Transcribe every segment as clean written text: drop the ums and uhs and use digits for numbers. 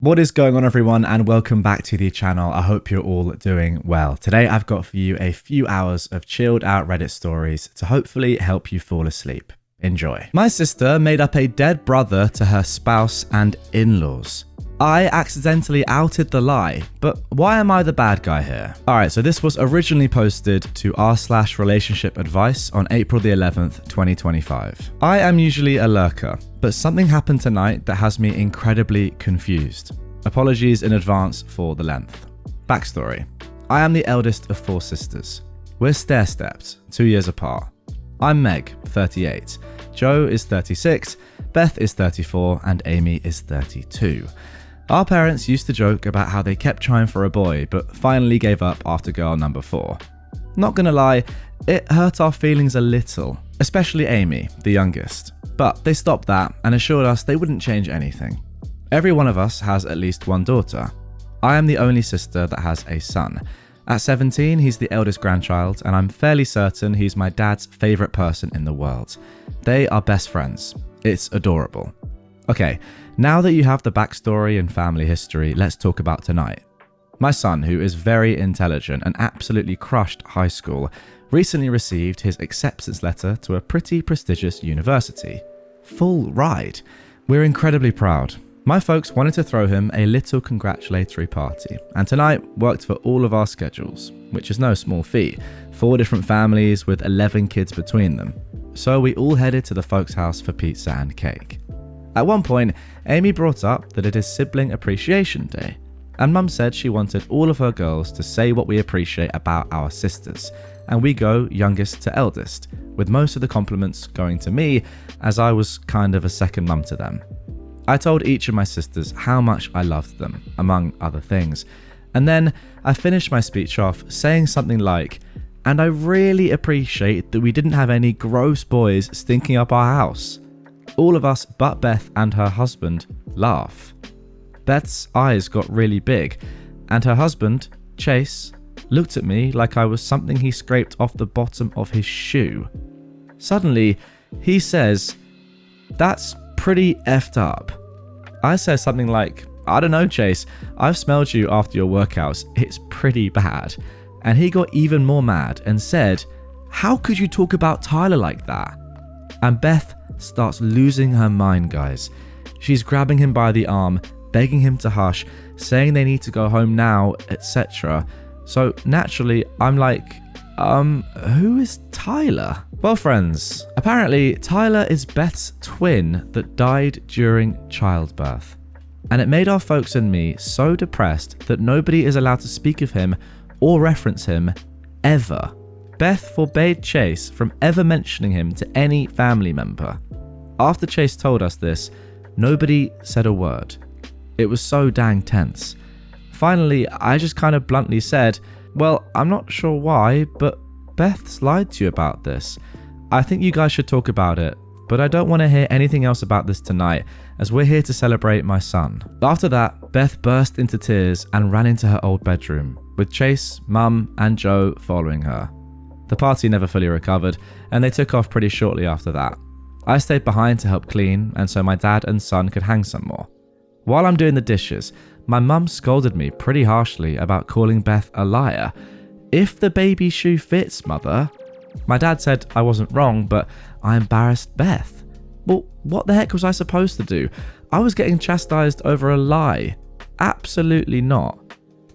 What is going on, everyone, and welcome back to the channel. I hope you're all doing well. Today I've got for you a few hours of chilled out Reddit stories to hopefully help you fall asleep. Enjoy. My sister made up a dead brother to her spouse and in-laws. I accidentally outed the lie, but why am I the bad guy here? Alright, so this was originally posted to r/relationship advice on April the 11th, 2025. I am usually a lurker, but something happened tonight that has me incredibly confused. Apologies in advance for the length. Backstory. I am the eldest of 4 sisters. We're stair-stepped, 2 years apart. I'm Meg, 38. Joe is 36, Beth is 34, and Amy is 32. Our parents used to joke about how they kept trying for a boy, but finally gave up after girl number 4. Not gonna lie, it hurt our feelings a little, especially Amy, the youngest. But they stopped that and assured us they wouldn't change anything. Every one of us has at least one daughter. I am the only sister that has a son. At 17, he's the eldest grandchild, and I'm fairly certain he's my dad's favourite person in the world. They are best friends. It's adorable. Okay, now that you have the backstory and family history, let's talk about tonight. My son, who is very intelligent and absolutely crushed high school, recently received his acceptance letter to a pretty prestigious university. Full ride. We're incredibly proud. My folks wanted to throw him a little congratulatory party, and tonight worked for all of our schedules, which is no small feat. 4 different families with 11 kids between them. So we all headed to the folks' house for pizza and cake. At one point, Amy brought up that it is Sibling Appreciation Day, and Mum said she wanted all of her girls to say what we appreciate about our sisters, and we go youngest to eldest, with most of the compliments going to me, as I was kind of a second mum to them. I told each of my sisters how much I loved them, among other things, and then I finished my speech off saying something like, "And I really appreciate that we didn't have any gross boys stinking up our house." All of us but Beth and her husband laugh. Beth's eyes got really big, and her husband, Chase, looked at me like I was something he scraped off the bottom of his shoe. Suddenly, he says, "That's pretty effed up." I said something like, "I don't know, Chase, I've smelled you after your workouts, it's pretty bad." And he got even more mad and said, "How could you talk about Tyler like that?" And Beth starts losing her mind, guys. She's grabbing him by the arm, begging him to hush, saying they need to go home now, etc. So naturally, I'm like, who is Tyler? Well, friends, apparently Tyler is Beth's twin that died during childbirth. And it made our folks and me so depressed that nobody is allowed to speak of him or reference him ever. Beth forbade Chase from ever mentioning him to any family member. After Chase told us this, nobody said a word. It was so dang tense. Finally, I just kind of bluntly said, "Well, I'm not sure why, but Beth's lied to you about this. I think you guys should talk about it, but I don't want to hear anything else about this tonight, as we're here to celebrate my son." After that, Beth burst into tears and ran into her old bedroom, with Chase, Mum, and Joe following her. The party never fully recovered, and they took off pretty shortly after that. I stayed behind to help clean, and so my dad and son could hang some more. While I'm doing the dishes, my mum scolded me pretty harshly about calling Beth a liar. "If the baby shoe fits, mother." My dad said I wasn't wrong, but I embarrassed Beth. Well, what the heck was I supposed to do? I was getting chastised over a lie. Absolutely not.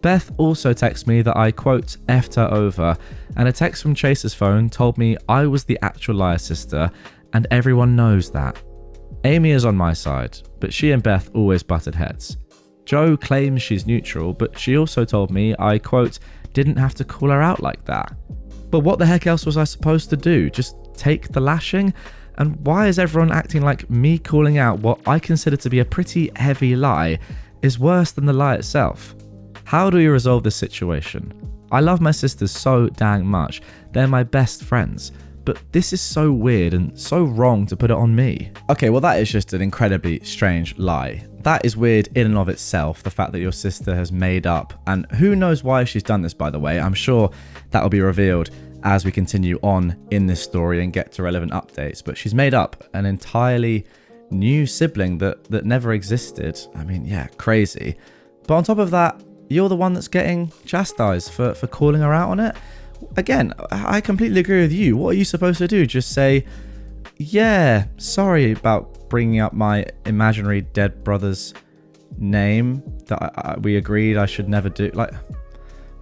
Beth also texted me that I, quote, effed her over, and a text from Chase's phone told me I was the actual liar sister, and everyone knows that. Amy is on my side, but she and Beth always butted heads. Joe claims she's neutral, but she also told me I, quote, didn't have to call her out like that. But what the heck else was I supposed to do? Just take the lashing? And why is everyone acting like me calling out what I consider to be a pretty heavy lie is worse than the lie itself? How do we resolve this situation? I love my sisters so dang much. They're my best friends. But this is so weird and so wrong to put it on me. Okay, well that is just an incredibly strange lie. That is weird in and of itself, the fact that your sister has made up, and who knows why she's done this, by the way. I'm sure that will be revealed as we continue on in this story and get to relevant updates. But she's made up an entirely new sibling that never existed. I mean, yeah, crazy. But on top of that, you're the one that's getting chastised for calling her out on it. Again, I completely agree with you. What are you supposed to do? Just say, yeah, sorry about bringing up my imaginary dead brother's name that we agreed I should never do. Like,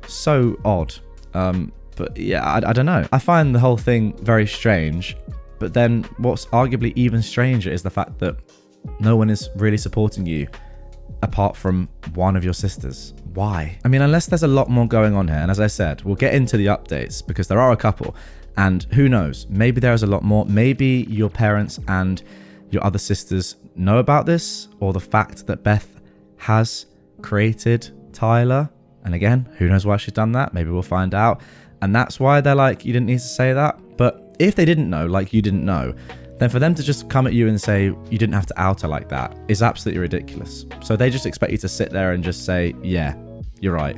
so odd. But yeah, I don't know. I find the whole thing very strange. But then what's arguably even stranger is the fact that no one is really supporting you apart from one of your sisters. Why? I mean, unless there's a lot more going on here. And as I said, we'll get into the updates because there are a couple. And who knows? Maybe there is a lot more. Maybe your parents and your other sisters know about this, or the fact that Beth has created Tyler. And again, who knows why she's done that? Maybe we'll find out. And that's why they're like, you didn't need to say that. But if they didn't know, like you didn't know, then for them to just come at you and say you didn't have to out her like that is absolutely ridiculous. So they just expect you to sit there and just say, yeah, you're right.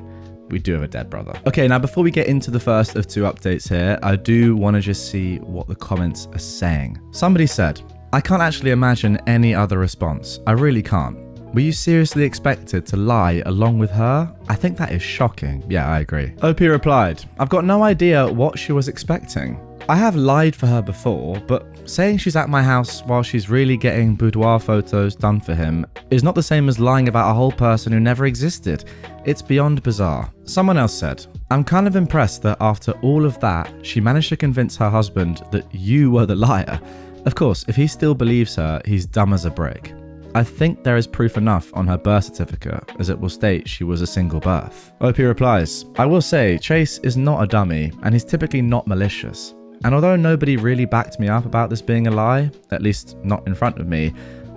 We do have a dead brother. Okay, now before we get into the first of two updates here, I do want to just see what the comments are saying. Somebody said, I can't actually imagine any other response. I really can't. Were you seriously expected to lie along with her? I think that is shocking. Yeah, I agree. OP replied, I've got no idea what she was expecting. I have lied for her before, but saying she's at my house while she's really getting boudoir photos done for him is not the same as lying about a whole person who never existed. It's beyond bizarre. Someone else said, I'm kind of impressed that after all of that, she managed to convince her husband that you were the liar. Of course, if he still believes her, he's dumb as a brick. I think there is proof enough on her birth certificate, as it will state she was a single birth. OP replies, I will say, Chase is not a dummy, and he's typically not malicious. And although nobody really backed me up about this being a lie, at least not in front of me,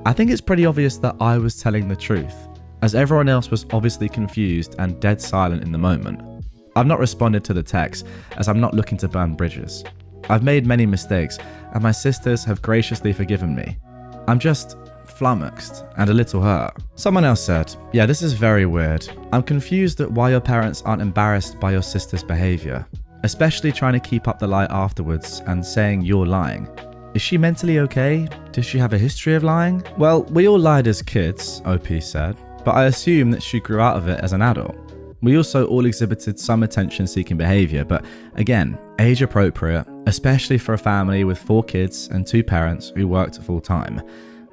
I think it's pretty obvious that I was telling the truth, as everyone else was obviously confused and dead silent in the moment. I've not responded to the text, as I'm not looking to burn bridges. I've made many mistakes, and my sisters have graciously forgiven me. I'm just flummoxed and a little hurt. Someone else said, yeah, this is very weird. I'm confused at why your parents aren't embarrassed by your sister's behavior, especially trying to keep up the lie afterwards and saying you're lying. Is she mentally okay? Does she have a history of lying? Well, we all lied as kids, OP said, but I assume that she grew out of it as an adult. We also all exhibited some attention-seeking behavior, but again, age appropriate, especially for a family with 4 kids and 2 parents who worked full-time.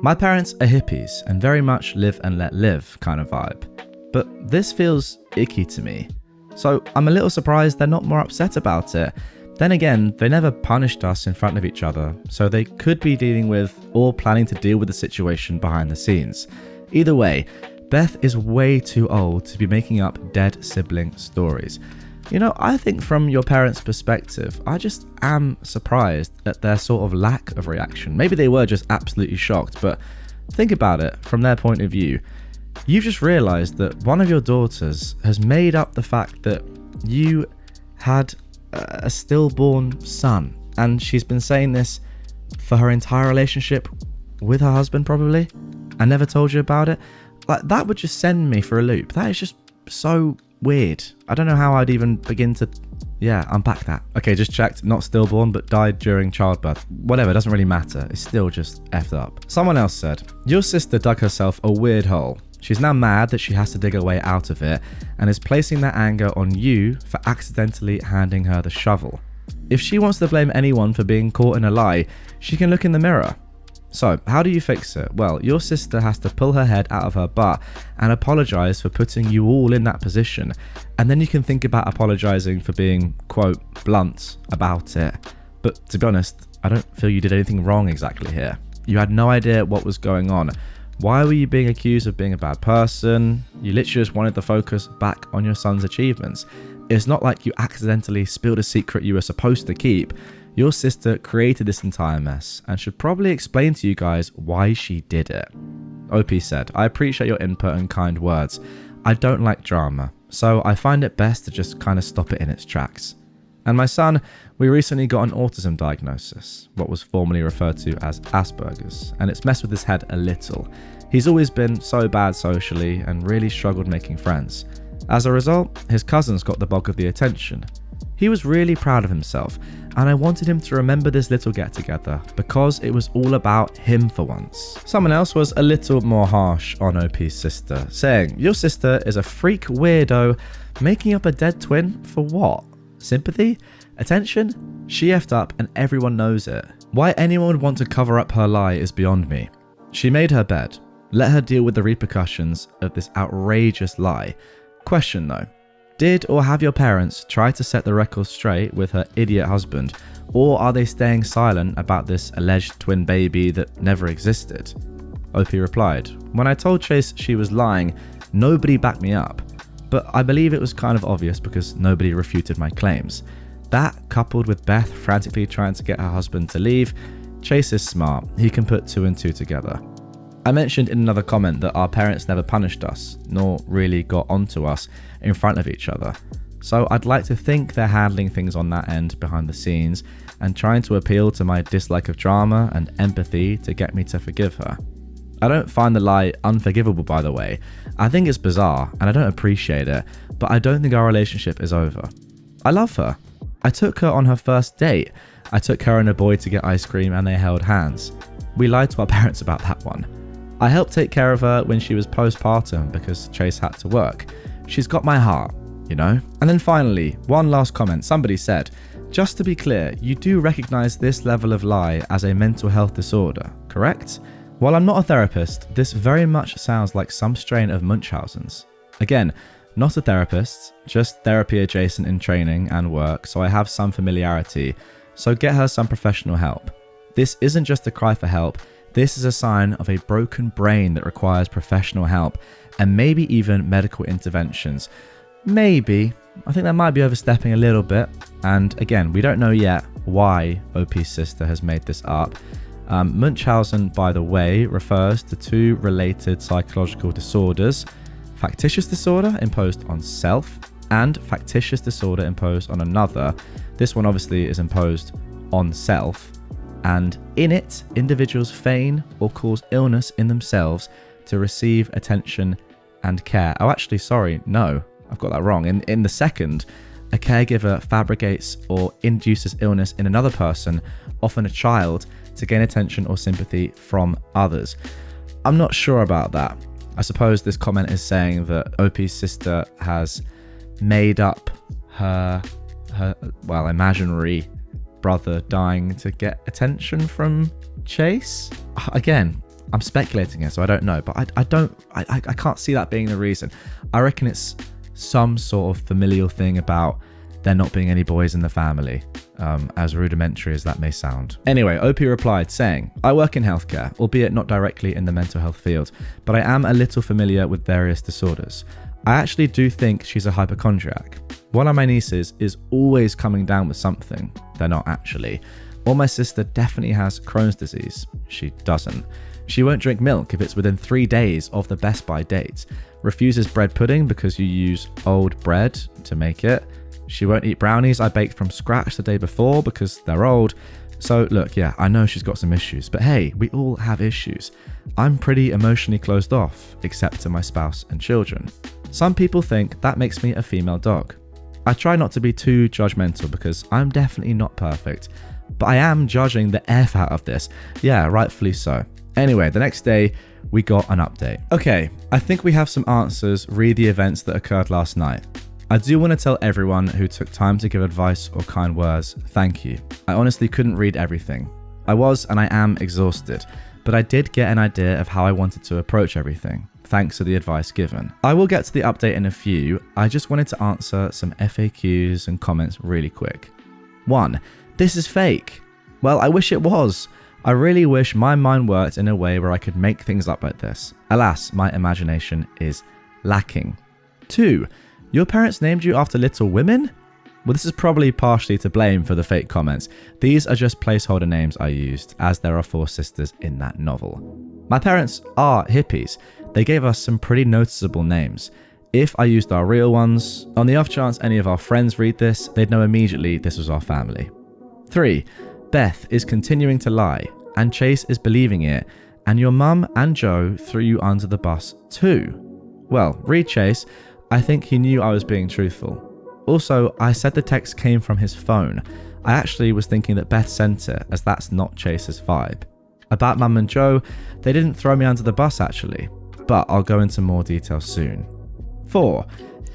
My parents are hippies and very much live and let live kind of vibe, but this feels icky to me. So I'm a little surprised they're not more upset about it. Then again, they never punished us in front of each other, so they could be dealing with or planning to deal with the situation behind the scenes. Either way, Beth is way too old to be making up dead sibling stories. You know, I think from your parents' perspective, I just am surprised at their sort of lack of reaction. Maybe they were just absolutely shocked, but think about it from their point of view. You've just realised that one of your daughters has made up the fact that you had a stillborn son, and she's been saying this for her entire relationship with her husband probably, and never told you about it. Like, that would just send me for a loop. That is just so weird. I don't know how I'd even begin to unpack that. Okay, just checked, not stillborn, but died during childbirth. Whatever, it doesn't really matter. It's still just effed up. Someone else said, your sister dug herself a weird hole. She's now mad that she has to dig her way out of it and is placing that anger on you for accidentally handing her the shovel. If she wants to blame anyone for being caught in a lie, she can look in the mirror. So, how do you fix it? Well, your sister has to pull her head out of her butt and apologise for putting you all in that position. And then you can think about apologising for being, quote, blunt about it. But to be honest, I don't feel you did anything wrong exactly here. You had no idea what was going on. Why were you being accused of being a bad person? You literally just wanted the focus back on your son's achievements. It's not like you accidentally spilled a secret you were supposed to keep. Your sister created this entire mess and should probably explain to you guys why she did it. OP said, I appreciate your input and kind words. I don't like drama, so I find it best to just kind of stop it in its tracks. And my son, we recently got an autism diagnosis, what was formerly referred to as Asperger's, and it's messed with his head a little. He's always been so bad socially and really struggled making friends. As a result, his cousins got the bulk of the attention. He was really proud of himself, and I wanted him to remember this little get-together because it was all about him for once. Someone else was a little more harsh on OP's sister, saying, "Your sister is a freak weirdo, making up a dead twin for what? Sympathy? Attention? She effed up and everyone knows it. Why anyone would want to cover up her lie is beyond me. She made her bed. Let her deal with the repercussions of this outrageous lie. Question though. Did or have your parents try to set the record straight with her idiot husband, or are they staying silent about this alleged twin baby that never existed?" OP replied, "When I told Chase she was lying, nobody backed me up, but I believe it was kind of obvious because nobody refuted my claims. That, coupled with Beth frantically trying to get her husband to leave, Chase is smart, he can put 2 and 2 together. I mentioned in another comment that our parents never punished us, nor really got onto us in front of each other. So I'd like to think they're handling things on that end behind the scenes and trying to appeal to my dislike of drama and empathy to get me to forgive her. I don't find the lie unforgivable, by the way. I think it's bizarre and I don't appreciate it, but I don't think our relationship is over. I love her. I took her on her first date. I took her and a boy to get ice cream and they held hands. We lied to our parents about that one. I helped take care of her when she was postpartum because Chase had to work. She's got my heart, you know? And then finally, one last comment. Somebody said, "Just to be clear, you do recognize this level of lie as a mental health disorder, correct? While I'm not a therapist, this very much sounds like some strain of Munchausen's. Again, not a therapist, just therapy adjacent in training and work, so I have some familiarity. So get her some professional help. This isn't just a cry for help. This is a sign of a broken brain that requires professional help and maybe even medical interventions." Maybe. I think that might be overstepping a little bit. And again, we don't know yet why OP's sister has made this up. Munchausen, by the way, refers to 2 related psychological disorders: factitious disorder imposed on self and factitious disorder imposed on another. This one obviously is imposed on self. And in it, individuals feign or cause illness in themselves to receive attention and care. Oh, actually, sorry, no, I've got that wrong. In the second, a caregiver fabricates or induces illness in another person, often a child, to gain attention or sympathy from others. I'm not sure about that. I suppose this comment is saying that OP's sister has made up her imaginary brother dying to get attention from Chase. Again, I'm speculating here, so I don't know, but I can't see that being the reason. I reckon it's some sort of familial thing about there not being any boys in the family, as rudimentary as that may sound. Anyway, OP replied saying, "I work in healthcare, albeit not directly in the mental health field, but I am a little familiar with various disorders. I actually do think she's a hypochondriac. One of my nieces is always coming down with something. They're not actually. Or my sister definitely has Crohn's disease. She doesn't. She won't drink milk if it's within 3 days of the Best Buy date. Refuses bread pudding because you use old bread to make it. She won't eat brownies I baked from scratch the day before because they're old. So look, yeah, I know she's got some issues, but hey, we all have issues. I'm pretty emotionally closed off, except to my spouse and children. Some people think that makes me a female dog. I try not to be too judgmental because I'm definitely not perfect, but I am judging the F out of this. Yeah, rightfully so. Anyway, the next day, we got an update. Okay, I think we have some answers re the events that occurred last night. I do want to tell everyone who took time to give advice or kind words, thank you. I honestly couldn't read everything. I was and I am exhausted, but I did get an idea of how I wanted to approach everything, thanks to the advice given. I will get to the update in a few. I just wanted to answer some FAQs and comments really quick. 1. This is fake. Well, I wish it was. I really wish my mind worked in a way where I could make things up like this. Alas, my imagination is lacking. 2. Your parents named you after Little Women? Well, this is probably partially to blame for the fake comments. These are just placeholder names I used, as there are 4 sisters in that novel. My parents are hippies. They gave us some pretty noticeable names. If I used our real ones, on the off chance any of our friends read this, they'd know immediately this was our family. 3. Beth is continuing to lie, and Chase is believing it, and your mum and Joe threw you under the bus too. Well, read Chase. I think he knew I was being truthful. Also, I said the text came from his phone. I actually was thinking that Beth sent it, as that's not Chase's vibe. About Mum and Joe, they didn't throw me under the bus actually, but I'll go into more detail soon. 4.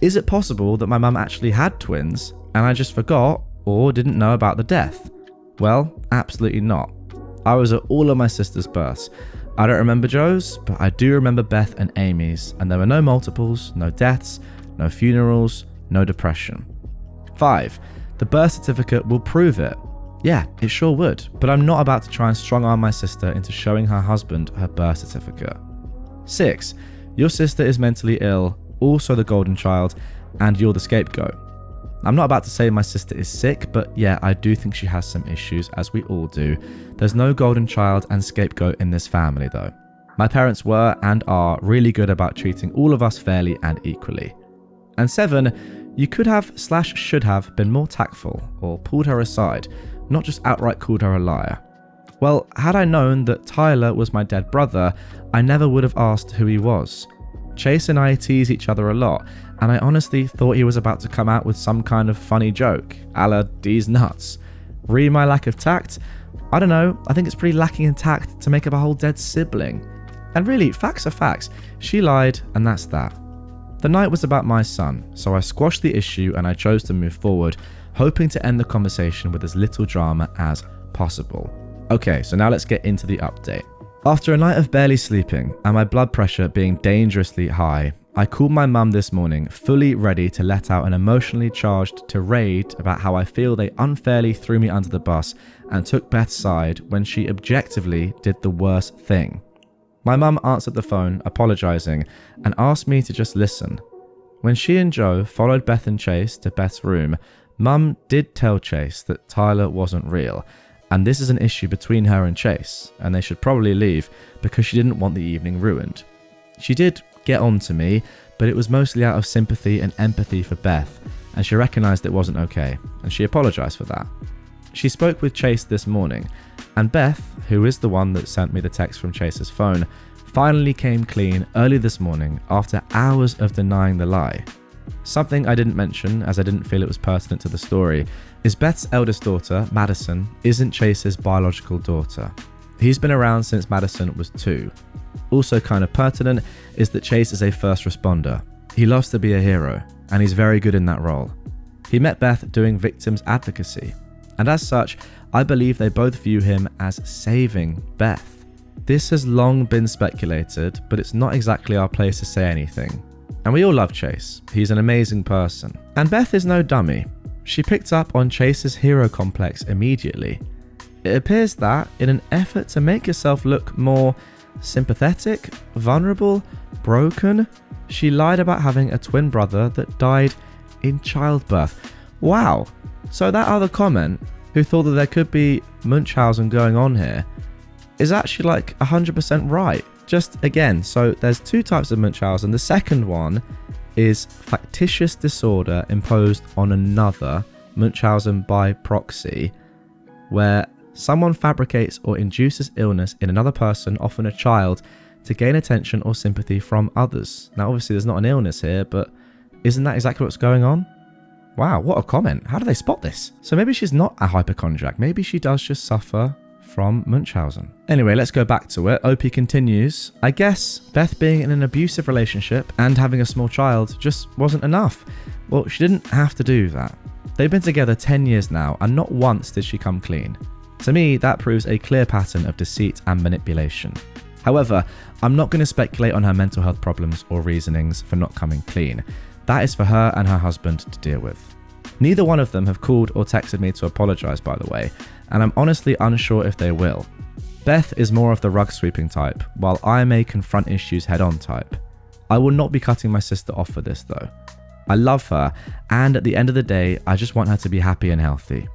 Is it possible that my mum actually had twins and I just forgot or didn't know about the death? Well, absolutely not. I was at all of my sister's births. I don't remember Joe's, but I do remember Beth and Amy's, and there were no multiples, no deaths, no funerals, no depression. 5. The birth certificate will prove it. Yeah, it sure would, but I'm not about to try and strong-arm my sister into showing her husband her birth certificate. 6. Your sister is mentally ill, also the golden child, and you're the scapegoat. I'm not about to say my sister is sick, but yeah, I do think she has some issues, as we all do. There's no golden child and scapegoat in this family though. My parents were and are really good about treating all of us fairly and equally. And 7, you could have / should have been more tactful or pulled her aside, not just outright called her a liar. Well, had I known that Tyler was my dead brother, I never would have asked who he was. Chase and I tease each other a lot, and I honestly thought he was about to come out with some kind of funny joke, a la D's nuts. Re my lack of tact? I don't know, I think it's pretty lacking in tact to make up a whole dead sibling. And really, facts are facts. She lied, and that's that. The night was about my son, so I squashed the issue and I chose to move forward, hoping to end the conversation with as little drama as possible. Okay, so now let's get into the update. After a night of barely sleeping and my blood pressure being dangerously high, I called my mum this morning fully ready to let out an emotionally charged tirade about how I feel they unfairly threw me under the bus and took Beth's side when she objectively did the worst thing. My mum answered the phone, apologising, and asked me to just listen. When she and Joe followed Beth and Chase to Beth's room, Mum did tell Chase that Tyler wasn't real, and this is an issue between her and Chase, and they should probably leave because she didn't want the evening ruined. She did get on to me, but it was mostly out of sympathy and empathy for Beth, and she recognised it wasn't okay, and she apologised for that. She spoke with Chase this morning, and Beth, who is the one that sent me the text from Chase's phone, finally came clean early this morning after hours of denying the lie. Something I didn't mention, as I didn't feel it was pertinent to the story, is Beth's eldest daughter, Madison, isn't Chase's biological daughter. He's been around since Madison was 2. Also kind of pertinent is that Chase is a first responder. He loves to be a hero, and he's very good in that role. He met Beth doing victims advocacy, and as such, I believe they both view him as saving Beth. This has long been speculated, but it's not exactly our place to say anything. And we all love Chase. He's an amazing person. And Beth is no dummy. She picked up on Chase's hero complex immediately. It appears that, in an effort to make herself look more sympathetic, vulnerable, broken, she lied about having a twin brother that died in childbirth. Wow. So that other comment, who thought that there could be Munchausen going on here, is actually like 100% right. Just again, so there's 2 types of Munchausen. The second one is factitious disorder imposed on another, Munchausen by proxy, where someone fabricates or induces illness in another person, often a child, to gain attention or sympathy from others. Now obviously there's not an illness here, but isn't that exactly what's going on? Wow, what a comment. How do they spot this? So maybe she's not a hypochondriac. Maybe she does just suffer from Munchausen. Anyway, let's go back to it. OP continues. I guess Beth being in an abusive relationship and having a small child just wasn't enough. Well, she didn't have to do that. They've been together 10 years now, and not once did she come clean. To me, that proves a clear pattern of deceit and manipulation. However, I'm not going to speculate on her mental health problems or reasonings for not coming clean. That is for her and her husband to deal with. Neither one of them have called or texted me to apologise, by the way, and I'm honestly unsure if they will. Beth is more of the rug sweeping type, while I may confront issues head on type. I will not be cutting my sister off for this though. I love her, and at the end of the day, I just want her to be happy and healthy.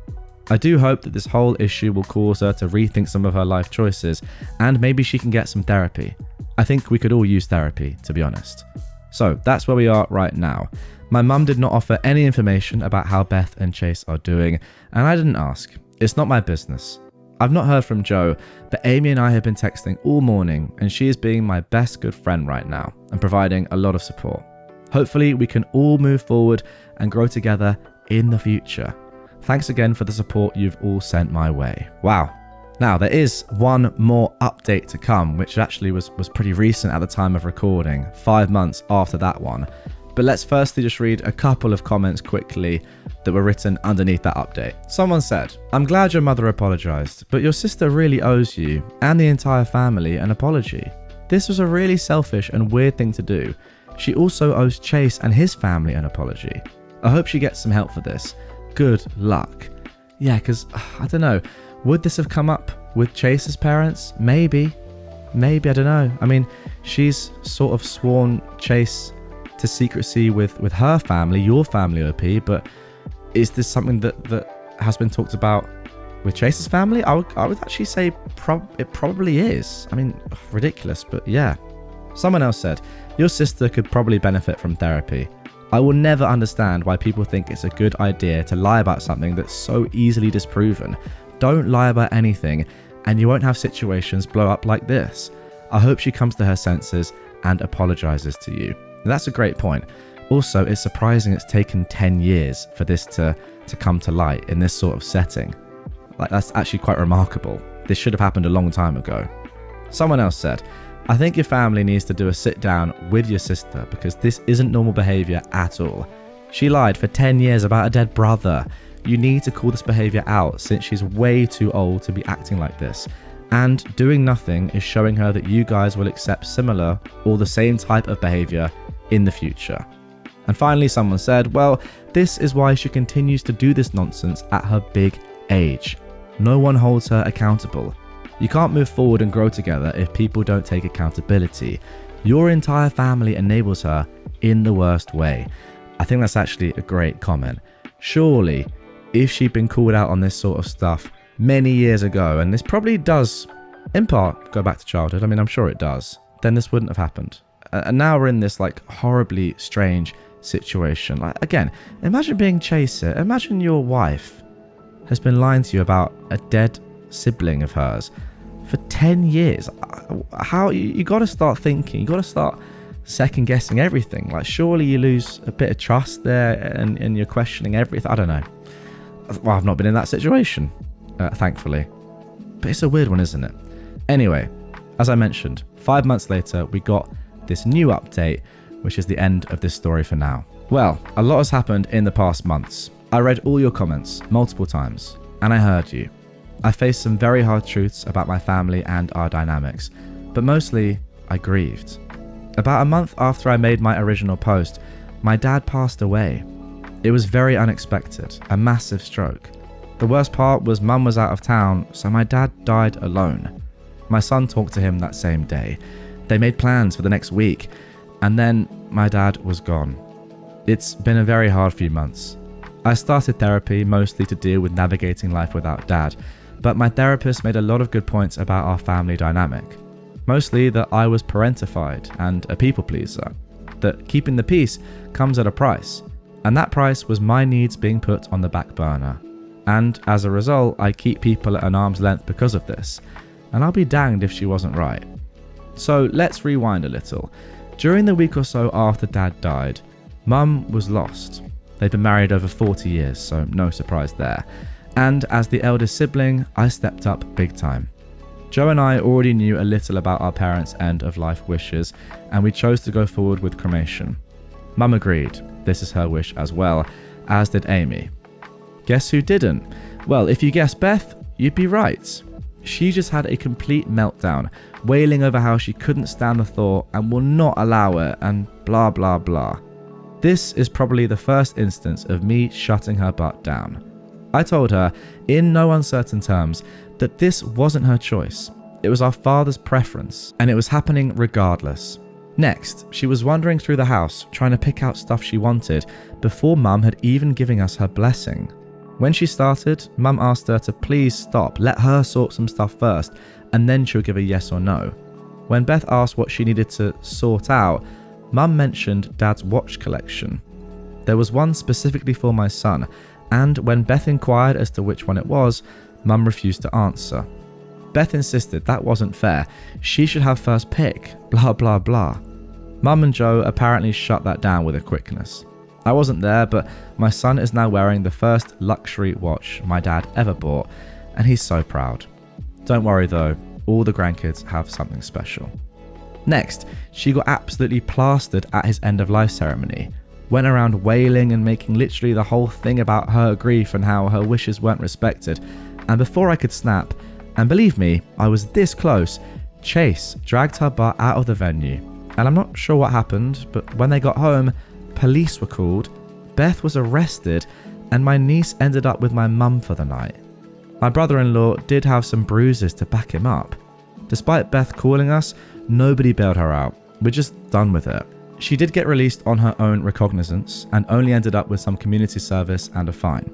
I do hope that this whole issue will cause her to rethink some of her life choices, and maybe she can get some therapy. I think we could all use therapy, to be honest. So that's where we are right now. My mum did not offer any information about how Beth and Chase are doing, and I didn't ask. It's not my business. I've not heard from Joe, but Amy and I have been texting all morning, and she is being my best good friend right now and providing a lot of support. Hopefully we can all move forward and grow together in the future. Thanks again for the support you've all sent my way. Wow. Now, there is one more update to come, which actually was pretty recent at the time of recording, 5 months after that one. But let's firstly just read a couple of comments quickly that were written underneath that update. Someone said, "I'm glad your mother apologized, but your sister really owes you and the entire family an apology. This was a really selfish and weird thing to do. She also owes Chase and his family an apology. I hope she gets some help for this. Good luck." Yeah, because, I don't know, would this have come up with Chase's parents? Maybe, I don't know. I mean, she's sort of sworn Chase to secrecy with her family, your family, OP, but is this something that has been talked about with Chase's family? I would actually say it probably is. I mean, ridiculous, but yeah. Someone else said, "Your sister could probably benefit from therapy. I will never understand why people think it's a good idea to lie about something that's so easily disproven. Don't lie about anything and you won't have situations blow up like this. I hope she comes to her senses and apologizes to you." And that's a great point. Also, it's surprising it's taken 10 years for this to come to light in this sort of setting. Like, that's actually quite remarkable. This should have happened a long time ago. Someone else said, "I think your family needs to do a sit down with your sister because this isn't normal behavior at all. She lied for 10 years about a dead brother. You need to call this behavior out since she's way too old to be acting like this. And doing nothing is showing her that you guys will accept similar or the same type of behavior in the future." And finally, someone said, "Well, this is why she continues to do this nonsense at her big age. No one holds her accountable. You can't move forward and grow together if people don't take accountability. Your entire family enables her in the worst way." I think that's actually a great comment. Surely, if she'd been called out on this sort of stuff many years ago, and this probably does, in part, go back to childhood, I mean, I'm sure it does, then this wouldn't have happened. And now we're in this, like, horribly strange situation. Like, again, imagine being Chaser. Imagine your wife has been lying to you about a dead sibling of hers for 10 years. How you got to start thinking, you got to start second guessing everything. Like, surely you lose a bit of trust there and you're questioning everything. I don't know. Well, I've not been in that situation, thankfully, but it's a weird one, isn't it? Anyway, as I mentioned, 5 months later we got this new update, which is the end of this story for now. Well, a lot has happened in the past months. I read all your comments multiple times and I heard you. I faced some very hard truths about my family and our dynamics, but mostly I grieved. About a month after I made my original post, my dad passed away. It was very unexpected, a massive stroke. The worst part was Mum was out of town, so my dad died alone. My son talked to him that same day. They made plans for the next week, and then my dad was gone. It's been a very hard few months. I started therapy mostly to deal with navigating life without dad, but my therapist made a lot of good points about our family dynamic. Mostly that I was parentified and a people pleaser, that keeping the peace comes at a price, and that price was my needs being put on the back burner. And as a result, I keep people at an arm's length because of this, and I'll be danged if she wasn't right. So let's rewind a little. During the week or so after Dad died, Mum was lost. They'd been married over 40 years, so no surprise there. And as the eldest sibling, I stepped up big time. Joe and I already knew a little about our parents' end-of-life wishes, and we chose to go forward with cremation. Mum agreed. This is her wish as well, as did Amy. Guess who didn't? Well, if you guessed Beth, you'd be right. She just had a complete meltdown, wailing over how she couldn't stand the thought and will not allow it, and blah blah blah. This is probably the first instance of me shutting her butt down. I told her, in no uncertain terms, that this wasn't her choice. It was our father's preference, and it was happening regardless. Next, she was wandering through the house, trying to pick out stuff she wanted, before Mum had even given us her blessing. When she started, Mum asked her to please stop, let her sort some stuff first, and then she'll give a yes or no. When Beth asked what she needed to sort out, Mum mentioned Dad's watch collection. There was one specifically for my son, and when Beth inquired as to which one it was, Mum refused to answer. Beth insisted that wasn't fair, she should have first pick, blah blah blah. Mum and Joe apparently shut that down with a quickness. I wasn't there, but my son is now wearing the first luxury watch my dad ever bought, and he's so proud. Don't worry though, all the grandkids have something special. Next, she got absolutely plastered at his end-of-life ceremony. Went around wailing and making literally the whole thing about her grief and how her wishes weren't respected. And before I could snap, and believe me, I was this close, Chase dragged her butt out of the venue. And I'm not sure what happened, but when they got home, police were called, Beth was arrested, and my niece ended up with my mum for the night. My brother-in-law did have some bruises to back him up. Despite Beth calling us, nobody bailed her out. We're just done with it. She did get released on her own recognizance and only ended up with some community service and a fine.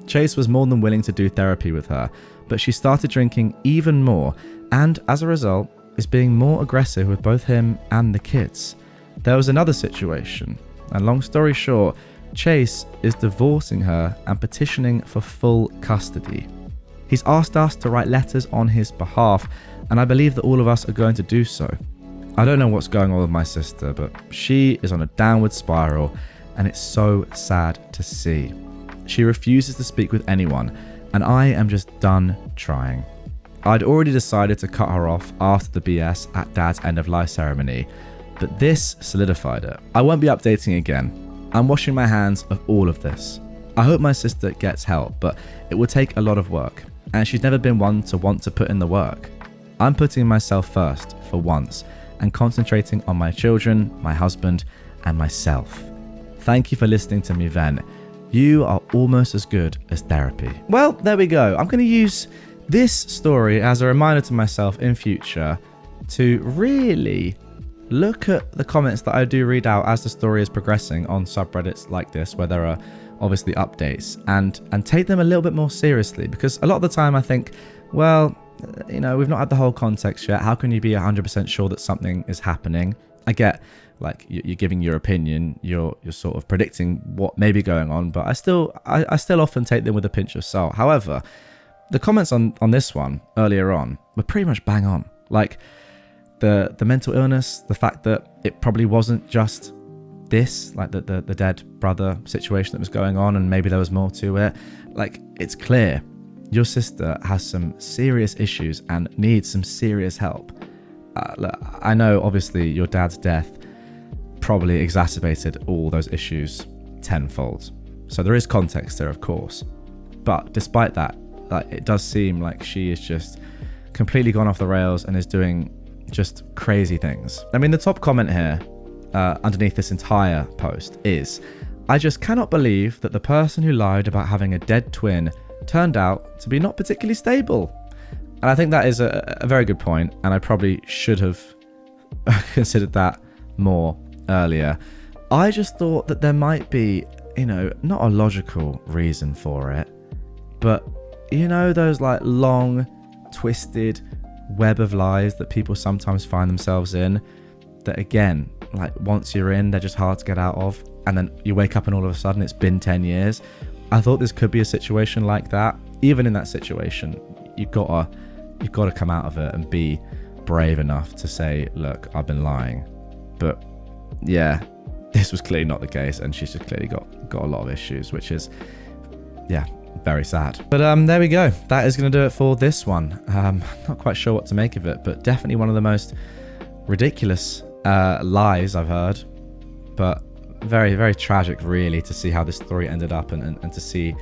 Chase was more than willing to do therapy with her, but she started drinking even more and, as a result, is being more aggressive with both him and the kids. There was another situation, and long story short, Chase is divorcing her and petitioning for full custody. He's asked us to write letters on his behalf, and I believe that all of us are going to do so. I don't know what's going on with my sister, but she is on a downward spiral, and it's so sad to see. She refuses to speak with anyone, and I am just done trying. I'd already decided to cut her off after the BS at Dad's end-of-life ceremony, but this solidified it. I won't be updating again. I'm washing my hands of all of this. I hope my sister gets help, but it will take a lot of work, and she's never been one to want to put in the work. I'm putting myself first for once and concentrating on my children, my husband, and myself. Thank you for listening to me vent. You are almost as good as therapy. Well, there we go. I'm going to use this story as a reminder to myself in future to really look at the comments that I do read out as the story is progressing on subreddits like this, where there are obviously updates, and take them a little bit more seriously, because a lot of the time I think, well, you know, we've not had the whole context yet. How can you be 100% sure that something is happening? I get, like, you're giving your opinion, you're sort of predicting what may be going on, but I still often take them with a pinch of salt. However, the comments on this one earlier on were pretty much bang on. Like, the mental illness, the fact that it probably wasn't just this, like the dead brother situation that was going on, and maybe there was more to it. Like, it's clear your sister has some serious issues and needs some serious help. Look, I know obviously your dad's death probably exacerbated all those issues tenfold, so there is context there, of course, but despite that, like, it does seem like she is just completely gone off the rails and is doing just crazy things. I mean, the top comment here underneath this entire post is, I just cannot believe that the person who lied about having a dead twin turned out to be not particularly stable. And I think that is a very good point, and I probably should have considered that more earlier. I just thought that there might be, you know, not a logical reason for it, but, you know, those like long, twisted web of lies that people sometimes find themselves in, that again, like, once you're in, they're just hard to get out of, and then you wake up and all of a sudden it's been 10 years. I thought this could be a situation like that. Even in that situation, you've got to come out of it and be brave enough to say, look, I've been lying. But yeah, this was clearly not the case, and she's just clearly got a lot of issues, which is, yeah, very sad. But there we go. That is going to do it for this one. Not quite sure what to make of it, but definitely one of the most ridiculous lies I've heard. But very, very tragic, really, to see how this story ended up, and to see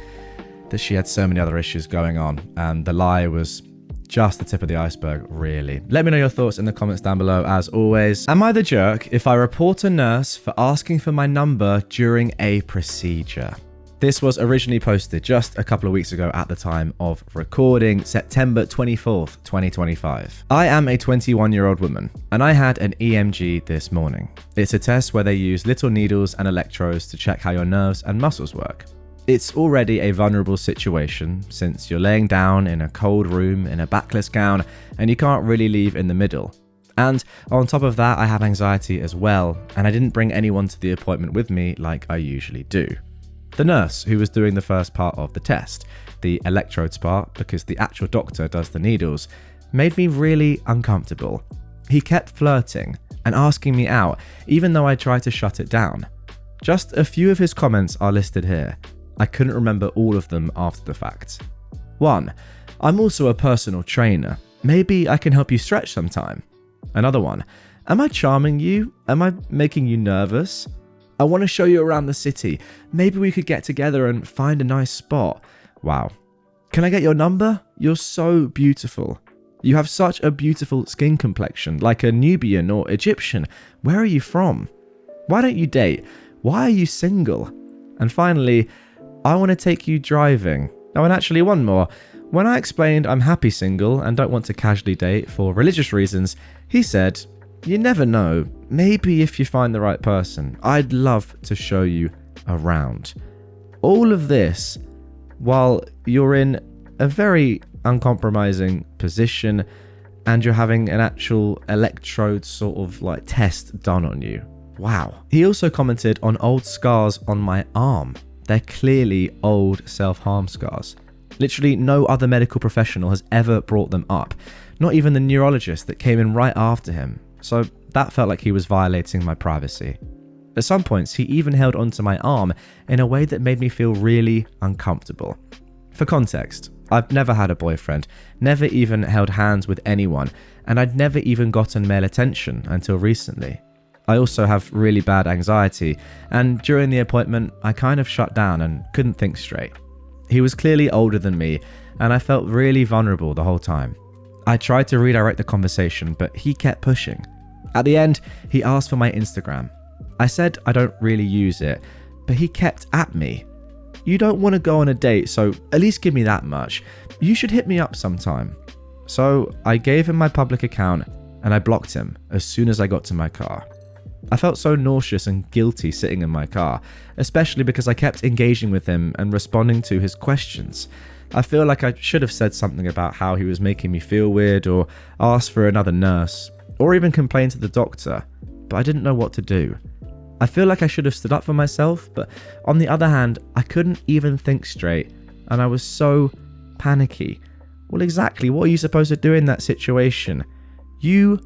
that she had so many other issues going on, and the lie was just the tip of the iceberg, really. Let me know your thoughts in the comments down below, as always. Am I the jerk if I report a nurse for asking for my number during a procedure? This was originally posted just a couple of weeks ago at the time of recording, September 24th, 2025. I am a 21-year-old woman, and I had an EMG this morning. It's a test where they use little needles and electrodes to check how your nerves and muscles work. It's already a vulnerable situation, since you're laying down in a cold room in a backless gown and you can't really leave in the middle. And on top of that, I have anxiety as well, and I didn't bring anyone to the appointment with me like I usually do. The nurse who was doing the first part of the test, the electrodes part, because the actual doctor does the needles, made me really uncomfortable. He kept flirting and asking me out, even though I tried to shut it down. Just a few of his comments are listed here. I couldn't remember all of them after the fact. 1. I'm also a personal trainer. Maybe I can help you stretch sometime. Another one. Am I charming you? Am I making you nervous? I want to show you around the city. Maybe we could get together and find a nice spot. Wow. Can I get your number? You're so beautiful. You have such a beautiful skin complexion, like a Nubian or Egyptian. Where are you from? Why don't you date? Why are you single? And finally, I want to take you driving. Oh, and actually one more. When I explained I'm happy single and don't want to casually date for religious reasons, he said, you never know, maybe if you find the right person, I'd love to show you around. All of this while you're in a very uncompromising position and you're having an actual electrode sort of like test done on you. Wow. He also commented on old scars on my arm. They're clearly old self-harm scars. Literally no other medical professional has ever brought them up, not even the neurologist that came in right after him. So that felt like he was violating my privacy. At some points, he even held onto my arm in a way that made me feel really uncomfortable. For context, I've never had a boyfriend, never even held hands with anyone, and I'd never even gotten male attention until recently. I also have really bad anxiety, and during the appointment, I kind of shut down and couldn't think straight. He was clearly older than me, and I felt really vulnerable the whole time. I tried to redirect the conversation, but he kept pushing. At the end, he asked for my Instagram. I said I don't really use it, but he kept at me. You don't want to go on a date, so at least give me that much. You should hit me up sometime. So I gave him my public account and I blocked him as soon as I got to my car. I felt so nauseous and guilty sitting in my car, especially because I kept engaging with him and responding to his questions. I feel like I should have said something about how he was making me feel weird, or asked for another nurse, or even complained to the doctor, but I didn't know what to do. I feel like I should have stood up for myself, but on the other hand, I couldn't even think straight, and I was so panicky. Well, exactly, what are you supposed to do in that situation? You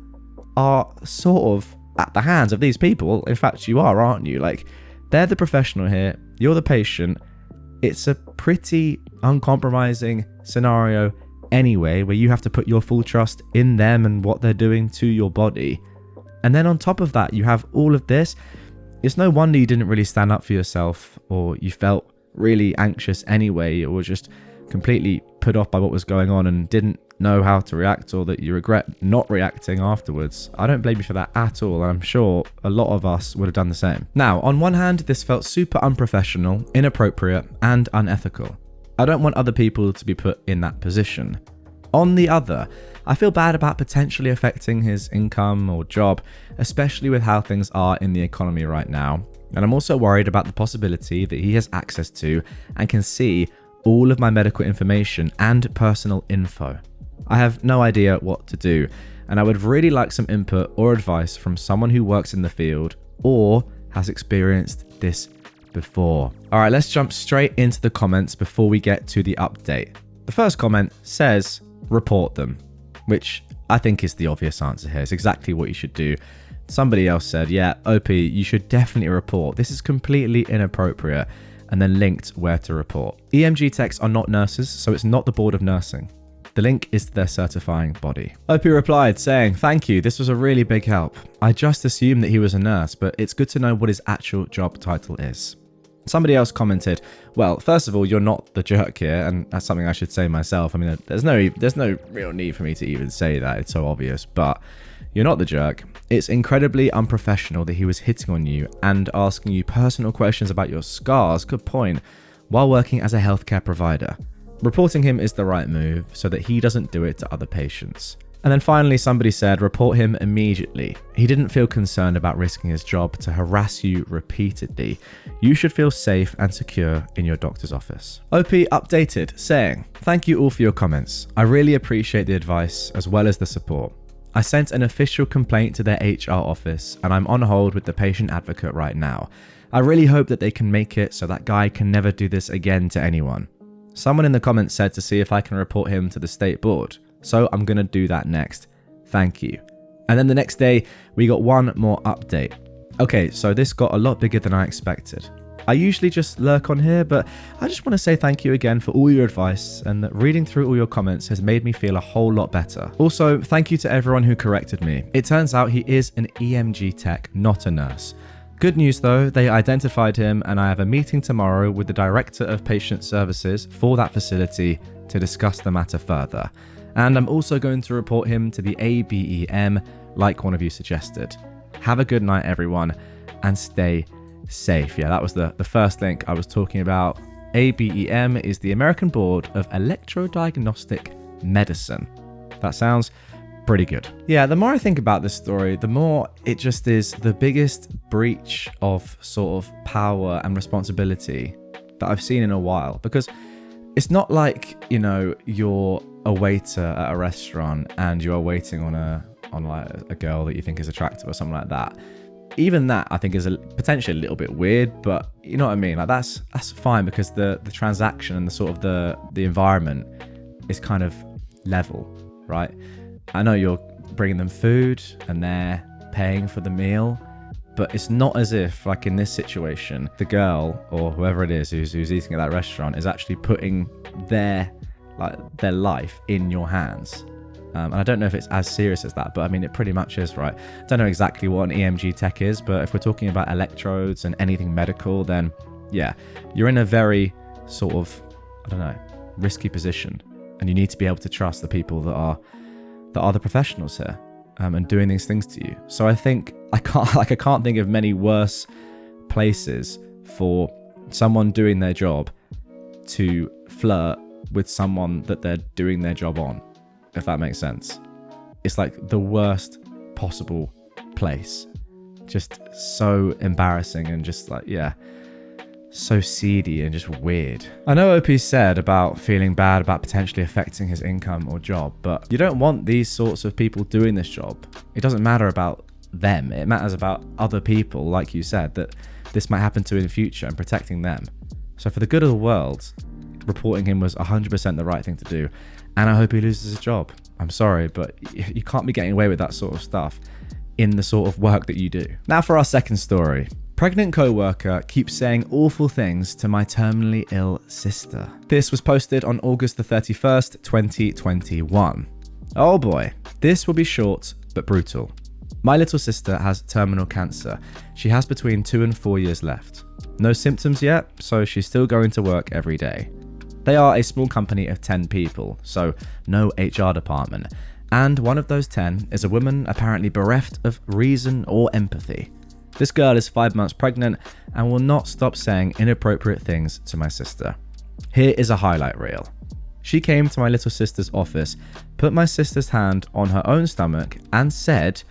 are sort of at the hands of these people. In fact, you are, aren't you? Like, they're the professional here, you're the patient. It's a pretty uncompromising scenario anyway, where you have to put your full trust in them and what they're doing to your body. And then on top of that, you have all of this. It's no wonder you didn't really stand up for yourself, or you felt really anxious anyway, or just completely put off by what was going on and didn't know how to react, or that you regret not reacting afterwards. I don't blame you for that at all, and I'm sure a lot of us would have done the same. Now, on one hand, this felt super unprofessional, inappropriate, and unethical. I don't want other people to be put in that position. On the other, I feel bad about potentially affecting his income or job, especially with how things are in the economy right now. And I'm also worried about the possibility that he has access to and can see all of my medical information and personal info. I have no idea what to do, and I would really like some input or advice from someone who works in the field or has experienced this before. Alright, let's jump straight into the comments before we get to the update. The first comment says, report them, which I think is the obvious answer here. It's exactly what you should do. Somebody else said, yeah, OP, you should definitely report. This is completely inappropriate, and then linked where to report. EMG techs are not nurses, so it's not the Board of Nursing. The link is to their certifying body. OP replied saying, thank you, this was a really big help. I just assumed that he was a nurse, but it's good to know what his actual job title is. Somebody else commented, well, first of all, you're not the jerk here, and that's something I should say myself. I mean, there's no real need for me to even say that, it's so obvious, but you're not the jerk. It's incredibly unprofessional that he was hitting on you and asking you personal questions about your scars, good point, while working as a healthcare provider. Reporting him is the right move so that he doesn't do it to other patients. And then finally, somebody said, report him immediately. He didn't feel concerned about risking his job to harass you repeatedly. You should feel safe and secure in your doctor's office. OP updated, saying, thank you all for your comments. I really appreciate the advice as well as the support. I sent an official complaint to their HR office and I'm on hold with the patient advocate right now. I really hope that they can make it so that guy can never do this again to anyone. Someone in the comments said to see if I can report him to the state board. So I'm going to do that next. Thank you. And then the next day, we got one more update. Okay, so this got a lot bigger than I expected. I usually just lurk on here, but I just want to say thank you again for all your advice, and that reading through all your comments has made me feel a whole lot better. Also, thank you to everyone who corrected me. It turns out he is an EMG tech, not a nurse. Good news though, they identified him, and I have a meeting tomorrow with the Director of Patient Services for that facility to discuss the matter further. And I'm also going to report him to the ABEM, like one of you suggested. Have a good night, everyone, and stay safe. Yeah, that was the first link I was talking about. ABEM is the American Board of Electrodiagnostic Medicine. That sounds pretty good. Yeah, the more I think about this story, the more it just is the biggest breach of sort of power and responsibility that I've seen in a while. Because it's not like, you know, you're a waiter at a restaurant and you're waiting on like a girl that you think is attractive or something like that. Even that I think is potentially a little bit weird, but you know what I mean? Like that's fine, because the transaction and the sort of the environment is kind of level, right? I know you're bringing them food and they're paying for the meal, but it's not as if, like in this situation, the girl or whoever it is who's eating at that restaurant is actually putting their life in your hands. And I don't know if it's as serious as that, but I mean, it pretty much is, right? I don't know exactly what an EMG tech is, but if we're talking about electrodes and anything medical, then yeah, you're in a very sort of, I don't know, risky position. And you need to be able to trust the people that are the professionals here, and doing these things to you. So I think I can't think of many worse places for someone doing their job to flirt with someone that they're doing their job on, if that makes sense. It's like the worst possible place. Just so embarrassing and just like, yeah, so seedy and just weird. I know OP said about feeling bad about potentially affecting his income or job, but you don't want these sorts of people doing this job. It doesn't matter about them. It matters about other people, like you said, that this might happen to in the future, and protecting them. So for the good of the world, reporting him was 100% the right thing to do. And I hope he loses his job. I'm sorry, but you can't be getting away with that sort of stuff in the sort of work that you do. Now for our second story. Pregnant co-worker keeps saying awful things to my terminally ill sister. This was posted on August the 31st, 2021. Oh boy, this will be short but brutal. My little sister has terminal cancer. She has between 2 and 4 years left. No symptoms yet, so she's still going to work every day. They are a small company of 10 people, so no HR department. And one of those 10 is a woman apparently bereft of reason or empathy. This girl is 5 months pregnant and will not stop saying inappropriate things to my sister. Here is a highlight reel. She came to my little sister's office, put my sister's hand on her own stomach and said,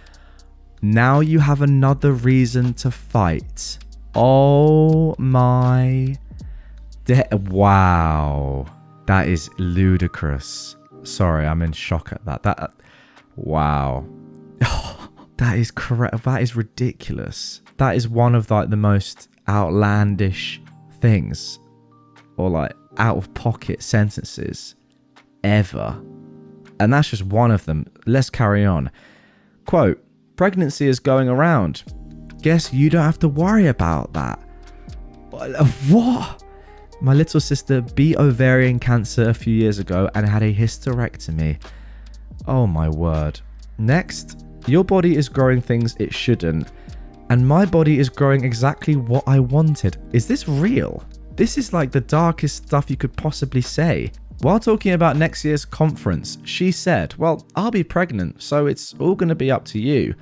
"Now you have another reason to fight." Oh my... Wow. That is ludicrous. Sorry, I'm in shock at that. Wow. That is correct. That is ridiculous. That is one of like the most outlandish things, or like out of pocket sentences ever. And that's just one of them. Let's carry on. Quote, "Pregnancy is going around. Guess you don't have to worry about that." What? My little sister beat ovarian cancer a few years ago and had a hysterectomy. Oh my word. Next. "Your body is growing things it shouldn't, and my body is growing exactly what I wanted." Is this real? This is like the darkest stuff you could possibly say. While talking about next year's conference, she said, "Well, I'll be pregnant, so it's all going to be up to you."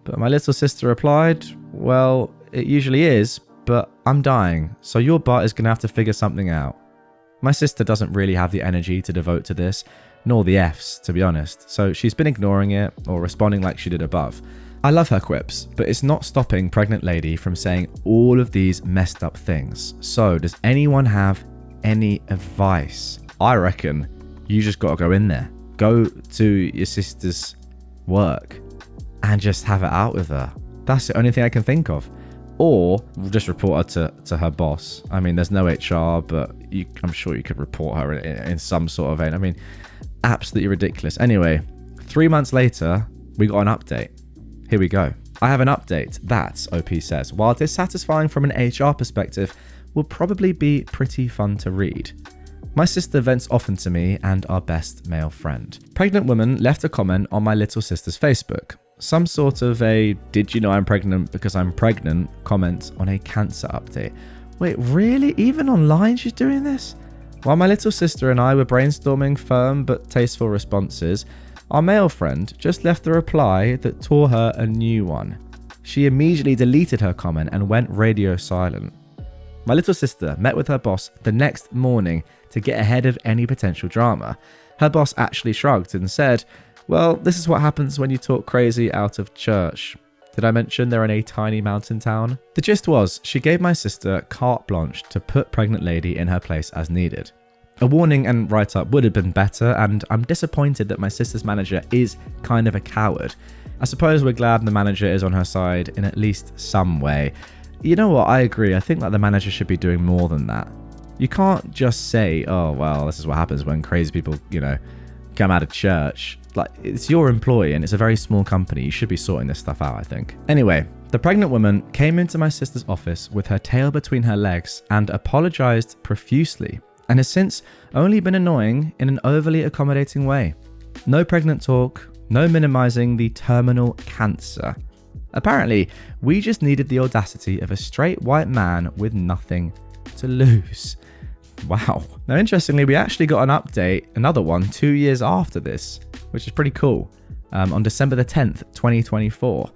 But my little sister replied, "Well, it usually is, but I'm dying, so your butt is going to have to figure something out." My sister doesn't really have the energy to devote to this, nor the F's, to be honest, so she's been ignoring it or responding like she did above. I love her quips, but it's not stopping pregnant lady from saying all of these messed up things. So does anyone have any advice? I reckon you just got to go in there. Go to your sister's work and just have it out with her. That's the only thing I can think of. Or just report her to her boss. I mean, there's no HR, but I'm sure you could report her in some sort of vein. I mean, absolutely ridiculous. Anyway, 3 months later, we got an update. Here we go. I have an update that, OP says, while dissatisfying from an HR perspective, will probably be pretty fun to read. My sister vents often to me and our best male friend. Pregnant woman left a comment on my little sister's Facebook. Some sort of a, did you know I'm pregnant because I'm pregnant comment on a cancer update. Wait, really? Even online she's doing this? While my little sister and I were brainstorming firm but tasteful responses, our male friend just left a reply that tore her a new one. She immediately deleted her comment and went radio silent. My little sister met with her boss the next morning to get ahead of any potential drama. Her boss actually shrugged and said, well, this is what happens when you talk crazy out of church. Did I mention they're in a tiny mountain town? The gist was, she gave my sister carte blanche to put pregnant lady in her place as needed. A warning and write-up would have been better, and I'm disappointed that my sister's manager is kind of a coward. I suppose we're glad the manager is on her side in at least some way. You know what, I agree, I think that the manager should be doing more than that. You can't just say, oh, well, this is what happens when crazy people, come out of church. Like, it's your employee and it's a very small company. You should be sorting this stuff out, I think. Anyway, the pregnant woman came into my sister's office with her tail between her legs and apologized profusely, and has since only been annoying in an overly accommodating way. No pregnant talk, no minimizing the terminal cancer. Apparently, we just needed the audacity of a straight white man with nothing to lose. Wow. Now, interestingly, we actually got an update, another one, 2 years after this, which is pretty cool, on December the 10th, 2024.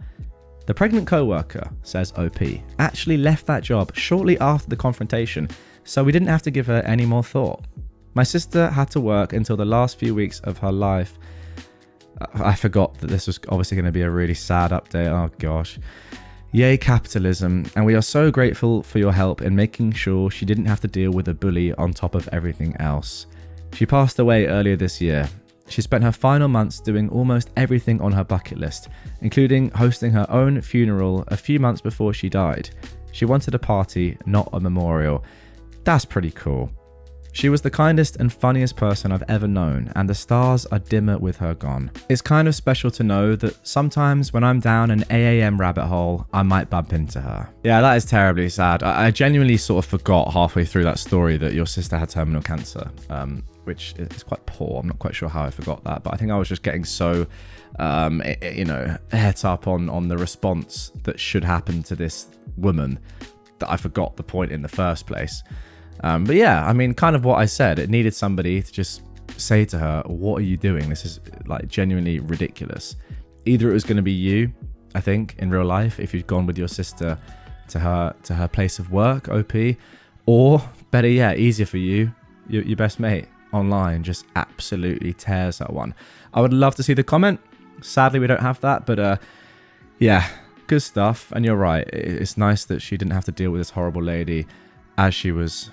The pregnant co-worker, says OP, actually left that job shortly after the confrontation, so we didn't have to give her any more thought. My sister had to work until the last few weeks of her life. I forgot that this was obviously going to be a really sad update. Oh gosh. Yay capitalism, and we are so grateful for your help in making sure she didn't have to deal with a bully on top of everything else. She passed away earlier this year. She spent her final months doing almost everything on her bucket list, including hosting her own funeral a few months before she died. She wanted a party, not a memorial. That's pretty cool. She was the kindest and funniest person I've ever known, and the stars are dimmer with her gone. It's kind of special to know that sometimes when I'm down an AAM rabbit hole, I might bump into her. Yeah, that is terribly sad. I genuinely sort of forgot halfway through that story that your sister had terminal cancer, which is quite poor. I'm not quite sure how I forgot that, but I think I was just getting so, het up on the response that should happen to this woman that I forgot the point in the first place. But yeah, I mean, kind of what I said, it needed somebody to just say to her, what are you doing? This is like genuinely ridiculous. Either it was going to be you, I think, in real life, if you'd gone with your sister to her place of work, OP, or better yet, easier for you, your best mate online just absolutely tears that one. I would love to see the comment. Sadly, we don't have that, but yeah, good stuff. And you're right, it's nice that she didn't have to deal with this horrible lady as she was,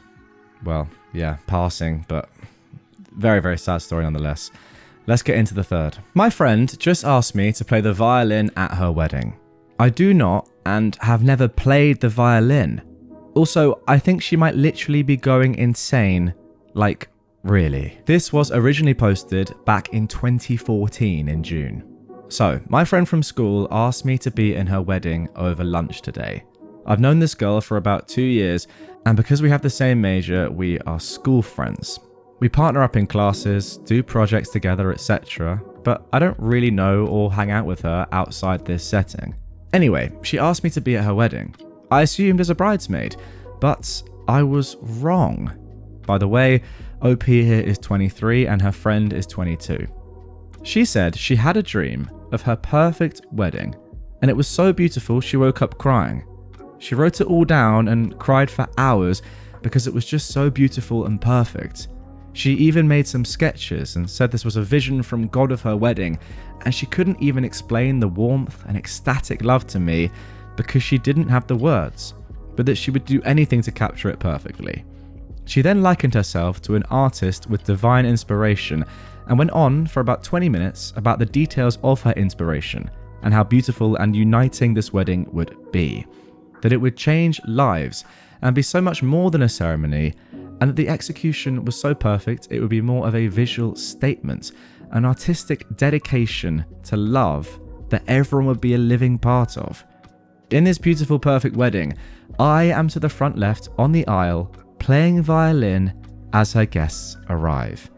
well, yeah, passing, but very, very sad story nonetheless. Let's get into the third. My friend just asked me to play the violin at her wedding. I do not and have never played the violin. Also, I think she might literally be going insane. Like, really. This was originally posted back in 2014 in June. So, my friend from school asked me to be in her wedding over lunch today. I've known this girl for about 2 years, and because we have the same major, we are school friends. We partner up in classes, do projects together, etc., but I don't really know or hang out with her outside this setting. Anyway, she asked me to be at her wedding. I assumed as a bridesmaid, but I was wrong. By the way, OP here is 23 and her friend is 22. She said she had a dream of her perfect wedding, and it was so beautiful she woke up crying. She wrote it all down and cried for hours because it was just so beautiful and perfect. She even made some sketches and said this was a vision from God of her wedding, and she couldn't even explain the warmth and ecstatic love to me because she didn't have the words, but that she would do anything to capture it perfectly. She then likened herself to an artist with divine inspiration and went on for about 20 minutes about the details of her inspiration and how beautiful and uniting this wedding would be. That it would change lives and be so much more than a ceremony, and that the execution was so perfect it would be more of a visual statement, an artistic dedication to love that everyone would be a living part of. In this beautiful, perfect wedding, I am to the front left on the aisle, playing violin as her guests arrive.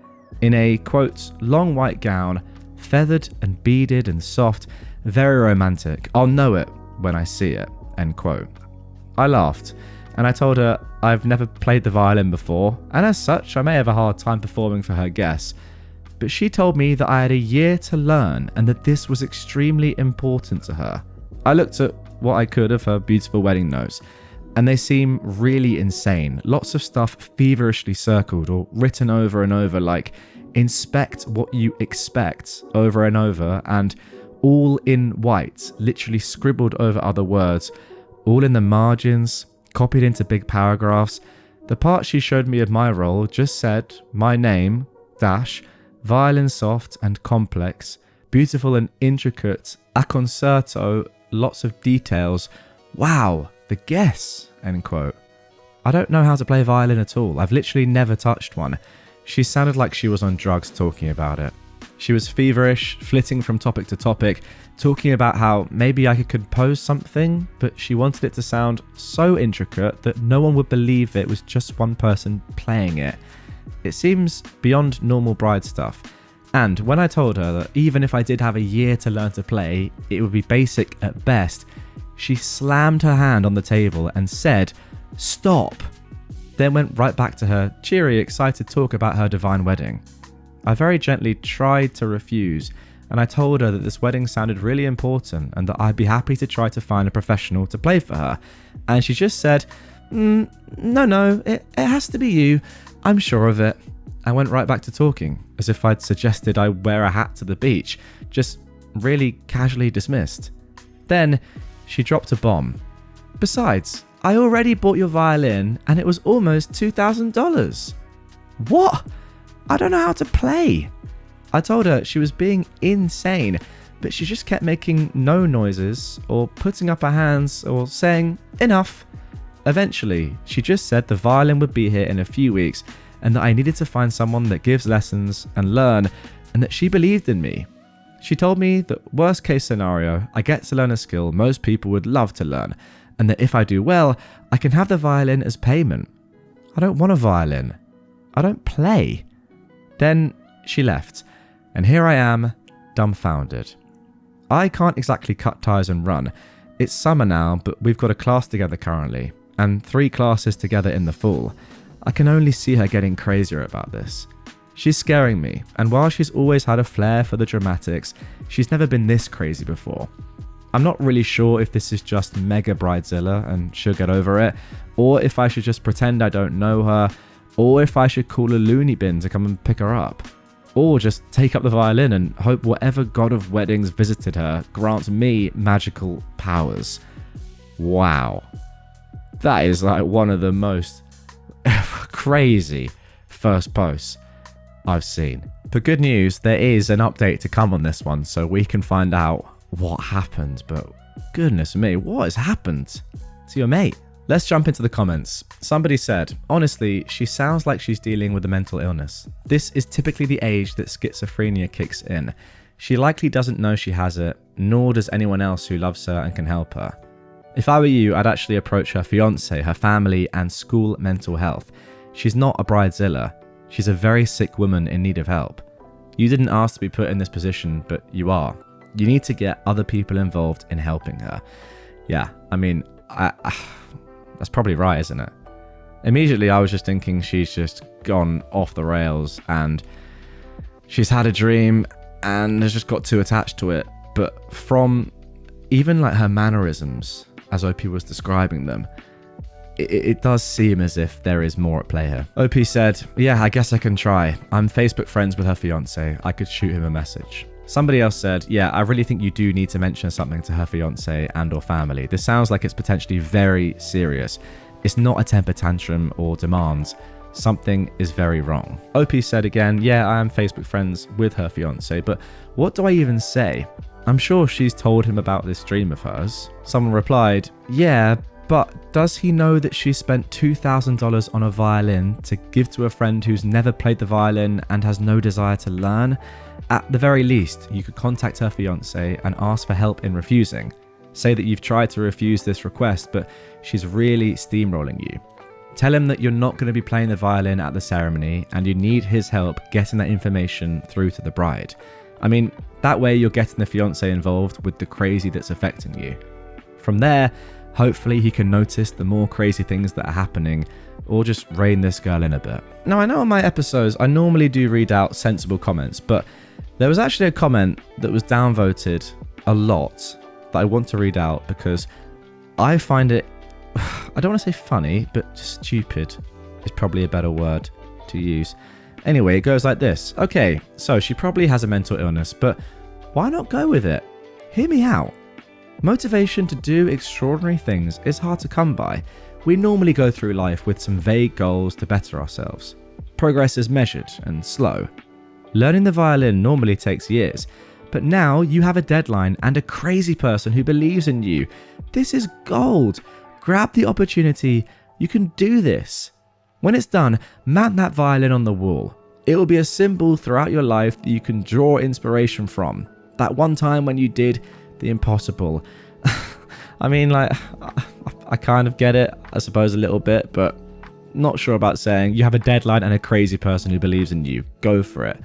In a, quote, long white gown, feathered and beaded and soft, very romantic. I'll know it when I see it, end quote. I laughed, and I told her I've never played the violin before, and as such, I may have a hard time performing for her guests. But she told me that I had a year to learn and that this was extremely important to her. I looked at what I could of her beautiful wedding notes, and they seem really insane. Lots of stuff feverishly circled or written over and over, like inspect what you expect over and over, and all in white, literally scribbled over other words, all in the margins, copied into big paragraphs. The part she showed me of my role just said my name, dash, violin soft and complex, beautiful and intricate, a concerto, lots of details. Wow, the guess, end quote. I don't know how to play violin at all. I've literally never touched one. She sounded like she was on drugs talking about it. She was feverish, flitting from topic to topic, talking about how maybe I could compose something, but she wanted it to sound so intricate that no one would believe it was just one person playing it. It seems beyond normal bride stuff. And when I told her that even if I did have a year to learn to play, it would be basic at best, she slammed her hand on the table and said, "Stop," then went right back to her cheery, excited talk about her divine wedding. I very gently tried to refuse, and I told her that this wedding sounded really important and that I'd be happy to try to find a professional to play for her. And she just said, no, it has to be you. I'm sure of it. I went right back to talking, as if I'd suggested I wear a hat to the beach, just really casually dismissed. Then she dropped a bomb. "Besides, I already bought your violin and it was almost $2,000. What? I don't know how to play." I told her she was being insane, but she just kept making no noises or putting up her hands or saying, "Enough." Eventually, she just said the violin would be here in a few weeks and that I needed to find someone that gives lessons and learn, and that she believed in me. She told me that worst case scenario, I get to learn a skill most people would love to learn, and that if I do well, I can have the violin as payment. I don't want a violin. I don't play. Then she left, and here I am, dumbfounded. I can't exactly cut ties and run. It's summer now, but we've got a class together currently, and 3 classes together in the fall. I can only see her getting crazier about this. She's scaring me, and while she's always had a flair for the dramatics, she's never been this crazy before. I'm not really sure if this is just mega bridezilla and she'll get over it, or if I should just pretend I don't know her, or if I should call a loony bin to come and pick her up, or just take up the violin and hope whatever god of weddings visited her grants me magical powers. Wow. That is like one of the most crazy first posts I've seen. But good news, there is an update to come on this one, so we can find out what happened. But goodness me, what has happened to your mate? Let's jump into the comments. Somebody said, "Honestly, she sounds like she's dealing with a mental illness. This is typically the age that schizophrenia kicks in. She likely doesn't know she has it, nor does anyone else who loves her and can help her. If I were you, I'd actually approach her fiance, her family, and school mental health. She's not a bridezilla. She's a very sick woman in need of help. You didn't ask to be put in this position, but you are. You need to get other people involved in helping her." Yeah, I mean, that's probably right, isn't it? Immediately, I was just thinking she's just gone off the rails and she's had a dream and has just got too attached to it. But from even like her mannerisms, as OP was describing them, it does seem as if there is more at play here. OP said, "Yeah, I guess I can try. I'm Facebook friends with her fiance. I could shoot him a message." Somebody else said, "Yeah, I really think you do need to mention something to her fiance and or family. This sounds like it's potentially very serious. It's not a temper tantrum or demands. Something is very wrong." OP said again, "Yeah, I am Facebook friends with her fiance, but what do I even say? I'm sure she's told him about this dream of hers." Someone replied, "Yeah, But does he know that she spent $2,000 on a violin to give to a friend who's never played the violin and has no desire to learn? At the very least, you could contact her fiancé and ask for help in refusing. Say that you've tried to refuse this request, but she's really steamrolling you. Tell him that you're not going to be playing the violin at the ceremony and you need his help getting that information through to the bride. I mean, that way you're getting the fiancé involved with the crazy that's affecting you. From there, hopefully he can notice the more crazy things that are happening or just rein this girl in a bit. Now, I know on my episodes I normally do read out sensible comments, but there was actually a comment that was downvoted a lot that I want to read out because I find it, I don't want to say funny, but stupid is probably a better word to use. Anyway, it goes like this. Okay, so she probably has a mental illness, but why not go with it? Hear me out. Motivation to do extraordinary things is hard to come by. We normally go through life with some vague goals to better ourselves. Progress is measured and slow. Learning the violin normally takes years, but now you have a deadline and a crazy person who believes in you. This is gold. Grab the opportunity. You can do this. When it's done, mount that violin on the wall. It will be a symbol throughout your life that you can draw inspiration from. That one time when you did the impossible. I mean, like, I kind of get it, I suppose a little bit, but not sure about saying you have a deadline and a crazy person who believes in you. Go for it.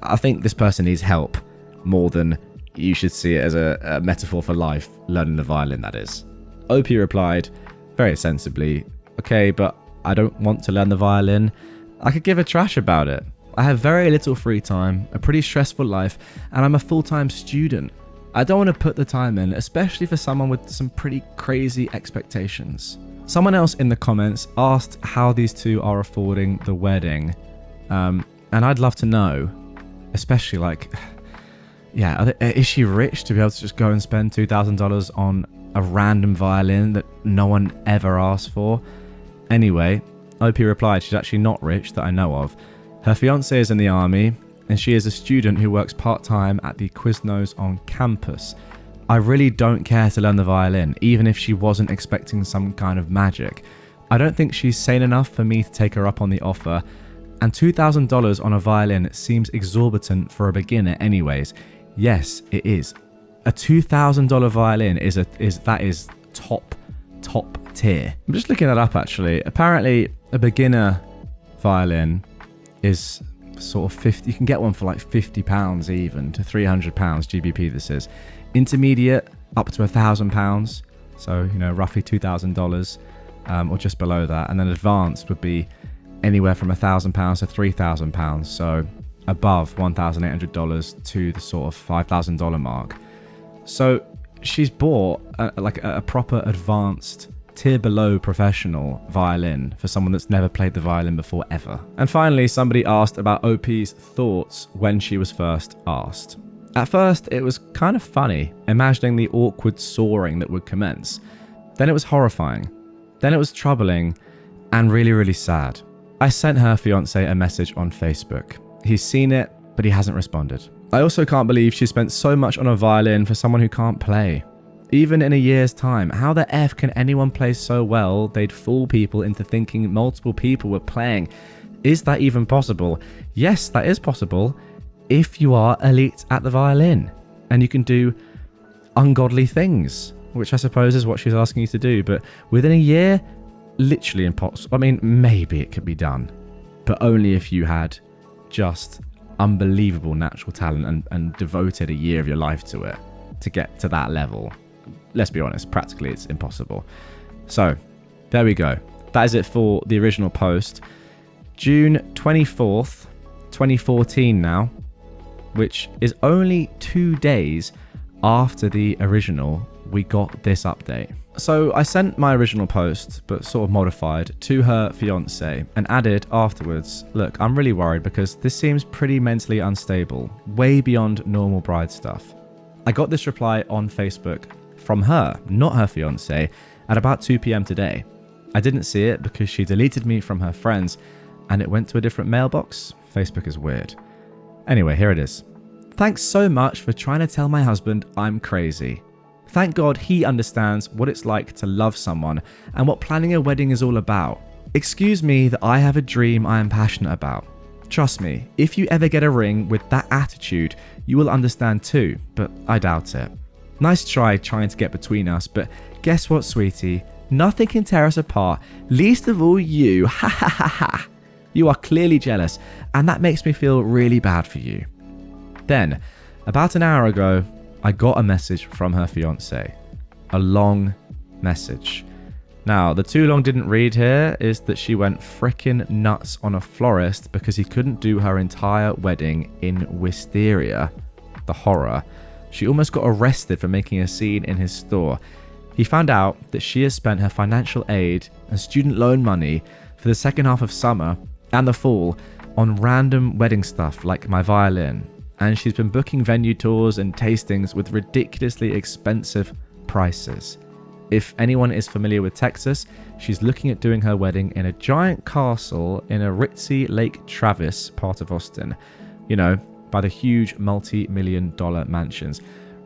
I think this person needs help more than you should see it as a metaphor for life, learning the violin, that is. OP replied, very sensibly, okay, but I don't want to learn the violin. I could give a trash about it. I have very little free time, a pretty stressful life, and I'm a full-time student. I don't want to put the time in, especially for someone with some pretty crazy expectations. Someone else in the comments asked how these two are affording the wedding. And I'd love to know, especially like, yeah, is she rich to be able to just go and spend $2,000 on a random violin that no one ever asked for? Anyway, OP replied she's actually not rich that I know of. Her fiancé is in the army, and she is a student who works part-time at the Quiznos on campus. I really don't care to learn the violin, even if she wasn't expecting some kind of magic. I don't think she's sane enough for me to take her up on the offer, and $2,000 on a violin seems exorbitant for a beginner anyways. Yes, it is. A $2,000 violin is top tier. I'm just looking that up actually. Apparently, a beginner violin is sort of 50. You can get one for like £50 even to £300 GBP. This is intermediate up to £1,000. So roughly $2,000 or just below that, and then advanced would be anywhere from £1,000 to £3,000. So above $1,800 to the sort of $5,000 mark. So she's bought a proper advanced tier below professional violin for someone that's never played the violin before ever. And finally, somebody asked about OP's thoughts when she was first asked. At first, it was kind of funny, imagining the awkward soaring that would commence. Then it was horrifying. Then it was troubling and really, really sad. I sent her fiancé a message on Facebook. He's seen it, but he hasn't responded. I also can't believe she spent so much on a violin for someone who can't play. Even in a year's time, how the F can anyone play so well they'd fool people into thinking multiple people were playing? Is that even possible? Yes, that is possible if you are elite at the violin and you can do ungodly things, which I suppose is what she's asking you to do. But within a year, literally impossible. I mean, maybe it could be done, but only if you had just unbelievable natural talent and devoted a year of your life to it to get to that level. Let's be honest, practically it's impossible. So there we go. That is it for the original post. June 24th, 2014 now, which is only 2 days after the original, we got this update. So I sent my original post, but sort of modified, to her fiance and added afterwards, look, I'm really worried because this seems pretty mentally unstable, way beyond normal bride stuff. I got this reply on Facebook from her, not her fiance, at about 2 p.m. today. I didn't see it because she deleted me from her friends and it went to a different mailbox. Facebook is weird. Anyway, here it is. Thanks so much for trying to tell my husband I'm crazy. Thank God he understands what it's like to love someone and what planning a wedding is all about. Excuse me that I have a dream I am passionate about. Trust me, if you ever get a ring with that attitude, you will understand too, but I doubt it. Nice trying to get between us, but guess what, sweetie? Nothing can tear us apart, least of all you. Ha ha ha ha. You are clearly jealous, and that makes me feel really bad for you. Then, about an hour ago, I got a message from her fiance. A long message. Now, the too long didn't read here is that she went frickin' nuts on a florist because he couldn't do her entire wedding in wisteria. The horror. She almost got arrested for making a scene in his store. He found out that she has spent her financial aid and student loan money for the second half of summer and the fall on random wedding stuff like my violin. And she's been booking venue tours and tastings with ridiculously expensive prices. If anyone is familiar with Texas, she's looking at doing her wedding in a giant castle in a ritzy Lake Travis part of Austin. You know, by the huge multi-million-dollar mansions.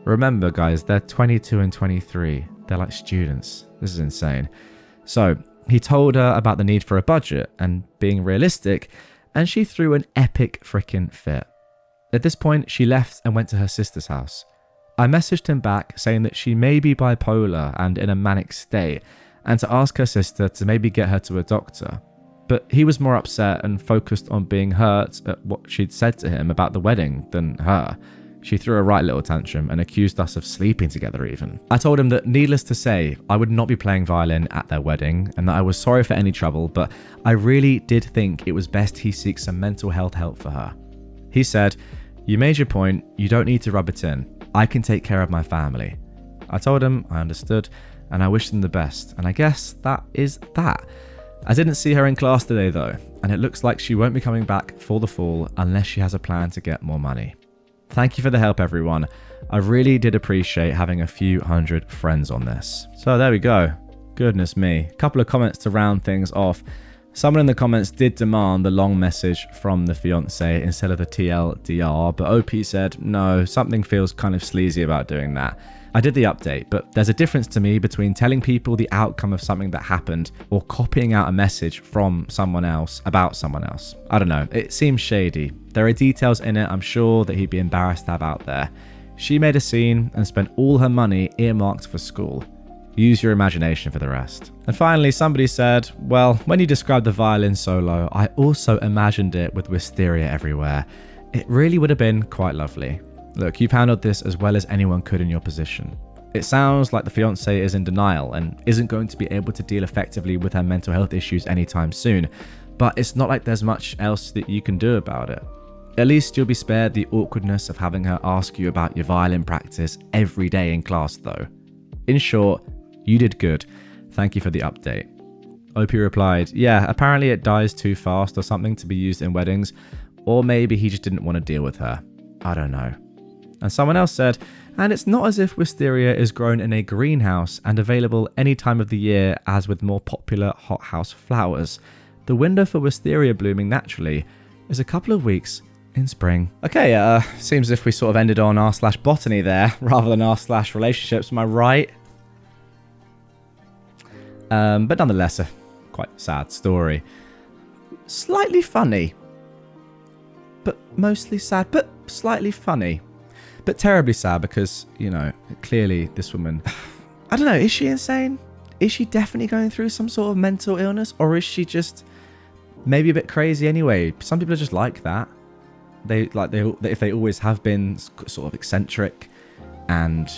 Remember, guys, they're 22 and 23. They're like students. This is insane. So he told her about the need for a budget and being realistic, and she threw an epic freaking fit. At this point, she left and went to her sister's house. I messaged him back saying that she may be bipolar and in a manic state, and to ask her sister to maybe get her to a doctor. But he was more upset and focused on being hurt at what she'd said to him about the wedding than her. She threw a right little tantrum and accused us of sleeping together even. I told him that, needless to say, I would not be playing violin at their wedding and that I was sorry for any trouble, but I really did think it was best he seek some mental health help for her. He said, "You made your point, you don't need to rub it in. I can take care of my family." I told him I understood and I wished them the best, and I guess that is that. I didn't see her in class today though, and it looks like she won't be coming back for the fall unless she has a plan to get more money. Thank you for the help, everyone. I really did appreciate having a few hundred friends on this. So there we go. Goodness me. A couple of comments to round things off. Someone in the comments did demand the long message from the fiance instead of the TLDR, but OP said, no, something feels kind of sleazy about doing that. I did the update, but there's a difference to me between telling people the outcome of something that happened or copying out a message from someone else about someone else. I don't know, it seems shady. There are details in it I'm sure that he'd be embarrassed to have out there. She made a scene and spent all her money earmarked for school. Use your imagination for the rest. And finally, somebody said, well, when you described the violin solo, I also imagined it with wisteria everywhere. It really would have been quite lovely. Look, you've handled this as well as anyone could in your position. It sounds like the fiancé is in denial and isn't going to be able to deal effectively with her mental health issues anytime soon, but it's not like there's much else that you can do about it. At least you'll be spared the awkwardness of having her ask you about your violin practice every day in class though. In short, you did good. Thank you for the update. OP replied, yeah, apparently it dies too fast or something to be used in weddings, or maybe he just didn't want to deal with her. I don't know. And someone else said, and it's not as if wisteria is grown in a greenhouse and available any time of the year as with more popular hothouse flowers. The window for wisteria blooming naturally is a couple of weeks in spring. Okay, seems as if we sort of ended on r/botany there rather than r/relationships, am I right? But nonetheless, a quite sad story. Slightly funny, but mostly sad, but slightly funny. But terribly sad because, you know, clearly this woman, I don't know, is she insane? Is she definitely going through some sort of mental illness? Or is she just maybe a bit crazy anyway? Some people are just like that. If they always have been sort of eccentric and,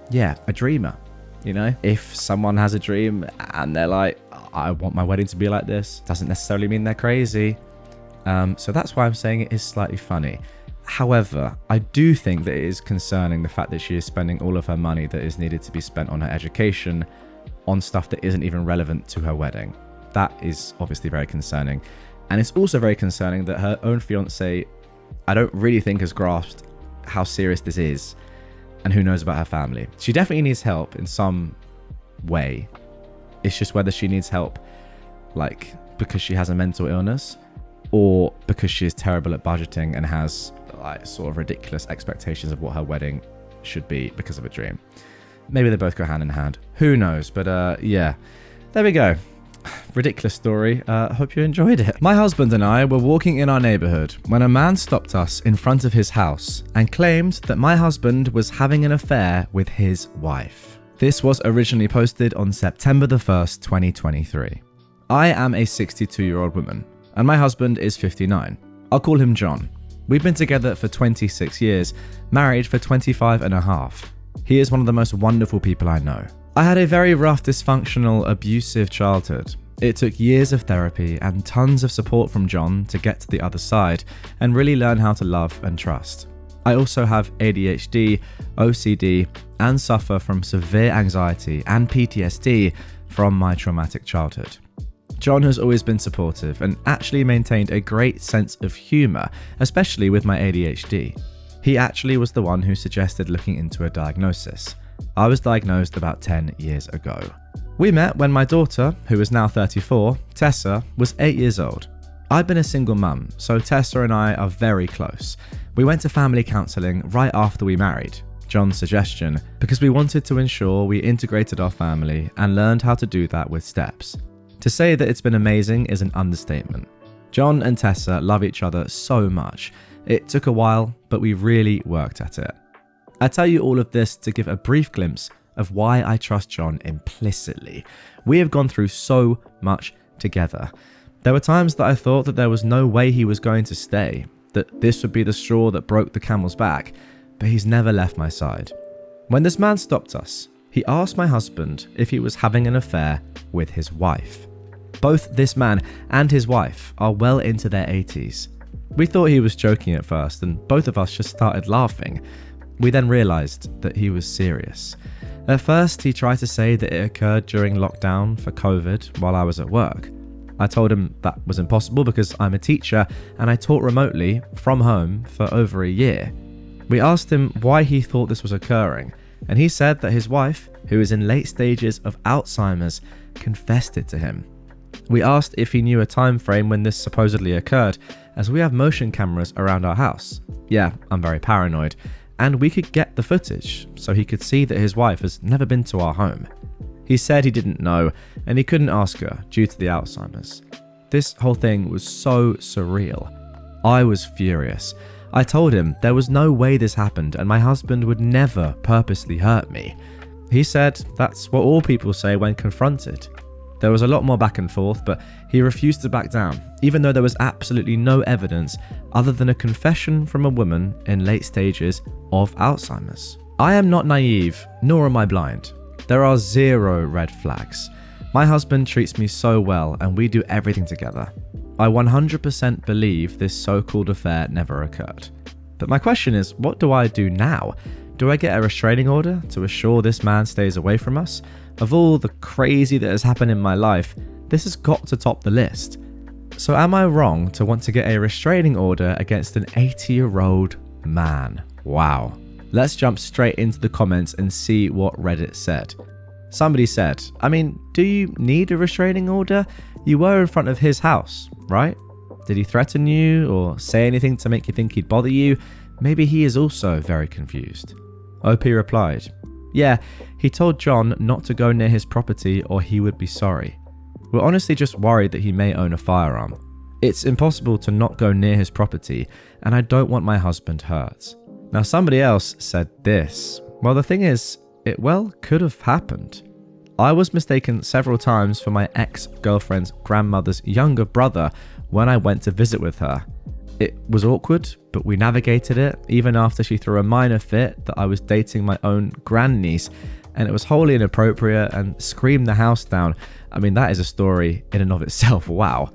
yeah, a dreamer, you know? If someone has a dream and they're like, I want my wedding to be like this, doesn't necessarily mean they're crazy. So that's why I'm saying it is slightly funny. However, I do think that it is concerning the fact that she is spending all of her money that is needed to be spent on her education on stuff that isn't even relevant to her wedding. That is obviously very concerning. And it's also very concerning that her own fiance, I don't really think has grasped how serious this is and who knows about her family. She definitely needs help in some way. It's just whether she needs help like because she has a mental illness or because she is terrible at budgeting and has like sort of ridiculous expectations of what her wedding should be because of a dream. maybe they both go hand in hand. Who knows? But yeah, there we go. Ridiculous story. Hope you enjoyed it. My husband and I were walking in our neighborhood when a man stopped us in front of his house and claimed that my husband was having an affair with his wife. This was originally posted on September the 1st, 2023. I am a 62-year-old woman and my husband is 59. I'll call him John. We've been together for 26 years, married for 25 and a half. He is one of the most wonderful people I know. I had a very rough, dysfunctional, abusive childhood. It took years of therapy and tons of support from John to get to the other side and really learn how to love and trust. I also have ADHD, OCD, and suffer from severe anxiety and PTSD from my traumatic childhood. John has always been supportive and actually maintained a great sense of humour, especially with my ADHD. He actually was the one who suggested looking into a diagnosis. I was diagnosed about 10 years ago. We met when my daughter, who is now 34, Tessa, was 8 years old. I've been a single mum, so Tessa and I are very close. We went to family counselling right after we married, John's suggestion, because we wanted to ensure we integrated our family and learned how to do that with steps. To say that it's been amazing is an understatement. John and Tessa love each other so much. It took a while, but we really worked at it. I tell you all of this to give a brief glimpse of why I trust John implicitly. We have gone through so much together. There were times that I thought that there was no way he was going to stay, that this would be the straw that broke the camel's back, but he's never left my side. When this man stopped us, he asked my husband if he was having an affair with his wife. Both this man and his wife are well into their 80s. We thought he was joking at first, and both of us just started laughing. We then realised that he was serious. At first, he tried to say that it occurred during lockdown for COVID while I was at work. I told him that was impossible because I'm a teacher and I taught remotely from home for over a year. We asked him why he thought this was occurring, and he said that his wife, who is in late stages of Alzheimer's, confessed it to him. We asked if he knew a time frame when this supposedly occurred, as we have motion cameras around our house. Yeah, I'm very paranoid. And we could get the footage, so he could see that his wife has never been to our home. He said he didn't know, and he couldn't ask her due to the Alzheimer's. This whole thing was so surreal. I was furious. I told him there was no way this happened and my husband would never purposely hurt me. He said that's what all people say when confronted. There was a lot more back and forth, but he refused to back down, even though there was absolutely no evidence other than a confession from a woman in late stages of Alzheimer's. I am not naive, nor am I blind. There are zero red flags. My husband treats me so well and we do everything together. I 100% believe this so-called affair never occurred. But my question is, what do I do now? Do I get a restraining order to assure this man stays away from us? Of all the crazy that has happened in my life, this has got to top the list. So am I wrong to want to get a restraining order against an 80-year-old man? Wow. Let's jump straight into the comments and see what Reddit said. Somebody said, I mean, do you need a restraining order? You were in front of his house, right? Did he threaten you or say anything to make you think he'd bother you? Maybe he is also very confused. OP replied, yeah, he told John not to go near his property or he would be sorry. We're honestly just worried that he may own a firearm. It's impossible to not go near his property, and I don't want my husband hurt. Now somebody else said this. Well, the thing is, it well could have happened. I was mistaken several times for my ex-girlfriend's grandmother's younger brother when I went to visit with her. It was awkward, but we navigated it, even after she threw a minor fit that I was dating my own grandniece, and it was wholly inappropriate and screamed the house down. I mean, that is a story in and of itself, wow.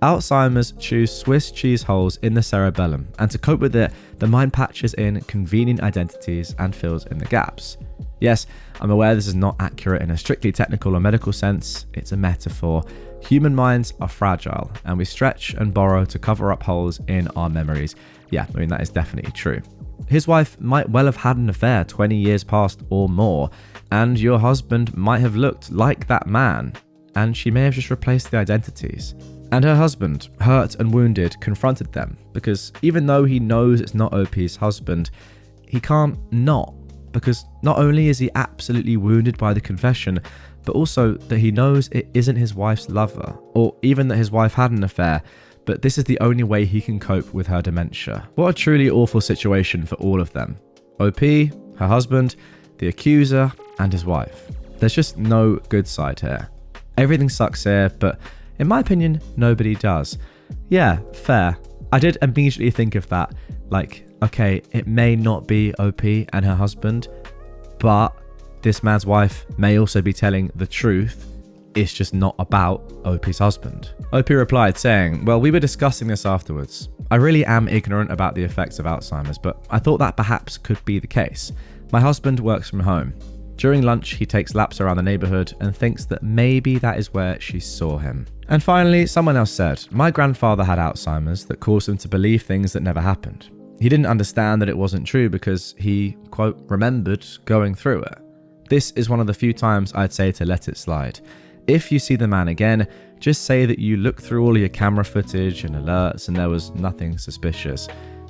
Alzheimer's chews Swiss cheese holes in the cerebellum, and to cope with it, the mind patches in convenient identities and fills in the gaps. Yes, I'm aware this is not accurate in a strictly technical or medical sense, it's a metaphor. Human minds are fragile, and we stretch and borrow to cover up holes in our memories. Yeah, I mean, that is definitely true. His wife might well have had an affair 20 years past or more, and your husband might have looked like that man, and she may have just replaced the identities. And her husband, hurt and wounded, confronted them, because even though he knows it's not OP's husband, he can't not. because not only is he absolutely wounded by the confession, but also that he knows it isn't his wife's lover, or even that his wife had an affair, but this is the only way he can cope with her dementia. What a truly awful situation for all of them. OP, her husband, the accuser, and his wife. There's just no good side here. Everything sucks here, but in my opinion, nobody does. Yeah, fair. I did immediately think of that, like, okay, it may not be OP and her husband, but this man's wife may also be telling the truth. It's just not about OP's husband. OP replied saying, well, we were discussing this afterwards. I really am ignorant about the effects of Alzheimer's, but I thought that perhaps could be the case. My husband works from home. During lunch, he takes laps around the neighborhood and thinks that maybe that is where she saw him. And finally, someone else said, my grandfather had Alzheimer's that caused him to believe things that never happened. He didn't understand that it wasn't true because he, quote, remembered going through it. This is one of the few times I'd say to let it slide. If you see the man again, just say that you looked through all of your camera footage and alerts and there was nothing suspicious.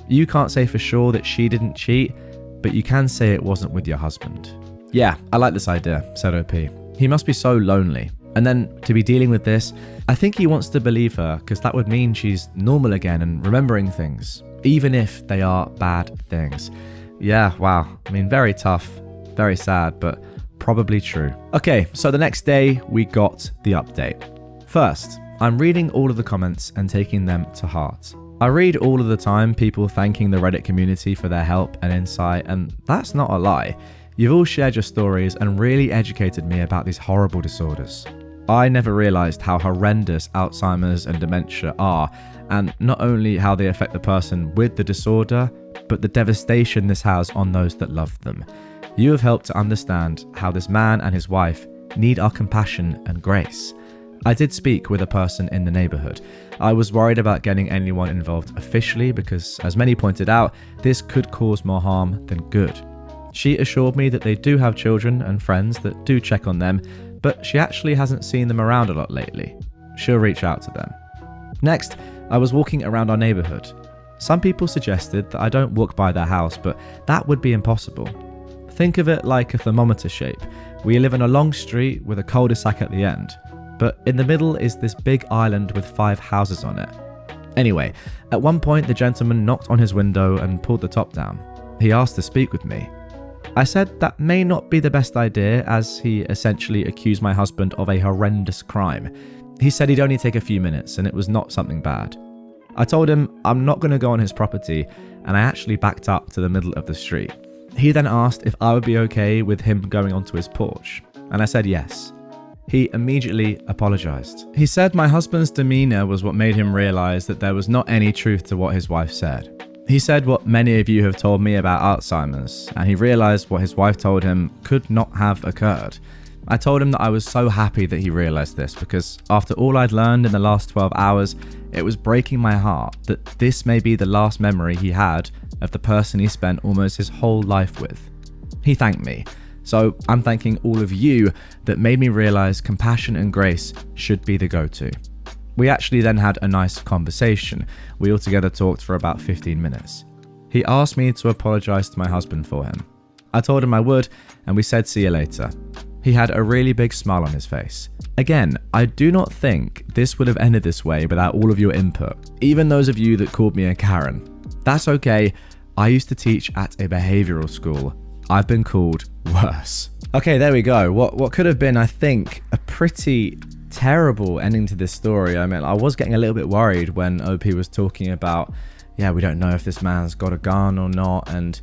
You can't say for sure that she didn't cheat, but you can say it wasn't with your husband. Yeah, I like this idea, said OP. He must be so lonely. And then to be dealing with this, I think he wants to believe her because that would mean she's normal again and remembering things, even if they are bad things. Yeah, wow. I mean, very tough, very sad, but probably true. Okay, so the next day we got the update. First, I'm reading all of the comments and taking them to heart. I read all of the time people thanking the Reddit community for their help and insight, and that's not a lie. You've all shared your stories and really educated me about these horrible disorders. I never realized how horrendous Alzheimer's and dementia are, and not only how they affect the person with the disorder, but the devastation this has on those that love them. You have helped to understand how this man and his wife need our compassion and grace. I did speak with a person in the neighborhood. I was worried about getting anyone involved officially because, as many pointed out, this could cause more harm than good. She assured me that they do have children and friends that do check on them, but she actually hasn't seen them around a lot lately. She'll reach out to them. Next, I was walking around our neighborhood. Some people suggested that I don't walk by their house, but that would be impossible. Think of it like a thermometer shape. We live in a long street with a cul-de-sac at the end, but in the middle is this big island with 5 houses on it. Anyway, at one point the gentleman knocked on his window and pulled the top down. He asked to speak with me. I said that may not be the best idea, as he essentially accused my husband of a horrendous crime. He said he'd only take a few minutes and it was not something bad. I told him I'm not going to go on his property, and I actually backed up to the middle of the street. He then asked if I would be okay with him going onto his porch, and I said yes. He immediately apologized. He said my husband's demeanor was what made him realize that there was not any truth to what his wife said. He said what many of you have told me about Alzheimer's, and he realized what his wife told him could not have occurred. I told him that I was so happy that he realized this, because after all I'd learned in the last 12 hours, it was breaking my heart that this may be the last memory he had of the person he spent almost his whole life with. He thanked me, so I'm thanking all of you that made me realize compassion and grace should be the go-to. We actually then had a nice conversation. We all together talked for about 15 minutes. He asked me to apologize to my husband for him. I told him I would, and we said see you later. He had a really big smile on his face. Again, I do not think this would have ended this way without all of your input, even those of you that called me a Karen. That's okay, I used to teach at a behavioral school. I've been called worse. Okay, there we go. What could have been, I think, a pretty terrible ending to this story. I mean, I was getting a little bit worried when OP was talking about, yeah, we don't know if this man's got a gun or not. And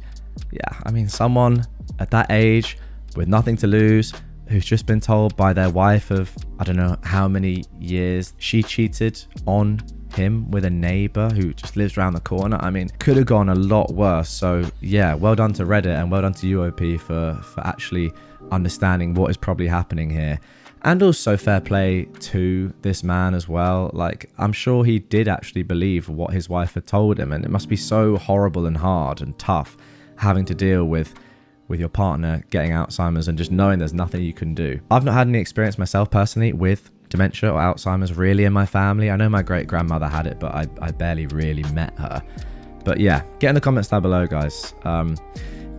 yeah, I mean, someone at that age with nothing to lose, who's just been told by their wife of, I don't know how many years she cheated on him with a neighbor who just lives around the corner. I mean, could have gone a lot worse. So yeah, well done to Reddit and well done to you, OP, for actually understanding what is probably happening here. And also fair play to this man as well. Like, I'm sure he did actually believe what his wife had told him, and it must be so horrible and hard and tough having to deal with your partner getting Alzheimer's and just knowing there's nothing you can do. I've not had any experience myself personally with dementia or Alzheimer's really in my family. I know my great-grandmother had it, but I barely really met her. But yeah, get in the comments down below, guys.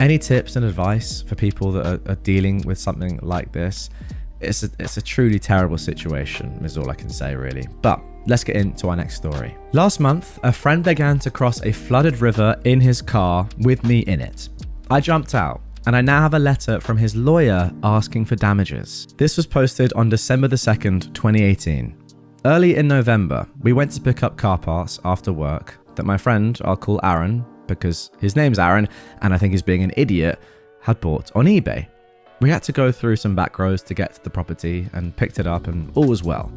Any tips and advice for people that are dealing with something like this? It's a truly terrible situation, is all I can say, really. But let's get into our next story. Last month, a friend began to cross a flooded river in his car with me in it. I jumped out, and I now have a letter from his lawyer asking for damages. This was posted on December the 2nd, 2018. Early in November, we went to pick up car parts after work that my friend, I'll call Aaron, because his name's Aaron, and I think he's being an idiot, had bought on eBay. We had to go through some back roads to get to the property and picked it up, and all was well.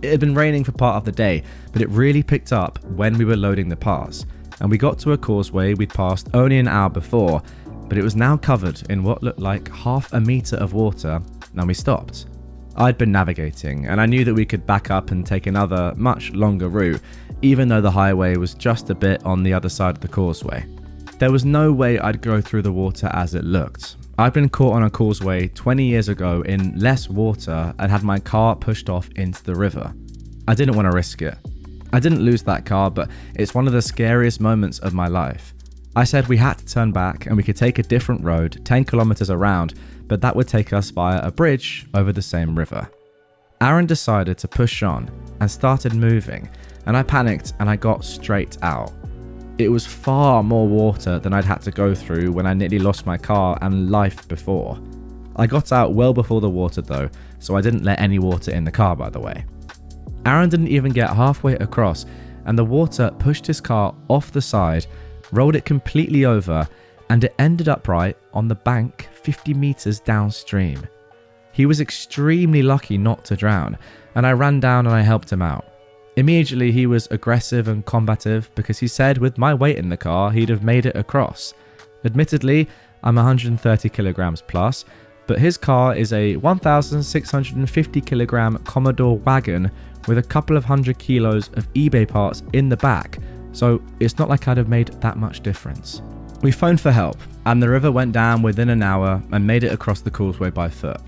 It had been raining for part of the day, but it really picked up when we were loading the parts, and we got to a causeway we'd passed only an hour before, but it was now covered in what looked like half a meter of water, and we stopped. I'd been navigating, and I knew that we could back up and take another, much longer route, even though the highway was just a bit on the other side of the causeway. There was no way I'd go through the water as it looked. I'd been caught on a causeway 20 years ago in less water and had my car pushed off into the river. I didn't want to risk it. I didn't lose that car, but it's one of the scariest moments of my life. I said we had to turn back and we could take a different road 10 kilometers around, but that would take us via a bridge over the same river. Aaron decided to push on and started moving, and I panicked and I got straight out. It was far more water than I'd had to go through when I nearly lost my car and life before. I got out well before the water though, so I didn't let any water in the car, by the way. Aaron didn't even get halfway across, and the water pushed his car off the side, rolled it completely over, and it ended upright on the bank 50 meters downstream. He was extremely lucky not to drown, and I ran down and I helped him out. Immediately he was aggressive and combative because he said with my weight in the car he'd have made it across. Admittedly, I'm 130 kilograms plus, but his car is a 1,650 kilogram Commodore wagon with a couple of 100 kilos of eBay parts in the back, so it's not like I'd have made that much difference. We phoned for help, and the river went down within an hour and made it across the causeway by foot.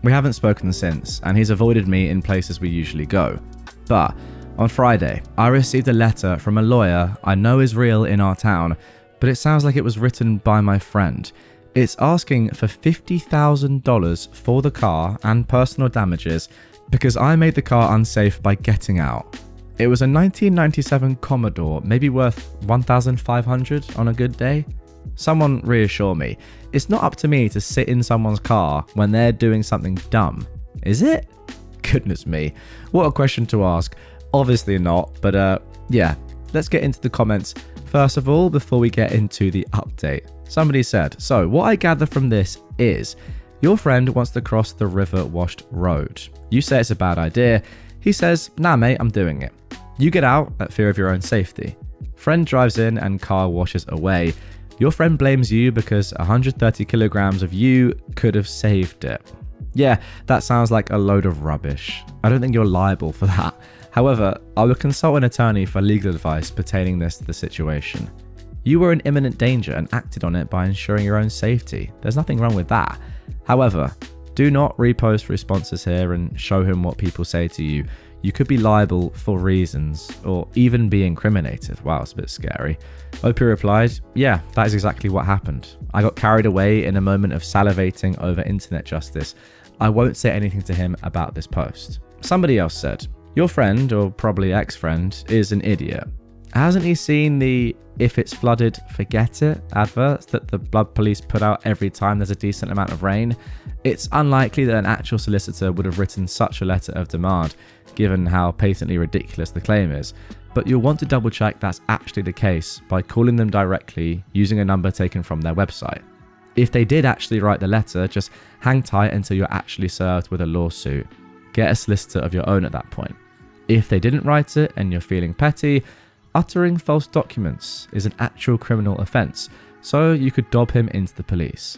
We haven't spoken since, and he's avoided me in places we usually go. But on Friday, I received a letter from a lawyer I know is real in our town, but it sounds like it was written by my friend. It's asking for $50,000 for the car and personal damages because I made the car unsafe by getting out. It was a 1997 Commodore, maybe worth $1,500 on a good day. Someone reassure me. It's not up to me to sit in someone's car when they're doing something dumb, is it? Goodness me, what a question to ask. Obviously not, but yeah, let's get into the comments first of all before we get into the update. Somebody said, so what I gather from this is your friend wants to cross the river washed road. You say it's a bad idea. He says, nah mate, I'm doing it. You get out at fear of your own safety. Friend drives in and car washes away. Your friend blames you because 130 kilograms of you could have saved it. Yeah, that sounds like a load of rubbish. I don't think you're liable for that. However, I will consult an attorney for legal advice pertaining this to the situation. You were in imminent danger and acted on it by ensuring your own safety. There's nothing wrong with that. However, do not repost responses here and show him what people say to you. You could be liable for reasons, or even be incriminated. Wow, it's a bit scary. OP replied, yeah, that is exactly what happened. I got carried away in a moment of salivating over internet justice. I won't say anything to him about this post. Somebody else said, your friend, or probably ex-friend, is an idiot. Hasn't he seen the "if it's flooded, forget it" adverts that the blood police put out every time there's a decent amount of rain? It's unlikely that an actual solicitor would have written such a letter of demand, given how patently ridiculous the claim is, but you'll want to double check that's actually the case by calling them directly using a number taken from their website. If they did actually write the letter, just hang tight until you're actually served with a lawsuit. Get a solicitor of your own at that point. If they didn't write it and you're feeling petty, uttering false documents is an actual criminal offence, so you could dob him into the police.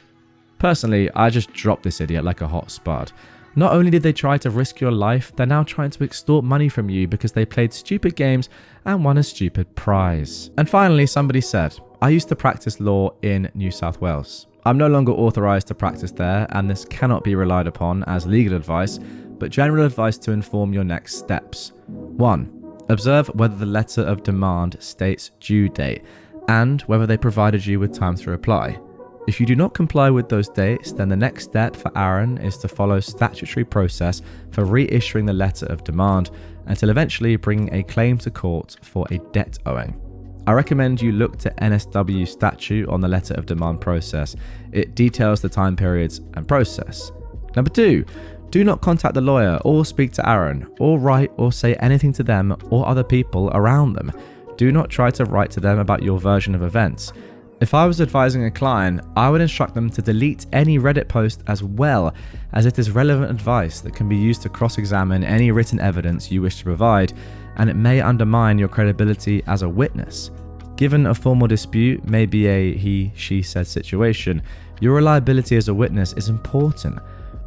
Personally, I just dropped this idiot like a hot spud. Not only did they try to risk your life, they're now trying to extort money from you because they played stupid games and won a stupid prize. And finally, somebody said, I used to practice law in New South Wales. I'm no longer authorised to practice there, and this cannot be relied upon as legal advice, but general advice to inform your next steps. 1. Observe whether the letter of demand states due date and whether they provided you with time to reply. If you do not comply with those dates, then the next step for Aaron is to follow statutory process for reissuing the letter of demand until eventually bringing a claim to court for a debt owing. I recommend you look to NSW statute on the letter of demand process. It details the time periods and process. Number 2, do not contact the lawyer or speak to Aaron or write or say anything to them or other people around them. Do not try to write to them about your version of events. If I was advising a client, I would instruct them to delete any Reddit post as well, as it is relevant advice that can be used to cross-examine any written evidence you wish to provide, and it may undermine your credibility as a witness. Given a formal dispute may be a he, she said situation, your reliability as a witness is important.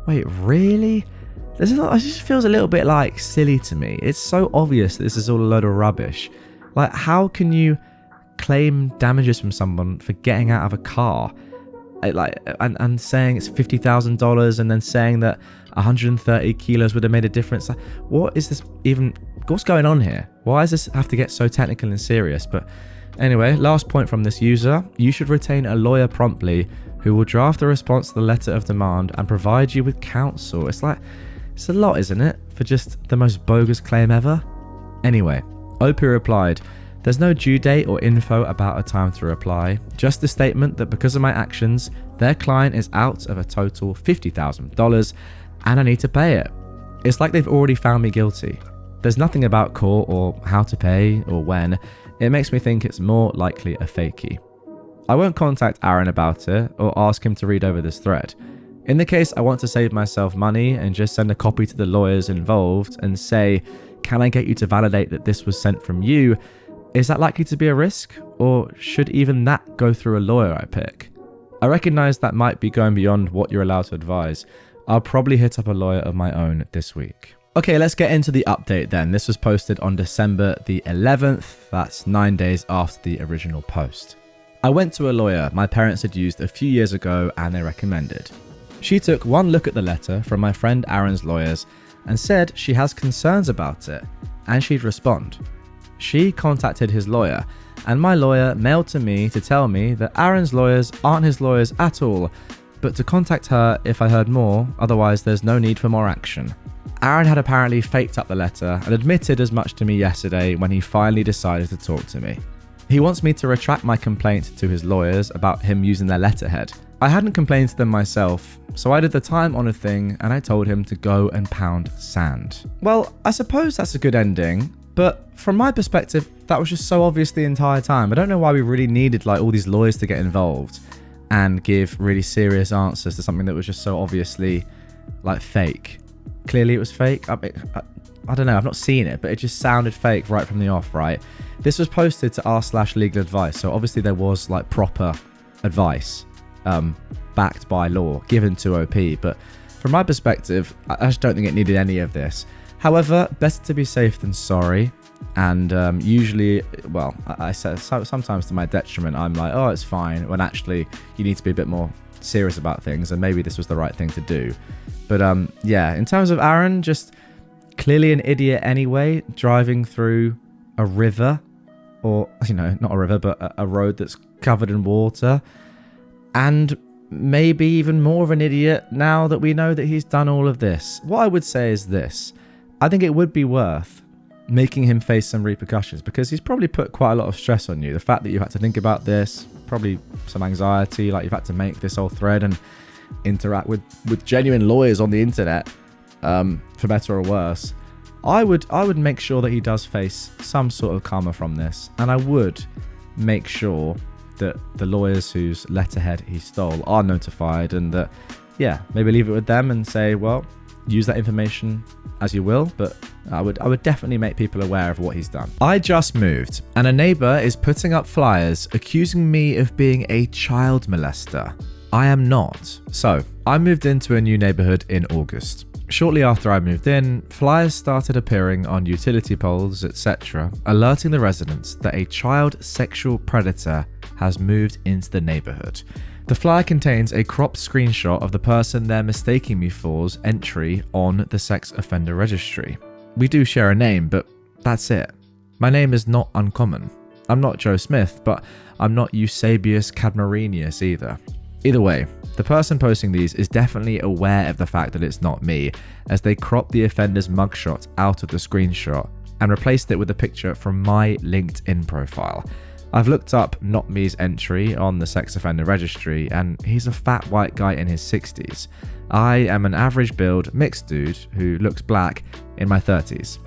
Wait, really? It just feels a little bit like silly to me. It's so obvious that this is all a load of rubbish. Like, how can you claim damages from someone for getting out of a car and saying it's $50,000 and then saying that 130 kilos would have made a difference? What is this even? What's going on here? Why does this have to get so technical and serious? But anyway, last point from this user, you should retain a lawyer promptly who will draft a response to the letter of demand and provide you with counsel. It's a lot, isn't it, for just the most bogus claim ever? Anyway, OP replied, there's no due date or info about a time to reply, just the statement that because of my actions, their client is out of a total $50,000 and I need to pay it. It's like they've already found me guilty. There's nothing about court or how to pay or when. It makes me think it's more likely a fakie. I won't contact Aaron about it or ask him to read over this thread. In the case I want to save myself money and just send a copy to the lawyers involved and say, can I get you to validate that this was sent from you? Is that likely to be a risk, or should even that go through a lawyer I pick? I recognize that might be going beyond what you're allowed to advise. I'll probably hit up a lawyer of my own this week. Okay, let's get into the update then. This was posted on December the 11th. That's 9 days after the original post. I went to a lawyer my parents had used a few years ago and they recommended. She took one look at the letter from my friend Aaron's lawyers and said she has concerns about it and she'd respond. She contacted his lawyer, and my lawyer mailed to me to tell me that Aaron's lawyers aren't his lawyers at all, but to contact her if I heard more, otherwise there's no need for more action. Aaron had apparently faked up the letter and admitted as much to me yesterday when he finally decided to talk to me. He wants me to retract my complaint to his lawyers about him using their letterhead. I hadn't complained to them myself, so I did the time-honoured thing and I told him to go and pound sand. Well, I suppose that's a good ending. But from my perspective, that was just so obvious the entire time. I don't know why we really needed all these lawyers to get involved and give really serious answers to something that was just so obviously fake. Clearly it was fake. I don't know, I've not seen it, but it just sounded fake right from the off, right? This was posted to r/legal advice, so obviously there was proper advice backed by law given to OP, but from my perspective, I just don't think it needed any of this. However, better to be safe than sorry, and usually, well, I say sometimes to my detriment, I'm like, oh, it's fine, when actually you need to be a bit more serious about things, and maybe this was the right thing to do. But yeah, in terms of Aaron, just clearly an idiot anyway, driving through a river, or, not a river, but a road that's covered in water, and maybe even more of an idiot now that we know that he's done all of this. What I would say is this. I think it would be worth making him face some repercussions because he's probably put quite a lot of stress on you. The fact that you had to think about this, probably some anxiety, you've had to make this whole thread and interact with genuine lawyers on the internet, for better or worse. I would make sure that he does face some sort of karma from this, and I would make sure that the lawyers whose letterhead he stole are notified, and that, yeah, maybe leave it with them and say, well, use that information as you will, but I would definitely make people aware of what he's done. I just moved, and a neighbor is putting up flyers accusing me of being a child molester. I am not. So, I moved into a new neighborhood in August. Shortly after I moved in, flyers started appearing on utility poles, etc., alerting the residents that a child sexual predator has moved into the neighborhood. The flyer contains a cropped screenshot of the person they're mistaking me for's entry on the sex offender registry. We do share a name, but that's it. My name is not uncommon. I'm not Joe Smith, but I'm not Eusebius Cadmerinius either. Either way, the person posting these is definitely aware of the fact that it's not me, as they cropped the offender's mugshot out of the screenshot and replaced it with a picture from my LinkedIn profile. I've looked up Not Me's entry on the sex offender registry, and he's a fat white guy in his 60s. I am an average build mixed dude who looks black in my 30s.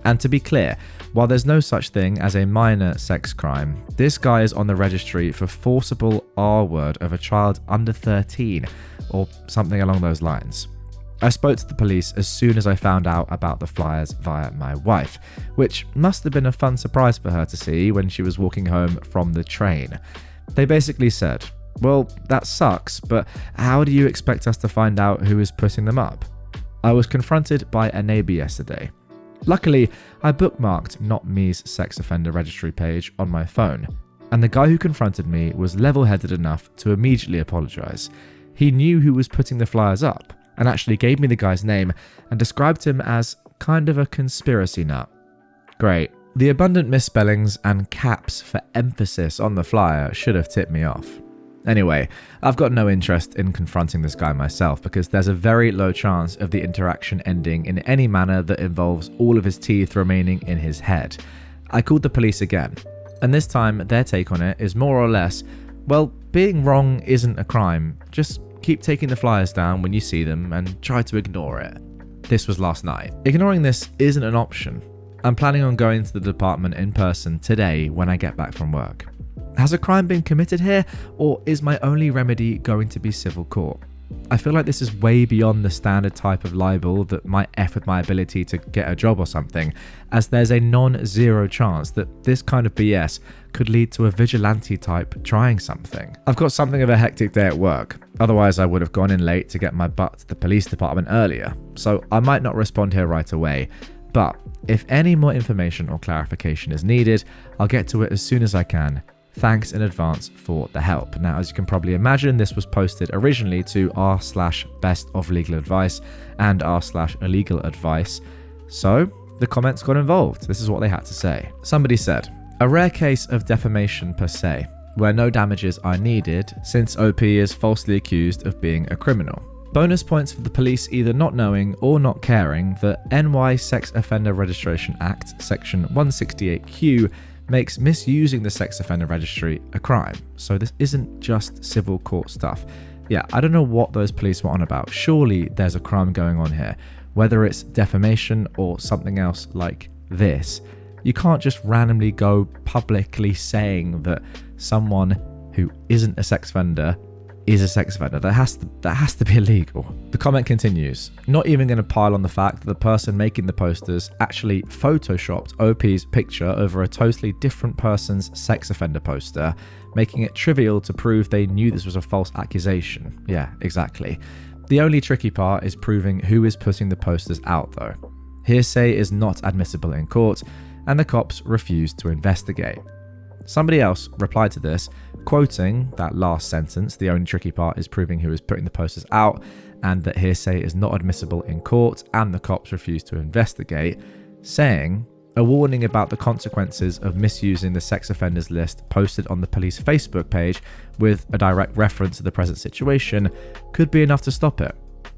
And to be clear, while there's no such thing as a minor sex crime, this guy is on the registry for forcible R-word of a child under 13 or something along those lines. I spoke to the police as soon as I found out about the flyers via my wife, which must have been a fun surprise for her to see when she was walking home from the train. They basically said, "Well, that sucks, but how do you expect us to find out who is putting them up?" I was confronted by a neighbour yesterday. Luckily, I bookmarked Not Me's sex offender registry page on my phone, and the guy who confronted me was level-headed enough to immediately apologise. He knew who was putting the flyers up, and actually gave me the guy's name and described him as kind of a conspiracy nut. Great. The abundant misspellings and caps for emphasis on the flyer should have tipped me off. Anyway, I've got no interest in confronting this guy myself because there's a very low chance of the interaction ending in any manner that involves all of his teeth remaining in his head. I called the police again, and this time their take on it is more or less, well, being wrong isn't a crime, just keep taking the flyers down when you see them and try to ignore it. This was last night. Ignoring this isn't an option. I'm planning on going to the department in person today when I get back from work. Has a crime been committed here, or is my only remedy going to be civil court? I feel like this is way beyond the standard type of libel that might F with my ability to get a job or something, as there's a non-zero chance that this kind of BS could lead to a vigilante type trying something. I've got something of a hectic day at work, otherwise I would have gone in late to get my butt to the police department earlier, so I might not respond here right away, but if any more information or clarification is needed, I'll get to it as soon as I can. Thanks in advance for the help. Now, as you can probably imagine, this was posted originally to r/bestoflegaladvice and r/illegaladvice. So the comments got involved. This is what they had to say. Somebody said, "A rare case of defamation per se, where no damages are needed since OP is falsely accused of being a criminal. Bonus points for the police either not knowing or not caring that NY Sex Offender Registration Act, section 168Q, makes misusing the sex offender registry a crime. So this isn't just civil court stuff." Yeah, I don't know what those police were on about. Surely there's a crime going on here, whether it's defamation or something else like this. You can't just randomly go publicly saying that someone who isn't a sex offender is a sex offender. That has to be illegal. The comment continues, "Not even going to pile on the fact that the person making the posters actually photoshopped OP's picture over a totally different person's sex offender poster, making it trivial to prove they knew this was a false accusation." Yeah, exactly. The only tricky part is proving who is putting the posters out though. Hearsay is not admissible in court, and the cops refused to investigate. Somebody else replied to this, quoting that last sentence, "The only tricky part is proving who is putting the posters out, and that hearsay is not admissible in court, and the cops refused to investigate," saying, "A warning about the consequences of misusing the sex offenders list posted on the police Facebook page with a direct reference to the present situation could be enough to stop it.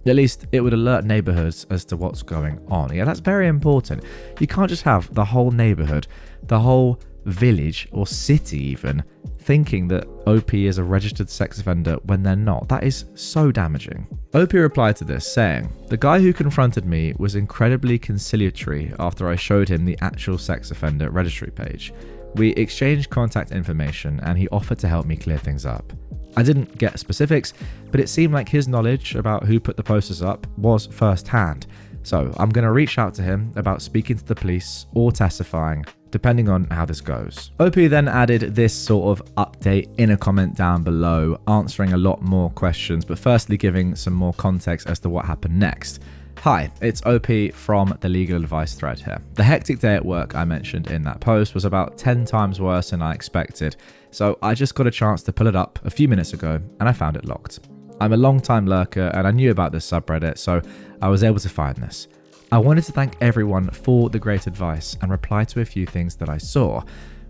At least it would alert neighbourhoods as to what's going on." Yeah, that's very important. You can't just have the whole neighbourhood, the whole village or city even, thinking that OP is a registered sex offender when they're not. That is so damaging. OP replied to this saying, "The guy who confronted me was incredibly conciliatory after I showed him the actual sex offender registry page. We exchanged contact information and he offered to help me clear things up. I didn't get specifics, but it seemed like his knowledge about who put the posters up was first-hand. So I'm going to reach out to him about speaking to the police or testifying, depending on how this goes." OP then added this sort of update in a comment down below, answering a lot more questions, but firstly giving some more context as to what happened next. "Hi, it's OP from the legal advice thread here. The hectic day at work I mentioned in that post was about 10 times worse than I expected, so I just got a chance to pull it up a few minutes ago and I found it locked. I'm a long-time lurker and I knew about this subreddit, so I was able to find this. I wanted to thank everyone for the great advice and reply to a few things that I saw.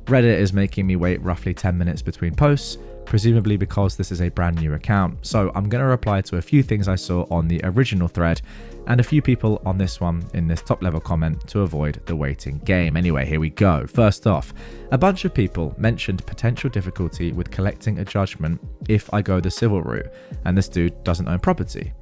Reddit is making me wait roughly 10 minutes between posts, presumably because this is a brand new account, so I'm going to reply to a few things I saw on the original thread and a few people on this one in this top level comment to avoid the waiting game. Anyway, here we go. First off, a bunch of people mentioned potential difficulty with collecting a judgment if I go the civil route, and this dude doesn't own property.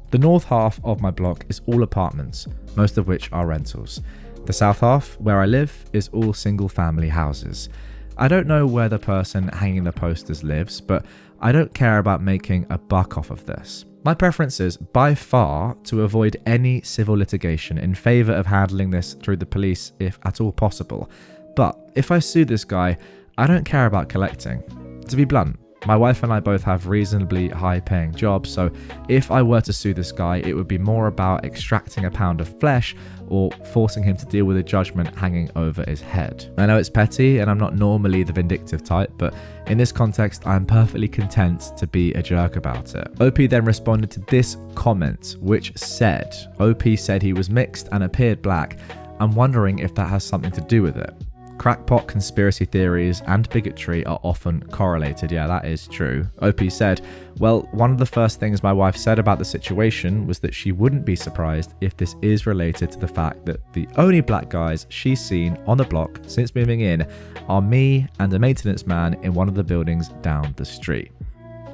The north half of my block is all apartments, most of which are rentals. The south half, where I live, is all single family houses. I don't know where the person hanging the posters lives, but I don't care about making a buck off of this. My preference is, by far, to avoid any civil litigation in favour of handling this through the police if at all possible. But if I sue this guy, I don't care about collecting. To be blunt, my wife and I both have reasonably high paying jobs, so if I were to sue this guy, it would be more about extracting a pound of flesh or forcing him to deal with a judgment hanging over his head. I know it's petty and I'm not normally the vindictive type, but in this context, I'm perfectly content to be a jerk about it. OP then responded to this comment, which said, OP said he was mixed and appeared black. I'm wondering if that has something to do with it. Crackpot conspiracy theories and bigotry are often correlated. Yeah, that is true. OP said, well, one of the first things my wife said about the situation was that she wouldn't be surprised if this is related to the fact that the only black guys she's seen on the block since moving in are me and a maintenance man in one of the buildings down the street.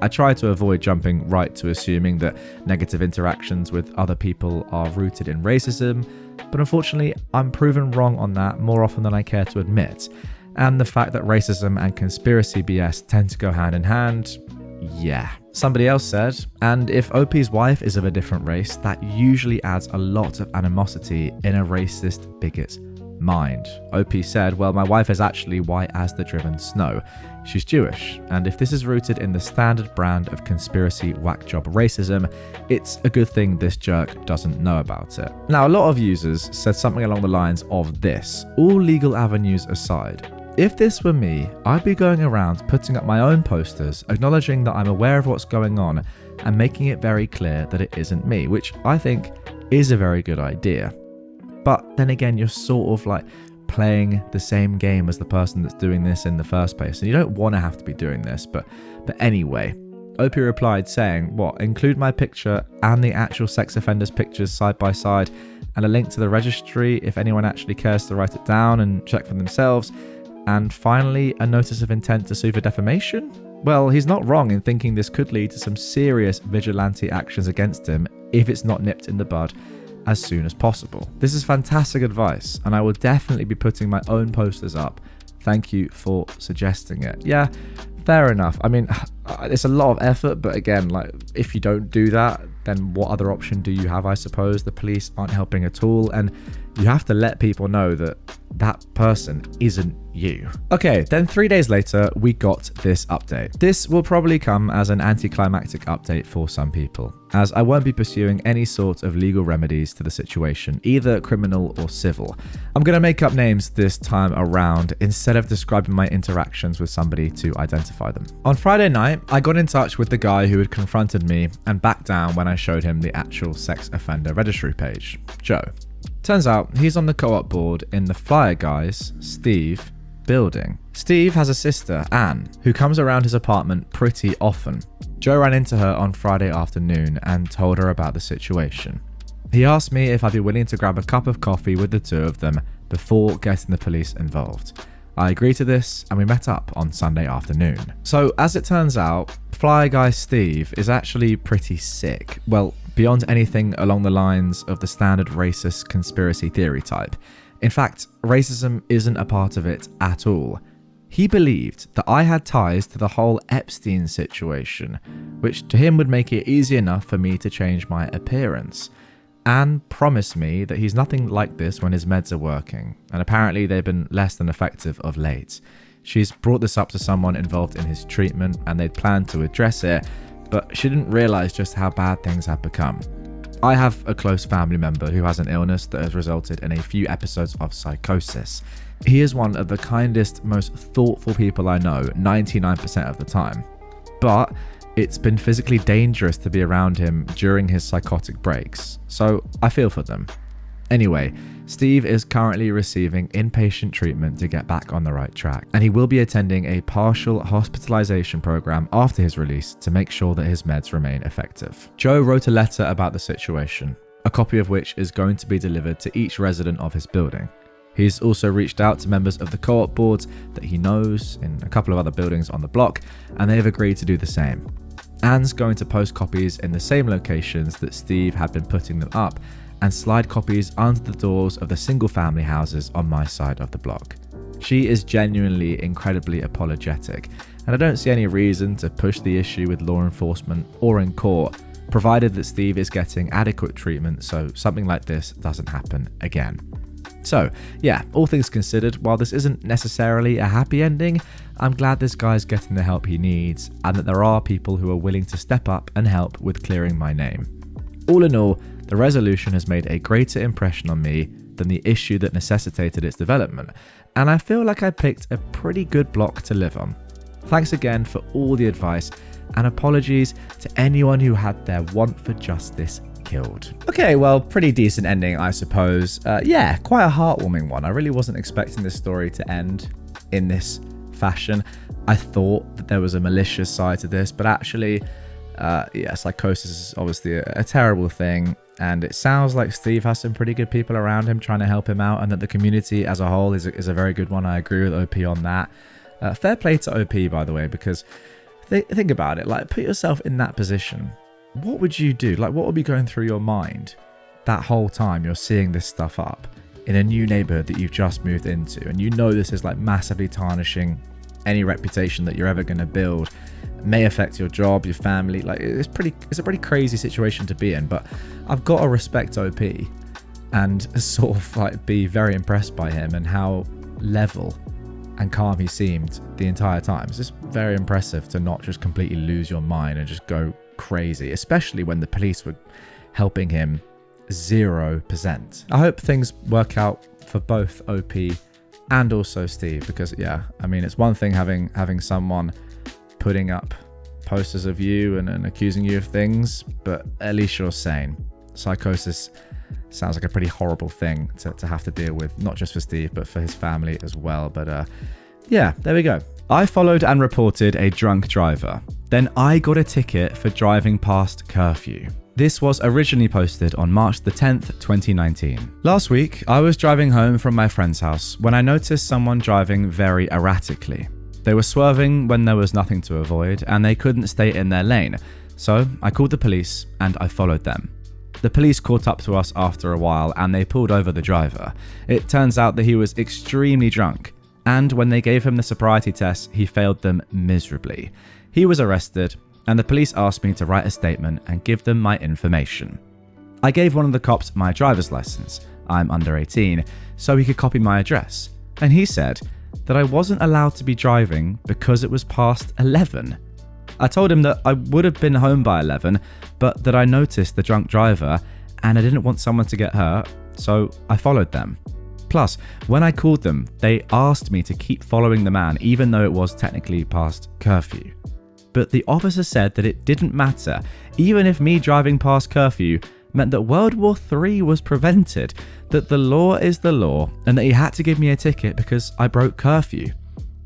I try to avoid jumping right to assuming that negative interactions with other people are rooted in racism, but unfortunately, I'm proven wrong on that more often than I care to admit. And the fact that racism and conspiracy BS tend to go hand in hand, yeah. Somebody else said, and if OP's wife is of a different race, that usually adds a lot of animosity in a racist bigot's mind. OP said, well, my wife is actually white as the driven snow. She's Jewish, and if this is rooted in the standard brand of conspiracy whack job racism, it's a good thing this jerk doesn't know about it. Now, a lot of users said something along the lines of this: all legal avenues aside, if this were me, I'd be going around putting up my own posters, acknowledging that I'm aware of what's going on and making it very clear that it isn't me, which I think is a very good idea. But then again, you're sort of like playing the same game as the person that's doing this in the first place, and you don't want to have to be doing this, but anyway. OP replied saying, what, include my picture and the actual sex offender's pictures side by side and a link to the registry if anyone actually cares to write it down and check for themselves, and finally a notice of intent to sue for defamation? Well, he's not wrong in thinking this could lead to some serious vigilante actions against him if it's not nipped in the bud as soon as possible. This is fantastic advice, and I will definitely be putting my own posters up. Thank you for suggesting it. Yeah, fair enough. I mean, it's a lot of effort, but again, like, if you don't do that, then what other option do you have, I suppose? The police aren't helping at all, and you have to let people know that that person isn't you. Okay, then 3 days later, we got this update. This will probably come as an anticlimactic update for some people, as I won't be pursuing any sort of legal remedies to the situation, either criminal or civil. I'm going to make up names this time around instead of describing my interactions with somebody to identify them. On Friday night, I got in touch with the guy who had confronted me and backed down when I showed him the actual sex offender registry page, Joe. Turns out he's on the co-op board in the Flyer Guys, Steve, building. Steve has a sister, Anne, who comes around his apartment pretty often. Joe ran into her on Friday afternoon and told her about the situation. He asked me if I'd be willing to grab a cup of coffee with the two of them before getting the police involved. I agreed to this and we met up on Sunday afternoon. So as it turns out, Flyer Guy Steve is actually pretty sick. Well, beyond anything along the lines of the standard racist conspiracy theory type. In fact, racism isn't a part of it at all. He believed that I had ties to the whole Epstein situation, which to him would make it easy enough for me to change my appearance. Anne promised me that he's nothing like this when his meds are working, and apparently they've been less than effective of late. She's brought this up to someone involved in his treatment and they'd planned to address it, but she didn't realise just how bad things had become. I have a close family member who has an illness that has resulted in a few episodes of psychosis. He is one of the kindest, most thoughtful people I know 99% of the time. But it's been physically dangerous to be around him during his psychotic breaks, so I feel for them. Anyway, Steve is currently receiving inpatient treatment to get back on the right track, and he will be attending a partial hospitalization program after his release to make sure that his meds remain effective. Joe wrote a letter about the situation, a copy of which is going to be delivered to each resident of his building. He's also reached out to members of the co-op boards that he knows in a couple of other buildings on the block, and they have agreed to do the same. Anne's going to post copies in the same locations that Steve had been putting them up, and slide copies under the doors of the single family houses on my side of the block. She is genuinely incredibly apologetic, and I don't see any reason to push the issue with law enforcement or in court, provided that Steve is getting adequate treatment so something like this doesn't happen again. So yeah, all things considered, while this isn't necessarily a happy ending, I'm glad this guy's getting the help he needs, and that there are people who are willing to step up and help with clearing my name. All in all, the resolution has made a greater impression on me than the issue that necessitated its development, and I feel like I picked a pretty good block to live on. Thanks again for all the advice, and apologies to anyone who had their want for justice killed. Okay, well, pretty decent ending, I suppose. Yeah, quite a heartwarming one. I really wasn't expecting this story to end in this fashion. I thought that there was a malicious side to this, but actually, yeah, psychosis is obviously a terrible thing, and it sounds like Steve has some pretty good people around him trying to help him out, and that the community as a whole is a very good one. I agree with OP on that. Fair play to OP, by the way, because think about it. Like, put yourself in that position. What would you do? Like, what would be going through your mind that whole time you're seeing this stuff up in a new neighborhood that you've just moved into, and you know this is like massively tarnishing any reputation that you're ever going to build, may affect your job, your family. Like, it's a pretty crazy situation to be in. But I've got to respect OP and sort of like be very impressed by him and how level and calm he seemed the entire time. It's just very impressive to not just completely lose your mind and just go crazy, especially when the police were helping him 0%. I hope things work out for both OP and also Steve, because yeah, I mean, it's one thing having someone putting up posters of you and accusing you of things, but at least you're sane. Psychosis sounds like a pretty horrible thing to have to deal with, not just for Steve, but for his family as well. But yeah, there we go. I followed and reported a drunk driver. Then I got a ticket for driving past curfew. This was originally posted on March the 10th, 2019. Last week, I was driving home from my friend's house when I noticed someone driving very erratically. They were swerving when there was nothing to avoid, and they couldn't stay in their lane. So I called the police and I followed them. The police caught up to us after a while and they pulled over the driver. It turns out that he was extremely drunk, and when they gave him the sobriety test, he failed them miserably. He was arrested, and the police asked me to write a statement and give them my information. I gave one of the cops my driver's license. I'm under 18, so he could copy my address. And he said that I wasn't allowed to be driving because it was past 11. I told him that I would have been home by 11, but that I noticed the drunk driver and I didn't want someone to get hurt, so I followed them. Plus, when I called them, they asked me to keep following the man even though it was technically past curfew. But the officer said that it didn't matter, even if me driving past curfew meant that World War III was prevented, that the law is the law, and that he had to give me a ticket because I broke curfew.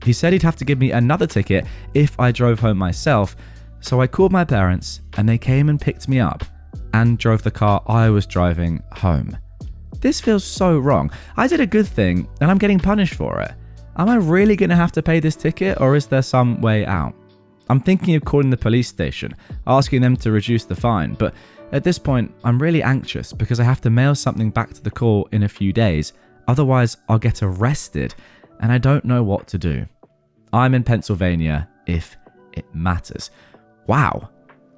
He said he'd have to give me another ticket if I drove home myself, so I called my parents and they came and picked me up and drove the car I was driving home. This feels so wrong. I did a good thing and I'm getting punished for it. Am I really going to have to pay this ticket, or is there some way out? I'm thinking of calling the police station, asking them to reduce the fine, but at this point, I'm really anxious because I have to mail something back to the court in a few days. Otherwise, I'll get arrested, and I don't know what to do. I'm in Pennsylvania, if it matters. Wow,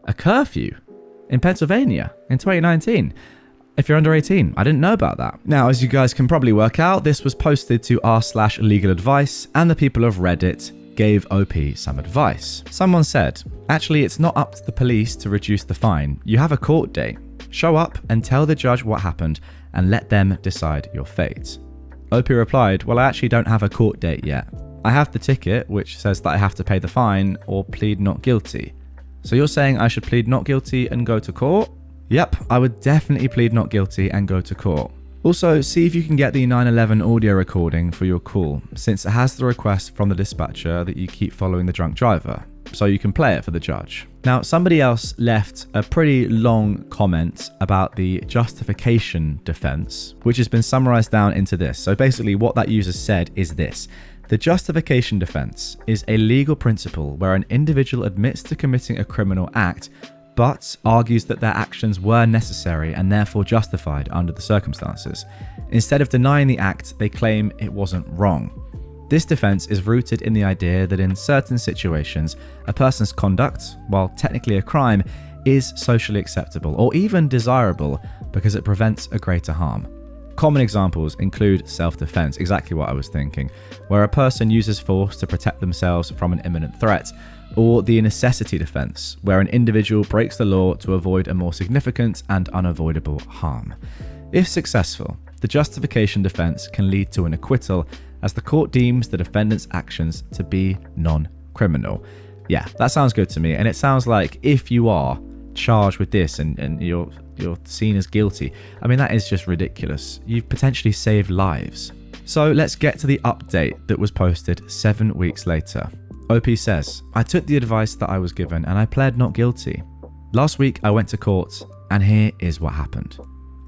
a curfew in Pennsylvania in 2019. If you're under 18, I didn't know about that. Now, as you guys can probably work out, this was posted to r/legal advice, and the people of Reddit gave OP some advice. Someone said, actually, it's not up to the police to reduce the fine. You have a court date. Show up and tell the judge what happened and let them decide your fate. OP replied, well, I actually don't have a court date yet. I have the ticket, which says that I have to pay the fine or plead not guilty. So you're saying I should plead not guilty and go to court? Yep, I would definitely plead not guilty and go to court. Also, see if you can get the 911 audio recording for your call, since it has the request from the dispatcher that you keep following the drunk driver, so you can play it for the judge. Now, somebody else left a pretty long comment about the justification defense, which has been summarized down into this. So basically what that user said is this: the justification defense is a legal principle where an individual admits to committing a criminal act, but argues that their actions were necessary and therefore justified under the circumstances. Instead of denying the act, they claim it wasn't wrong. This defense is rooted in the idea that in certain situations, a person's conduct, while technically a crime, is socially acceptable or even desirable because it prevents a greater harm. Common examples include self-defense, exactly what I was thinking, where a person uses force to protect themselves from an imminent threat, or the necessity defense, where an individual breaks the law to avoid a more significant and unavoidable harm. If successful, the justification defense can lead to an acquittal as the court deems the defendant's actions to be non-criminal. Yeah, that sounds good to me, and it sounds like if you are charged with this and you're seen as guilty, I mean, that is just ridiculous. You've potentially saved lives. So let's get to the update that was posted 7 weeks later. OP says, I took the advice that I was given and I pled not guilty. Last week I went to court and here is what happened.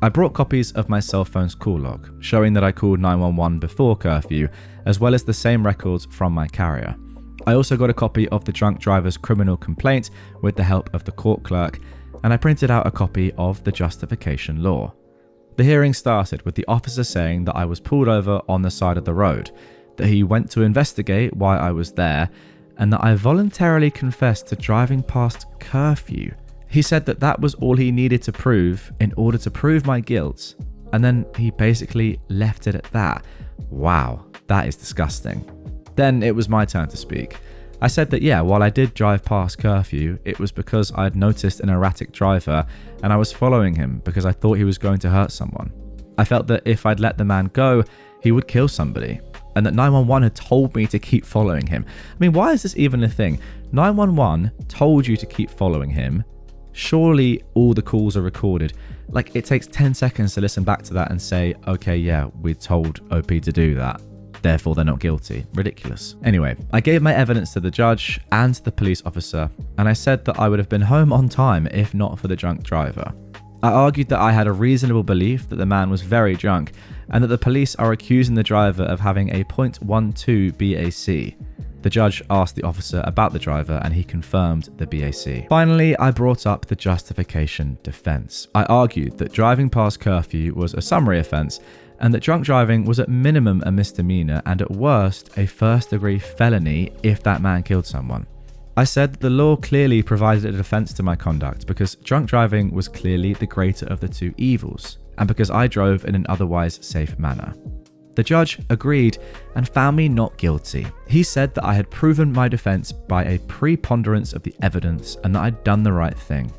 I brought copies of my cell phone's call log, showing that I called 911 before curfew, as well as the same records from my carrier. I also got a copy of the drunk driver's criminal complaint with the help of the court clerk, and I printed out a copy of the justification law. The hearing started with the officer saying that I was pulled over on the side of the road, that he went to investigate why I was there, and that I voluntarily confessed to driving past curfew. He said that that was all he needed to prove in order to prove my guilt, and then he basically left it at that. Wow, that is disgusting. Then it was my turn to speak. I said that yeah, while I did drive past curfew, it was because I had noticed an erratic driver and I was following him because I thought he was going to hurt someone. I felt that if I'd let the man go, he would kill somebody, and that 911 had told me to keep following him. I mean, why is this even a thing? 911 told you to keep following him. Surely all the calls are recorded. Like, it takes 10 seconds to listen back to that and say, okay, yeah, we told OP to do that, therefore they're not guilty. Ridiculous. Anyway, I gave my evidence to the judge and the police officer, and I said that I would have been home on time if not for the drunk driver. I argued that I had a reasonable belief that the man was very drunk and that the police are accusing the driver of having a .12 BAC. The judge asked the officer about the driver and he confirmed the BAC. Finally, I brought up the justification defense. I argued that driving past curfew was a summary offense and that drunk driving was at minimum a misdemeanor and at worst a first-degree felony if that man killed someone. I said that the law clearly provided a defense to my conduct because drunk driving was clearly the greater of the two evils and because I drove in an otherwise safe manner. The judge agreed and found me not guilty. He said that I had proven my defense by a preponderance of the evidence and that I'd done the right thing.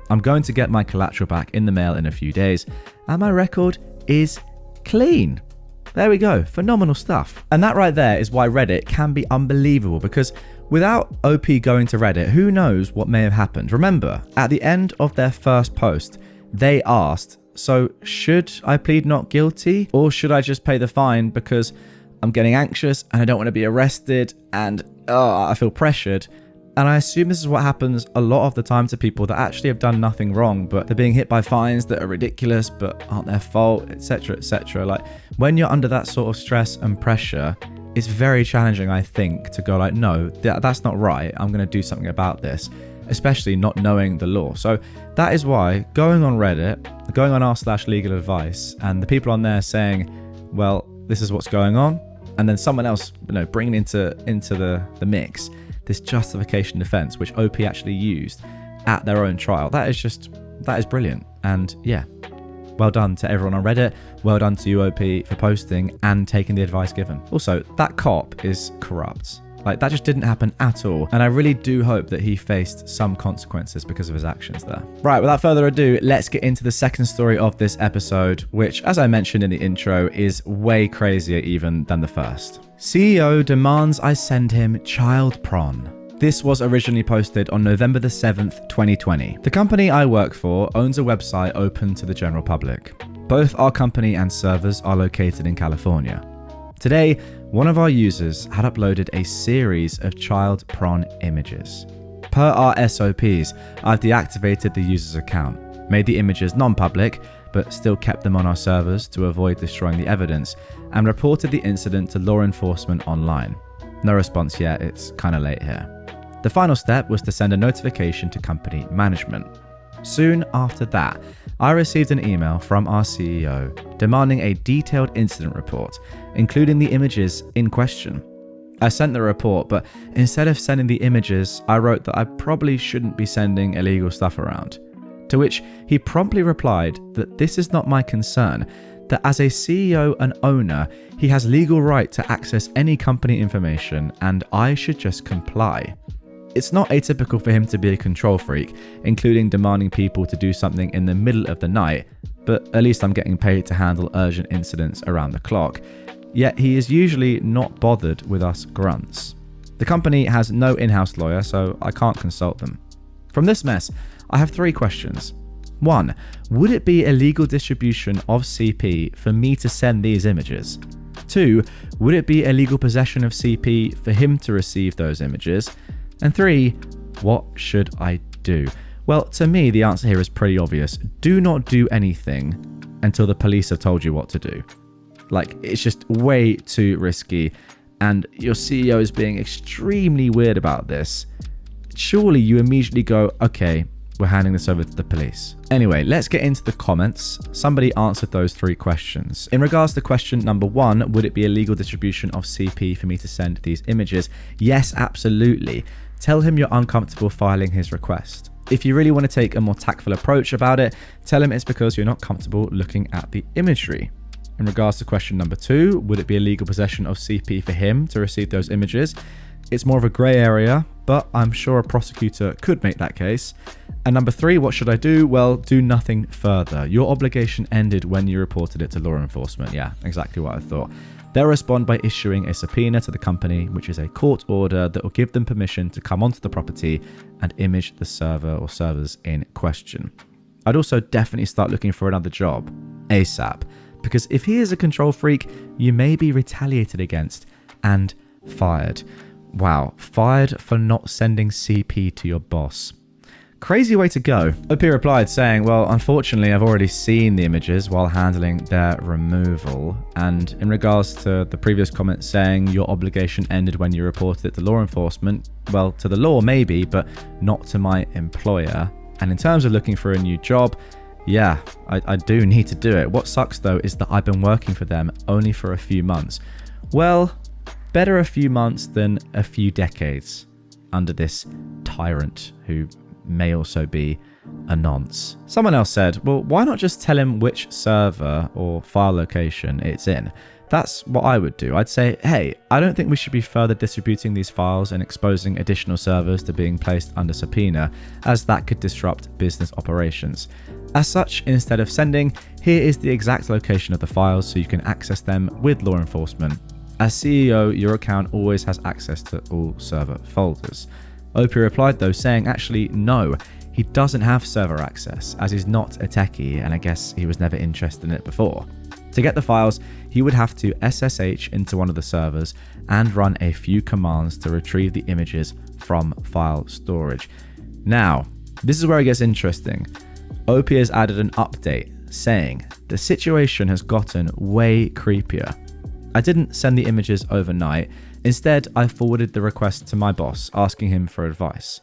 I'm going to get my collateral back in the mail in a few days, and my record is clean. There we go, phenomenal stuff. And that right there is why Reddit can be unbelievable, because without OP going to Reddit, who knows what may have happened. Remember, at the end of their first post, they asked, so should I plead not guilty or should I just pay the fine because I'm getting anxious and I don't want to be arrested and I feel pressured? And I assume this is what happens a lot of the time to people that actually have done nothing wrong, but they're being hit by fines that are ridiculous but aren't their fault, etc., etc. Like, when you're under that sort of stress and pressure, it's very challenging, I think, to go like, no, that's not right. I'm going to do something about this, especially not knowing the law. So that is why going on Reddit, going on r/legal advice, and the people on there saying, well, this is what's going on, and then someone else, bringing into the mix this justification defense, which OP actually used at their own trial. That is brilliant. And yeah, well done to everyone on Reddit. Well done to you, OP, for posting and taking the advice given. Also, that cop is corrupt. Like, that just didn't happen at all. And I really do hope that he faced some consequences because of his actions there. Right, without further ado, let's get into the second story of this episode, which, as I mentioned in the intro, is way crazier even than the first. CEO demands I send him child prawn. This was originally posted on November the 7th, 2020. The company I work for owns a website open to the general public. Both our company and servers are located in California. Today, one of our users had uploaded a series of child prawn images. Per our SOPs, I've deactivated the user's account, made the images non-public, but still kept them on our servers to avoid destroying the evidence, and reported the incident to law enforcement online. No response yet, it's kinda late here. The final step was to send a notification to company management. Soon after that, I received an email from our CEO demanding a detailed incident report, including the images in question. I sent the report, but instead of sending the images, I wrote that I probably shouldn't be sending illegal stuff around. To which he promptly replied that this is not my concern, that as a CEO and owner, he has legal right to access any company information and I should just comply. It's not atypical for him to be a control freak, including demanding people to do something in the middle of the night, but at least I'm getting paid to handle urgent incidents around the clock. Yet he is usually not bothered with us grunts. The company has no in-house lawyer, so I can't consult them. From this mess, I have 3 questions. 1. Would it be illegal distribution of CP for me to send these images? 2. Would it be illegal possession of CP for him to receive those images? And 3. What should I do? Well, to me, the answer here is pretty obvious. Do not do anything until the police have told you what to do. Like, it's just way too risky, and your CEO is being extremely weird about this. Surely you immediately go, okay, we're handing this over to the police. Anyway, let's get into the comments. Somebody answered those 3 questions. In regards to question number 1, would it be illegal distribution of CP for me to send these images? Yes, absolutely. Tell him you're uncomfortable filing his request. If you really want to take a more tactful approach about it, tell him it's because you're not comfortable looking at the imagery. In regards to question number 2, would it be illegal possession of CP for him to receive those images? It's more of a grey area, but I'm sure a prosecutor could make that case. And number 3, what should I do? Well, do nothing further. Your obligation ended when you reported it to law enforcement. Yeah, exactly what I thought. They'll respond by issuing a subpoena to the company, which is a court order that will give them permission to come onto the property and image the server or servers in question. I'd also definitely start looking for another job, ASAP, because if he is a control freak, you may be retaliated against and fired. Wow, fired for not sending CP to your boss. Crazy way to go. OP replied saying, well, unfortunately, I've already seen the images while handling their removal. And in regards to the previous comment saying your obligation ended when you reported it to law enforcement, well, to the law maybe, but not to my employer. And in terms of looking for a new job, yeah, I do need to do it. What sucks though is that I've been working for them only for a few months. Well, better a few months than a few decades under this tyrant who may also be a nonce. Someone else said, well, why not just tell him which server or file location it's in? That's what I would do. I'd say, hey, I don't think we should be further distributing these files and exposing additional servers to being placed under subpoena, as that could disrupt business operations. As such, instead of sending, here is the exact location of the files so you can access them with law enforcement. As CEO, your account always has access to all server folders. OP replied though saying actually no, he doesn't have server access as he's not a techie and I guess he was never interested in it before. To get the files, he would have to SSH into one of the servers and run a few commands to retrieve the images from file storage. Now, this is where it gets interesting. OP has added an update saying the situation has gotten way creepier. I didn't send the images overnight. Instead, I forwarded the request to my boss, asking him for advice.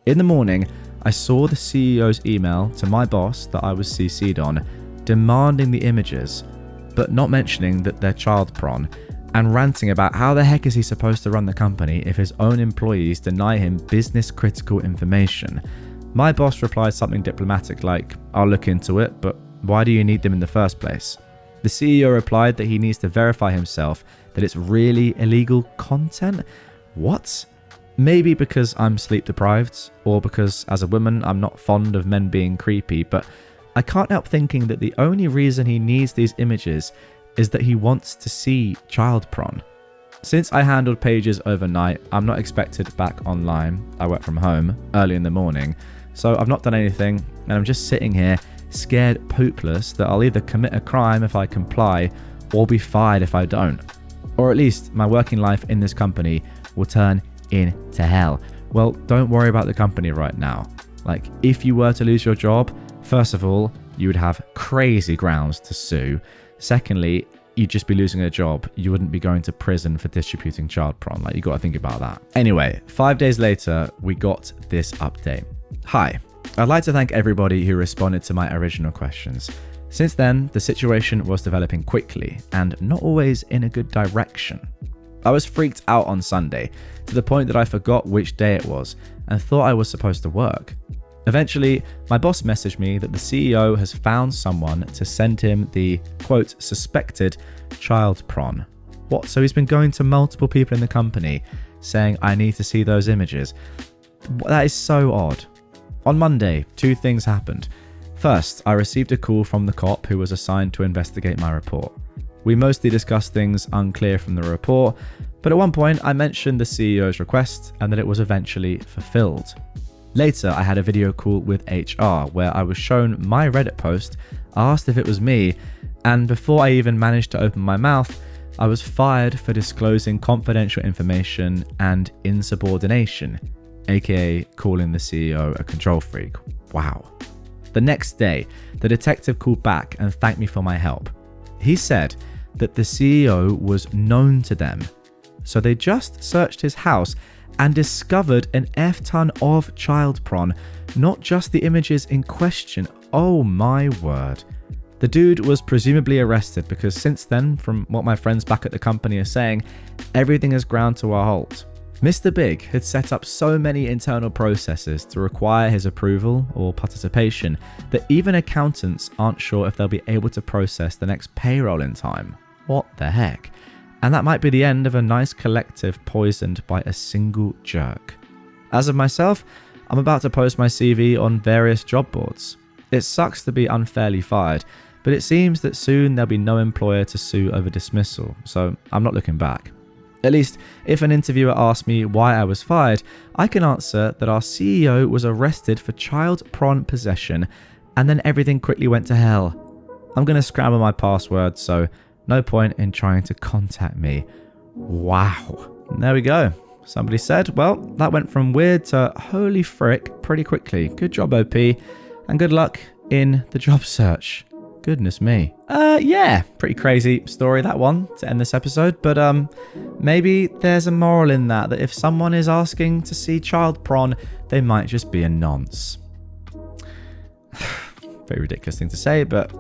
In the morning, I saw the CEO's email to my boss that I was CC'd on, demanding the images, but not mentioning that they're child prawn, and ranting about how the heck is he supposed to run the company if his own employees deny him business critical information. My boss replied something diplomatic like, I'll look into it, but why do you need them in the first place? The CEO replied that he needs to verify himself that it's really illegal content. What? Maybe because I'm sleep deprived, or because as a woman I'm not fond of men being creepy, but I can't help thinking that the only reason he needs these images is that he wants to see child prawn. Since I handled pages overnight, I'm not expected back online. I work from home early in the morning, so I've not done anything and I'm just sitting here scared poopless that I'll either commit a crime if I comply or be fired if I don't. Or at least my working life in this company will turn into hell. Well, don't worry about the company right now. Like, if you were to lose your job, first of all, you would have crazy grounds to sue. Secondly, you'd just be losing a job. You wouldn't be going to prison for distributing child porn. Like, you got to think about that. Anyway, 5 days later, we got this update. Hi, I'd like to thank everybody who responded to my original questions. Since then, the situation was developing quickly and not always in a good direction. I was freaked out on Sunday to the point that I forgot which day it was and thought I was supposed to work. Eventually, my boss messaged me that the CEO has found someone to send him the, quote, suspected child porn. What? So he's been going to multiple people in the company saying, I need to see those images. That is so odd. On Monday, 2 things happened. First, I received a call from the cop who was assigned to investigate my report. We mostly discussed things unclear from the report, but at one point I mentioned the CEO's request and that it was eventually fulfilled. Later, I had a video call with HR where I was shown my Reddit post, asked if it was me, and before I even managed to open my mouth, I was fired for disclosing confidential information and insubordination, aka calling the CEO a control freak. Wow. The next day, the detective called back and thanked me for my help. He said that the CEO was known to them, so they just searched his house and discovered an F-ton of child porn, not just the images in question. Oh my word. The dude was presumably arrested because since then, from what my friends back at the company are saying, everything has ground to a halt. Mr. Big had set up so many internal processes to require his approval or participation that even accountants aren't sure if they'll be able to process the next payroll in time. What the heck? And that might be the end of a nice collective poisoned by a single jerk. As of myself, I'm about to post my CV on various job boards. It sucks to be unfairly fired, but it seems that soon there'll be no employer to sue over dismissal, so I'm not looking back. At least, if an interviewer asks me why I was fired, I can answer that our CEO was arrested for child porn possession, and then everything quickly went to hell. I'm going to scramble my password, so no point in trying to contact me. Wow. There we go. Somebody said, well, that went from weird to holy frick pretty quickly. Good job, OP, and good luck in the job search. Goodness me. Yeah, pretty crazy story, that one, to end this episode. But maybe there's a moral in that if someone is asking to see child porn, they might just be a nonce. Very ridiculous thing to say, but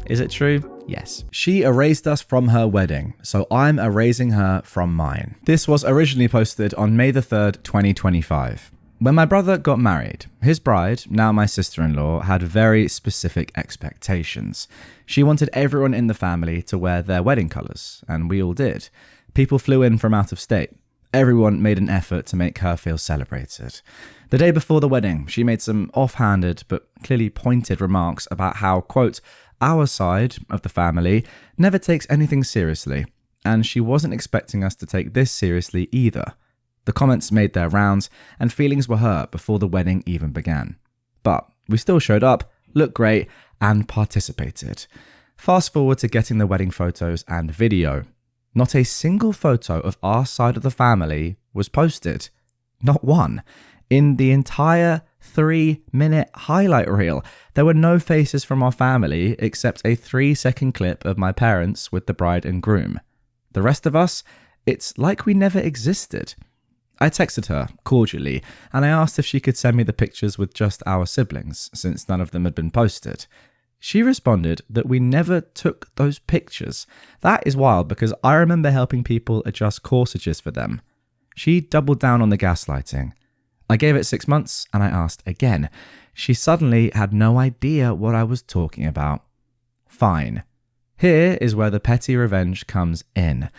is it true? Yes. She erased us from her wedding, so I'm erasing her from mine. This was originally posted on May the 3rd, 2025. When my brother got married, his bride, now my sister-in-law, had very specific expectations. She wanted everyone in the family to wear their wedding colours, and we all did. People flew in from out of state. Everyone made an effort to make her feel celebrated. The day before the wedding, she made some offhanded but clearly pointed remarks about how, quote, our side of the family never takes anything seriously, and she wasn't expecting us to take this seriously either. The comments made their rounds, and feelings were hurt before the wedding even began. But we still showed up, looked great, and participated. Fast forward to getting the wedding photos and video. Not a single photo of our side of the family was posted. Not one. In the entire 3-minute highlight reel, there were no faces from our family except a 3-second clip of my parents with the bride and groom. The rest of us, it's like we never existed. I texted her cordially and I asked if she could send me the pictures with just our siblings, since none of them had been posted. She responded that we never took those pictures. That is wild because I remember helping people adjust corsages for them. She doubled down on the gaslighting. I gave it 6 months and I asked again. She suddenly had no idea what I was talking about. Fine. Here is where the petty revenge comes in.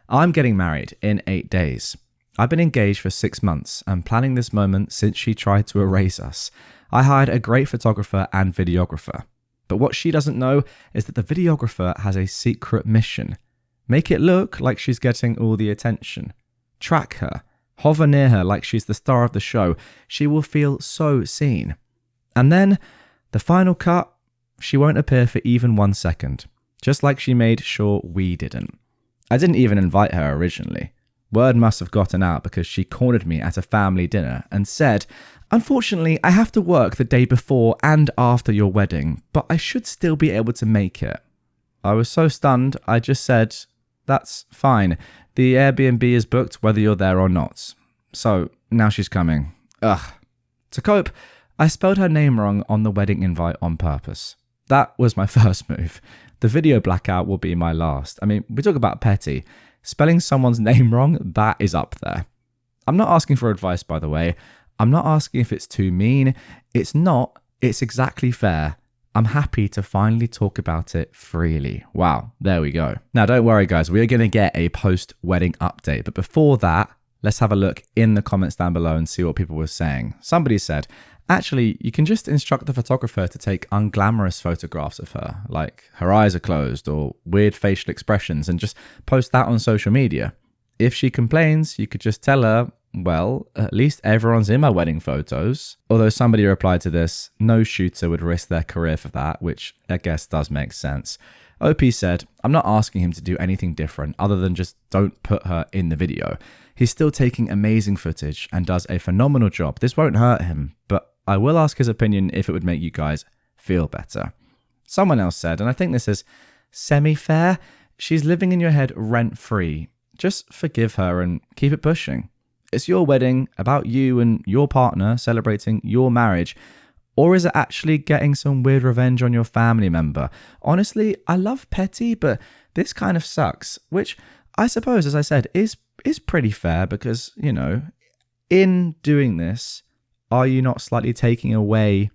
I'm getting married in 8 days. I've been engaged for 6 months and planning this moment since she tried to erase us. I hired a great photographer and videographer. But what she doesn't know is that the videographer has a secret mission. Make it look like she's getting all the attention. Track her. Hover near her like she's the star of the show. She will feel so seen. And then, the final cut, She won't appear for even 1 second, just like she made sure we didn't. I didn't even invite her originally. Word must have gotten out because she cornered me at a family dinner and said, "Unfortunately, I have to work the day before and after your wedding, but I should still be able to make it." I was so stunned, I just said, "That's fine. The Airbnb is booked whether you're there or not." So, now she's coming. Ugh. To cope, I spelled her name wrong on the wedding invite on purpose. That was my first move. The video blackout will be my last. I mean, we talk about petty. Spelling someone's name wrong, that is up there. I'm not asking for advice, by the way. I'm not asking if it's too mean. It's not. It's exactly fair. I'm happy to finally talk about it freely. Wow, there we go. Now, don't worry, guys. We are going to get a post-wedding update. But before that, let's have a look in the comments down below and see what people were saying. Somebody said, "Actually, you can just instruct the photographer to take unglamorous photographs of her, like her eyes are closed or weird facial expressions, and just post that on social media. If she complains, you could just tell her, well, at least everyone's in my wedding photos." Although somebody replied to this, no shooter would risk their career for that, which I guess does make sense. OP said, "I'm not asking him to do anything different other than just don't put her in the video. He's still taking amazing footage and does a phenomenal job. This won't hurt him, but I will ask his opinion if it would make you guys feel better." Someone else said, and I think this is semi-fair, "She's living in your head rent-free. Just forgive her and keep it pushing. It's your wedding, about you and your partner celebrating your marriage. Or is it actually getting some weird revenge on your family member? Honestly, I love petty, but this kind of sucks." Which I suppose, as I said, is pretty fair because, you know, in doing this, are you not slightly taking away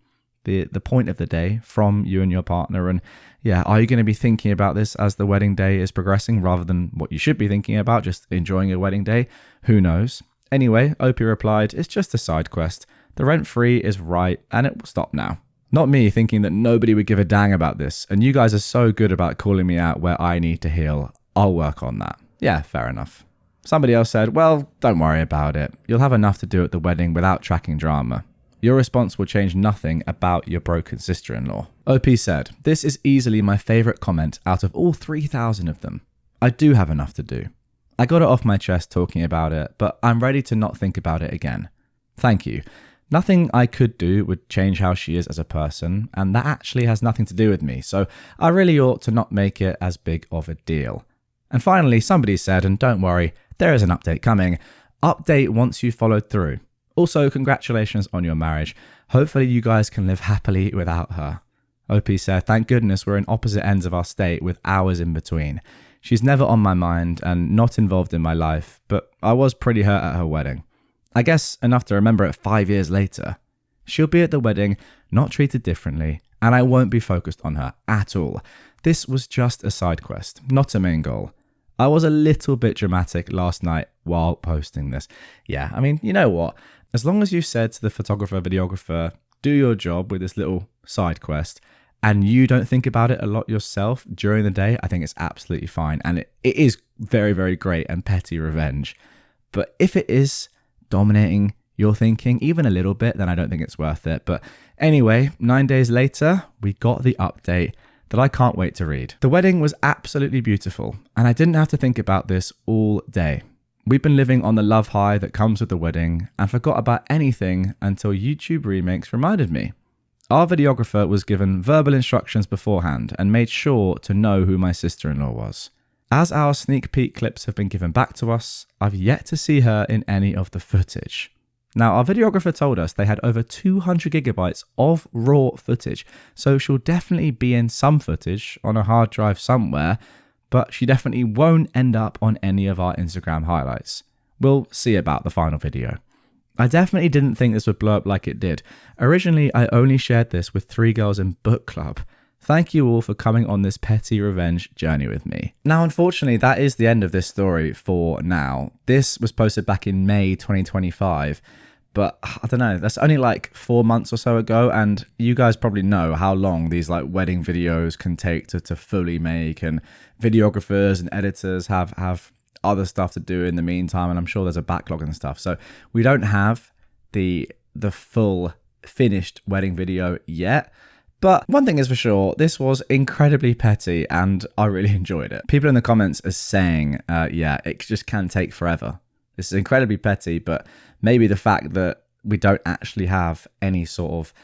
the point of the day from you and your partner? And yeah, are you going to be thinking about this as the wedding day is progressing rather than what you should be thinking about, just enjoying your wedding day? Who knows? Anyway, Opie replied, "It's just a side quest. The rent-free is right and it will stop now." Not me thinking that nobody would give a dang about this. And you guys are so good about calling me out where I need to heal. I'll work on that. Yeah, fair enough. Somebody else said, "Well, don't worry about it. You'll have enough to do at the wedding without tracking drama. Your response will change nothing about your broken sister-in-law." OP said, "This is easily my favorite comment out of all 3,000 of them. I do have enough to do. I got it off my chest talking about it, but I'm ready to not think about it again. Thank you. Nothing I could do would change how she is as a person, and that actually has nothing to do with me, so I really ought to not make it as big of a deal." And finally, somebody said, and don't worry, there is an update coming. Update once you followed through. Also, congratulations on your marriage. Hopefully you guys can live happily without her. OP said, "Thank goodness we're in opposite ends of our state with hours in between. She's never on my mind and not involved in my life, but I was pretty hurt at her wedding. I guess enough to remember it 5 years later. She'll be at the wedding, not treated differently, and I won't be focused on her at all. This was just a side quest, not a main goal. I was a little bit dramatic last night while posting this." Yeah, I mean, you know what? As long as you said to the photographer, videographer, do your job with this little side quest, and you don't think about it a lot yourself during the day, I think it's absolutely fine. And it is very, very great and petty revenge. But if it is dominating your thinking even a little bit, then I don't think it's worth it. But anyway, 9 days later, we got the update that I can't wait to read. The wedding was absolutely beautiful, and I didn't have to think about this all day. We've been living on the love high that comes with the wedding and forgot about anything until YouTube remakes reminded me. Our videographer was given verbal instructions beforehand and made sure to know who my sister-in-law was. As our sneak peek clips have been given back to us, I've yet to see her in any of the footage. Now, our videographer told us they had over 200 gigabytes of raw footage, so she'll definitely be in some footage on a hard drive somewhere, but she definitely won't end up on any of our Instagram highlights. We'll see about the final video. I definitely didn't think this would blow up like it did. Originally, I only shared this with 3 girls in book club. Thank you all for coming on this petty revenge journey with me. Now, unfortunately, that is the end of this story for now. This was posted back in May 2025. But I don't know, that's only like 4 months or so ago, and you guys probably know how long these like wedding videos can take to fully make, and videographers and editors have other stuff to do in the meantime, and I'm sure there's a backlog and stuff. So we don't have the full finished wedding video yet, But one thing is for sure, this was incredibly petty and I really enjoyed it. People in the comments are saying, yeah, it just can take forever. This is incredibly petty, but maybe the fact that we don't actually have any sort of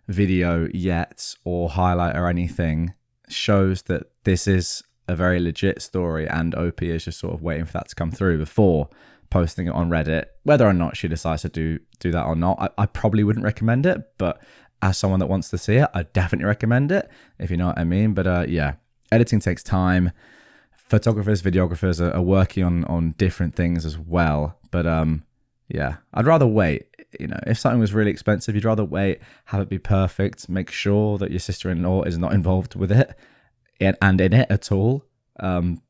video yet or highlight or anything shows that this is a very legit story and OP is just sort of waiting for that to come through before posting it on Reddit. Whether or not she decides to do that or not, I probably wouldn't recommend it, but as someone that wants to see it, I definitely recommend it, if you know what I mean. But yeah, editing takes time. Photographers, videographers are working on different things as well. But yeah, I'd rather wait. You know, if something was really expensive, you'd rather wait, have it be perfect, make sure that your sister-in-law is not involved with it and in it at all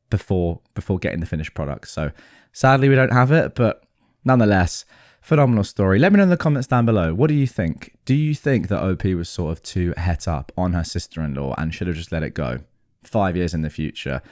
before getting the finished product. So sadly, we don't have it, but nonetheless, phenomenal story. Let me know in the comments down below. What do you think? Do you think that OP was sort of too het up on her sister-in-law and should have just let it go 5 years in the future?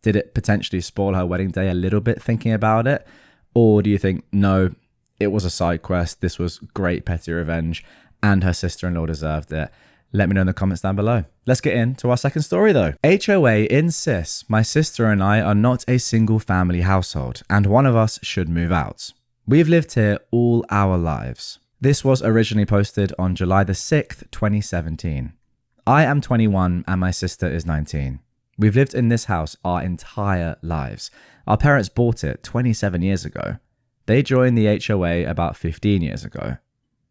Did it potentially spoil her wedding day a little bit thinking about it? Or do you think, no, it was a side quest, this was great petty revenge, and her sister-in-law deserved it? Let me know in the comments down below. Let's get into our second story though. HOA insists my sister and I are not a single family household, and one of us should move out. We've lived here all our lives. This was originally posted on July the 6th, 2017. I am 21 and my sister is 19. We've lived in this house our entire lives. Our parents bought it 27 years ago. They joined the HOA about 15 years ago.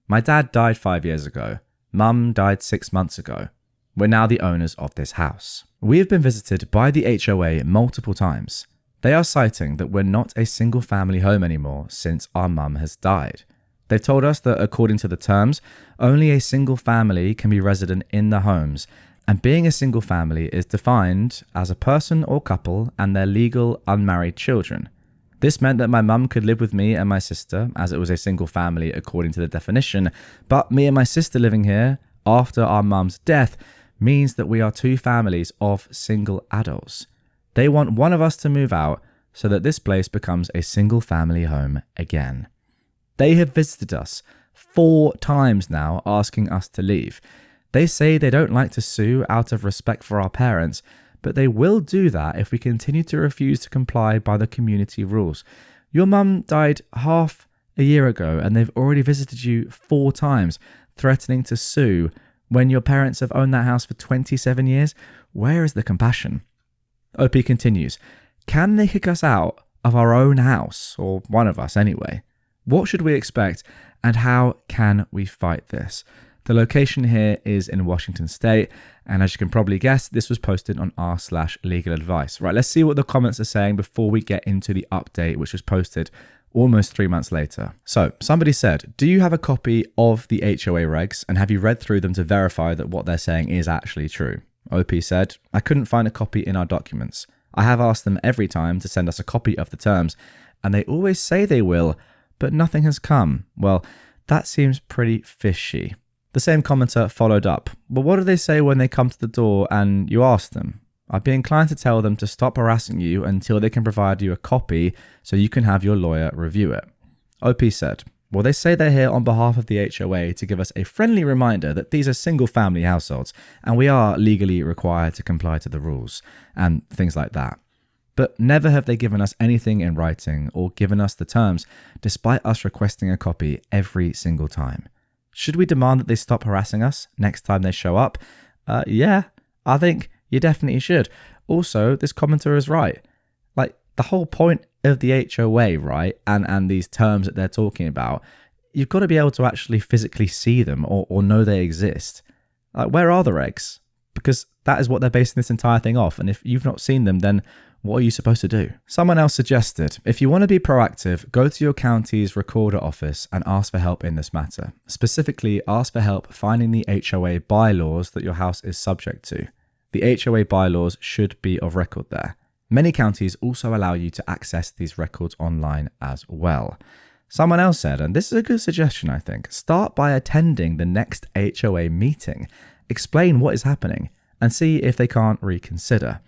My dad died 5 years ago. Mum died 6 months ago. We're now the owners of this house. We have been visited by the HOA multiple times. They are citing that we're not a single family home anymore since our mum has died. They've told us that according to the terms, only a single family can be resident in the homes, and being a single family is defined as a person or couple and their legal unmarried children. This meant that my mum could live with me and my sister, as it was a single family according to the definition, but me and my sister living here after our mum's death means that we are two families of single adults. They want one of us to move out so that this place becomes a single family home again. They have visited us 4 times now asking us to leave. They say they don't like to sue out of respect for our parents, but they will do that if we continue to refuse to comply by the community rules. Your mum died half a year ago and they've already visited you 4 times, threatening to sue when your parents have owned that house for 27 years. Where is the compassion? OP continues, can they kick us out of our own house, or one of us anyway? What should we expect and how can we fight this? The location here is in Washington State, and as you can probably guess, this was posted on r/legal advice. Right, let's see what the comments are saying before we get into the update, which was posted almost 3 months later. So somebody said, do you have a copy of the HOA regs and have you read through them to verify that what they're saying is actually true? OP said, I couldn't find a copy in our documents. I have asked them every time to send us a copy of the terms, and they always say they will, but nothing has come. Well, that seems pretty fishy. The same commenter followed up, well, what do they say when they come to the door and you ask them? I'd be inclined to tell them to stop harassing you until they can provide you a copy so you can have your lawyer review it. OP said, well, they say they're here on behalf of the HOA to give us a friendly reminder that these are single family households and we are legally required to comply to the rules and things like that. But never have they given us anything in writing or given us the terms, despite us requesting a copy every single time. Should we demand that they stop harassing us next time they show up? Yeah, I think you definitely should. Also, this commenter is right. Like, the whole point of the HOA, right, and these terms that they're talking about, you've got to be able to actually physically see them or know they exist. Like, where are the regs? Because that is what they're basing this entire thing off. And if you've not seen them, then what are you supposed to do? Someone else suggested, if you want to be proactive, go to your county's recorder office and ask for help in this matter. Specifically, ask for help finding the HOA bylaws that your house is subject to. The HOA bylaws should be of record there. Many counties also allow you to access these records online as well. Someone else said, and this is a good suggestion, I think, start by attending the next HOA meeting, explain what is happening, and see if they can't reconsider.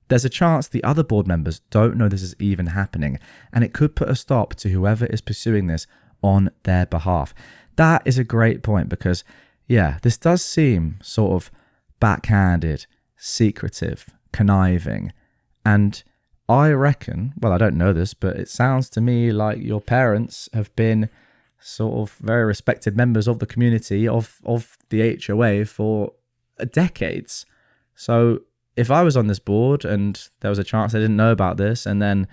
There's a chance the other board members don't know this is even happening, and it could put a stop to whoever is pursuing this on their behalf. That is a great point because, yeah, this does seem sort of backhanded, secretive, conniving. And I reckon, well, I don't know this, but it sounds to me like your parents have been sort of very respected members of the community of the HOA for decades. So if I was on this board and there was a chance I didn't know about this, and then,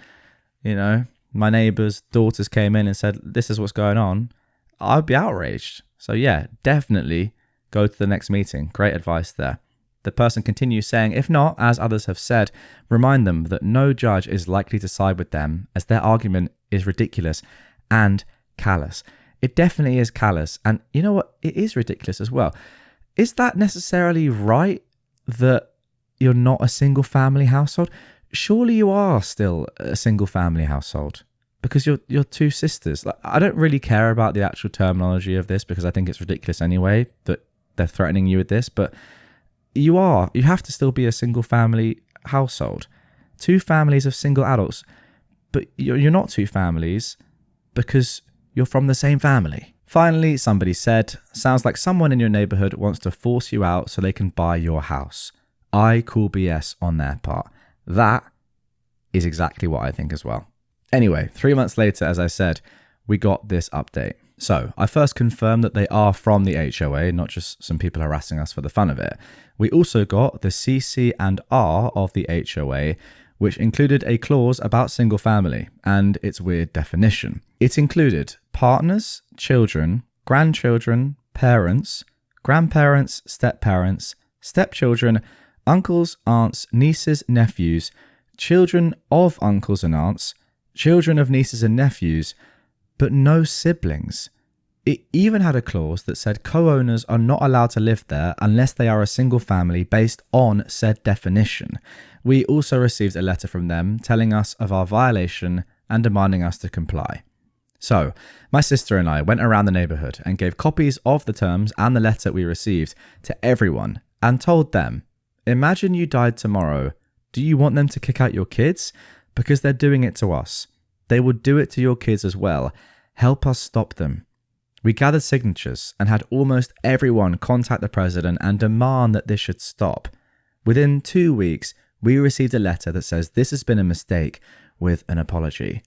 my neighbours' daughters came in and said, this is what's going on, I'd be outraged. So yeah, definitely go to the next meeting. Great advice there. The person continues saying, if not, as others have said, remind them that no judge is likely to side with them, as their argument is ridiculous and callous. It definitely is callous. And you know what? It is ridiculous as well. Is that necessarily right that you're not a single family household? Surely you are still a single family household because you're two sisters. Like, I don't really care about the actual terminology of this because I think it's ridiculous anyway that they're threatening you with this, but you have to still be a single family household. Two families of single adults, but you're not two families because you're from the same family. Finally, somebody said, sounds like someone in your neighborhood wants to force you out so they can buy your house. I call BS on their part. That is exactly what I think as well. Anyway, 3 months later, as I said, we got this update. So I first confirmed that they are from the HOA, not just some people harassing us for the fun of it. We also got the CC and R of the HOA, which included a clause about single family and its weird definition. It included partners, children, grandchildren, parents, grandparents, step-parents, stepchildren, uncles, aunts, nieces, nephews, children of uncles and aunts, children of nieces and nephews, but no siblings. It even had a clause that said co-owners are not allowed to live there unless they are a single family based on said definition. We also received a letter from them telling us of our violation and demanding us to comply. So, my sister and I went around the neighbourhood and gave copies of the terms and the letter we received to everyone and told them, imagine you died tomorrow. Do you want them to kick out your kids? Because they're doing it to us. They will do it to your kids as well. Help us stop them. We gathered signatures and had almost everyone contact the president and demand that this should stop. Within 2 weeks, we received a letter that says this has been a mistake with an apology.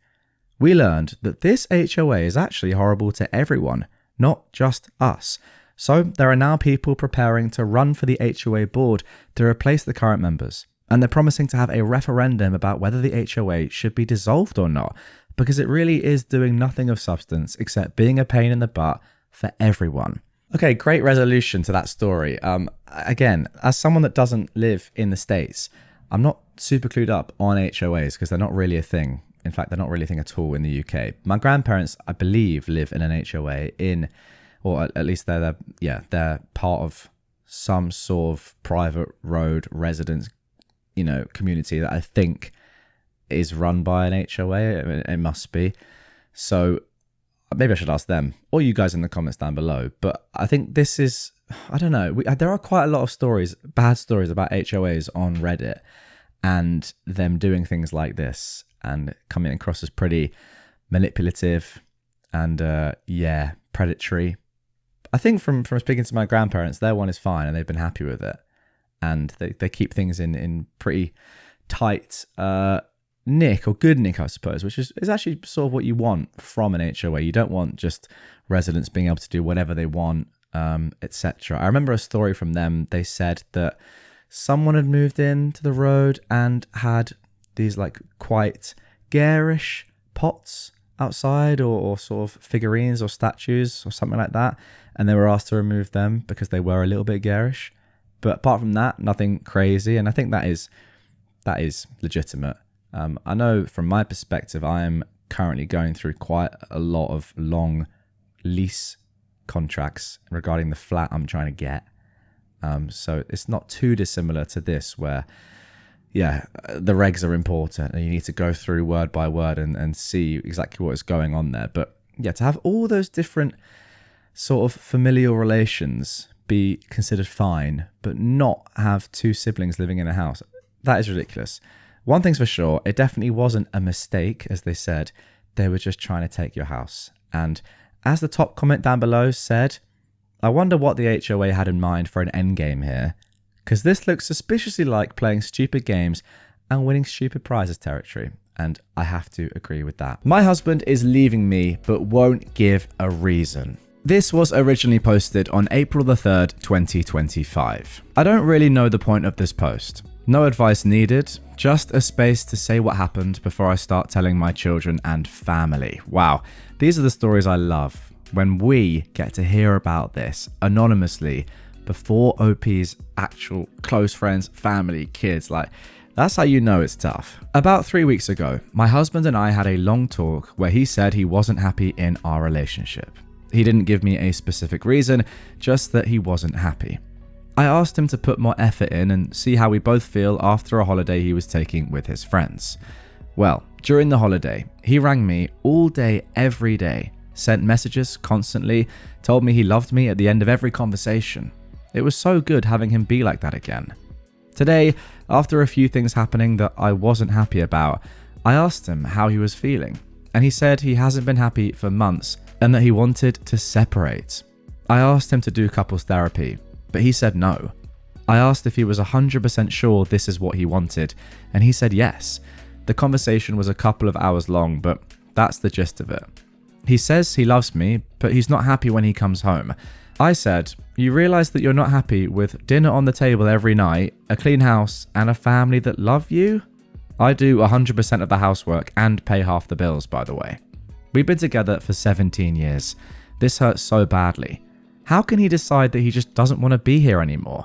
We learned that this HOA is actually horrible to everyone, not just us. So there are now people preparing to run for the HOA board to replace the current members. And they're promising to have a referendum about whether the HOA should be dissolved or not, because it really is doing nothing of substance except being a pain in the butt for everyone. Okay, great resolution to that story. Again, as someone that doesn't live in the States, I'm not super clued up on HOAs because they're not really a thing. In fact, they're not really a thing at all in the UK. My grandparents, I believe, live in an HOA or at least they're part of some sort of private road residence community that I think is run by an HOA. It must be. So maybe I should ask them or you guys in the comments down below. But I think this is, I don't know. There are quite a lot of stories, bad stories about HOAs on Reddit and them doing things like this and coming across as pretty manipulative and predatory. I think from speaking to my grandparents, their one is fine and they've been happy with it. And they keep things in pretty tight nick or good nick, I suppose, which is actually sort of what you want from an HOA. You don't want just residents being able to do whatever they want, etc. I remember a story from them. They said that someone had moved into the road and had these like quite garish pots outside or sort of figurines or statues or something like that. And they were asked to remove them because they were a little bit garish. But apart from that, nothing crazy. And I think that is legitimate. I know from my perspective, I am currently going through quite a lot of long lease contracts regarding the flat I'm trying to get. So it's not too dissimilar to this where, the regs are important and you need to go through word by word and see exactly what is going on there. But to have all those different sort of familial relations be considered fine, but not have two siblings living in a house, that is ridiculous. One thing's for sure, it definitely wasn't a mistake, as they said. They were just trying to take your house. And as the top comment down below said, I wonder what the HOA had in mind for an endgame here. because this looks suspiciously like playing stupid games and winning stupid prizes territory. And I have to agree with that. My husband is leaving me, but won't give a reason. This was originally posted on April the 3rd, 2025. I don't really know the point of this post. No advice needed, just a space to say what happened before I start telling my children and family. Wow, these are the stories I love. When we get to hear about this anonymously before OP's actual close friends, family, kids, like, that's how you know it's tough. About 3 weeks ago, my husband and I had a long talk where he said he wasn't happy in our relationship. He didn't give me a specific reason, just that he wasn't happy. I asked him to put more effort in and see how we both feel after a holiday he was taking with his friends. Well, during the holiday, he rang me all day, every day, sent messages constantly, told me he loved me at the end of every conversation. It was so good having him be like that again. Today, after a few things happening that I wasn't happy about, I asked him how he was feeling, and he said he hasn't been happy for months and that he wanted to separate. I asked him to do couples therapy, but he said no. I asked if he was 100% sure this is what he wanted, and he said yes. The conversation was a couple of hours long, but that's the gist of it. He says he loves me, but he's not happy when he comes home. I said, you realize that you're not happy with dinner on the table every night, a clean house, and a family that love you? I do 100% of the housework and pay half the bills, by the way. We've been together for 17 years. This hurts so badly. How can he decide that he just doesn't want to be here anymore?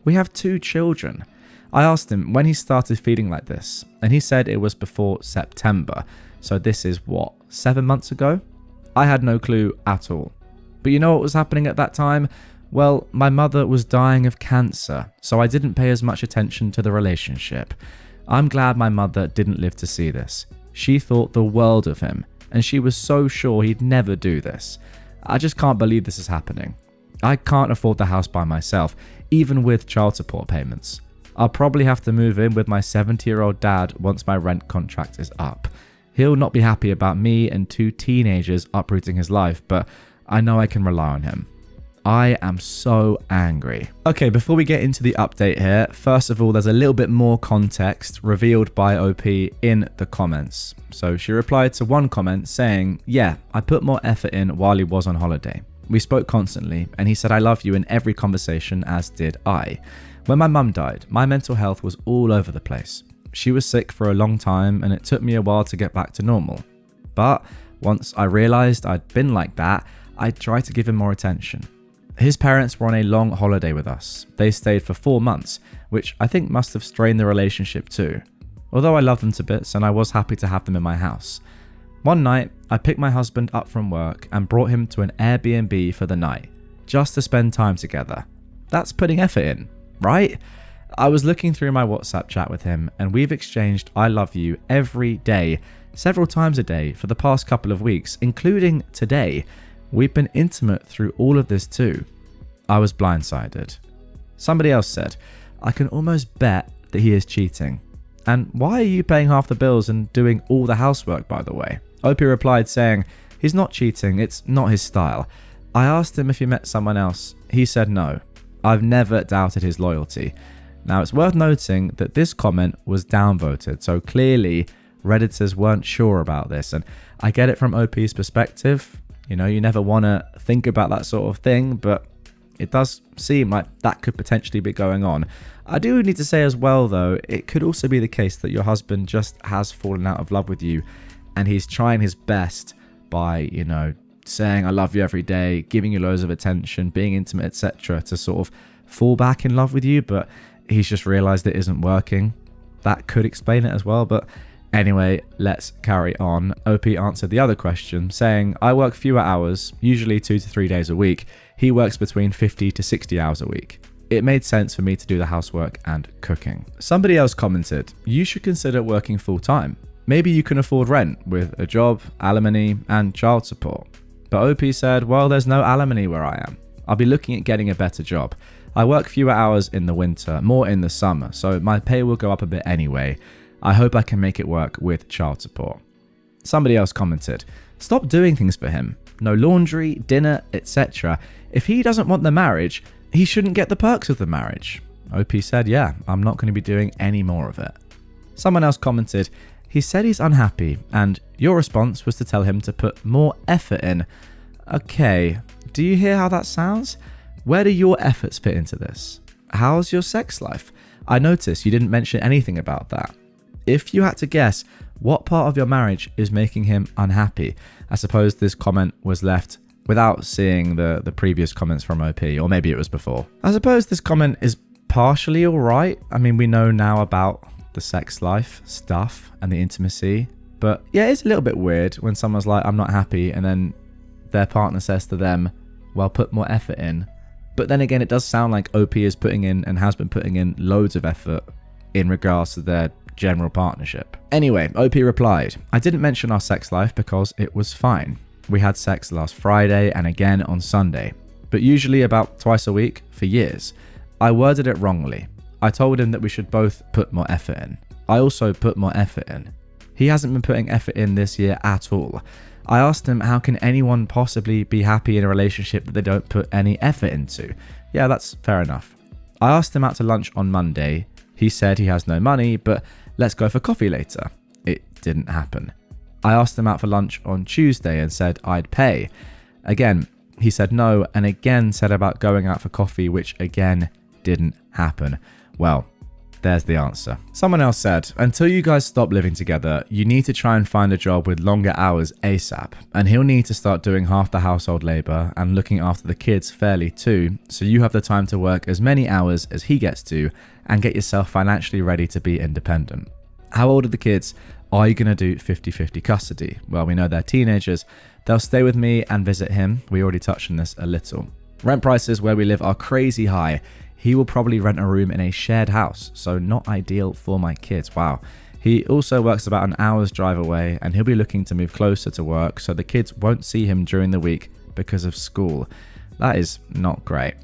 We have 2 children. I asked him when he started feeling like this, and he said it was before September. So this is what, 7 months ago? I had no clue at all. But you know what was happening at that time? Well, my mother was dying of cancer, so I didn't pay as much attention to the relationship. I'm glad my mother didn't live to see this. She thought the world of him, and she was so sure he'd never do this. I just can't believe this is happening. I can't afford the house by myself, even with child support payments. I'll probably have to move in with my 70-year-old dad once my rent contract is up. He'll not be happy about me and 2 teenagers uprooting his life, but I know I can rely on him. I am so angry. Okay, before we get into the update here, first of all, there's a little bit more context revealed by OP in the comments. So she replied to one comment saying, yeah, I put more effort in while he was on holiday. We spoke constantly, and he said I love you in every conversation, as did I. When my mum died, my mental health was all over the place. She was sick for a long time, and it took me a while to get back to normal. But once I realized I'd been like that, I tried to give him more attention. His parents were on a long holiday with us. They stayed for 4 months, which I think must have strained the relationship too. Although I love them to bits and I was happy to have them in my house. One night, I picked my husband up from work and brought him to an Airbnb for the night, just to spend time together. That's putting effort in, right? I was looking through my WhatsApp chat with him and we've exchanged I love you every day, several times a day for the past couple of weeks, including today. We've been intimate through all of this too. I was blindsided. Somebody else said, I can almost bet that he is cheating. And why are you paying half the bills and doing all the housework, by the way? Opie replied saying, he's not cheating, it's not his style. I asked him if he met someone else. He said no. I've never doubted his loyalty. Now it's worth noting that this comment was downvoted, so clearly Redditors weren't sure about this. And I get it from OP's perspective. You know, you never want to think about that sort of thing, but it does seem like that could potentially be going on. I do need to say as well, though, it could also be the case that your husband just has fallen out of love with you and he's trying his best by, you know, saying I love you every day, giving you loads of attention, being intimate, etc. to sort of fall back in love with you, but he's just realized it isn't working. That could explain it as well, but anyway, let's carry on. OP answered the other question, saying, I work fewer hours, usually 2 to 3 days a week. He works between 50 to 60 hours a week. It made sense for me to do the housework and cooking. Somebody else commented, you should consider working full-time. Maybe you can afford rent with a job, alimony, and child support. But OP said, well, there's no alimony where I am. I'll be looking at getting a better job. I work fewer hours in the winter, more in the summer, so my pay will go up a bit anyway. I hope I can make it work with child support. Somebody else commented, stop doing things for him. No laundry, dinner, etc. If he doesn't want the marriage, he shouldn't get the perks of the marriage. OP said, yeah, I'm not going to be doing any more of it. Someone else commented, he said he's unhappy, and your response was to tell him to put more effort in. Okay, do you hear how that sounds? Where do your efforts fit into this? How's your sex life? I noticed you didn't mention anything about that. If you had to guess, what part of your marriage is making him unhappy? I suppose this comment was left without seeing the previous comments from OP, or maybe it was before. I suppose this comment is partially alright. I mean, we know now about the sex life stuff and the intimacy, but yeah, it's a little bit weird when someone's like, I'm not happy, and then their partner says to them, well, put more effort in. But then again, it does sound like OP is putting in and has been putting in loads of effort in regards to their general partnership. Anyway, OP replied, I didn't mention our sex life because it was fine. We had sex last Friday and again on Sunday, but usually about twice a week for years. I worded it wrongly. I told him that we should both put more effort in. I also put more effort in. He hasn't been putting effort in this year at all. I asked him, how can anyone possibly be happy in a relationship that they don't put any effort into? Yeah, that's fair enough. I asked him out to lunch on Monday. He said he has no money, but let's go for coffee later. It didn't happen. I asked him out for lunch on Tuesday and said I'd pay. Again, he said no, and again said about going out for coffee, which again didn't happen. Well, there's the answer. Someone else said, until you guys stop living together, you need to try and find a job with longer hours ASAP, and he'll need to start doing half the household labor and looking after the kids fairly too, so you have the time to work as many hours as he gets to and get yourself financially ready to be independent. How old are the kids? Are you going to do 50-50 custody? Well, we know they're teenagers. They'll stay with me and visit him. We already touched on this a little. Rent prices where we live are crazy high. He will probably rent a room in a shared house, so not ideal for my kids. Wow. He also works about an hour's drive away, and he'll be looking to move closer to work so the kids won't see him during the week because of school. That is not great.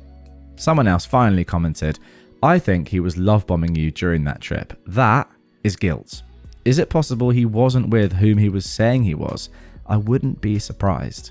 Someone else finally commented, I think he was love bombing you during that trip. That is guilt. Is it possible he wasn't with whom he was saying he was? I wouldn't be surprised.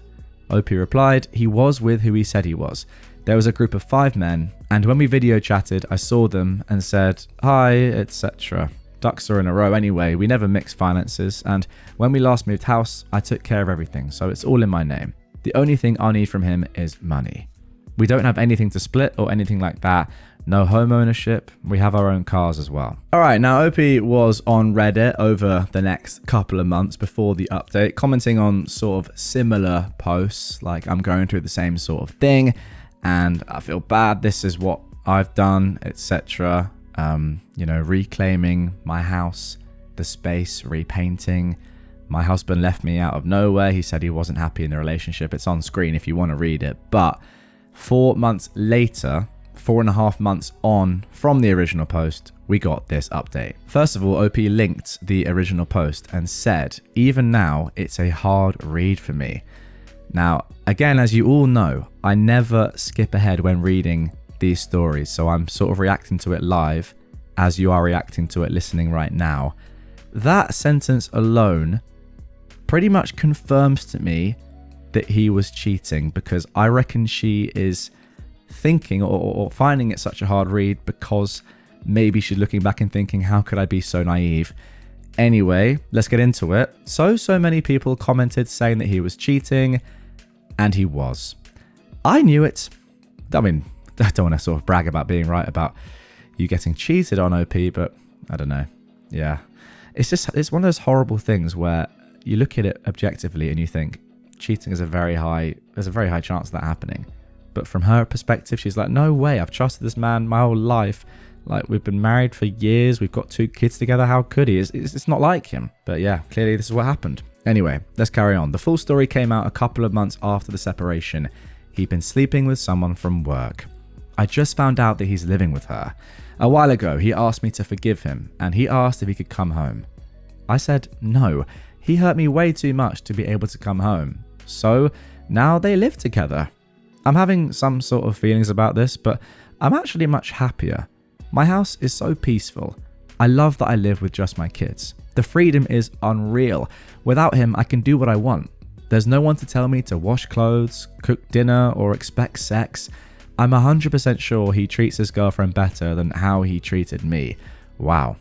OP replied, he was with who he said he was. There was a group of 5 men, and when we video chatted, I saw them and said, hi, etc. Ducks are in a row anyway, we never mixed finances, and when we last moved house, I took care of everything, so it's all in my name. The only thing I'll need from him is money. We don't have anything to split or anything like that. No home ownership. We have our own cars as well. All right, now OP was on Reddit over the next couple of months before the update, commenting on sort of similar posts, like I'm going through the same sort of thing and I feel bad. This is what I've done, etc. Reclaiming my house, the space, repainting. My husband left me out of nowhere. He said he wasn't happy in the relationship. It's on screen if you want to read it. But 4 months later, 4.5 months on from the original post, we got this update. First of all, OP linked the original post and said, even now, it's a hard read for me. Now, again, as you all know, I never skip ahead when reading these stories, so I'm sort of reacting to it live as you are reacting to it listening right now. That sentence alone pretty much confirms to me that he was cheating, because I reckon she is thinking or finding it such a hard read because maybe she's looking back and thinking, how could I be so naive? Anyway, let's get into it. So many people commented saying that he was cheating, and he was. I knew it. I mean, I don't want to sort of brag about being right about you getting cheated on, OP, but I don't know. Yeah. It's one of those horrible things where you look at it objectively and you think cheating is there's a very high chance of that happening. But from her perspective, she's like, no way, I've trusted this man my whole life. Like, we've been married for years. We've got 2 kids together. How could he? It's not like him. But yeah, clearly this is what happened. Anyway, let's carry on. The full story came out a couple of months after the separation. He'd been sleeping with someone from work. I just found out that he's living with her. A while ago, he asked me to forgive him, and he asked if he could come home. I said no. He hurt me way too much to be able to come home. So now they live together. I'm having some sort of feelings about this, but I'm actually much happier. My house is so peaceful. I love that I live with just my kids. The freedom is unreal. Without him, I can do what I want. There's no one to tell me to wash clothes, cook dinner, or expect sex. I'm 100% sure he treats his girlfriend better than how he treated me. Wow.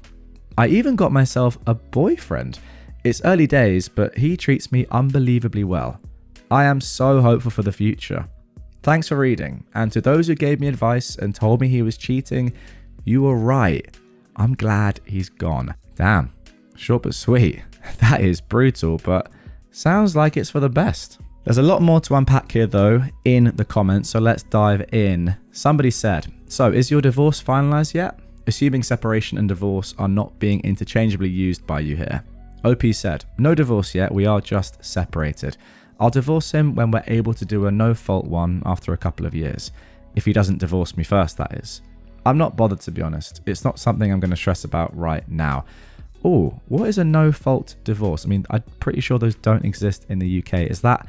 I even got myself a boyfriend. It's early days, but he treats me unbelievably well. I am so hopeful for the future. Thanks for reading, and to those who gave me advice and told me he was cheating, you were right. I'm glad he's gone. Damn, short but sweet. That is brutal, but sounds like it's for the best. There's a lot more to unpack here though in the comments, so let's dive in. Somebody said, so is your divorce finalized yet? Assuming separation and divorce are not being interchangeably used by you here. OP said, no divorce yet, we are just separated. I'll divorce him when we're able to do a no-fault one after a couple of years. If he doesn't divorce me first, that is. I'm not bothered, to be honest. It's not something I'm going to stress about right now. Oh, what is a no-fault divorce? I mean, I'm pretty sure those don't exist in the UK. Is that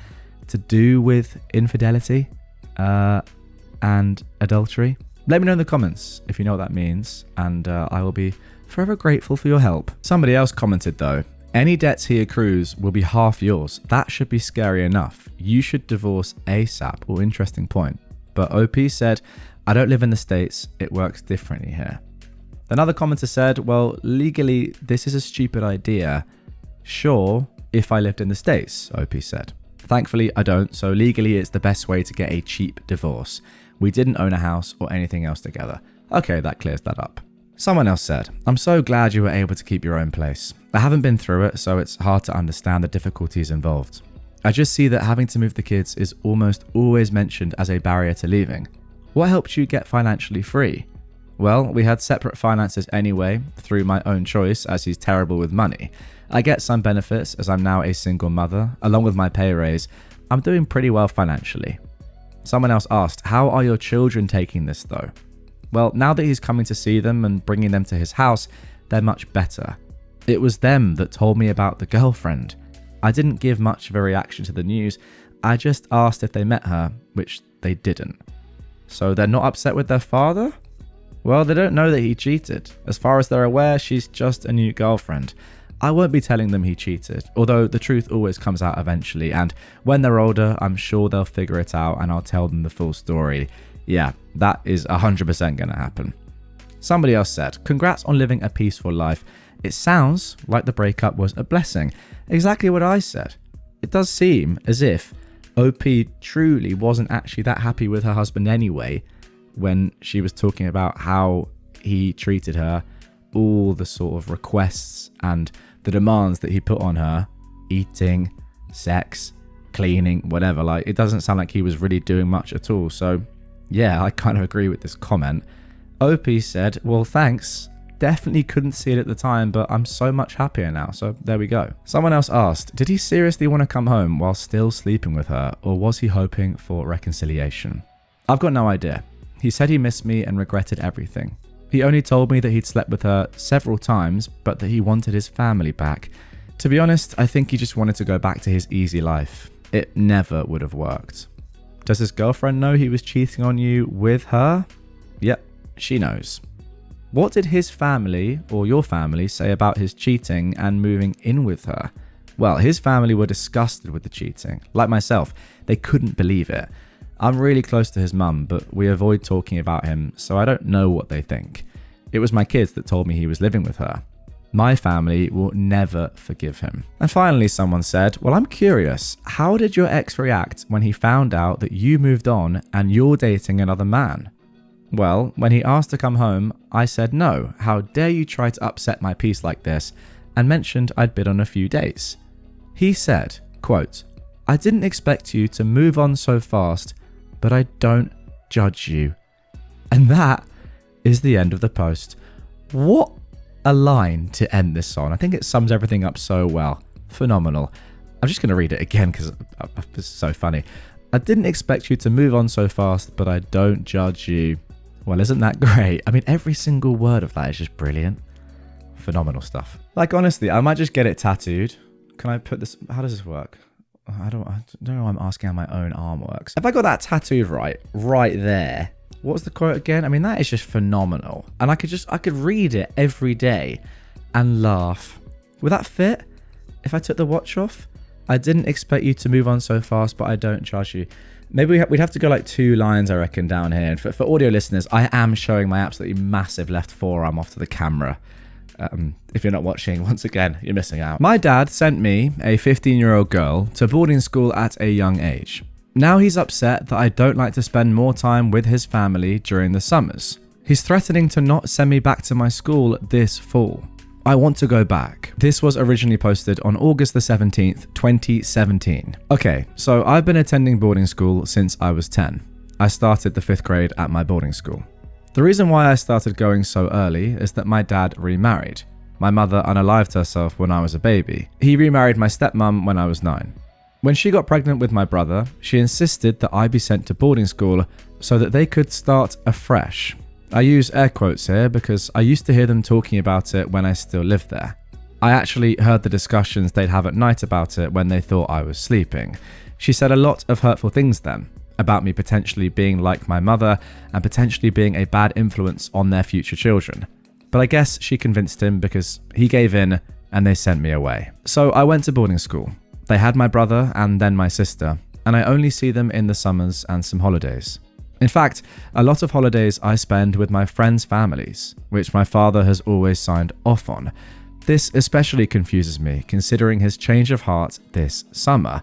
to do with infidelity and adultery? Let me know in the comments if you know what that means, and I will be forever grateful for your help. Somebody else commented though, any debts he accrues will be half yours. That should be scary enough. You should divorce ASAP. Oh, interesting point. But OP said, I don't live in the States. It works differently here. Another commenter said, well, legally, this is a stupid idea. Sure, if I lived in the States, OP said. Thankfully, I don't, so legally it's the best way to get a cheap divorce. We didn't own a house or anything else together. Okay, that clears that up. Someone else said, I'm so glad you were able to keep your own place. I haven't been through it, so it's hard to understand the difficulties involved. I just see that having to move the kids is almost always mentioned as a barrier to leaving. What helped you get financially free? Well, we had separate finances anyway, through my own choice, as he's terrible with money. I get some benefits as I'm now a single mother. Along with my pay raise, I'm doing pretty well financially. Someone else asked, how are your children taking this though? Well, now that he's coming to see them and bringing them to his house, they're much better. It was them that told me about the girlfriend. I didn't give much of a reaction to the news. I just asked if they met her, which they didn't. So they're not upset with their father? Well, they don't know that he cheated. As far as they're aware, she's just a new girlfriend. I won't be telling them he cheated, although the truth always comes out eventually, and when they're older, I'm sure they'll figure it out and I'll tell them the full story. Yeah, that is 100% going to happen. Somebody else said, congrats on living a peaceful life. It sounds like the breakup was a blessing. Exactly what I said. It does seem as if OP truly wasn't actually that happy with her husband anyway, when she was talking about how he treated her, all the sort of requests and the demands that he put on her, eating, sex, cleaning, whatever. Like, it doesn't sound like he was really doing much at all. So yeah, I kind of agree with this comment. OP said, well, thanks. Definitely couldn't see it at the time, but I'm so much happier now. So there we go. Someone else asked, did he seriously want to come home while still sleeping with her, or was he hoping for reconciliation? I've got no idea. He said he missed me and regretted everything. He only told me that he'd slept with her several times, but that he wanted his family back. To be honest, I think he just wanted to go back to his easy life. It never would have worked. Does his girlfriend know he was cheating on you with her? Yep, she knows. What did his family, or your family, say about his cheating and moving in with her? Well, his family were disgusted with the cheating. Like myself, they couldn't believe it. I'm really close to his mum, but we avoid talking about him, so I don't know what they think. It was my kids that told me he was living with her. My family will never forgive him. And finally, someone said, well, I'm curious, how did your ex react when he found out that you moved on and you're dating another man? Well, when he asked to come home, I said no, how dare you try to upset my peace like this, and mentioned I'd been on a few dates. He said, quote, I didn't expect you to move on so fast, but I don't judge you. And that is the end of the post. What a line to end this on. I think it sums everything up so well. Phenomenal. I'm just going to read it again because it's so funny. I didn't expect you to move on so fast, but I don't judge you. Well, isn't that great? I mean, every single word of that is just brilliant. Phenomenal stuff. Like, honestly, I might just get it tattooed. Can I put this? How does this work? I don't know why I'm asking how my own arm works. If I got that tattooed right there, what's the quote again? I mean, that is just phenomenal. And I could read it every day and laugh. Would that fit? If I took the watch off? I didn't expect you to move on so fast, but I don't judge you. Maybe we'd have to go like 2 lines, I reckon, down here. And for audio listeners, I am showing my absolutely massive left forearm off to the camera. If you're not watching, once again, you're missing out. My dad sent me, a 15-year-old girl, to boarding school at a young age. Now he's upset that I don't like to spend more time with his family during the summers. He's threatening to not send me back to my school this fall. I want to go back. This was originally posted on August the 17th, 2017. Okay, so I've been attending boarding school since I was 10. I started the 5th grade at my boarding school. The reason why I started going so early is that my dad remarried. My mother unalived herself when I was a baby. He remarried my stepmom when I was 9. When she got pregnant with my brother, she insisted that I be sent to boarding school so that they could start afresh. I use air quotes here because I used to hear them talking about it when I still lived there. I actually heard the discussions they'd have at night about it when they thought I was sleeping. She said a lot of hurtful things then, about me potentially being like my mother and potentially being a bad influence on their future children. But I guess she convinced him because he gave in and they sent me away. So I went to boarding school. They had my brother and then my sister, and I only see them in the summers and some holidays. In fact, a lot of holidays I spend with my friends' families, which my father has always signed off on. This especially confuses me, considering his change of heart this summer.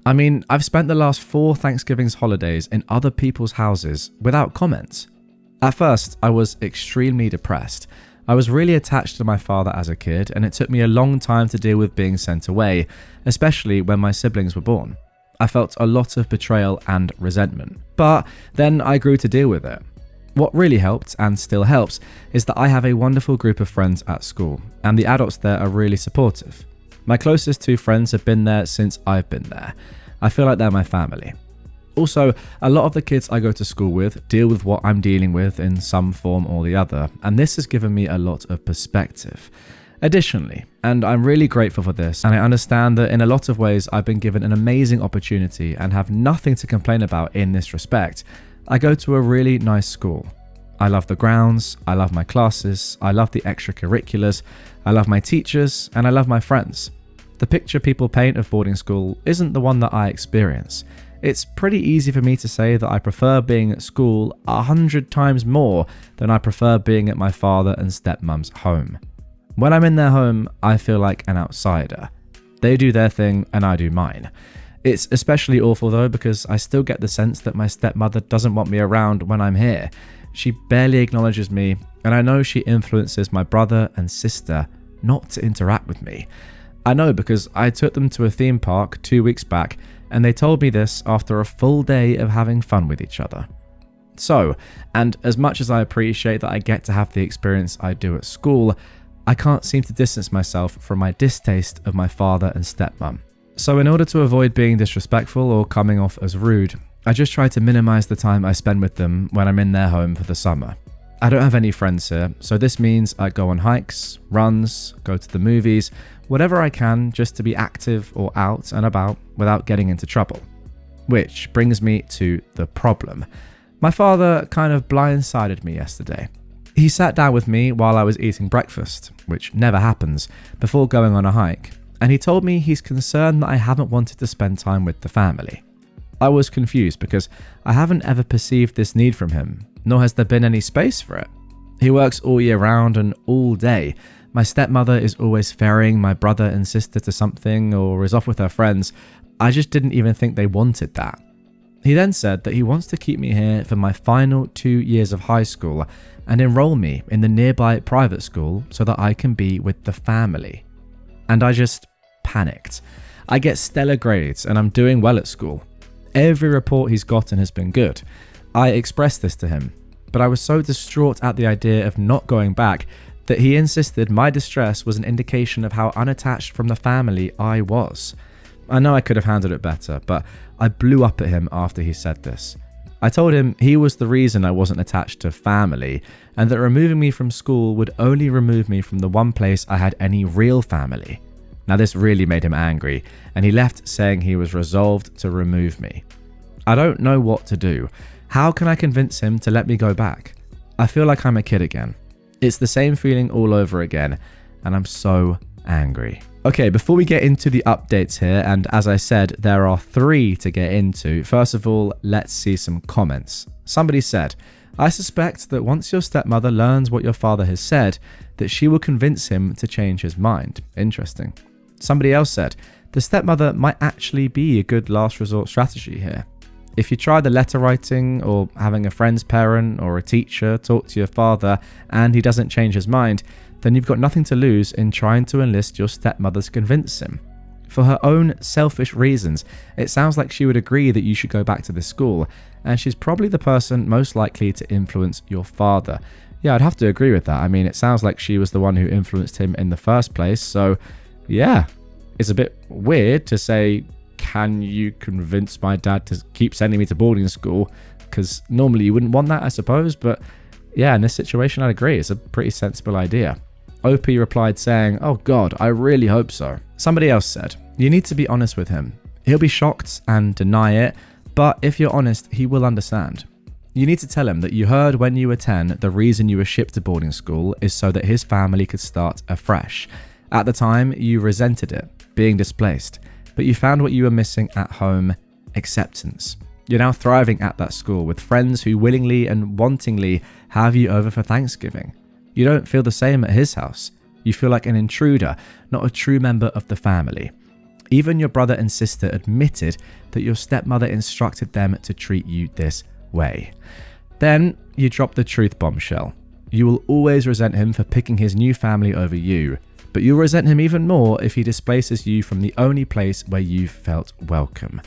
I mean, I've spent the last 4 Thanksgiving's holidays in other people's houses without comment. At first, I was extremely depressed. I was really attached to my father as a kid, and it took me a long time to deal with being sent away, especially when my siblings were born. I felt a lot of betrayal and resentment, but then I grew to deal with it. What really helped, and still helps, is that I have a wonderful group of friends at school, and the adults there are really supportive. My closest 2 friends have been there since I've been there. I feel like they're my family. Also, a lot of the kids I go to school with deal with what I'm dealing with in some form or the other, and this has given me a lot of perspective. Additionally, and I'm really grateful for this, and I understand that in a lot of ways I've been given an amazing opportunity and have nothing to complain about in this respect, I go to a really nice school. I love the grounds, I love my classes, I love the extracurriculars, I love my teachers, and I love my friends. The picture people paint of boarding school isn't the one that I experience. It's pretty easy for me to say that I prefer being at school 100 times more than I prefer being at my father and stepmom's home. When I'm in their home, I feel like an outsider. They do their thing and I do mine. It's especially awful though because I still get the sense that my stepmother doesn't want me around when I'm here. She barely acknowledges me, and I know she influences my brother and sister not to interact with me. I know because I took them to a theme park 2 weeks back, and they told me this after a full day of having fun with each other. So, and as much as I appreciate that I get to have the experience I do at school, I can't seem to distance myself from my distaste of my father and stepmom. So in order to avoid being disrespectful or coming off as rude, I just try to minimize the time I spend with them when I'm in their home for the summer. I don't have any friends here, so this means I go on hikes, runs, go to the movies, whatever I can just to be active or out and about without getting into trouble. Which brings me to the problem. My father kind of blindsided me yesterday. He sat down with me while I was eating breakfast, which never happens, before going on a hike, and he told me he's concerned that I haven't wanted to spend time with the family. I was confused because I haven't ever perceived this need from him, nor has there been any space for it. He works all year round and all day. My stepmother is always ferrying my brother and sister to something or is off with her friends. I just didn't even think they wanted that. He then said that he wants to keep me here for my final 2 years of high school and enroll me in the nearby private school so that I can be with the family. And I just panicked. I get stellar grades and I'm doing well at school. Every report he's gotten has been good. I expressed this to him, but I was so distraught at the idea of not going back that he insisted my distress was an indication of how unattached from the family I was. I know I could have handled it better, but I blew up at him after he said this. I told him he was the reason I wasn't attached to family, and that removing me from school would only remove me from the one place I had any real family. Now this really made him angry, and he left saying he was resolved to remove me. I don't know what to do. How can I convince him to let me go back? I feel like I'm a kid again. It's the same feeling all over again, and I'm so angry. Okay, before we get into the updates here, and as I said, there are 3 to get into. First of all, let's see some comments. Somebody said, I suspect that once your stepmother learns what your father has said, that she will convince him to change his mind. Interesting. Somebody else said, the stepmother might actually be a good last resort strategy here. If you try the letter writing or having a friend's parent or a teacher talk to your father and he doesn't change his mind, then you've got nothing to lose in trying to enlist your stepmother to convince him. For her own selfish reasons, it sounds like she would agree that you should go back to this school, and she's probably the person most likely to influence your father. Yeah, I'd have to agree with that. I mean, it sounds like she was the one who influenced him in the first place, so yeah, it's a bit weird to say, can you convince my dad to keep sending me to boarding school? Because normally you wouldn't want that, I suppose, but yeah, in this situation, I'd agree. It's a pretty sensible idea. OP replied saying, oh God, I really hope so. Somebody else said, you need to be honest with him. He'll be shocked and deny it, but if you're honest, he will understand. You need to tell him that you heard when you were 10 the reason you were shipped to boarding school is so that his family could start afresh. At the time, you resented it, being displaced, but you found what you were missing at home, acceptance. You're now thriving at that school with friends who willingly and wantingly have you over for Thanksgiving. You don't feel the same at his house. You feel like an intruder, not a true member of the family. Even your brother and sister admitted that your stepmother instructed them to treat you this way. Then you drop the truth bombshell. You will always resent him for picking his new family over you, but you'll resent him even more if he displaces you from the only place where you've felt welcome.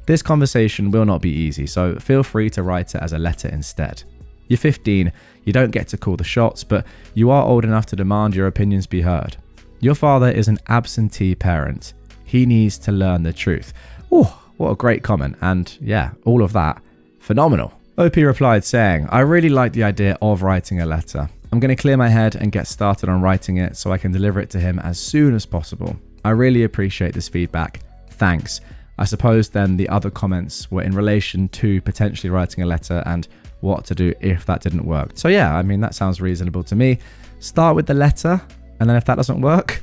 This conversation will not be easy, so feel free to write it as a letter instead. You're 15, you don't get to call the shots, but you are old enough to demand your opinions be heard. Your father is an absentee parent. He needs to learn the truth. Oh, what a great comment, and yeah, all of that, phenomenal. OP replied saying, I really like the idea of writing a letter. I'm going to clear my head and get started on writing it so I can deliver it to him as soon as possible. I really appreciate this feedback. Thanks. I suppose then the other comments were in relation to potentially writing a letter and what to do if that didn't work. So yeah, I mean, that sounds reasonable to me. Start with the letter, and then if that doesn't work,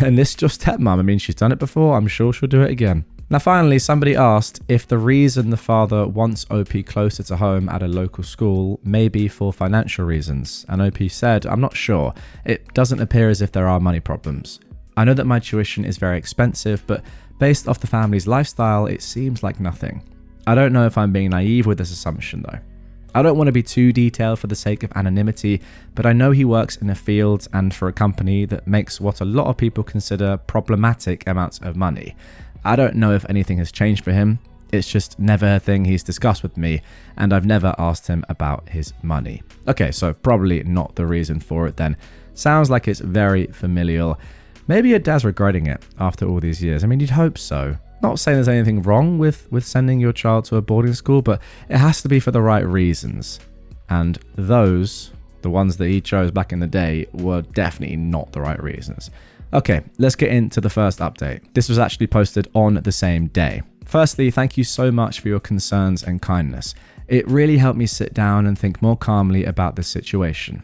enlist your stepmom. I mean, she's done it before. I'm sure she'll do it again. Now, finally, somebody asked if the reason the father wants OP closer to home at a local school may be for financial reasons. And OP said, I'm not sure. It doesn't appear as if there are money problems. I know that my tuition is very expensive, but based off the family's lifestyle, it seems like nothing. I don't know if I'm being naive with this assumption, though. I don't want to be too detailed for the sake of anonymity, but I know he works in a field and for a company that makes what a lot of people consider problematic amounts of money. I don't know if anything has changed for him. It's just never a thing he's discussed with me, and I've never asked him about his money. Okay, so probably not the reason for it then. Sounds like it's very familial. Maybe your dad's regretting it after all these years. I mean, you'd hope so. Not saying there's anything wrong with sending your child to a boarding school, but it has to be for the right reasons. And those, the ones that he chose back in the day, were definitely not the right reasons. Okay, let's get into the first update. This was actually posted on the same day. Firstly, thank you so much for your concerns and kindness. It really helped me sit down and think more calmly about this situation.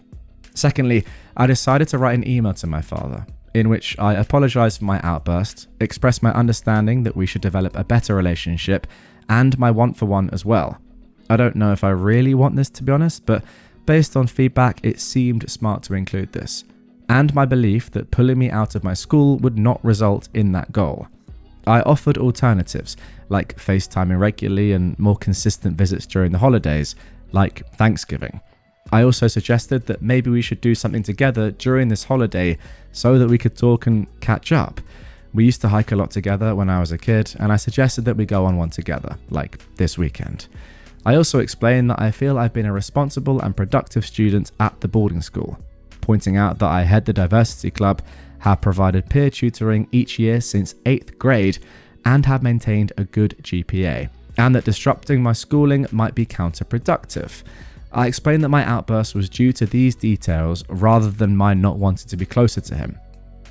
Secondly, I decided to write an email to my father, in which I apologized for my outburst, expressed my understanding that we should develop a better relationship, and my want for one as well. I don't know if I really want this, to be honest, but based on feedback, it seemed smart to include this, and my belief that pulling me out of my school would not result in that goal. I offered alternatives, like FaceTiming regularly and more consistent visits during the holidays, like Thanksgiving. I also suggested that maybe we should do something together during this holiday so that we could talk and catch up. We used to hike a lot together when I was a kid, and I suggested that we go on one together, like this weekend. I also explained that I feel I've been a responsible and productive student at the boarding school, pointing out that I head the diversity club, have provided peer tutoring each year since 8th grade, and have maintained a good GPA, and that disrupting my schooling might be counterproductive. I explained that my outburst was due to these details rather than my not wanting to be closer to him.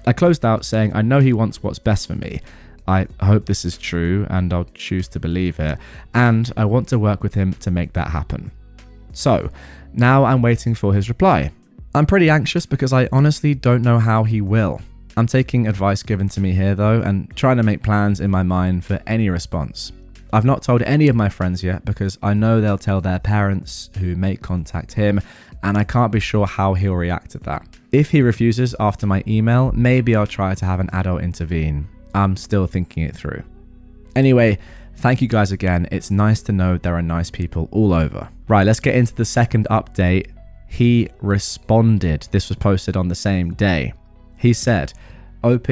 I closed out saying I know he wants what's best for me. I hope this is true and I'll choose to believe it, and I want to work with him to make that happen. So, now I'm waiting for his reply. I'm pretty anxious because I honestly don't know how he will. I'm taking advice given to me here though, and trying to make plans in my mind for any response. I've not told any of my friends yet because I know they'll tell their parents who may contact him, and I can't be sure how he'll react to that. If he refuses after my email, maybe I'll try to have an adult intervene. I'm still thinking it through. Anyway, thank you guys again. It's nice to know there are nice people all over. Right, let's get into the second update. He responded. This was posted on the same day. He said, OP,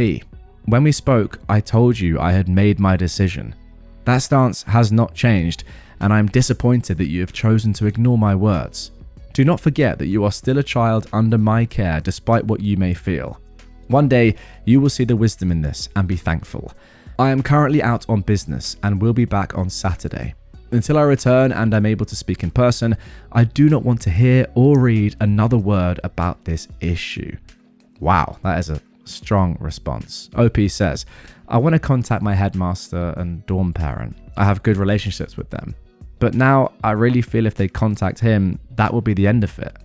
when we spoke, I told you I had made my decision. That stance has not changed, and I am disappointed that you have chosen to ignore my words. Do not forget that you are still a child under my care despite what you may feel. One day, you will see the wisdom in this and be thankful. I am currently out on business and will be back on Saturday. Until I return and I'm able to speak in person, I do not want to hear or read another word about this issue. Wow, that is a strong response. OP says, I want to contact my headmaster and dorm parent. I have good relationships with them. But now I really feel if they contact him, that will be the end of it.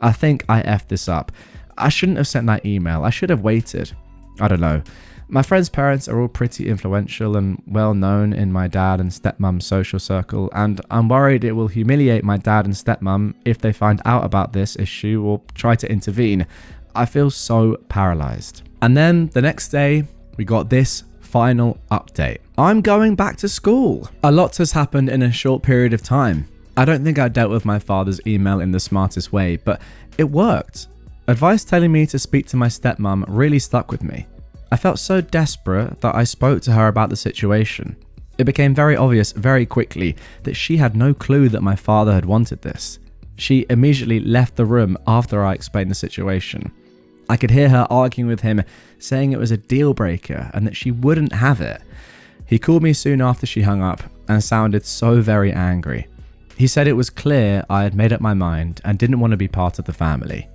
I think I effed this up. I shouldn't have sent that email. I should have waited. I don't know. My friends' parents are all pretty influential and well known in my dad and stepmom's social circle, and I'm worried it will humiliate my dad and stepmom if they find out about this issue or try to intervene. I feel so paralyzed. And then the next day, we got this final update. I'm going back to school. A lot has happened in a short period of time. I don't think I dealt with my father's email in the smartest way, but it worked. Advice telling me to speak to my stepmom really stuck with me. I felt so desperate that I spoke to her about the situation. It became very obvious very quickly that she had no clue that my father had wanted this. She immediately left the room after I explained the situation. I could hear her arguing with him, saying it was a deal breaker and that she wouldn't have it. He called me soon after she hung up and sounded so very angry. He said it was clear I had made up my mind and didn't want to be part of the family.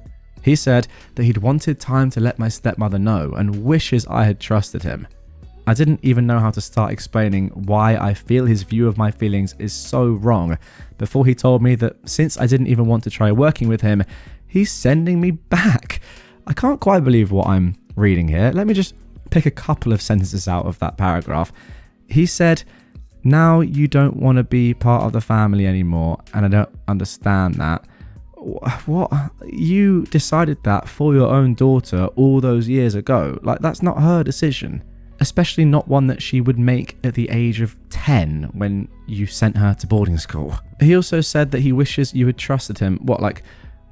He said that he'd wanted time to let my stepmother know and wishes I had trusted him. I didn't even know how to start explaining why I feel his view of my feelings is so wrong before he told me that since I didn't even want to try working with him, he's sending me back. I can't quite believe what I'm reading here. Let me just pick a couple of sentences out of that paragraph. He said, now you don't want to be part of the family anymore, and I don't understand that. What? You decided that for your own daughter all those years ago. Like, that's not her decision. Especially not one that she would make at the age of 10 when you sent her to boarding school. He also said that he wishes you had trusted him. What, like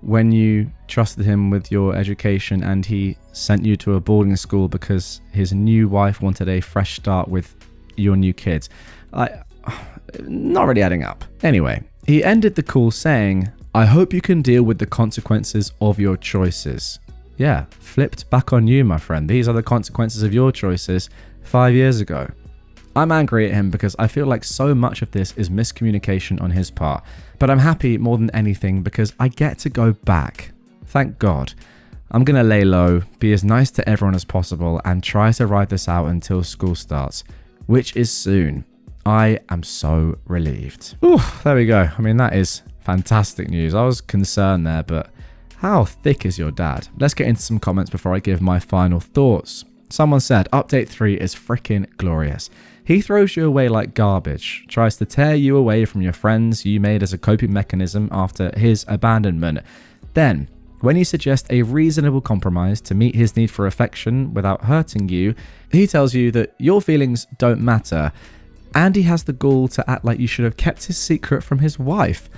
when you trusted him with your education and he sent you to a boarding school because his new wife wanted a fresh start with your new kids? Not really adding up. Anyway, he ended the call saying, I hope you can deal with the consequences of your choices. Yeah, flipped back on you, my friend. These are the consequences of your choices 5 years ago. I'm angry at him because I feel like so much of this is miscommunication on his part, but I'm happy more than anything because I get to go back. Thank God. I'm gonna lay low, be as nice to everyone as possible, and try to ride this out until school starts, which is soon. I am so relieved. Ooh, there we go. I mean, that is fantastic news. I was concerned there, but how thick is your dad? Let's get into some comments before I give my final thoughts. Someone said, Update 3 is freaking glorious. He throws you away like garbage, tries to tear you away from your friends you made as a coping mechanism after his abandonment. Then, when you suggest a reasonable compromise to meet his need for affection without hurting you, he tells you that your feelings don't matter, and he has the gall to act like you should have kept his secret from his wife.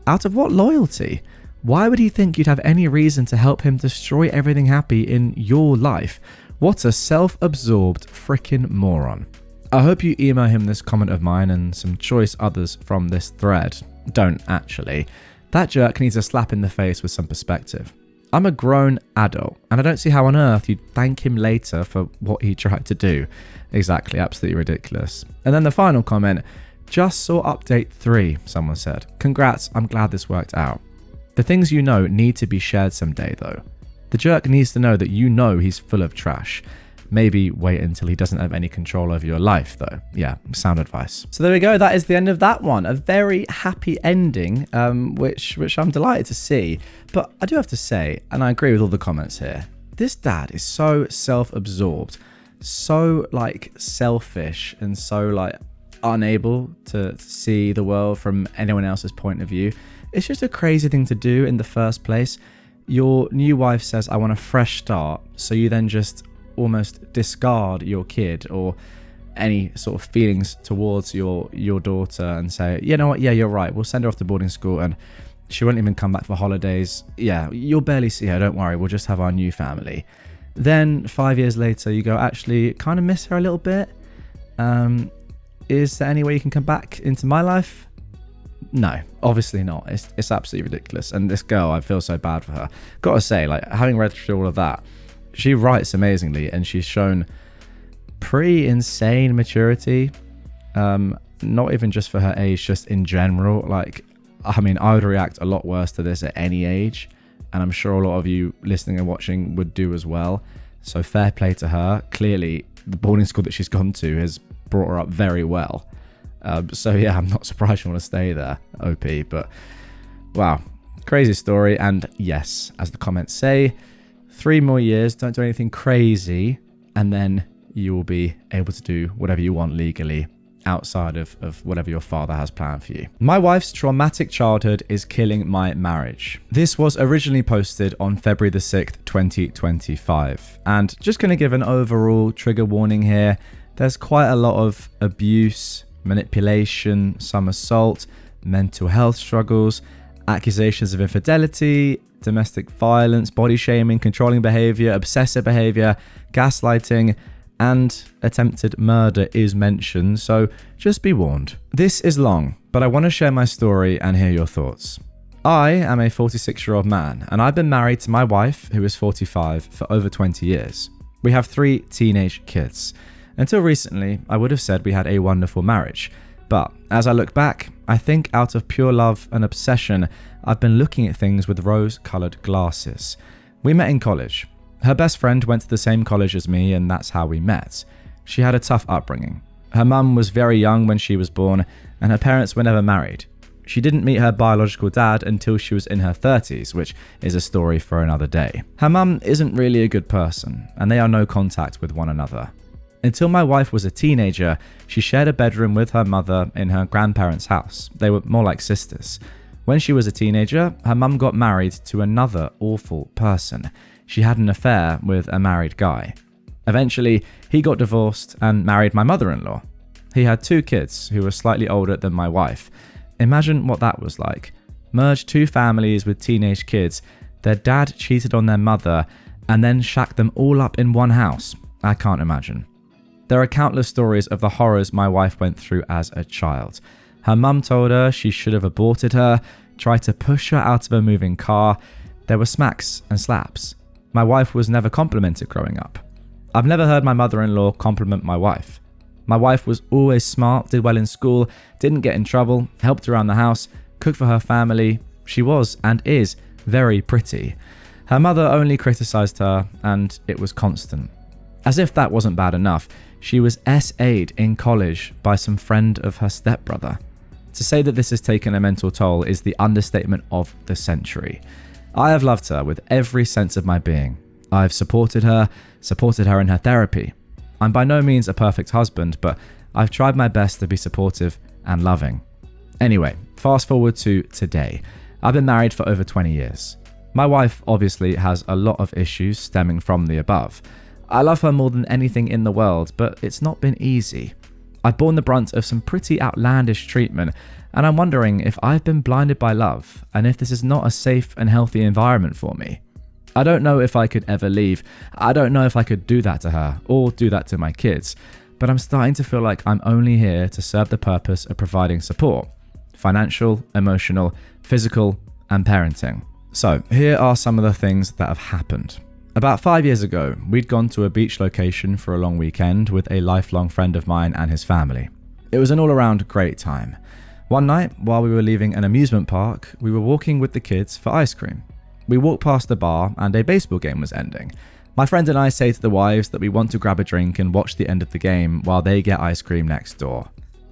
Out of what loyalty? Why would he think you'd have any reason to help him destroy everything happy in your life? What a self-absorbed frickin' moron. I hope you email him this comment of mine and some choice others from this thread. Don't actually. That jerk needs a slap in the face with some perspective. I'm a grown adult, and I don't see how on earth you'd thank him later for what he tried to do. Exactly, absolutely ridiculous. And then the final comment, just saw update 3, someone said. Congrats, I'm glad this worked out. The things you know need to be shared someday though. The jerk needs to know that you know he's full of trash. Maybe wait until he doesn't have any control over your life though. Yeah, sound advice. So there we go, that is the end of that one. A very happy ending, which I'm delighted to see. But I do have to say, and I agree with all the comments here, this dad is so self-absorbed, so like selfish, and so like unable to see the world from anyone else's point of view. It's just a crazy thing to do in the first place. Your new wife says, I want a fresh start, so you then just almost discard your kid or any sort of feelings towards your daughter and say, you know what, yeah, you're right, we'll send her off to boarding school and she won't even come back for holidays. Yeah, you'll barely see her, don't worry, we'll just have our new family. Then 5 years later you go, actually kind of miss her a little bit. Is there any way you can come back into my life? No, obviously not. It's absolutely ridiculous. And this girl, I feel so bad for her. Gotta say, like, having read through all of that, she writes amazingly and she's shown pretty insane maturity. Not even just for her age, just in general. Like, I mean, I would react a lot worse to this at any age, and I'm sure a lot of you listening and watching would do as well. So fair play to her. Clearly, the boarding school that she's gone to has brought her up very well. So yeah, I'm not surprised you want to stay there, OP. But wow, crazy story. And yes, as the comments say, 3 more years, don't do anything crazy, and then you will be able to do whatever you want legally outside of whatever your father has planned for you. My wife's traumatic childhood is killing my marriage. This was originally posted on February the 6th, 2025. And just going to give an overall trigger warning here. There's quite a lot of abuse, manipulation, some assault, mental health struggles, accusations of infidelity, domestic violence, body shaming, controlling behavior, obsessive behavior, gaslighting, and attempted murder is mentioned, so just be warned. This is long, but I want to share my story and hear your thoughts. I am a 46-year-old man, and I've been married to my wife, who is 45, for over 20 years. We have 3 teenage kids. Until recently, I would have said we had a wonderful marriage, but as I look back, I think out of pure love and obsession, I've been looking at things with rose-colored glasses. We met in college. Her best friend went to the same college as me, and that's how we met. She had a tough upbringing. Her mum was very young when she was born, and her parents were never married. She didn't meet her biological dad until she was in her 30s, which is a story for another day. Her mum isn't really a good person, and they are no contact with one another. Until my wife was a teenager, she shared a bedroom with her mother in her grandparents' house. They were more like sisters. When she was a teenager, her mum got married to another awful person. She had an affair with a married guy. Eventually, he got divorced and married my mother-in-law. He had 2 kids who were slightly older than my wife. Imagine what that was like. Merge 2 families with teenage kids. Their dad cheated on their mother and then shacked them all up in one house. I can't imagine. There are countless stories of the horrors my wife went through as a child. Her mum told her she should have aborted her, tried to push her out of a moving car. There were smacks and slaps. My wife was never complimented growing up. I've never heard my mother-in-law compliment my wife. My wife was always smart, did well in school, didn't get in trouble, helped around the house, cooked for her family. She was, and is, very pretty. Her mother only criticized her, and it was constant. As if that wasn't bad enough, she was SA'd in college by some friend of her stepbrother. To say that this has taken a mental toll is the understatement of the century. I have loved her with every sense of my being. I've supported her in her therapy. I'm by no means a perfect husband, but I've tried my best to be supportive and loving. Anyway, fast forward to today. I've been married for over 20 years. My wife obviously has a lot of issues stemming from the above. I love her more than anything in the world, but it's not been easy. I've borne the brunt of some pretty outlandish treatment, and I'm wondering if I've been blinded by love and if this is not a safe and healthy environment for me. I don't know if I could ever leave. I don't know if I could do that to her or do that to my kids, but I'm starting to feel like I'm only here to serve the purpose of providing support: financial, emotional, physical, and parenting. So here are some of the things that have happened. About 5 years ago, we'd gone to a beach location for a long weekend with a lifelong friend of mine and his family. It was an all-around great time. One night, while we were leaving an amusement park, we were walking with the kids for ice cream. We walked past the bar and a baseball game was ending. My friend and I say to the wives that we want to grab a drink and watch the end of the game while they get ice cream next door.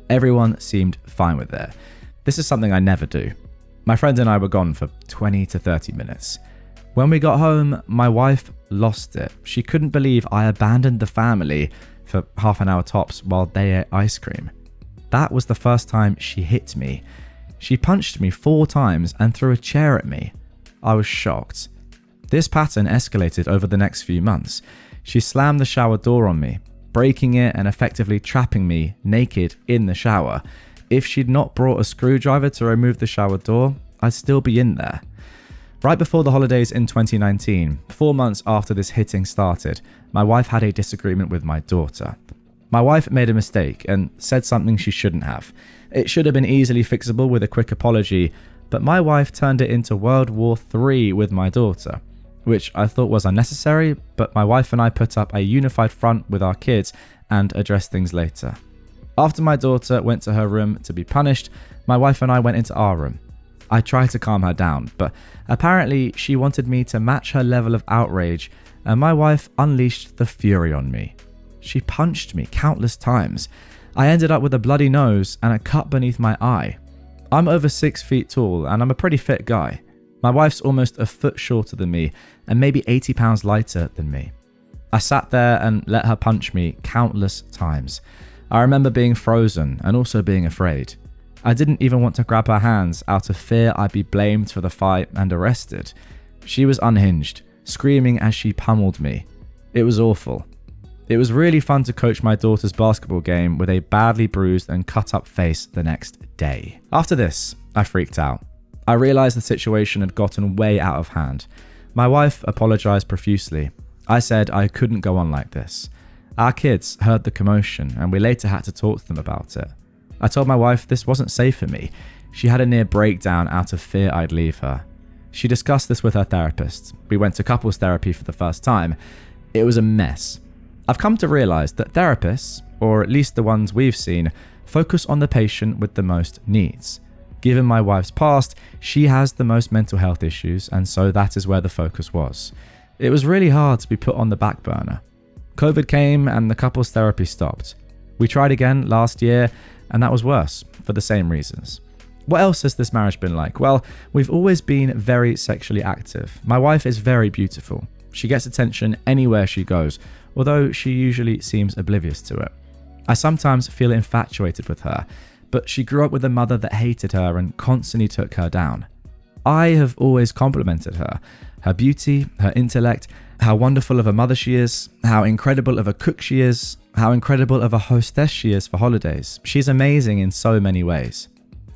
Everyone seemed fine with it. This is something I never do. My friend and I were gone for 20 to 30 minutes. When we got home, my wife lost it. She couldn't believe I abandoned the family for half an hour tops while they ate ice cream. That was the first time she hit me. She punched me 4 times and threw a chair at me. I was shocked. This pattern escalated over the next few months. She slammed the shower door on me, breaking it and effectively trapping me naked in the shower. If she'd not brought a screwdriver to remove the shower door, I'd still be in there. Right before the holidays in 2019, 4 months after this hitting started, my wife had a disagreement with my daughter. My wife made a mistake and said something she shouldn't have. It should have been easily fixable with a quick apology, but my wife turned it into World War III with my daughter, which I thought was unnecessary, but my wife and I put up a unified front with our kids and addressed things later. After my daughter went to her room to be punished, my wife and I went into our room. I tried to calm her down, but apparently she wanted me to match her level of outrage, and my wife unleashed the fury on me. She punched me countless times. I ended up with a bloody nose and a cut beneath my eye. I'm over 6 feet tall and I'm a pretty fit guy. My wife's almost a foot shorter than me and maybe 80 pounds lighter than me. I sat there and let her punch me countless times. I remember being frozen and also being afraid. I didn't even want to grab her hands out of fear I'd be blamed for the fight and arrested. She was unhinged, screaming as she pummeled me. It was awful. It was really fun to coach my daughter's basketball game with a badly bruised and cut up face the next day. After this, I freaked out. I realized the situation had gotten way out of hand. My wife apologized profusely. I said I couldn't go on like this. Our kids heard the commotion and we later had to talk to them about it. I told my wife this wasn't safe for me. She had a near breakdown out of fear I'd leave her. She discussed this with her therapist. We went to couples therapy for the first time. It was a mess. I've come to realize that therapists, or at least the ones we've seen, focus on the patient with the most needs. Given my wife's past, she has the most mental health issues, and so that is where the focus was. It was really hard to be put on the back burner. COVID came and the couples therapy stopped. We tried again last year, and that was worse, for the same reasons. What else has this marriage been like? Well, we've always been very sexually active. My wife is very beautiful. She gets attention anywhere she goes, although she usually seems oblivious to it. I sometimes feel infatuated with her, but she grew up with a mother that hated her and constantly took her down. I have always complimented her. Her beauty, her intellect, how wonderful of a mother she is, how incredible of a cook she is, how incredible of a hostess she is for holidays. She's amazing in so many ways.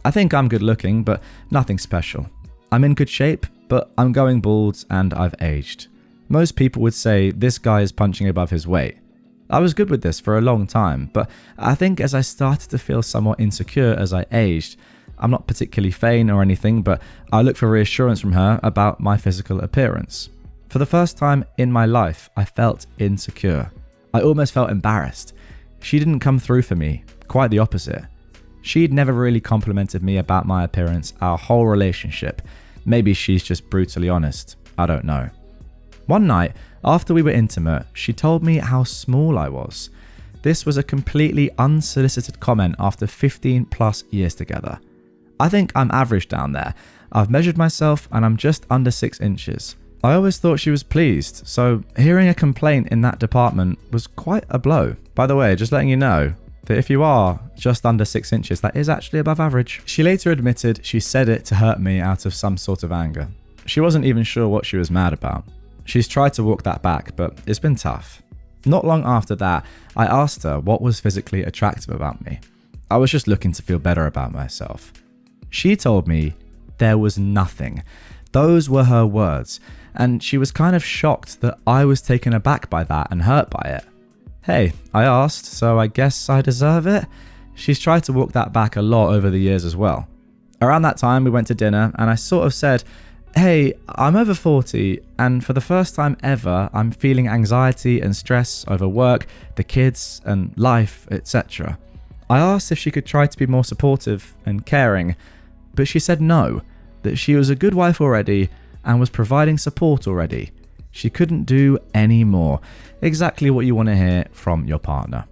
I think I'm good looking, but nothing special. I'm in good shape, but I'm going bald and I've aged. Most people would say this guy is punching above his weight. I was good with this for a long time, but I think as I started to feel somewhat insecure as I aged, I'm not particularly vain or anything, but I look for reassurance from her about my physical appearance. For the first time in my life, I felt insecure. I almost felt embarrassed. She didn't come through for me, quite the opposite. She'd never really complimented me about my appearance our whole relationship. Maybe she's just brutally honest. I don't know. One night, after we were intimate, she told me how small I was. This was a completely unsolicited comment after 15 plus years together. I think I'm average down there. I've measured myself and I'm just under 6 inches. I always thought she was pleased, so hearing a complaint in that department was quite a blow. By the way, just letting you know that if you are just under 6 inches, that is actually above average. She later admitted she said it to hurt me out of some sort of anger. She wasn't even sure what she was mad about. She's tried to walk that back, but it's been tough. Not long after that, I asked her what was physically attractive about me. I was just looking to feel better about myself. She told me there was nothing. Those were her words, and she was kind of shocked that I was taken aback by that and hurt by it. Hey, I asked, so I guess I deserve it? She's tried to walk that back a lot over the years as well. Around that time, we went to dinner, and I sort of said, hey, I'm over 40, and for the first time ever, I'm feeling anxiety and stress over work, the kids, and life, etc. I asked if she could try to be more supportive and caring, but she said no, that she was a good wife already and was providing support already. She couldn't do any more. Exactly what you want to hear from your partner.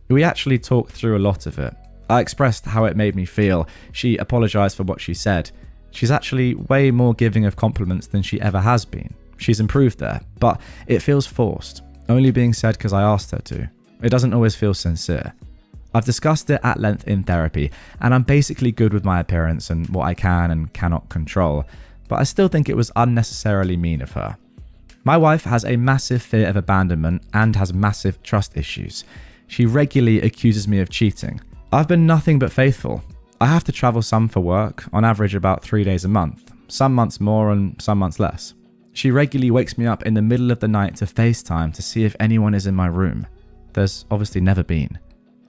We actually talked through a lot of it. I expressed how it made me feel. She apologized for what she said. She's actually way more giving of compliments than she ever has been. She's improved there, but it feels forced, only being said because I asked her to. It doesn't always feel sincere. I've discussed it at length in therapy, and I'm basically good with my appearance and what I can and cannot control, but I still think it was unnecessarily mean of her. My wife has a massive fear of abandonment and has massive trust issues. She regularly accuses me of cheating. I've been nothing but faithful. I have to travel some for work, on average about 3 days a month, some months more and some months less. She regularly wakes me up in the middle of the night to FaceTime to see if anyone is in my room. There's obviously never been.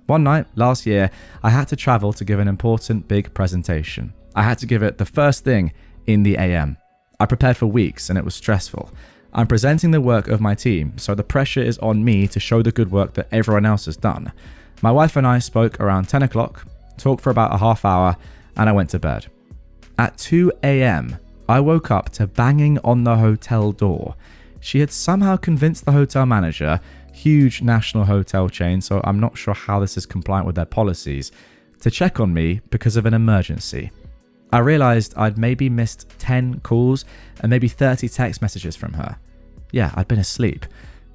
One night, last year, I had to travel to give an important big presentation. I had to give it the first thing in the AM. I prepared for weeks and it was stressful. I'm presenting the work of my team, so the pressure is on me to show the good work that everyone else has done. My wife and I spoke around 10 o'clock, talked for about a half hour, and I went to bed. At 2 a.m., I woke up to banging on the hotel door. She had somehow convinced the hotel manager, huge national hotel chain, so I'm not sure how this is compliant with their policies, to check on me because of an emergency. I realized I'd maybe missed 10 calls and maybe 30 text messages from her. Yeah, I'd been asleep.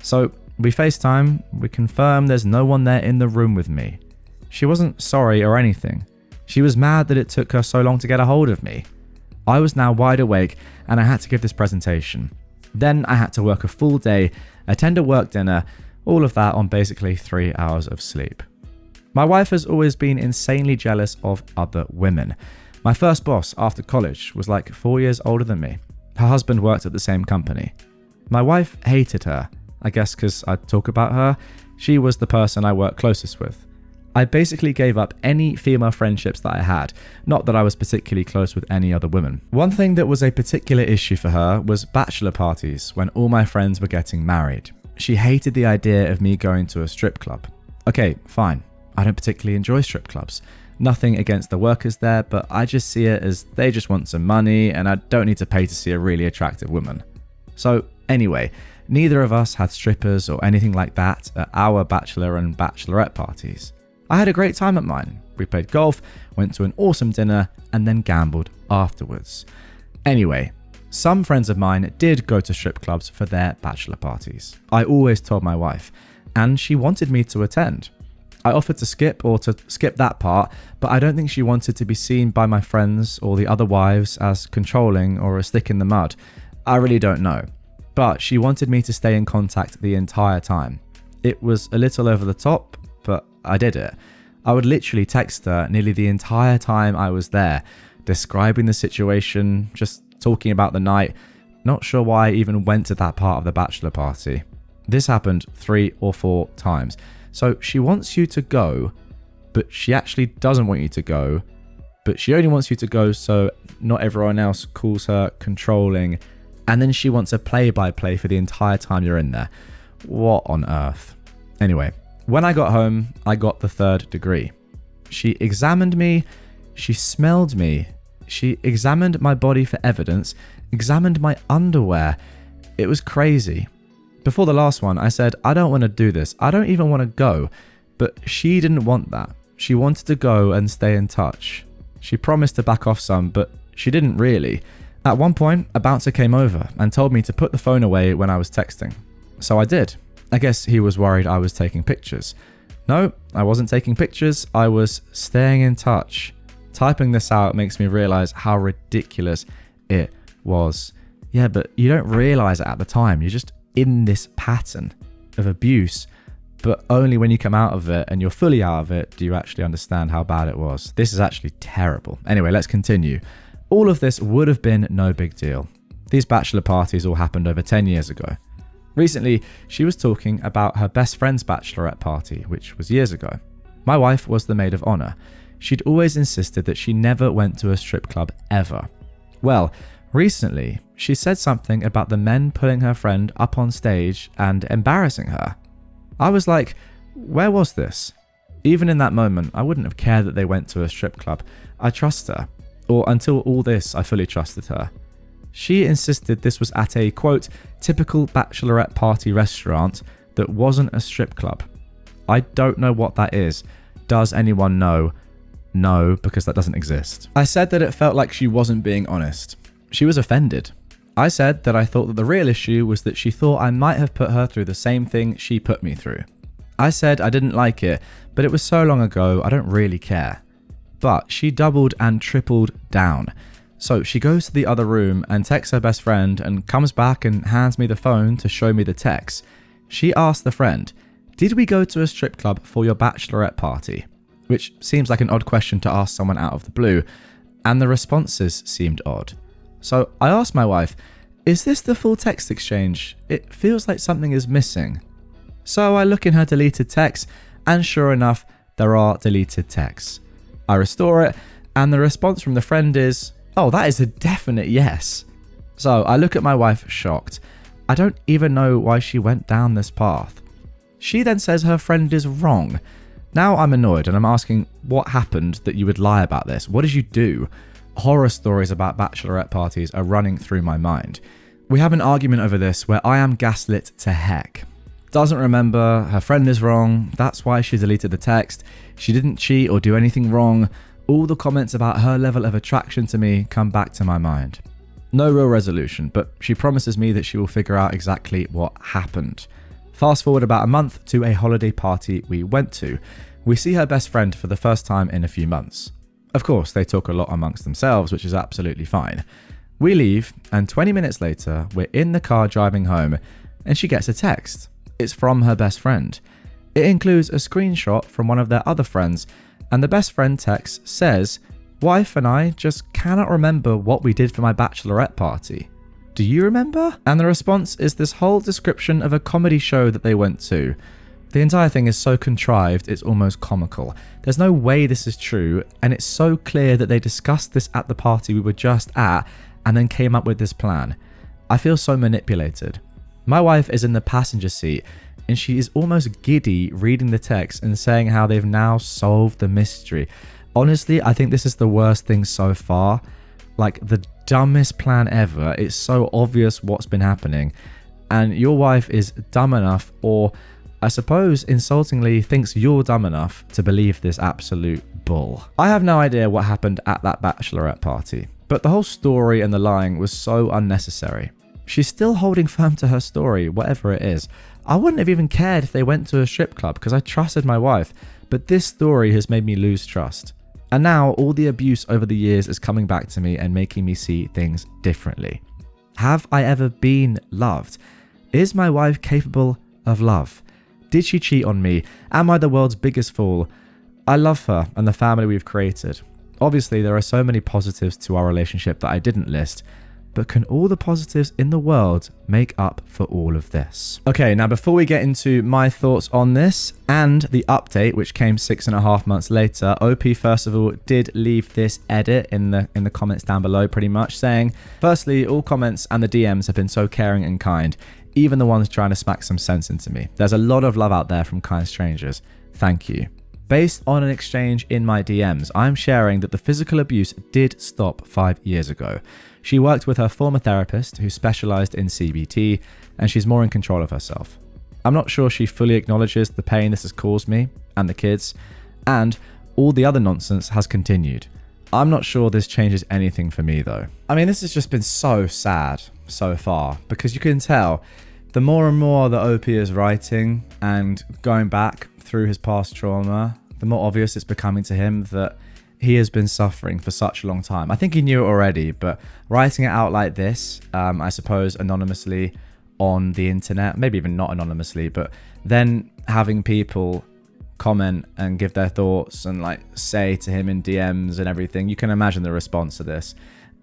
So we FaceTime, we confirmed there's no one there in the room with me. She wasn't sorry or anything. She was mad that it took her so long to get a hold of me. I was now wide awake and I had to give this presentation. Then I had to work a full day, attend a work dinner, all of that on basically 3 hours of sleep. My wife has always been insanely jealous of other women. My first boss after college was like 4 years older than me. Her husband worked at the same company. My wife hated her, I guess because I'd talk about her. She was the person I worked closest with. I basically gave up any female friendships that I had, not that I was particularly close with any other women. One thing that was a particular issue for her was bachelor parties when all my friends were getting married. She hated the idea of me going to a strip club. Okay, fine. I don't particularly enjoy strip clubs. Nothing against the workers there, but I just see it as they just want some money and I don't need to pay to see a really attractive woman. So anyway, neither of us had strippers or anything like that at our bachelor and bachelorette parties. I had a great time at mine. We played golf, went to an awesome dinner, and then gambled afterwards. Anyway, some friends of mine did go to strip clubs for their bachelor parties. I always told my wife, and she wanted me to attend. I offered to skip that part, but I don't think she wanted to be seen by my friends or the other wives as controlling or a stick in the mud. I really don't know. But she wanted me to stay in contact the entire time. It was a little over the top, but I did it. I would literally text her nearly the entire time I was there, describing the situation, just talking about the night. Not sure why I even went to that part of the bachelor party. This happened 3 or 4 times. So she wants you to go, but she actually doesn't want you to go, but she only wants you to go so not everyone else calls her controlling, and then she wants a play-by-play for the entire time you're in there. What on earth? Anyway, when I got home, I got the 3rd degree. She examined me, she smelled me, she examined my body for evidence, examined my underwear. It was crazy. Before the last one, I said, I don't want to do this. I don't even want to go. But she didn't want that. She wanted to go and stay in touch. She promised to back off some, but she didn't really. At one point, a bouncer came over and told me to put the phone away when I was texting. So I did. I guess he was worried I was taking pictures. No, I wasn't taking pictures. I was staying in touch. Typing this out makes me realize how ridiculous it was. Yeah, but you don't realize it at the time. You're just in this pattern of abuse, but only when you come out of it and you're fully out of it do you actually understand how bad it was. This is actually terrible. Anyway, let's continue. All of this would have been no big deal. These bachelor parties all happened over 10 years ago. Recently, she was talking about her best friend's bachelorette party, which was years ago. My wife was the maid of honor. She'd always insisted that she never went to a strip club ever. Well, recently, she said something about the men pulling her friend up on stage and embarrassing her. I was like, where was this? Even in that moment, I wouldn't have cared that they went to a strip club. I trust her. Or until all this, I fully trusted her. She insisted this was at a, quote, typical bachelorette party restaurant that wasn't a strip club. I don't know what that is. Does anyone know? No, because that doesn't exist. I said that it felt like she wasn't being honest. She was offended. I said that I thought that the real issue was that she thought I might have put her through the same thing she put me through. I said I didn't like it, but it was so long ago, I don't really care. But she doubled and tripled down. So she goes to the other room and texts her best friend and comes back and hands me the phone to show me the text. She asked the friend, "Did we go to a strip club for your bachelorette party?" Which seems like an odd question to ask someone out of the blue, and the responses seemed odd. So I asked my wife, "Is this the full text exchange? It feels like something is missing." So I look in her deleted texts, and sure enough, there are deleted texts. I restore it, and the response from the friend is, "Oh, that is a definite yes." So I look at my wife shocked. I don't even know why she went down this path. She then says her friend is wrong. Now I'm annoyed and I'm asking, what happened that you would lie about this? What did you do? Horror stories about bachelorette parties are running through my mind. We have an argument over this where I am gaslit to heck. Doesn't remember, her friend is wrong, that's why she deleted the text, she didn't cheat or do anything wrong. All the comments about her level of attraction to me come back to my mind. No real resolution, but she promises me that she will figure out exactly what happened. Fast forward about a month to a holiday party we went to. We see her best friend for the first time in a few months. Of course, they talk a lot amongst themselves, which is absolutely fine. We leave, and 20 minutes later, we're in the car driving home, and she gets a text. It's from her best friend. It includes a screenshot from one of their other friends, and the best friend text says, "Wife and I just cannot remember what we did for my bachelorette party. Do you remember?" And the response is this whole description of a comedy show that they went to. The entire thing is so contrived, it's almost comical. There's no way this is true, and it's so clear that they discussed this at the party we were just at, and then came up with this plan. I feel so manipulated. My wife is in the passenger seat, and she is almost giddy reading the text and saying how they've now solved the mystery. Honestly, I think this is the worst thing so far. Like, the dumbest plan ever. It's so obvious what's been happening, and your wife is dumb enough, or I suppose insultingly thinks you're dumb enough to believe this absolute bull. I have no idea what happened at that bachelorette party, but the whole story and the lying was so unnecessary. She's still holding firm to her story, whatever it is. I wouldn't have even cared if they went to a strip club because I trusted my wife, but this story has made me lose trust. And now all the abuse over the years is coming back to me and making me see things differently. Have I ever been loved? Is my wife capable of love? Did she cheat on me? Am I the world's biggest fool? I love her and the family we've created. Obviously, there are so many positives to our relationship that I didn't list, but can all the positives in the world make up for all of this? Okay, now before we get into my thoughts on this and the update, which came 6.5 months later, OP first of all did leave this edit in the comments down below, pretty much saying, "Firstly, all comments and the DMs have been so caring and kind, even the ones trying to smack some sense into me. There's a lot of love out there from kind strangers. Thank you. Based on an exchange in my DMs, I'm sharing that the physical abuse did stop 5 years ago. She worked with her former therapist who specialized in CBT, and she's more in control of herself. I'm not sure she fully acknowledges the pain this has caused me and the kids, and all the other nonsense has continued. I'm not sure this changes anything for me though." I mean, this has just been so sad so far, because you can tell the more and more that OP is writing and going back through his past trauma, the more obvious it's becoming to him that he has been suffering for such a long time. I think he knew it already, but writing it out like this, I suppose anonymously on the internet, maybe even not anonymously, but then having people comment and give their thoughts and like say to him in DMs and everything, you can imagine the response to this.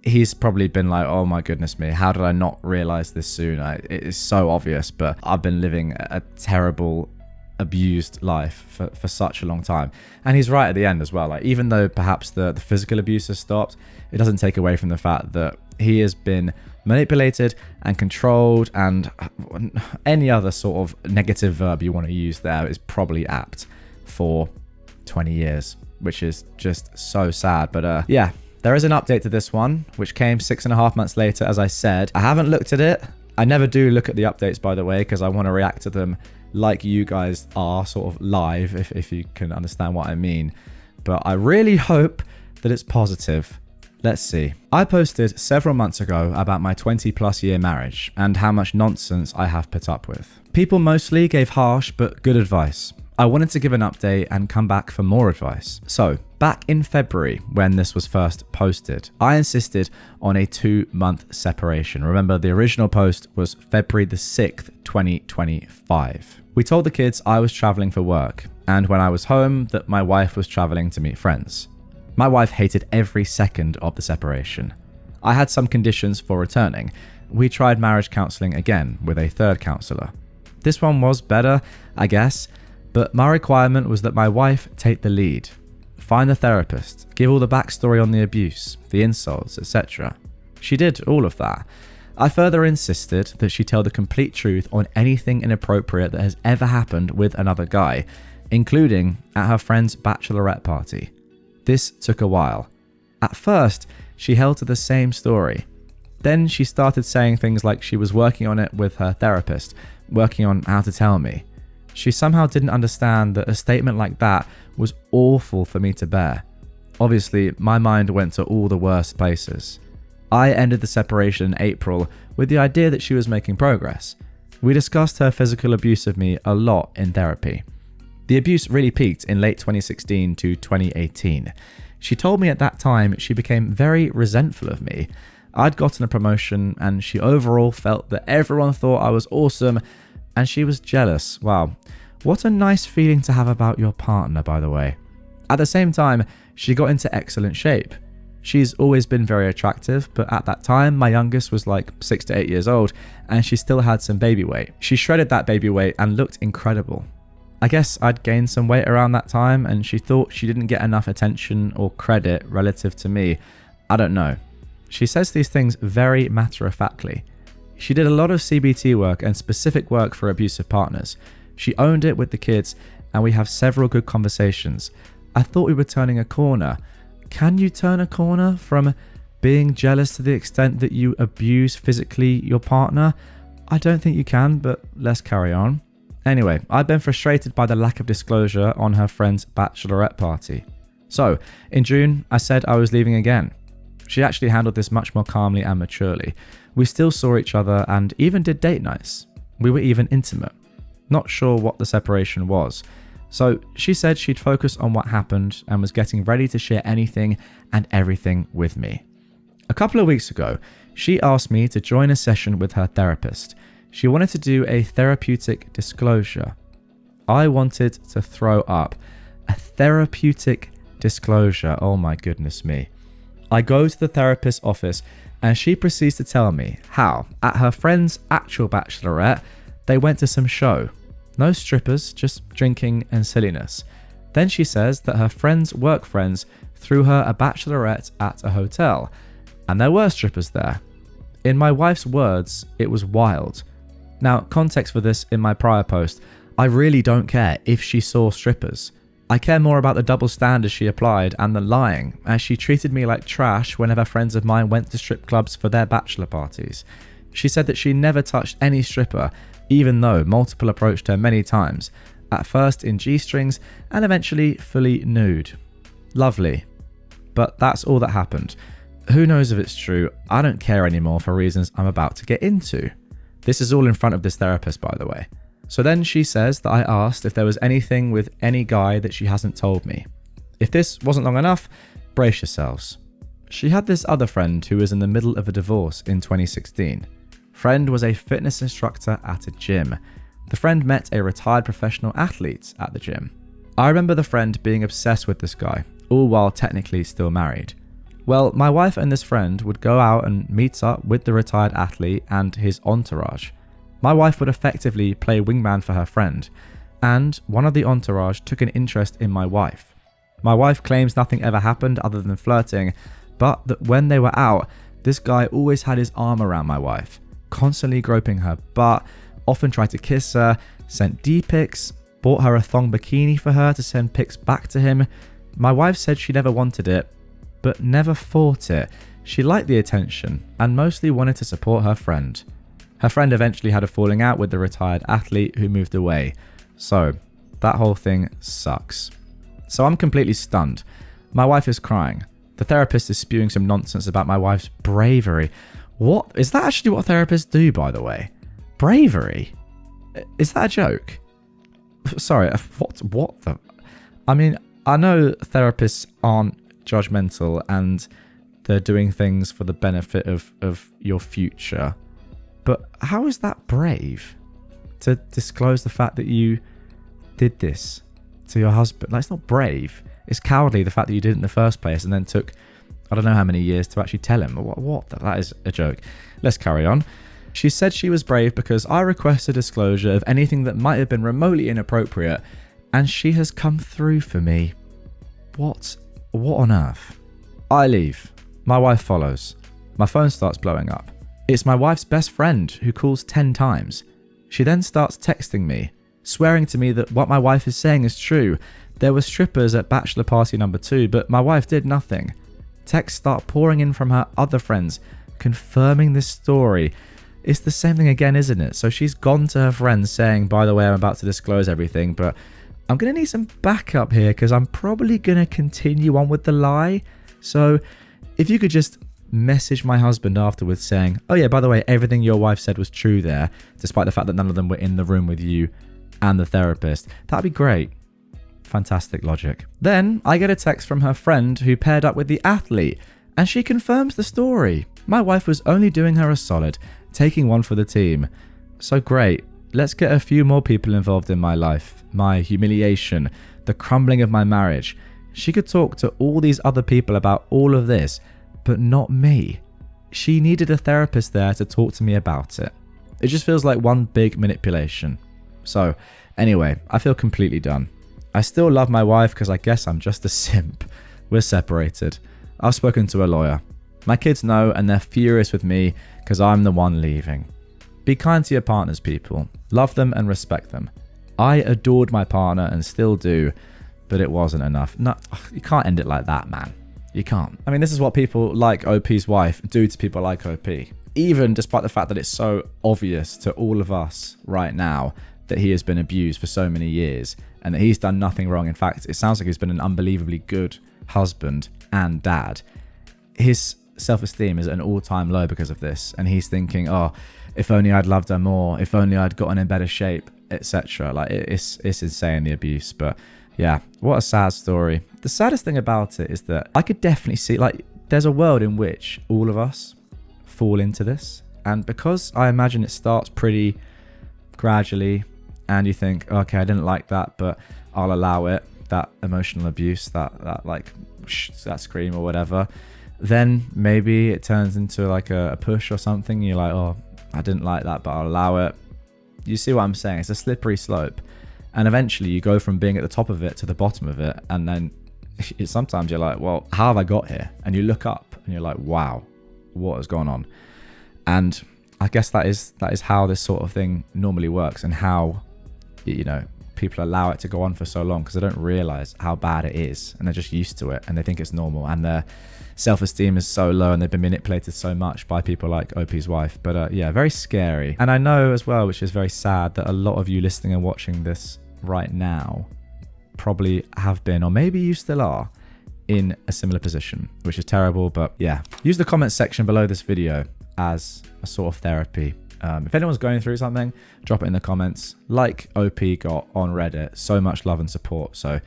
He's probably been like, "Oh my goodness me, how did I not realize this soon? It is so obvious, but I've been living a terrible, abused life for such a long time." And he's right at the end as well. Like, even though perhaps the physical abuse has stopped, it doesn't take away from the fact that he has been manipulated and controlled, and any other sort of negative verb you want to use there is probably apt for 20 years, which is just so sad. But yeah. There is an update to this one, which came 6.5 months later, as I said. I haven't looked at it. I never do look at the updates, by the way, because I want to react to them like you guys are, sort of live, if you can understand what I mean. But I really hope that it's positive. Let's see. I posted several months ago about my 20+ year marriage and how much nonsense I have put up with. People mostly gave harsh but good advice. I wanted to give an update and come back for more advice. So, back in February, when this was first posted, I insisted on a 2-month separation. Remember, the original post was February the 6th, 2025. We told the kids I was traveling for work, and when I was home, that my wife was traveling to meet friends. My wife hated every second of the separation. I had some conditions for returning. We tried marriage counselling again with a third counsellor. This one was better, I guess, but my requirement was that my wife take the lead. Find the therapist, give all the backstory on the abuse, the insults, etc. She did all of that. I further insisted that she tell the complete truth on anything inappropriate that has ever happened with another guy, including at her friend's bachelorette party. This took a while. At first, she held to the same story. Then she started saying things like she was working on it with her therapist, working on how to tell me. She somehow didn't understand that a statement like that was awful for me to bear. Obviously, my mind went to all the worst places. I ended the separation in April with the idea that she was making progress. We discussed her physical abuse of me a lot in therapy. The abuse really peaked in late 2016 to 2018. She told me at that time she became very resentful of me. I'd gotten a promotion and she overall felt that everyone thought I was awesome and she was jealous. Wow, what a nice feeling to have about your partner, by the way. At the same time, she got into excellent shape. She's always been very attractive, but at that time, my youngest was like 6 to 8 years old and she still had some baby weight. She shredded that baby weight and looked incredible. I guess I'd gained some weight around that time and she thought she didn't get enough attention or credit relative to me. I don't know. She says these things very matter-of-factly. She did a lot of CBT work and specific work for abusive partners. She owned it with the kids and we have several good conversations. I thought we were turning a corner. Can you turn a corner from being jealous to the extent that you abuse physically your partner? I don't think you can, but let's carry on. Anyway, I've been frustrated by the lack of disclosure on her friend's bachelorette party. So, in June, I said I was leaving again. She actually handled this much more calmly and maturely. We still saw each other and even did date nights. We were even intimate. Not sure what the separation was. So, she said she'd focus on what happened and was getting ready to share anything and everything with me. A couple of weeks ago, she asked me to join a session with her therapist. She wanted to do a therapeutic disclosure. I wanted to throw up. A therapeutic disclosure. Oh my goodness me. I go to the therapist's office and she proceeds to tell me how, at her friend's actual bachelorette, they went to some show. No strippers, just drinking and silliness. Then she says that her friend's work friends threw her a bachelorette at a hotel, and there were strippers there. In my wife's words, it was wild. Now, context for this in my prior post, I really don't care if she saw strippers. I care more about the double standards she applied and the lying, as she treated me like trash whenever friends of mine went to strip clubs for their bachelor parties. She said that she never touched any stripper, even though multiple approached her many times, at first in G-strings and eventually fully nude. Lovely. But that's all that happened. Who knows if it's true? I don't care anymore for reasons I'm about to get into. This is all in front of this therapist, by the way. So then she says that I asked if there was anything with any guy that she hasn't told me. If this wasn't long enough, brace yourselves. She had this other friend who was in the middle of a divorce in 2016. Friend was a fitness instructor at a gym. The friend met a retired professional athlete at the gym. I remember the friend being obsessed with this guy, all while technically still married. Well, my wife and this friend would go out and meet up with the retired athlete and his entourage. My wife would effectively play wingman for her friend, and one of the entourage took an interest in my wife. My wife claims nothing ever happened other than flirting, but that when they were out, this guy always had his arm around my wife, constantly groping her butt, often tried to kiss her, sent D-pics, bought her a thong bikini for her to send pics back to him. My wife said she never wanted it, but never fought it. She liked the attention and mostly wanted to support her friend. Her friend eventually had a falling out with the retired athlete who moved away. So that whole thing sucks. So I'm completely stunned. My wife is crying. The therapist is spewing some nonsense about my wife's bravery. What? Is that actually what therapists do, by the way? Bravery? Is that a joke? Sorry, what the... I mean, I know therapists aren't judgmental and they're doing things for the benefit of your future. But how is that brave? To disclose the fact that you did this to your husband? Like, it's not brave. It's cowardly, the fact that you did it in the first place and then took, I don't know how many years to actually tell him. What? That is a joke. Let's carry on. She said she was brave because I requested disclosure of anything that might have been remotely inappropriate, and she has come through for me. What on earth? I leave. My wife follows. My phone starts blowing up. It's my wife's best friend who calls 10 times. She then starts texting me, swearing to me that what my wife is saying is true. There were strippers at bachelor party number 2, but my wife did nothing. Texts start pouring in from her other friends, confirming this story. It's the same thing again, isn't it? So she's gone to her friends saying, by the way, I'm about to disclose everything, but I'm going to need some backup here because I'm probably going to continue on with the lie. So if you could just message my husband afterwards saying, oh yeah, by the way, everything your wife said was true there, despite the fact that none of them were in the room with you and the therapist, that'd be great. Fantastic logic. Then I get a text from her friend who paired up with the athlete, and she confirms the story. My wife was only doing her a solid, taking one for the team. So great. Let's get a few more people involved in my life, my humiliation, the crumbling of my marriage. She could talk to all these other people about all of this, but not me. She needed a therapist there to talk to me about it. It just feels like one big manipulation. So anyway, I feel completely done. I still love my wife because I guess I'm just a simp. We're separated. I've spoken to a lawyer. My kids know and they're furious with me because I'm the one leaving. Be kind to your partners, people. Love them and respect them. I adored my partner and still do, but it wasn't enough. No, you can't end it like that, man. You can't. I mean, this is what people like OP's wife do to people like OP. Even despite the fact that it's so obvious to all of us right now that he has been abused for so many years and that he's done nothing wrong. In fact, it sounds like he's been an unbelievably good husband and dad. His self-esteem is at an all-time low because of this. And he's thinking, oh, if only I'd loved her more, if only I'd gotten in better shape, etc. Like, it's insane, the abuse. But yeah, what a sad story. The saddest thing about it is that I could definitely see, like, there's a world in which all of us fall into this. And because I imagine it starts pretty gradually and you think, okay, I didn't like that, but I'll allow it, that emotional abuse, that scream or whatever, then maybe it turns into like a push or something. You're like, oh, I didn't like that, but I'll allow it. You see what I'm saying? It's a slippery slope. And eventually you go from being at the top of it to the bottom of it. And then sometimes you're like, well, how have I got here? And you look up and you're like, wow, what has gone on? And I guess that is how this sort of thing normally works, and how, you know, people allow it to go on for so long because they don't realize how bad it is, and they're just used to it and they think it's normal, and their self-esteem is so low and they've been manipulated so much by people like OP's wife. But yeah, very scary. And I know as well, which is very sad, that a lot of you listening and watching this right now probably have been, or maybe you still are, in a similar position, which is terrible. But yeah, use the comment section below this video as a sort of therapy. If anyone's going through something, drop it in the comments, like OP got on Reddit. So much love and support. So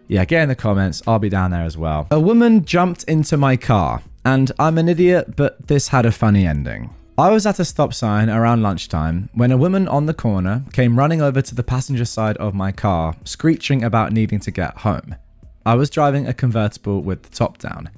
yeah, get in the comments. I'll be down there as well. A woman jumped into my car, and I'm an idiot, but this had a funny ending. I was at a stop sign around lunchtime when a woman on the corner came running over to the passenger side of my car, screeching about needing to get home. I was driving a convertible with the top down.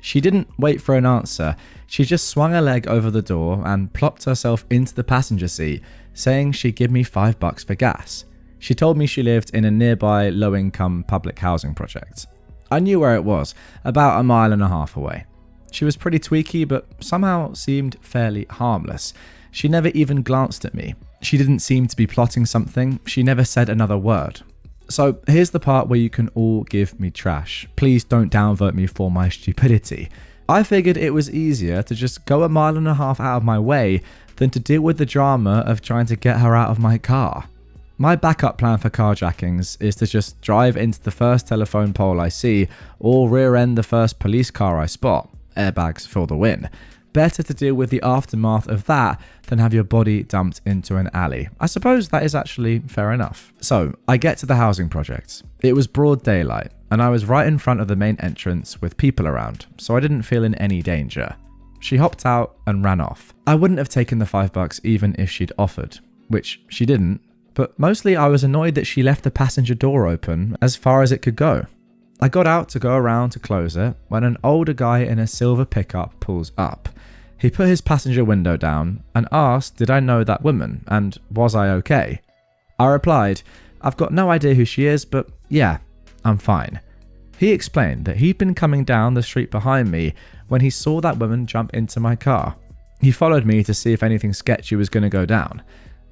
She didn't wait for an answer. She just swung her leg over the door and plopped herself into the passenger seat, saying she'd give me $5 for gas. She told me she lived in a nearby low-income public housing project. I knew where it was, about 1.5 miles away. She was pretty tweaky, but somehow seemed fairly harmless. She never even glanced at me. She didn't seem to be plotting something. She never said another word. So here's the part where you can all give me trash. Please don't downvote me for my stupidity. I figured it was easier to just go 1.5 miles out of my way than to deal with the drama of trying to get her out of my car. My backup plan for carjackings is to just drive into the first telephone pole I see or rear end the first police car I spot. Airbags for the win. Better to deal with the aftermath of that than have your body dumped into an alley. I suppose that is actually fair enough. So, I get to the housing project. It was broad daylight, and I was right in front of the main entrance with people around, so I didn't feel in any danger. She hopped out and ran off. I wouldn't have taken the $5 even if she'd offered, which she didn't, but mostly I was annoyed that she left the passenger door open as far as it could go. I got out to go around to close it when an older guy in a silver pickup pulls up. He put his passenger window down and asked did I know that woman and was I okay? I replied, I've got no idea who she is, but yeah, I'm fine. He explained that he'd been coming down the street behind me when he saw that woman jump into my car. He followed me to see if anything sketchy was going to go down.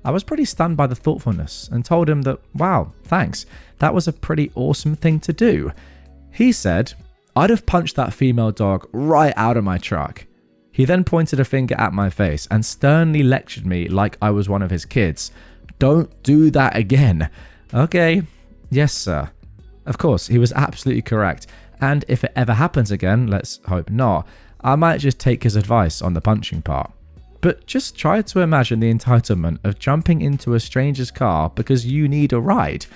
I was pretty stunned by the thoughtfulness and told him that, wow, thanks, that was a pretty awesome thing to do. He said, I'd have punched that female dog right out of my truck. He then pointed a finger at my face and sternly lectured me like I was one of his kids. Don't do that again. Okay, yes sir. Of course, he was absolutely correct, and if it ever happens again, let's hope not, I might just take his advice on the punching part. But just try to imagine the entitlement of jumping into a stranger's car because you need a ride.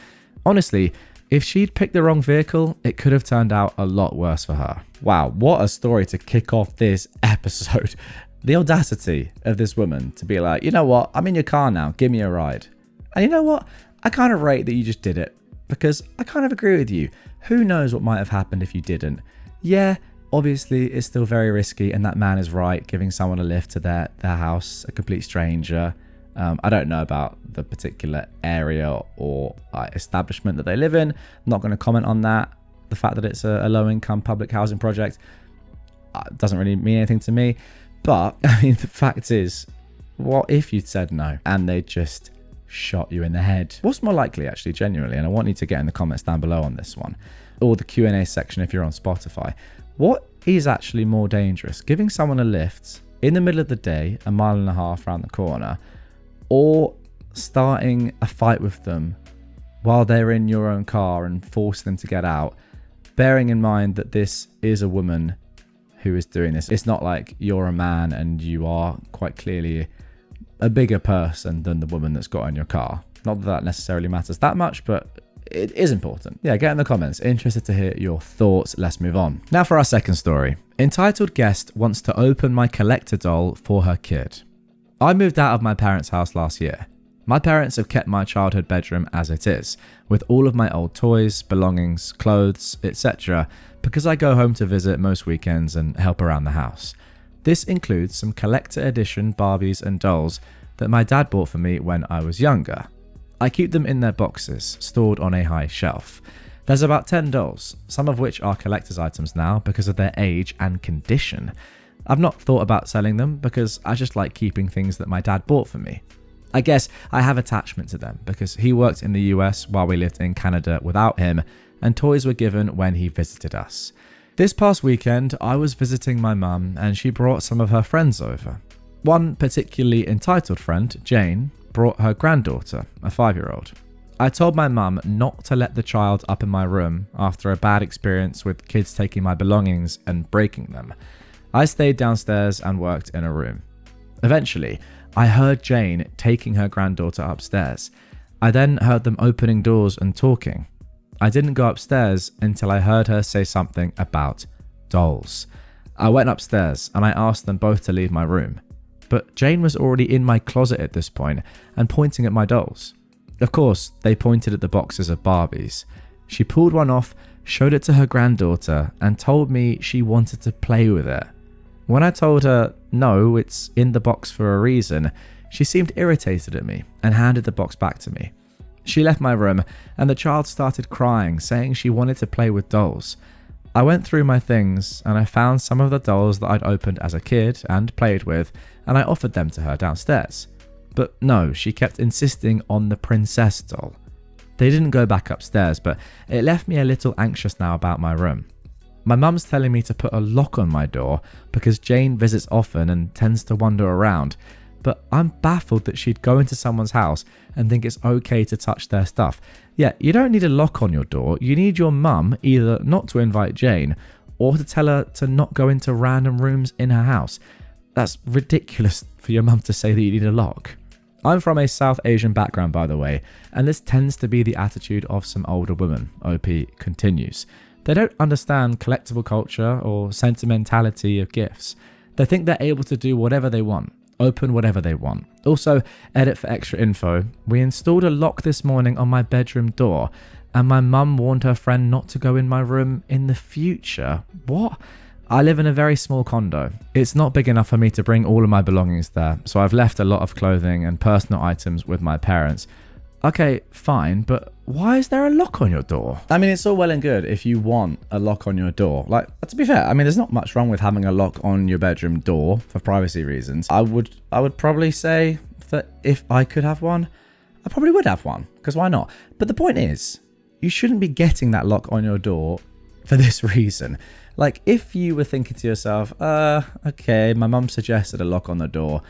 Honestly, if she'd picked the wrong vehicle, it could have turned out a lot worse for her. Wow, what a story to kick off this episode. The audacity of this woman to be like, you know what, I'm in your car now, give me a ride. And you know what, I kind of rate that you just did it, because I kind of agree with you. Who knows what might have happened if you didn't? Yeah, obviously it's still very risky, and that man is right, giving someone a lift to their house, a complete stranger. I don't know about the particular area or establishment that they live in. I'm not going to comment on that. The fact that it's a low-income public housing project doesn't really mean anything to me. But, I mean, the fact is, what if you'd said no and they just shot you in the head? What's more likely, actually, genuinely, and I want you to get in the comments down below on this one, or the Q&A section if you're on Spotify. What is actually more dangerous? Giving someone a lift in the middle of the day, 1.5 miles around the corner, or starting a fight with them while they're in your own car and force them to get out, bearing in mind that this is a woman who is doing this. It's not like you're a man and you are quite clearly a bigger person than the woman that's got in your car. Not that that necessarily matters that much, but it is important. Yeah, get in the comments. Interested to hear your thoughts. Let's move on. Now for our second story. Entitled guest wants to open my collector doll for her kid. I moved out of my parents' house last year. My parents have kept my childhood bedroom as it is, with all of my old toys, belongings, clothes, etc., because I go home to visit most weekends and help around the house. This includes some collector edition Barbies and dolls that my dad bought for me when I was younger. I keep them in their boxes, stored on a high shelf. There's about 10 dolls, some of which are collector's items now because of their age and condition. I've not thought about selling them because I just like keeping things that my dad bought for me. I guess I have attachment to them because he worked in the US while we lived in Canada without him, and toys were given when he visited us. This past weekend, I was visiting my mum and she brought some of her friends over. One particularly entitled friend, Jane, brought her granddaughter, a 5-year-old. I told my mum not to let the child up in my room after a bad experience with kids taking my belongings and breaking them. I stayed downstairs and worked in a room. Eventually, I heard Jane taking her granddaughter upstairs. I then heard them opening doors and talking. I didn't go upstairs until I heard her say something about dolls. I went upstairs and I asked them both to leave my room. But Jane was already in my closet at this point and pointing at my dolls. Of course, they pointed at the boxes of Barbies. She pulled one off, showed it to her granddaughter, and told me she wanted to play with it. When I told her, no, it's in the box for a reason, she seemed irritated at me and handed the box back to me. She left my room and the child started crying, saying she wanted to play with dolls. I went through my things and I found some of the dolls that I'd opened as a kid and played with, and I offered them to her downstairs. But no, she kept insisting on the princess doll. They didn't go back upstairs, but it left me a little anxious now about my room. My mum's telling me to put a lock on my door because Jane visits often and tends to wander around. but I'm baffled that she'd go into someone's house and think it's okay to touch their stuff. Yeah, you don't need a lock on your door. You need your mum either not to invite Jane or to tell her to not go into random rooms in her house. That's ridiculous for your mum to say that you need a lock. I'm from a South Asian background, by the way, and this tends to be the attitude of some older women, OP continues. They don't understand collectible culture or sentimentality of gifts. They think they're able to do whatever they want, open whatever they want. Also, edit for extra info, we installed a lock this morning on my bedroom door, and my mum warned her friend not to go in my room in the future. What? I live in a very small condo. It's not big enough for me to bring all of my belongings there, so I've left a lot of clothing and personal items with my parents. Okay, fine, but why is there a lock on your door? I mean, it's all well and good if you want a lock on your door. Like, to be fair, I mean, there's not much wrong with having a lock on your bedroom door for privacy reasons. I would probably say that if I could have one, I probably would have one, because why not? But the point is, you shouldn't be getting that lock on your door for this reason. Like, if you were thinking to yourself, okay, my mum suggested a lock on the door.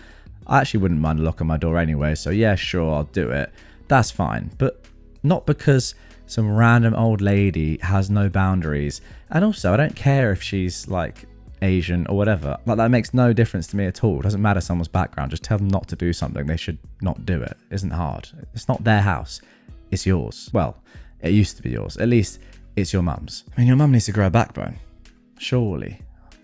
I actually wouldn't mind a lock on my door anyway, so yeah, sure, I'll do it. That's fine. But not because some random old lady has no boundaries. And also, I don't care if she's, like, Asian or whatever. Like, that makes no difference to me at all. It doesn't matter someone's background. Just tell them not to do something. They should not do it. It isn't hard. It's not their house. It's yours. Well, it used to be yours. At least, it's your mum's. I mean, your mum needs to grow a backbone. Surely.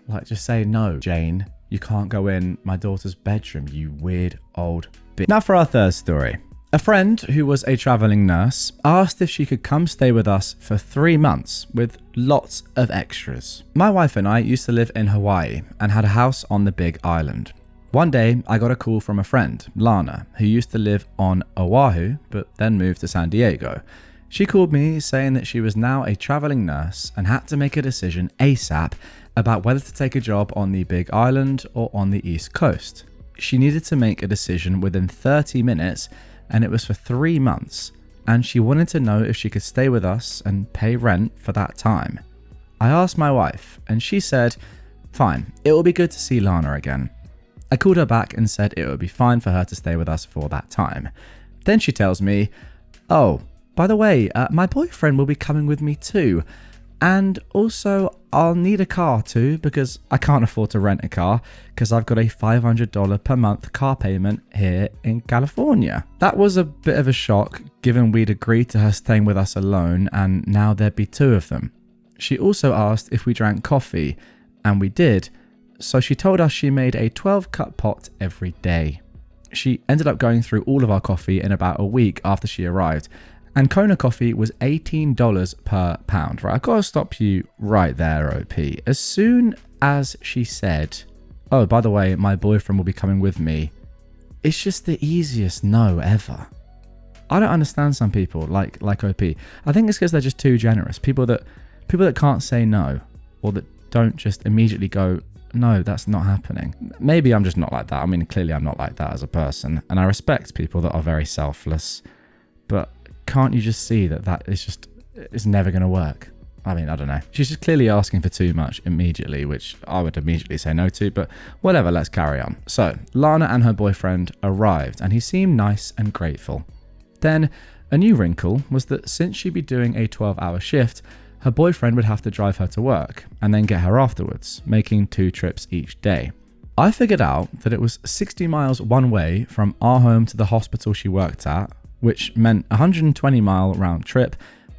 Like, just say, no, Jane, you can't go in my daughter's bedroom, you weird old bitch. Now for our third story. A friend who was a traveling nurse asked if she could come stay with us for 3 months with lots of extras. My wife and I used to live in Hawaii and had a house on the Big Island. One day, I got a call from a friend, Lana, who used to live on Oahu, but then moved to San Diego. She called me saying that she was now a traveling nurse and had to make a decision ASAP about whether to take a job on the Big Island or on the East Coast. She needed to make a decision within 30 minutes, and it was for 3 months, and she wanted to know if she could stay with us and pay rent for that time. I asked my wife, and she said, fine, it will be good to see Lana again. I called her back and said it would be fine for her to stay with us for that time. Then she tells me, oh, by the way, my boyfriend will be coming with me too. And also, I'll need a car too, because I can't afford to rent a car because I've got a $500 per month car payment here in California. That was a bit of a shock, given we'd agreed to her staying with us alone and now there'd be 2 of them. She also asked if we drank coffee, and we did, so she told us she made a 12-cup pot every day. She ended up going through all of our coffee in about a week after she arrived, and Kona coffee was $18 per pound, right? I've got to stop you right there, OP. As soon as she said, oh, by the way, my boyfriend will be coming with me, it's just the easiest no ever. I don't understand some people like OP. I think it's because they're just too generous. People that can't say no, or that don't just immediately go, no, that's not happening. Maybe I'm just not like that. I mean, clearly I'm not like that as a person, and I respect people that are very selfless, but can't you just see that it's never going to work? I mean, I don't know. She's just clearly asking for too much immediately, which I would immediately say no to, but whatever, let's carry on. So, Lana and her boyfriend arrived, and he seemed nice and grateful. Then, a new wrinkle was that since she'd be doing a 12-hour shift, her boyfriend would have to drive her to work and then get her afterwards, making 2 trips each day. I figured out that it was 60 miles one way from our home to the hospital she worked at, which meant a 120-mile round trip,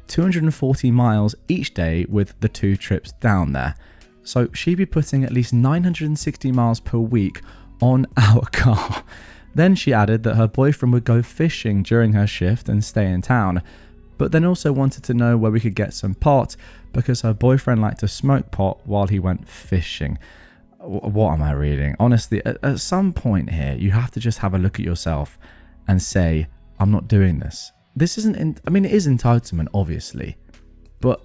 240 miles each day with the 2 trips down there. So she'd be putting at least 960 miles per week on our car. Then she added that her boyfriend would go fishing during her shift and stay in town, but then also wanted to know where we could get some pot because her boyfriend liked to smoke pot while he went fishing. What am I reading? Honestly, at some point here, you have to just have a look at yourself and say, I'm not doing this. This isn't, I mean, it is entitlement, obviously, but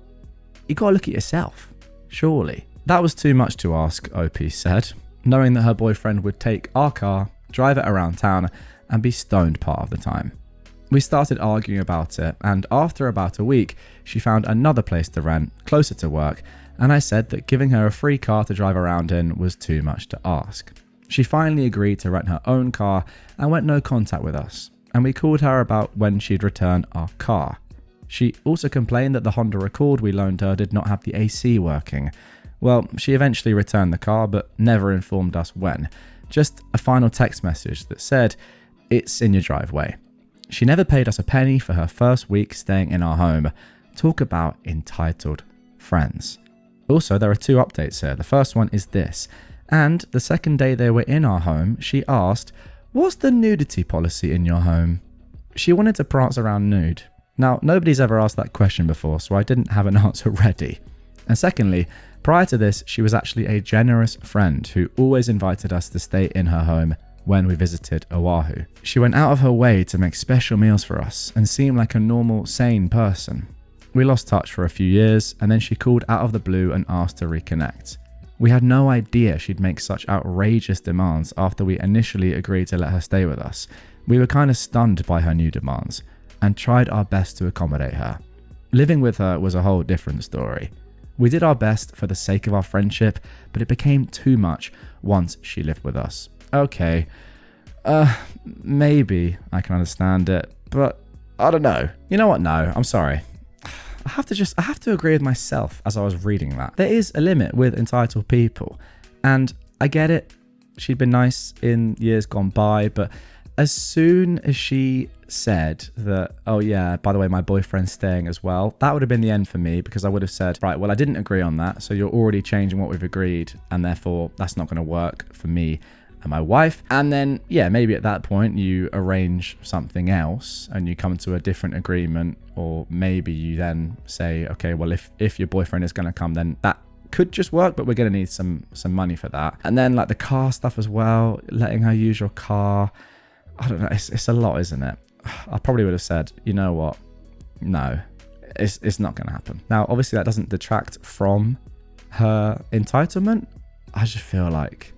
you gotta look at yourself, surely. That was too much to ask, OP said, knowing that her boyfriend would take our car, drive it around town, and be stoned part of the time. We started arguing about it, and after about a week, she found another place to rent, closer to work, and I said that giving her a free car to drive around in was too much to ask. She finally agreed to rent her own car and went no contact with us, and we called her about when she'd return our car. She also complained that the Honda Accord we loaned her did not have the AC working. Well, she eventually returned the car but never informed us when. Just a final text message that said, "It's in your driveway." She never paid us a penny for her first week staying in our home. Talk about entitled friends. Also, there are 2 updates here. The first one is this. And the second day they were in our home, she asked, "What's the nudity policy in your home?" She wanted to prance around nude. Now, nobody's ever asked that question before, so I didn't have an answer ready. And secondly, prior to this, she was actually a generous friend who always invited us to stay in her home when we visited Oahu. She went out of her way to make special meals for us and seemed like a normal, sane person. We lost touch for a few years, and then she called out of the blue and asked to reconnect. We had no idea she'd make such outrageous demands after we initially agreed to let her stay with us. We were kind of stunned by her new demands and tried our best to accommodate her. Living with her was a whole different story. We did our best for the sake of our friendship, but it became too much once she lived with us. Okay, maybe I can understand it, but I don't know. You know what? No, I'm sorry. I have to agree with myself as I was reading that. There is a limit with entitled people, and I get it. She'd been nice in years gone by, but as soon as she said that, "Oh yeah, by the way, my boyfriend's staying as well," that would have been the end for me, because I would have said, "Right, well, I didn't agree on that, so you're already changing what we've agreed, and therefore that's not going to work for me and my wife." And then, yeah, maybe at that point you arrange something else and you come to a different agreement, or maybe you then say, "Okay, well, if your boyfriend is going to come, then that could just work, but we're going to need some money for that." And then like the car stuff as well, letting her use your car. I don't know, it's a lot, isn't it? I probably would have said, "You know what? No, it's not going to happen." Now, obviously that doesn't detract from her entitlement. I just feel like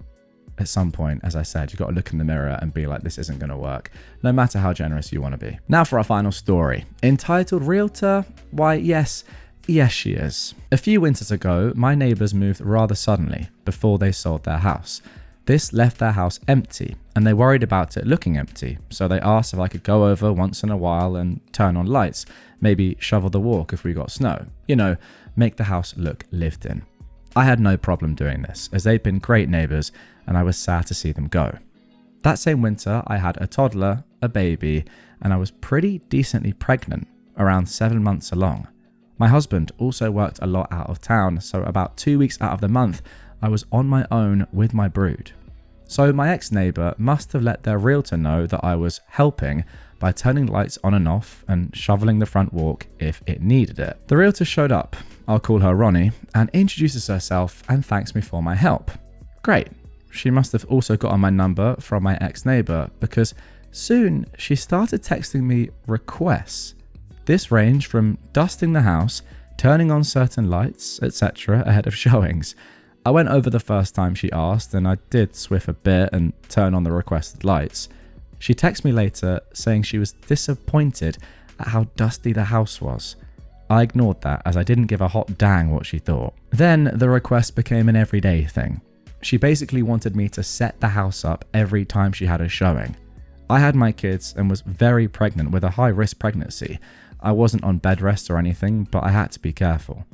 at some point, as I said, you've got to look in the mirror and be like, this isn't going to work, no matter how generous you want to be. Now for our final story. Entitled Realtor? Why, yes, she is. A few winters ago, my neighbours moved rather suddenly before they sold their house. This left their house empty, and they worried about it looking empty, so they asked if I could go over once in a while and turn on lights, maybe shovel the walk if we got snow, make the house look lived in. I had no problem doing this, as they'd been great neighbours, and I was sad to see them go. That same winter, I had a toddler, a baby, and I was pretty decently pregnant, around 7 months along. My husband also worked a lot out of town, so about 2 weeks out of the month, I was on my own with my brood. So my ex-neighbour must have let their realtor know that I was helping by turning lights on and off and shoveling the front walk if it needed it. The realtor showed up, I'll call her Ronnie, and introduces herself and thanks me for my help. Great. She must have also got on my number from my ex-neighbour, because soon she started texting me requests. This ranged from dusting the house, turning on certain lights, etc. ahead of showings. I went over the first time she asked, and I did swiff a bit and turn on the requested lights. She texted me later saying she was disappointed at how dusty the house was. I ignored that, as I didn't give a hot dang what she thought. Then the request became an everyday thing. She basically wanted me to set the house up every time she had a showing. I had my kids and was very pregnant with a high-risk pregnancy. I wasn't on bed rest or anything, but I had to be careful.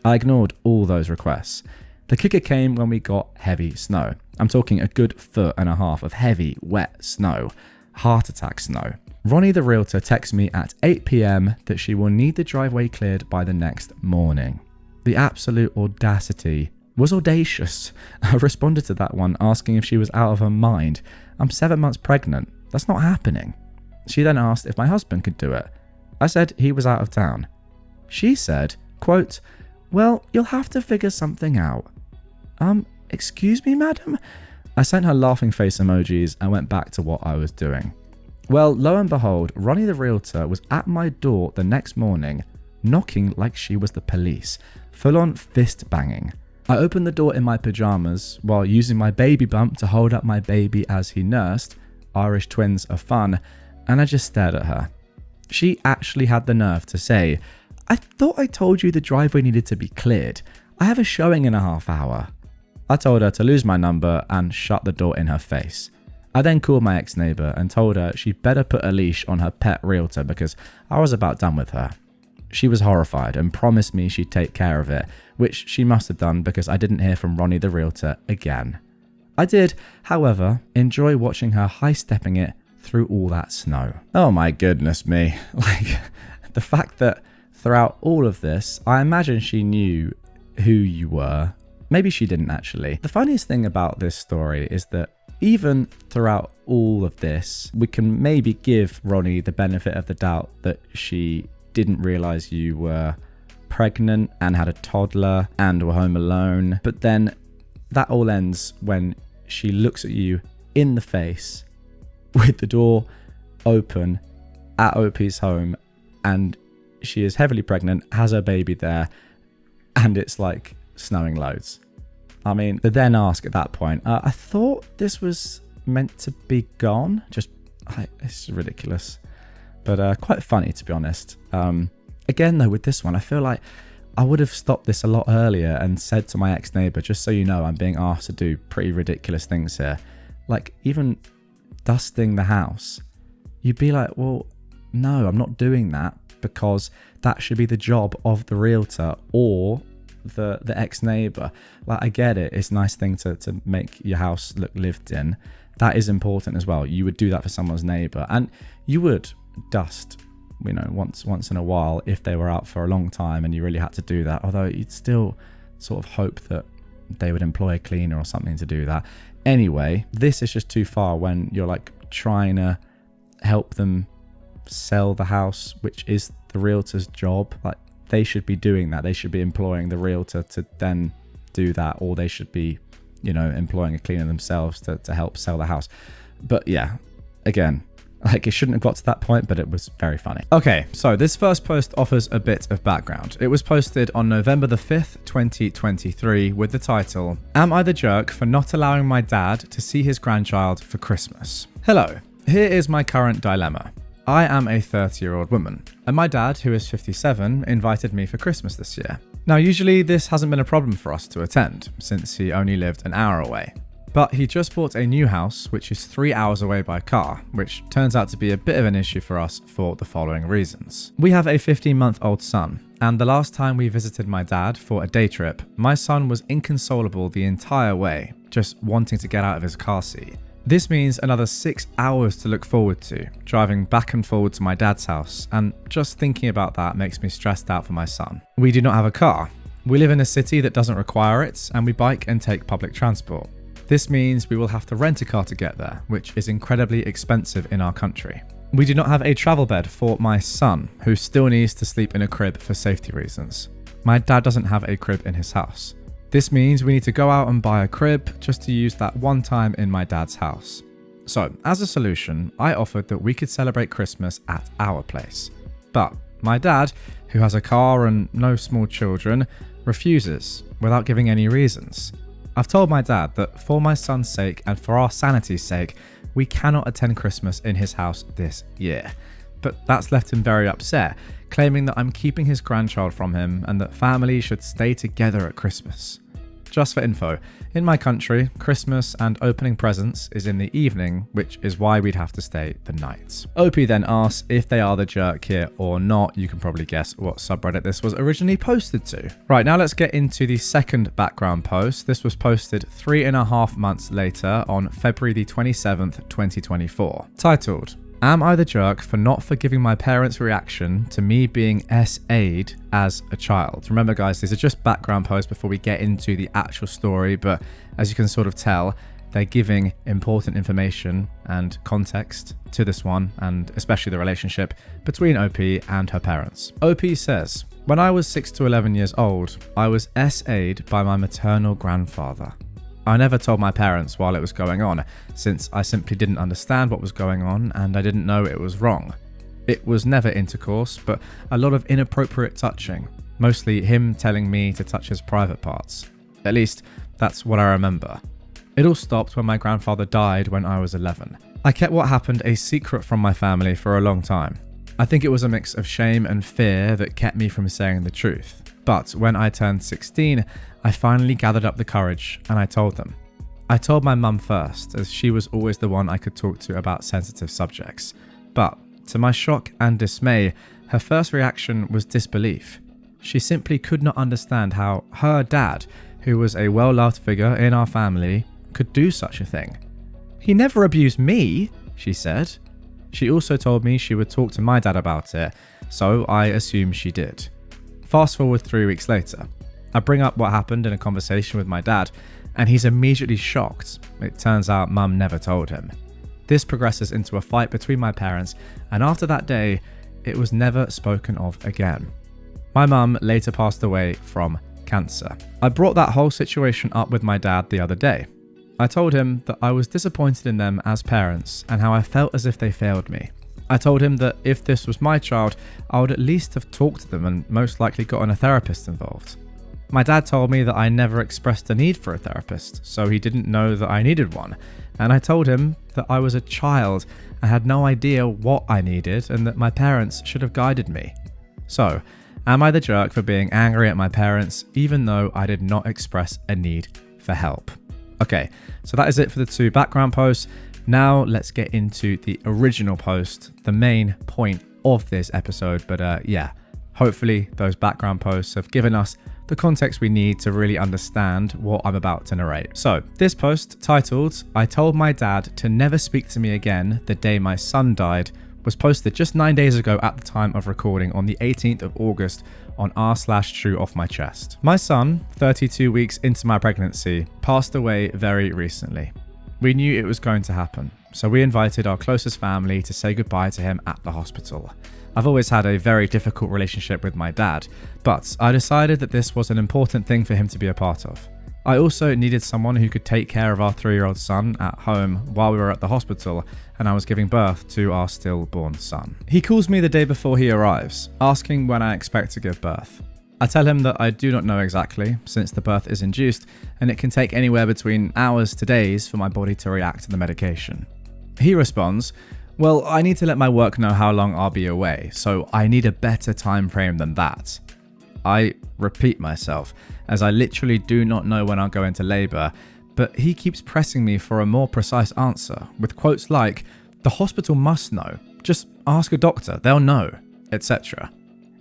I ignored all those requests. The kicker came when we got heavy snow. I'm talking a good 1.5 feet of heavy, wet snow. Heart attack snow. Ronnie the realtor texts me at 8 p.m. that she will need the driveway cleared by the next morning. The absolute audacity was audacious. I responded to that one asking if she was out of her mind. I'm 7 months pregnant. That's not happening. She then asked if my husband could do it. I said he was out of town. She said, quote, "Well, you'll have to figure something out." Excuse me, madam? I sent her laughing face emojis and went back to what I was doing. Well, lo and behold, Ronnie the realtor was at my door the next morning, knocking like she was the police, full on fist banging. I opened the door in my pajamas while using my baby bump to hold up my baby as he nursed. Irish twins are fun, and I just stared at her. She actually had the nerve to say, "I thought I told you the driveway needed to be cleared. I have a showing in a half hour." I told her to lose my number and shut the door in her face. I then called my ex-neighbour and told her she better put a leash on her pet realtor because I was about done with her. She was horrified and promised me she'd take care of it, which she must have done because I didn't hear from Ronnie the realtor again. I did, however, enjoy watching her high-stepping it through all that snow. Oh my goodness me. Like, the fact that throughout all of this, I imagine she knew who you were. Maybe she didn't actually. The funniest thing about this story is that even throughout all of this, we can maybe give Ronnie the benefit of the doubt that she didn't realize you were pregnant and had a toddler and were home alone. But then that all ends when she looks at you in the face with the door open at OP's home and she is heavily pregnant, has her baby there, and it's like snowing loads. I mean, they then ask at that point, I thought this was meant to be gone. It's ridiculous, but quite funny to be honest. Again though, with this one, I feel like I would have stopped this a lot earlier and said to my ex-neighbour, just so you know, I'm being asked to do pretty ridiculous things here. Like even dusting the house. You'd be like, well, no, I'm not doing that because that should be the job of the realtor or the ex-neighbour. Like, I get it, it's a nice thing to make your house look lived in. That is important as well. You would do that for someone's neighbour, and you would dust, you know, once in a while if they were out for a long time and you really had to do that, although you'd still sort of hope that they would employ a cleaner or something to do that. Anyway, this is just too far when you're like trying to help them sell the house, which is the realtor's job. Like, they should be doing that. They should be employing the realtor to then do that, or they should be, you know, employing a cleaner themselves to help sell the house. But yeah, again, like, it shouldn't have got to that point, but it was very funny. Okay, so this first post offers a bit of background. It was posted on November the 5th, 2023 with the title, "Am I the jerk for not allowing my dad to see his grandchild for Christmas?" Hello, here is my current dilemma. I am a 30-year-old woman, and my dad, who is 57, invited me for Christmas this year. Now, usually this hasn't been a problem for us to attend, since he only lived an hour away. But he just bought a new house, which is 3 hours away by car, which turns out to be a bit of an issue for us for the following reasons. We have a 15-month-old son, and the last time we visited my dad for a day trip, my son was inconsolable the entire way, just wanting to get out of his car seat. This means another 6 hours to look forward to, driving back and forward to my dad's house, and just thinking about that makes me stressed out for my son. We do not have a car. We live in a city that doesn't require it, and we bike and take public transport. This means we will have to rent a car to get there, which is incredibly expensive in our country. We do not have a travel bed for my son, who still needs to sleep in a crib for safety reasons. My dad doesn't have a crib in his house. This means we need to go out and buy a crib just to use that one time in my dad's house. So, as a solution, I offered that we could celebrate Christmas at our place. But my dad, who has a car and no small children, refuses without giving any reasons. I've told my dad that for my son's sake and for our sanity's sake, we cannot attend Christmas in his house this year. But that's left him very upset, claiming that I'm keeping his grandchild from him and that family should stay together at Christmas. Just for info, in my country, Christmas and opening presents is in the evening, which is why we'd have to stay the night. OP then asks if they are the jerk here or not. You can probably guess what subreddit this was originally posted to. Right, now let's get into the second background post. This was posted 3.5 months later on February the 27th, 2024. Titled, "Am I the jerk for not forgiving my parents' reaction to me being SA'd as a child?" Remember guys, these are just background posts before we get into the actual story, but as you can sort of tell, they're giving important information and context to this one, and especially the relationship between OP and her parents. OP says, "When I was 6 to 11 years old, I was SA'd by my maternal grandfather. I never told my parents while it was going on, since I simply didn't understand what was going on and I didn't know it was wrong. It was never intercourse, but a lot of inappropriate touching, mostly him telling me to touch his private parts. At least, that's what I remember. It all stopped when my grandfather died when I was 11. I kept what happened a secret from my family for a long time. I think it was a mix of shame and fear that kept me from saying the truth. But when I turned 16, I finally gathered up the courage and I told them. I told my mum first, as she was always the one I could talk to about sensitive subjects. But to my shock and dismay, her first reaction was disbelief. She simply could not understand how her dad, who was a well-loved figure in our family, could do such a thing. "He never abused me," she said. She also told me she would talk to my dad about it, so I assumed she did. Fast forward 3 weeks later. I bring up what happened in a conversation with my dad, and he's immediately shocked. It turns out mum never told him. This progresses into a fight between my parents, and after that day, it was never spoken of again. My mum later passed away from cancer. I brought that whole situation up with my dad the other day. I told him that I was disappointed in them as parents and how I felt as if they failed me. I told him that if this was my child, I would at least have talked to them and most likely gotten a therapist involved. My dad told me that I never expressed a need for a therapist, so he didn't know that I needed one. And I told him that I was a child and had no idea what I needed and that my parents should have guided me. So, am I the jerk for being angry at my parents even though I did not express a need for help? Okay, so that is it for the 2 background posts. Now let's get into the original post, the main point of this episode. But yeah, hopefully those background posts have given us the context we need to really understand what I'm about to narrate. So this post, titled "I told my dad to never speak to me again the day my son died," was posted just 9 days ago at the time of recording on the 18th of August on r/true off my chest. My son, 32 weeks into my pregnancy, passed away very recently. We knew it was going to happen, so we invited our closest family to say goodbye to him at the hospital. I've always had a very difficult relationship with my dad, but I decided that this was an important thing for him to be a part of. I also needed someone who could take care of our 3-year-old son at home while we were at the hospital, and I was giving birth to our stillborn son. He calls me the day before he arrives, asking when I expect to give birth. I tell him that I do not know exactly, since the birth is induced, and it can take anywhere between hours to days for my body to react to the medication. He responds, "Well, I need to let my work know how long I'll be away, so I need a better time frame than that." I repeat myself, as I literally do not know when I'll go into labour, but he keeps pressing me for a more precise answer, with quotes like, "The hospital must know, just ask a doctor, they'll know," etc.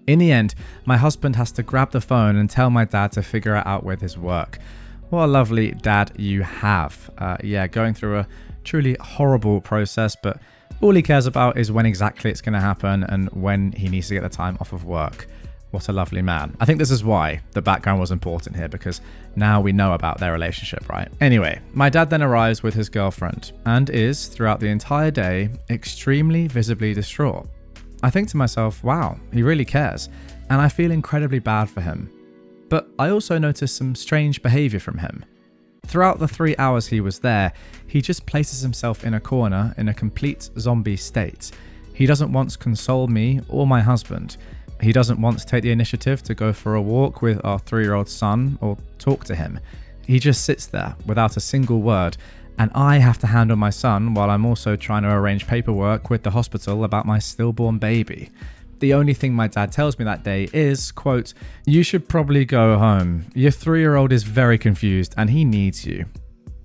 In the end, my husband has to grab the phone and tell my dad to figure it out with his work. What a lovely dad you have. Going through a truly horrible process, but all he cares about is when exactly it's going to happen and when he needs to get the time off of work. What a lovely man. I think this is why the background was important here, because now we know about their relationship, right? Anyway, my dad then arrives with his girlfriend and is, throughout the entire day, extremely visibly distraught. I think to myself, wow, he really cares, and I feel incredibly bad for him. But I also notice some strange behaviour from him. Throughout the 3 hours he was there, he just places himself in a corner in a complete zombie state. He doesn't once console me or my husband. He doesn't once take the initiative to go for a walk with our 3-year-old son or talk to him. He just sits there without a single word, and I have to handle my son while I'm also trying to arrange paperwork with the hospital about my stillborn baby. The only thing my dad tells me that day is, quote, "You should probably go home. Your 3-year-old is very confused and he needs you."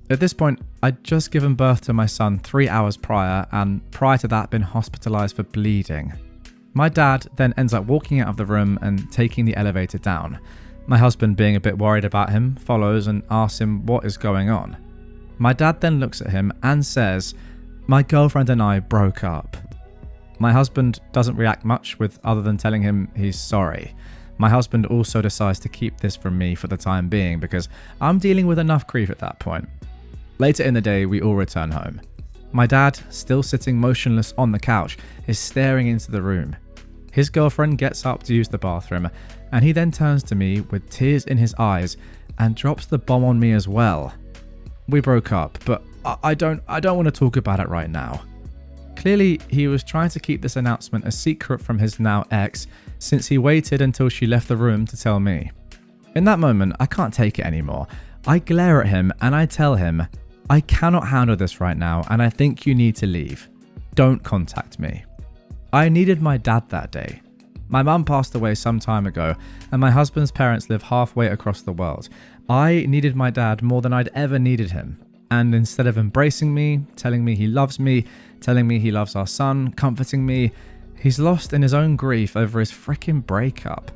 At this point, I'd just given birth to my son 3 hours prior, and prior to that been hospitalized for bleeding. My dad then ends up walking out of the room and taking the elevator down. My husband, being a bit worried about him, follows and asks him what is going on. My dad then looks at him and says, "My girlfriend and I broke up." My husband doesn't react much with other than telling him he's sorry. My husband also decides to keep this from me for the time being because I'm dealing with enough grief at that point. Later in the day, we all return home. My dad, still sitting motionless on the couch, is staring into the room. His girlfriend gets up to use the bathroom, and he then turns to me with tears in his eyes and drops the bomb on me as well. We broke up, but I don't want to talk about it right now. Clearly, he was trying to keep this announcement a secret from his now ex, since he waited until she left the room to tell me. In that moment, I can't take it anymore. I glare at him and I tell him, "I cannot handle this right now and I think you need to leave. Don't contact me." I needed my dad that day. My mum passed away some time ago, and my husband's parents live halfway across the world. I needed my dad more than I'd ever needed him. And instead of embracing me, telling me he loves me, telling me he loves our son, comforting me, he's lost in his own grief over his frickin' breakup.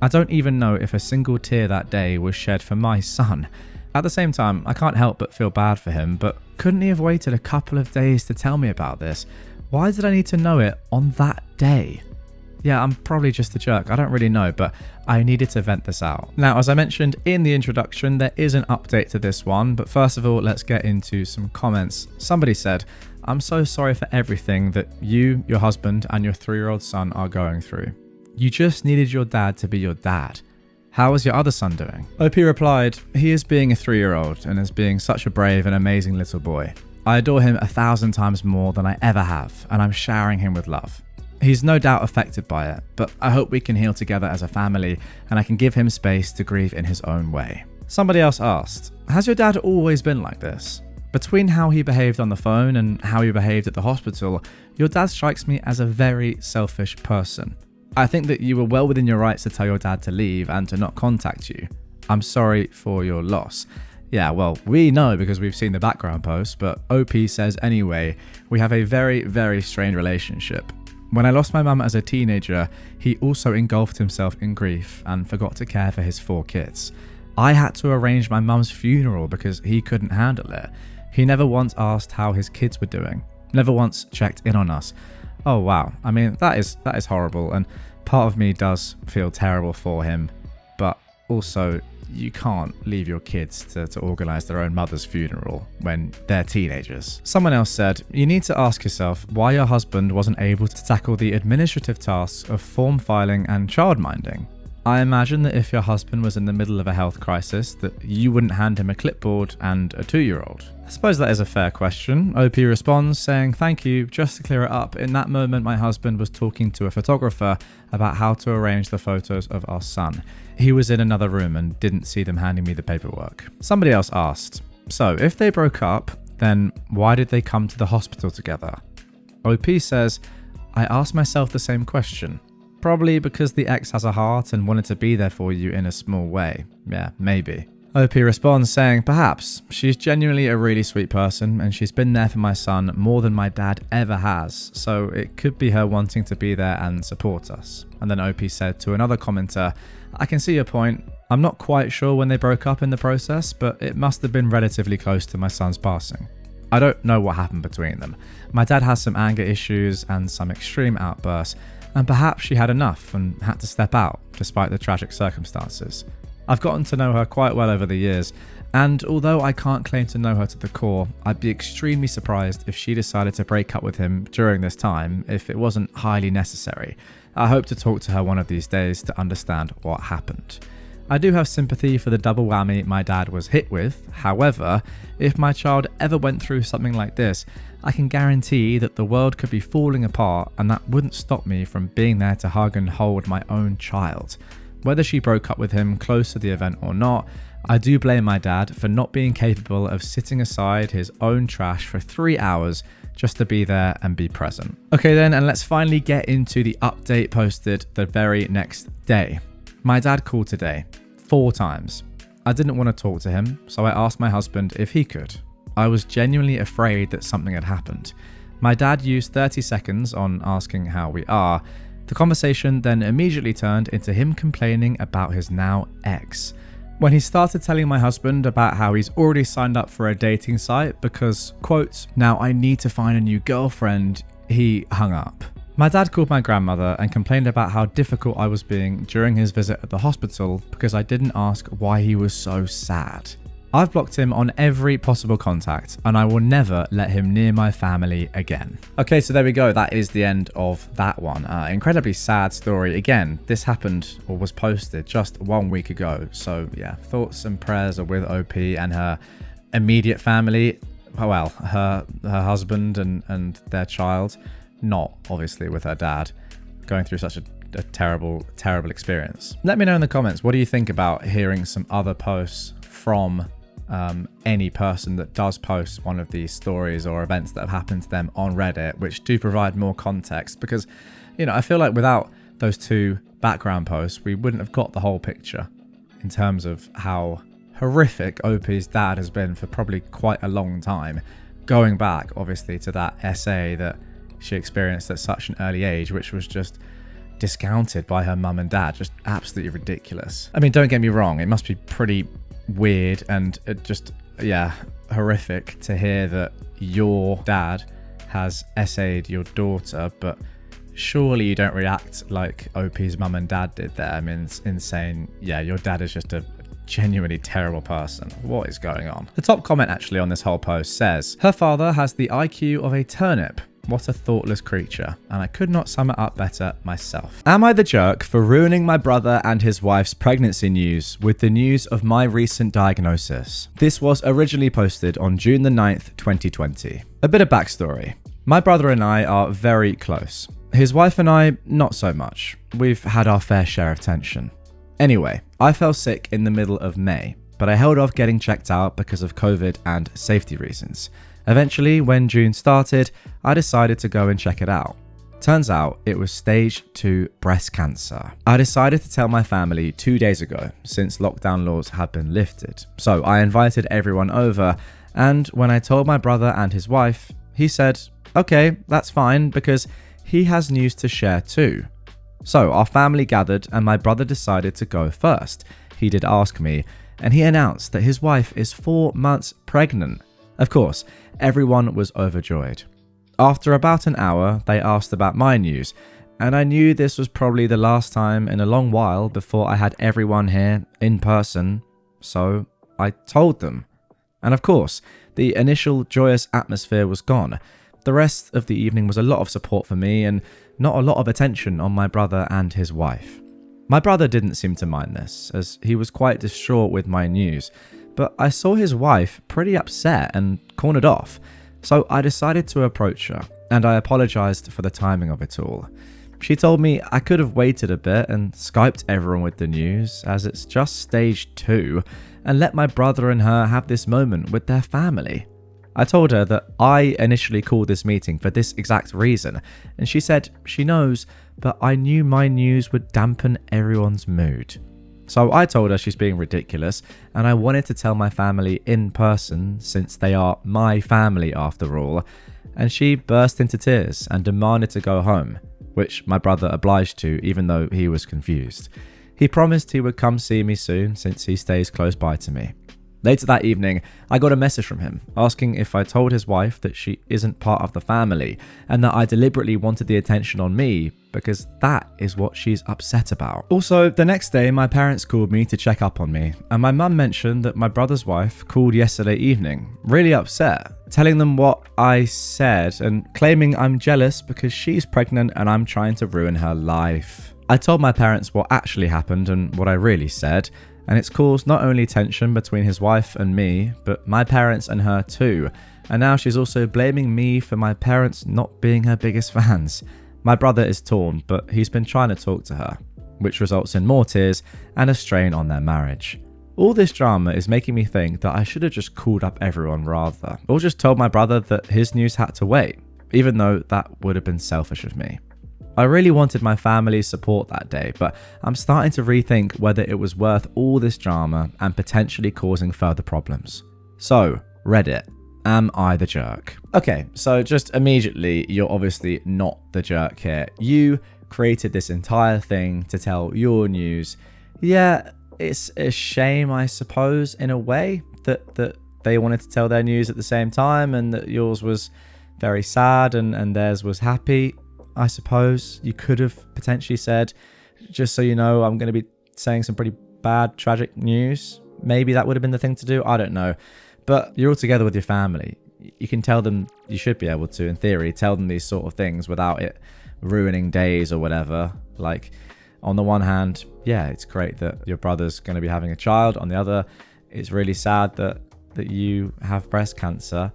I don't even know if a single tear that day was shed for my son. At the same time, I can't help but feel bad for him, but couldn't he have waited a couple of days to tell me about this? Why did I need to know it on that day? Yeah, I'm probably just a jerk, I don't really know, but I needed to vent this out. Now, as I mentioned in the introduction, there is an update to this one, but first of all, let's get into some comments. Somebody said, "I'm so sorry for everything that you, your husband, and your 3-year-old son are going through. You just needed your dad to be your dad. How is your other son doing?" OP replied, "He is being a 3-year-old and is being such a brave and amazing little boy. I adore him 1,000 times more than I ever have, and I'm showering him with love. He's no doubt affected by it, but I hope we can heal together as a family and I can give him space to grieve in his own way." Somebody else asked, "Has your dad always been like this? Between how he behaved on the phone and how he behaved at the hospital, your dad strikes me as a very selfish person. I think that you were well within your rights to tell your dad to leave and to not contact you. I'm sorry for your loss." Yeah, well, we know because we've seen the background post, but OP says anyway, "We have a very, very strained relationship. When I lost my mum as a teenager, he also engulfed himself in grief and forgot to care for his 4 kids. I had to arrange my mum's funeral because he couldn't handle it. He never once asked how his kids were doing, never once checked in on us." Oh wow, I mean, that is horrible, and part of me does feel terrible for him, but also you can't leave your kids to organise their own mother's funeral when they're teenagers. Someone else said, "You need to ask yourself why your husband wasn't able to tackle the administrative tasks of form filing and childminding. I imagine that if your husband was in the middle of a health crisis, that you wouldn't hand him a clipboard and a 2-year-old. I suppose that is a fair question. OP responds saying, "Thank you. Just to clear it up, in that moment my husband was talking to a photographer about how to arrange the photos of our son. He was in another room and didn't see them handing me the paperwork." Somebody else asked, "So if they broke up, then why did they come to the hospital together?" OP says, "I asked myself the same question. Probably because the ex has a heart and wanted to be there for you in a small way. Yeah, maybe." OP responds saying, "Perhaps. She's genuinely a really sweet person and she's been there for my son more than my dad ever has, so it could be her wanting to be there and support us." And then OP said to another commenter, "I can see your point. I'm not quite sure when they broke up in the process, but it must have been relatively close to my son's passing. I don't know what happened between them. My dad has some anger issues and some extreme outbursts, and perhaps she had enough and had to step out despite the tragic circumstances. I've gotten to know her quite well over the years, and although I can't claim to know her to the core, I'd be extremely surprised if she decided to break up with him during this time if it wasn't highly necessary. I hope to talk to her one of these days to understand what happened. I do have sympathy for the double whammy my dad was hit with. However, if my child ever went through something like this, I can guarantee that the world could be falling apart, and that wouldn't stop me from being there to hug and hold my own child. Whether she broke up with him close to the event or not, I do blame my dad for not being capable of sitting aside his own trash for 3 hours just to be there and be present." Okay then, and let's finally get into the update posted the very next day. "My dad called today 4 times. I didn't want to talk to him, so I asked my husband if he could. I was genuinely afraid that something had happened. My dad used 30 seconds on asking how we are. The conversation then immediately turned into him complaining about his now ex. When he started telling my husband about how he's already signed up for a dating site because, quote, now I need to find a new girlfriend, he hung up. My dad called my grandmother and complained about how difficult I was being during his visit at the hospital because I didn't ask why he was so sad. I've blocked him on every possible contact and I will never let him near my family again." Okay, so there we go. That is the end of that one. Incredibly sad story. Again, this happened or was posted just 1 week ago. So yeah, thoughts and prayers are with OP and her immediate family. Well, her husband and their child. Not obviously with her dad going through such a terrible experience. Let me know in the comments, what do you think about hearing some other posts from any person that does post one of these stories or events that have happened to them on Reddit, which do provide more context? Because, you know, I feel like without those two background posts, we wouldn't have got the whole picture in terms of how horrific OP's dad has been for probably quite a long time, going back obviously to that essay that she experienced at such an early age, which was just discounted by her mum and dad. Just absolutely ridiculous. I mean, don't get me wrong, it must be pretty weird and horrific to hear that your dad has essayed your daughter, but surely you don't react like OP's mum and dad did there. I mean, it's insane. Yeah, your dad is just a genuinely terrible person. What is going on? The top comment actually on this whole post says, her father has the IQ of a turnip. What a thoughtless creature. And I could not sum it up better myself. Am I the jerk for ruining my brother and his wife's pregnancy news with the news of my recent diagnosis? This was originally posted on June the 9th, 2020. A bit of backstory. My brother and I are very close. His wife and I, not so much. We've had our fair share of tension. Anyway, I fell sick in the middle of May, but I held off getting checked out because of COVID and safety reasons. Eventually, when June started, I decided to go and check it out. Turns out it was stage 2 breast cancer. I decided to tell my family 2 days ago, since lockdown laws had been lifted. So I invited everyone over, and when I told my brother and his wife, he said, okay, that's fine, because he has news to share too. So our family gathered and my brother decided to go first. He did ask me, and he announced that his wife is 4 months pregnant. Of course, everyone was overjoyed. After about an hour, they asked about my news, and I knew this was probably the last time in a long while before I had everyone here in person, so I told them. And of course, the initial joyous atmosphere was gone. The rest of the evening was a lot of support for me and not a lot of attention on my brother and his wife. My brother didn't seem to mind this, as he was quite distraught with my news, but I saw his wife pretty upset and cornered off, so I decided to approach her, and I apologised for the timing of it all. She told me I could have waited a bit and Skyped everyone with the news, as it's just stage 2, and let my brother and her have this moment with their family. I told her that I initially called this meeting for this exact reason, and she said she knows, but I knew my news would dampen everyone's mood. So I told her she's being ridiculous, and I wanted to tell my family in person, since they are my family after all, and she burst into tears and demanded to go home, which my brother obliged to, even though he was confused. He promised he would come see me soon, since he stays close by to me. Later that evening, I got a message from him asking if I told his wife that she isn't part of the family and that I deliberately wanted the attention on me because that is what she's upset about. Also, the next day, my parents called me to check up on me, and my mum mentioned that my brother's wife called yesterday evening, really upset, telling them what I said and claiming I'm jealous because she's pregnant and I'm trying to ruin her life. I told my parents what actually happened and what I really said, and it's caused not only tension between his wife and me, but my parents and her too. And now she's also blaming me for my parents not being her biggest fans. My brother is torn, but he's been trying to talk to her, which results in more tears and a strain on their marriage. All this drama is making me think that I should have just called up everyone rather, or just told my brother that his news had to wait, even though that would have been selfish of me. I really wanted my family's support that day, but I'm starting to rethink whether it was worth all this drama and potentially causing further problems. So, Reddit, am I the jerk? Okay, so just immediately, you're obviously not the jerk here. You created this entire thing to tell your news. Yeah, it's a shame, I suppose, in a way, that they wanted to tell their news at the same time and that yours was very sad and theirs was happy. I suppose you could have potentially said, just so you know, I'm going to be saying some pretty bad, tragic news. Maybe that would have been the thing to do. I don't know. But you're all together with your family. You can tell them, you should be able to, in theory, tell them these sort of things without it ruining days or whatever. Like, on the one hand, yeah, it's great that your brother's going to be having a child. On the other, it's really sad that you have breast cancer.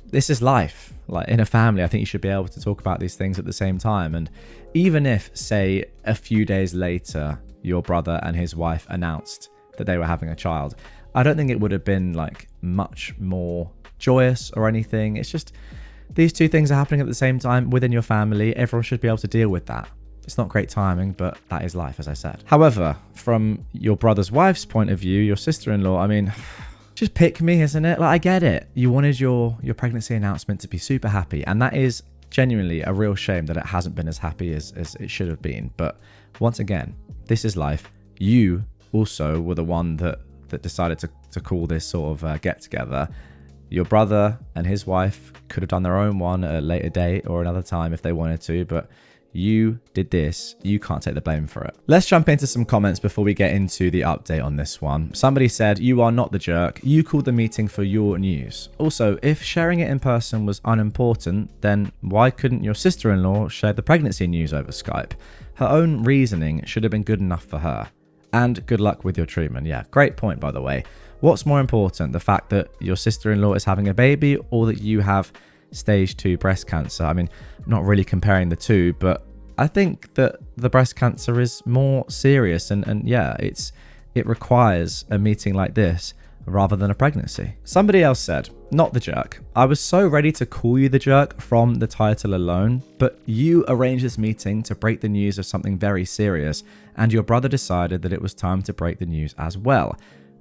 This is life. Like, in a family, I think you should be able to talk about these things at the same time. And even if, say, a few days later, your brother and his wife announced that they were having a child, I don't think it would have been like much more joyous or anything. It's just these two things are happening at the same time within your family. Everyone should be able to deal with that. It's not great timing, but that is life, as I said. However, from your brother's wife's point of view, your sister-in-law, I mean, just pick me, isn't it? Like, I get it. You wanted your pregnancy announcement to be super happy, and that is genuinely a real shame that it hasn't been as happy as it should have been. But once again, this is life. You also were the one that decided to call this sort of get-together. Your brother and his wife could have done their own one at a later date or another time if they wanted to, but you did this. You can't take the blame for it. Let's jump into some comments before we get into the update on this one. Somebody said, "You are not the jerk. You called the meeting for your news." Also, if sharing it in person was unimportant, then why couldn't your sister-in-law share the pregnancy news over Skype? Her own reasoning should have been good enough for her. And good luck with your treatment. Yeah, great point, by the way. What's more important, the fact that your sister-in-law is having a baby or that you have stage 2 breast cancer? I mean, not really comparing the two, but I think that the breast cancer is more serious and yeah, it requires a meeting like this rather than a pregnancy. Somebody else said, "Not the jerk. I was so ready to call you the jerk from the title alone, but you arranged this meeting to break the news of something very serious, and your brother decided that it was time to break the news as well.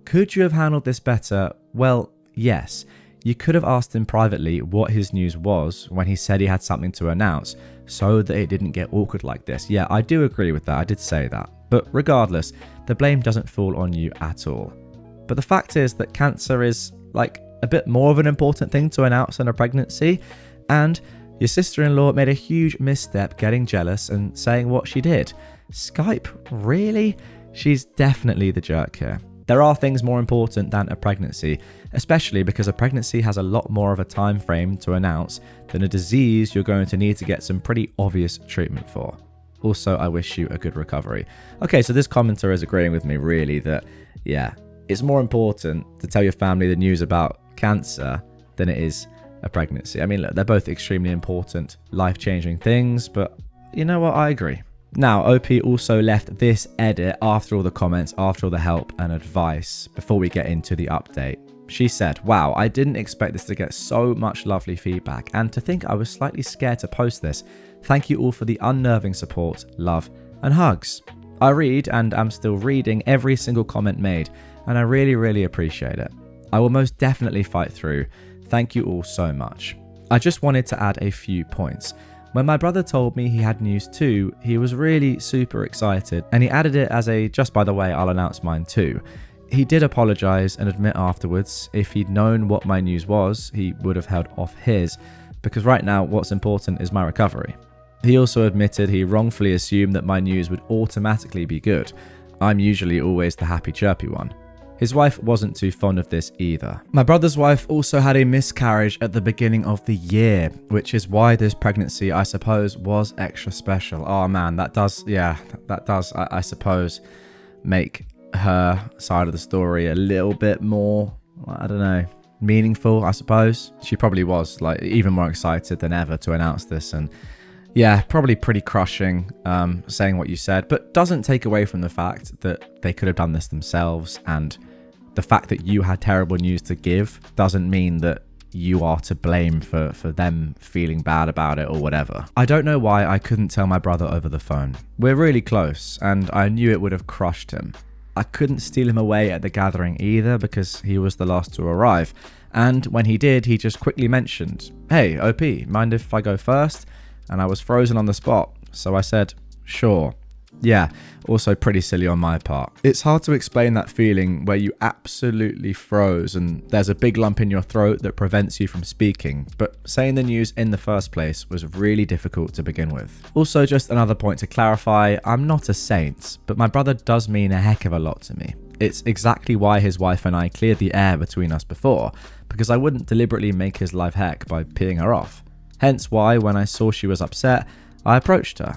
Could you have handled this better? Well, yes. You could have asked him privately what his news was when he said he had something to announce, so that it didn't get awkward like this." Yeah, I do agree with that. I did say that. But regardless, the blame doesn't fall on you at all. But the fact is that cancer is like a bit more of an important thing to announce than a pregnancy, and your sister-in-law made a huge misstep getting jealous and saying what she did. Skype? Really? She's definitely the jerk here. There are things more important than a pregnancy, especially because a pregnancy has a lot more of a time frame to announce than a disease you're going to need to get some pretty obvious treatment for. Also, I wish you a good recovery. Okay, so this commenter is agreeing with me really that, yeah, it's more important to tell your family the news about cancer than it is a pregnancy. I mean, look, they're both extremely important, life-changing things, but you know what? I agree. Now, OP also left this edit after all the comments, after all the help and advice, before we get into the update. She said, "Wow, I didn't expect this to get so much lovely feedback, and to think I was slightly scared to post this. Thank you all for the unnerving support, love, and hugs. I read and am still reading every single comment made, and I really, really appreciate it. I will most definitely fight through. Thank you all so much. I just wanted to add a few points. When my brother told me he had news too, he was really super excited, and he added it as a, just by the way, I'll announce mine too. He did apologize and admit afterwards if he'd known what my news was, he would have held off his, because right now what's important is my recovery. He also admitted he wrongfully assumed that my news would automatically be good. I'm usually always the happy chirpy one. His wife wasn't too fond of this either. My brother's wife also had a miscarriage at the beginning of the year, which is why this pregnancy, I suppose, was extra special. Oh man, that does, I suppose, make her side of the story a little bit more, I don't know, meaningful, I suppose. She probably was like even more excited than ever to announce this, and yeah, probably pretty crushing saying what you said, but doesn't take away from the fact that they could have done this themselves, and the fact that you had terrible news to give doesn't mean that you are to blame for them feeling bad about it or whatever. I don't know why I couldn't tell my brother over the phone. We're really close, and I knew it would have crushed him. I couldn't steal him away at the gathering either because he was the last to arrive, and when he did, he just quickly mentioned, "Hey, OP, mind if I go first?" And I was frozen on the spot, so I said, "Sure." Yeah, also pretty silly on my part. It's hard to explain that feeling where you absolutely froze and there's a big lump in your throat that prevents you from speaking, but saying the news in the first place was really difficult to begin with. Also, just another point to clarify, I'm not a saint, but my brother does mean a heck of a lot to me. It's exactly why his wife and I cleared the air between us before, because I wouldn't deliberately make his life heck by peeing her off. Hence why, when I saw she was upset, I approached her.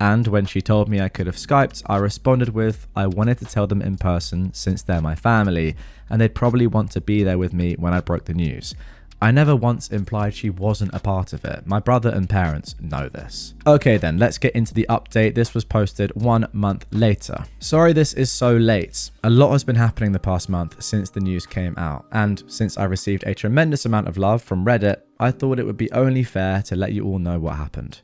And when she told me I could have Skyped, I responded with, I wanted to tell them in person since they're my family, and they'd probably want to be there with me when I broke the news. I never once implied she wasn't a part of it. My brother and parents know this. Okay then, let's get into the update. This was posted 1 month later. Sorry this is so late. A lot has been happening the past month since the news came out, and since I received a tremendous amount of love from Reddit, I thought it would be only fair to let you all know what happened.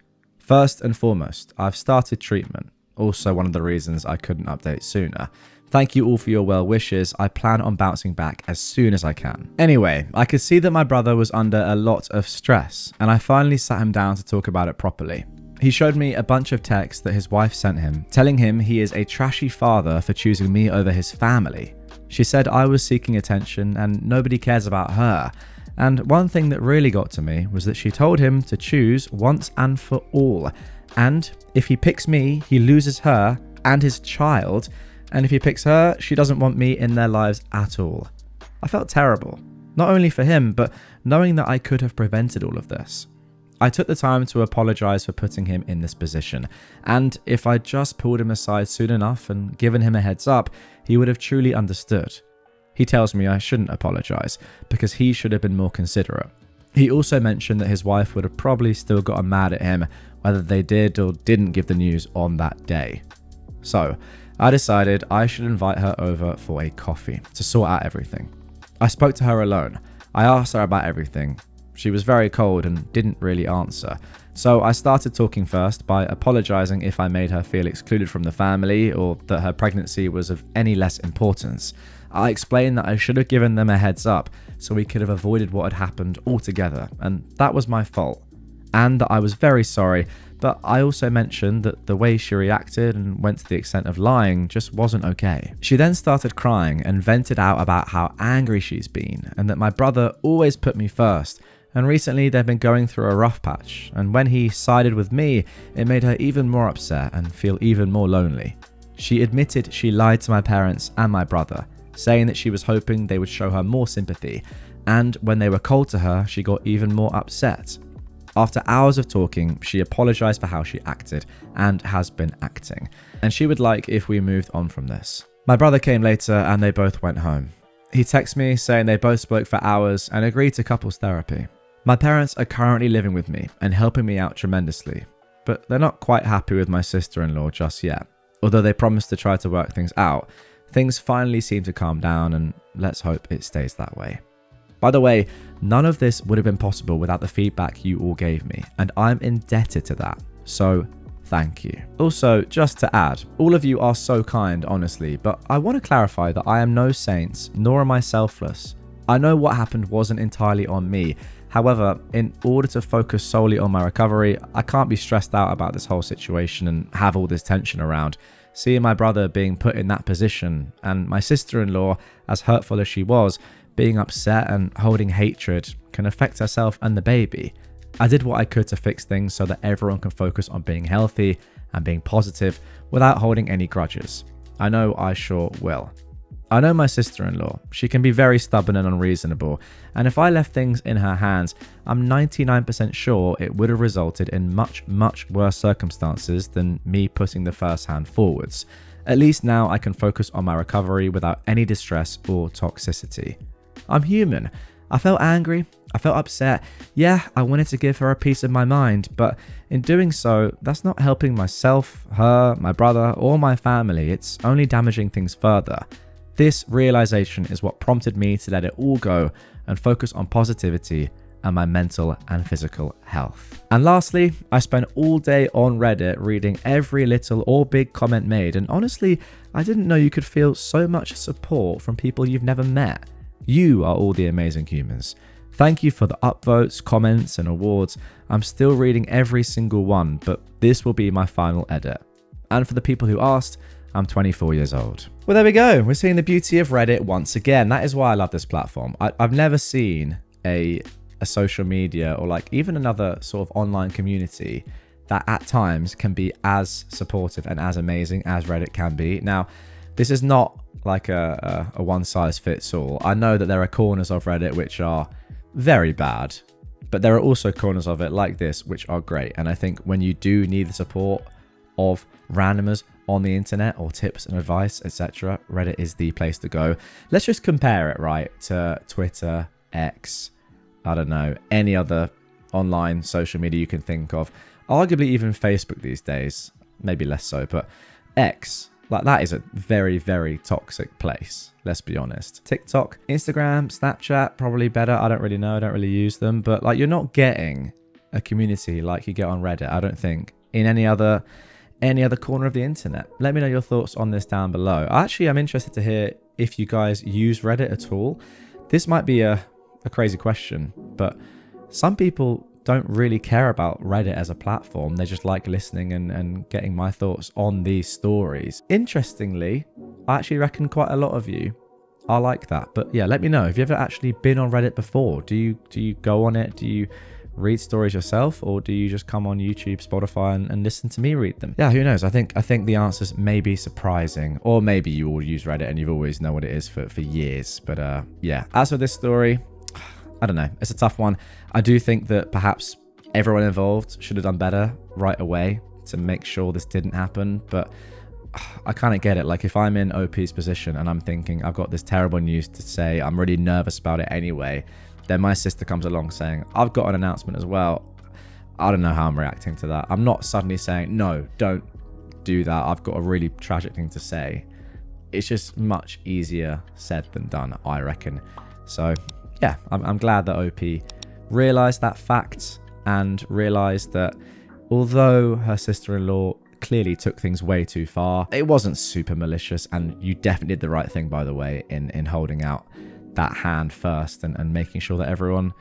First and foremost, I've started treatment. Also one of the reasons I couldn't update sooner. Thank you all for your well wishes. I plan on bouncing back as soon as I can. Anyway, I could see that my brother was under a lot of stress, and I finally sat him down to talk about it properly. He showed me a bunch of texts that his wife sent him, telling him he is a trashy father for choosing me over his family. She said I was seeking attention and nobody cares about her. And one thing that really got to me was that she told him to choose once and for all. And if he picks me, he loses her and his child. And if he picks her, she doesn't want me in their lives at all. I felt terrible, not only for him, but knowing that I could have prevented all of this. I took the time to apologize for putting him in this position, and if I'd just pulled him aside soon enough and given him a heads up, he would have truly understood. He tells me I shouldn't apologize, because he should have been more considerate. He also mentioned that his wife would have probably still gotten mad at him, whether they did or didn't give the news on that day. So, I decided I should invite her over for a coffee to sort out everything. I spoke to her alone. I asked her about everything. She was very cold and didn't really answer. So I started talking first by apologizing if I made her feel excluded from the family or that her pregnancy was of any less importance. I explained that I should have given them a heads up so we could have avoided what had happened altogether, and that was my fault. And that I was very sorry, but I also mentioned that the way she reacted and went to the extent of lying just wasn't okay. She then started crying and vented out about how angry she's been and that my brother always put me first. And recently they've been going through a rough patch, and when he sided with me, it made her even more upset and feel even more lonely. She admitted she lied to my parents and my brother, saying that she was hoping they would show her more sympathy, and when they were cold to her, she got even more upset. After hours of talking, she apologized for how she acted and has been acting, and she would like if we moved on from this. My brother came later and they both went home. He texted me saying they both spoke for hours and agreed to couples therapy. My parents are currently living with me and helping me out tremendously, but they're not quite happy with my sister-in-law just yet. Although they promised to try to work things out, things finally seem to calm down, and let's hope it stays that way. By the way, none of this would have been possible without the feedback you all gave me, and I'm indebted to that, so thank you. Also, just to add, all of you are so kind, honestly, but I want to clarify that I am no saint, nor am I selfless. I know what happened wasn't entirely on me. However, in order to focus solely on my recovery, I can't be stressed out about this whole situation and have all this tension around. Seeing my brother being put in that position, and my sister-in-law, as hurtful as she was, being upset and holding hatred, can affect herself and the baby. I did what I could to fix things so that everyone can focus on being healthy and being positive without holding any grudges. I know I sure will. I know my sister-in-law. She can be very stubborn and unreasonable, and if I left things in her hands, I'm 99% sure it would have resulted in much, much worse circumstances than me putting the first hand forwards. At least now I can focus on my recovery without any distress or toxicity. I'm human. I felt angry. I felt upset. Yeah, I wanted to give her a piece of my mind, but in doing so, that's not helping myself, her, my brother, or my family. It's only damaging things further. This realization is what prompted me to let it all go and focus on positivity and my mental and physical health. And lastly, I spent all day on Reddit reading every little or big comment made, and honestly, I didn't know you could feel so much support from people you've never met. You are all the amazing humans. Thank you for the upvotes, comments, and awards. I'm still reading every single one, but this will be my final edit. And for the people who asked, I'm 24 years old. Well, there we go. We're seeing the beauty of Reddit once again. That is why I love this platform. I've never seen a social media or like even another sort of online community that at times can be as supportive and as amazing as Reddit can be. Now, this is not like a one size fits all. I know that there are corners of Reddit which are very bad, but there are also corners of it like this which are great. And I think when you do need the support of randomers on the internet or tips and advice, etc., Reddit is the place to go. Let's just compare it, right, to Twitter, X, I don't know, any other online social media you can think of. Arguably even Facebook these days, maybe less so, but X, like that is a very, very toxic place, let's be honest. TikTok, Instagram, Snapchat, probably better. I don't really know, I don't really use them, but like you're not getting a community like you get on Reddit, I don't think, in any other corner of the internet. Let me know your thoughts on this down below. Actually, I'm interested to hear if you guys use Reddit at all. This might be a crazy question, but some people don't really care about Reddit as a platform. They just like listening and getting my thoughts on these stories. Interestingly, I actually reckon quite a lot of you are like that. But yeah, let me know. Have you ever actually been on Reddit before? Do you go on it? Do you read stories yourself, or do you just come on YouTube, Spotify, and listen to me read them? Yeah, who knows? I think the answers may be surprising, or maybe you all use Reddit and you've always known what it is for years. But yeah, as for this story, I don't know. It's a tough one. I do think that perhaps everyone involved should have done better right away to make sure this didn't happen. But I kind of get it. Like, if I'm in OP's position and I'm thinking I've got this terrible news to say, I'm really nervous about it anyway, then my sister comes along saying, I've got an announcement as well. I don't know how I'm reacting to that. I'm not suddenly saying, no, don't do that, I've got a really tragic thing to say. It's just much easier said than done, I reckon. So yeah, I'm glad that OP realised that fact and realised that although her sister-in-law clearly took things way too far, it wasn't super malicious, and you definitely did the right thing, by the way, in holding out that hand first and making sure that everyone,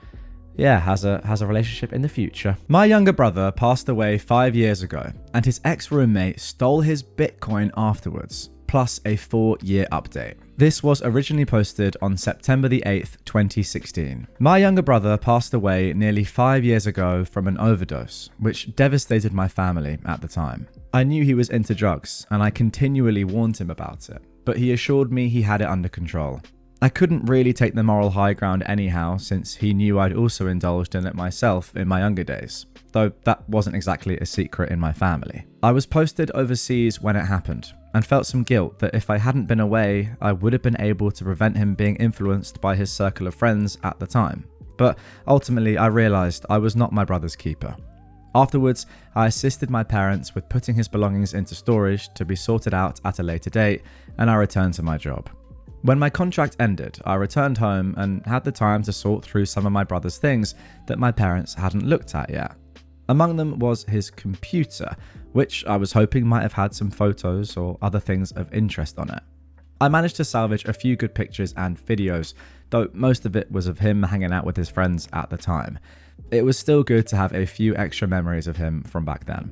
yeah, has a relationship in the future. My younger brother passed away 5 years ago, and his ex-roommate stole his Bitcoin afterwards, plus a 4-year update. This was originally posted on September the 8th, 2016. My younger brother passed away nearly 5 years ago from an overdose, which devastated my family at the time. I knew he was into drugs, and I continually warned him about it, but he assured me he had it under control. I couldn't really take the moral high ground anyhow, since he knew I'd also indulged in it myself in my younger days, though that wasn't exactly a secret in my family. I was posted overseas when it happened, and felt some guilt that if I hadn't been away, I would have been able to prevent him being influenced by his circle of friends at the time. But ultimately, I realised I was not my brother's keeper. Afterwards, I assisted my parents with putting his belongings into storage to be sorted out at a later date, and I returned to my job. When my contract ended, I returned home and had the time to sort through some of my brother's things that my parents hadn't looked at yet. Among them was his computer, which I was hoping might have had some photos or other things of interest on it. I managed to salvage a few good pictures and videos, though most of it was of him hanging out with his friends at the time. It was still good to have a few extra memories of him from back then.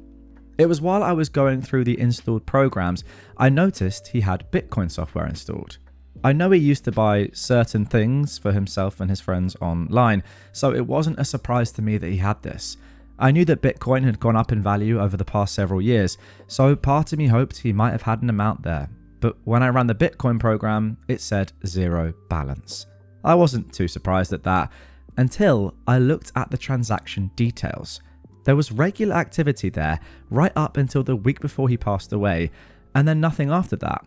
It was while I was going through the installed programs, I noticed he had Bitcoin software installed. I know he used to buy certain things for himself and his friends online, so it wasn't a surprise to me that he had this. I knew that Bitcoin had gone up in value over the past several years, so part of me hoped he might have had an amount there. But when I ran the Bitcoin program, it said 0 balance. I wasn't too surprised at that until I looked at the transaction details. There was regular activity there right up until the week before he passed away, and then nothing after that.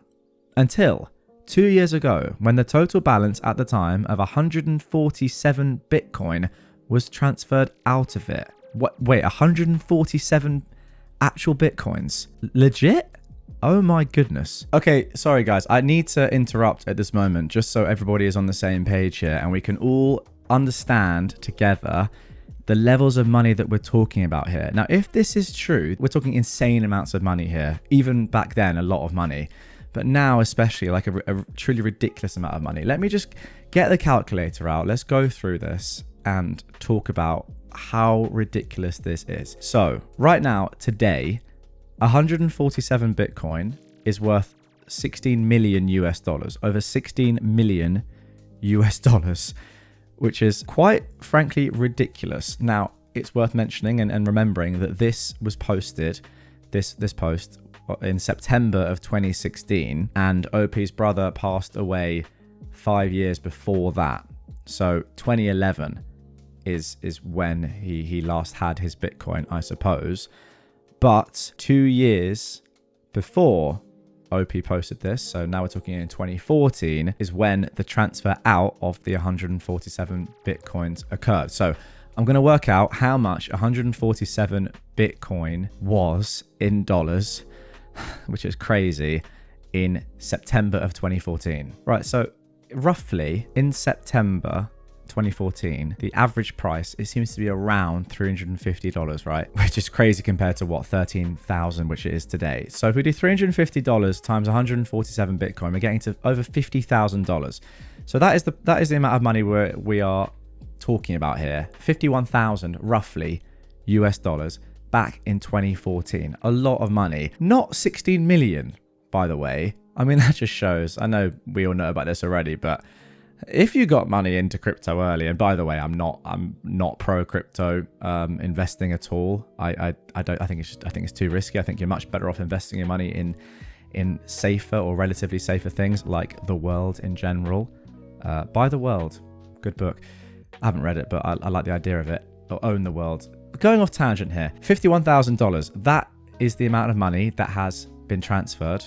Until 2 years ago, when the total balance at the time of 147 Bitcoin was transferred out of it. Wait, 147 actual Bitcoins? Legit? Oh my goodness. Okay, sorry guys, I need to interrupt at this moment just so everybody is on the same page here and we can all understand together the levels of money that we're talking about here. Now, if this is true, we're talking insane amounts of money here. Even back then, a lot of money. But now, especially, like a truly ridiculous amount of money. Let me just get the calculator out. Let's go through this and talk about how ridiculous this is. So, right now, today, 147 Bitcoin is worth 16 million US dollars. Over 16 million US dollars. Which is quite frankly ridiculous. Now, it's worth mentioning and remembering that this was posted, this post, in September of 2016, and OP's brother passed away 5 years before that. So 2011 is when he last had his Bitcoin, I suppose. But 2 years before OP posted this, so now we're talking in 2014, is when the transfer out of the 147 Bitcoins occurred. So I'm going to work out how much 147 Bitcoin was in dollars, which is crazy, in September of 2014. Right, so roughly in September 2014, the average price, it seems to be around $350, right? Which is crazy compared to what, 13,000, which it is today. So if we do $350 times 147 Bitcoin, we're getting to over $50,000. So that is the amount of money we are talking about here. 51,000 roughly US dollars back in 2014. A lot of money. Not 16 million, by the way. I mean, that just shows, I know we all know about this already, but if you got money into crypto early, and by the way, I'm not pro crypto investing at all. I think it's too risky. I think you're much better off investing your money in safer or relatively safer things like The World in general. Buy The World, good book. I haven't read it, but I like the idea of it. Or Own the World. Going off tangent here, $51,000. That is the amount of money that has been transferred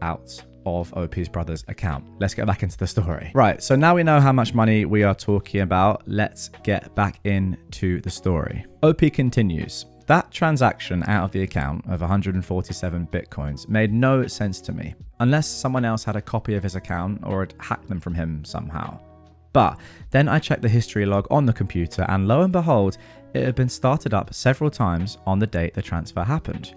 out of OP's brother's account. Let's get back into the story. Right, so now we know how much money we are talking about. Let's get back into the story. OP continues. That transaction out of the account of 147 Bitcoins made no sense to me, unless someone else had a copy of his account or had hacked them from him somehow. But then I checked the history log on the computer and lo and behold, it had been started up several times on the date the transfer happened.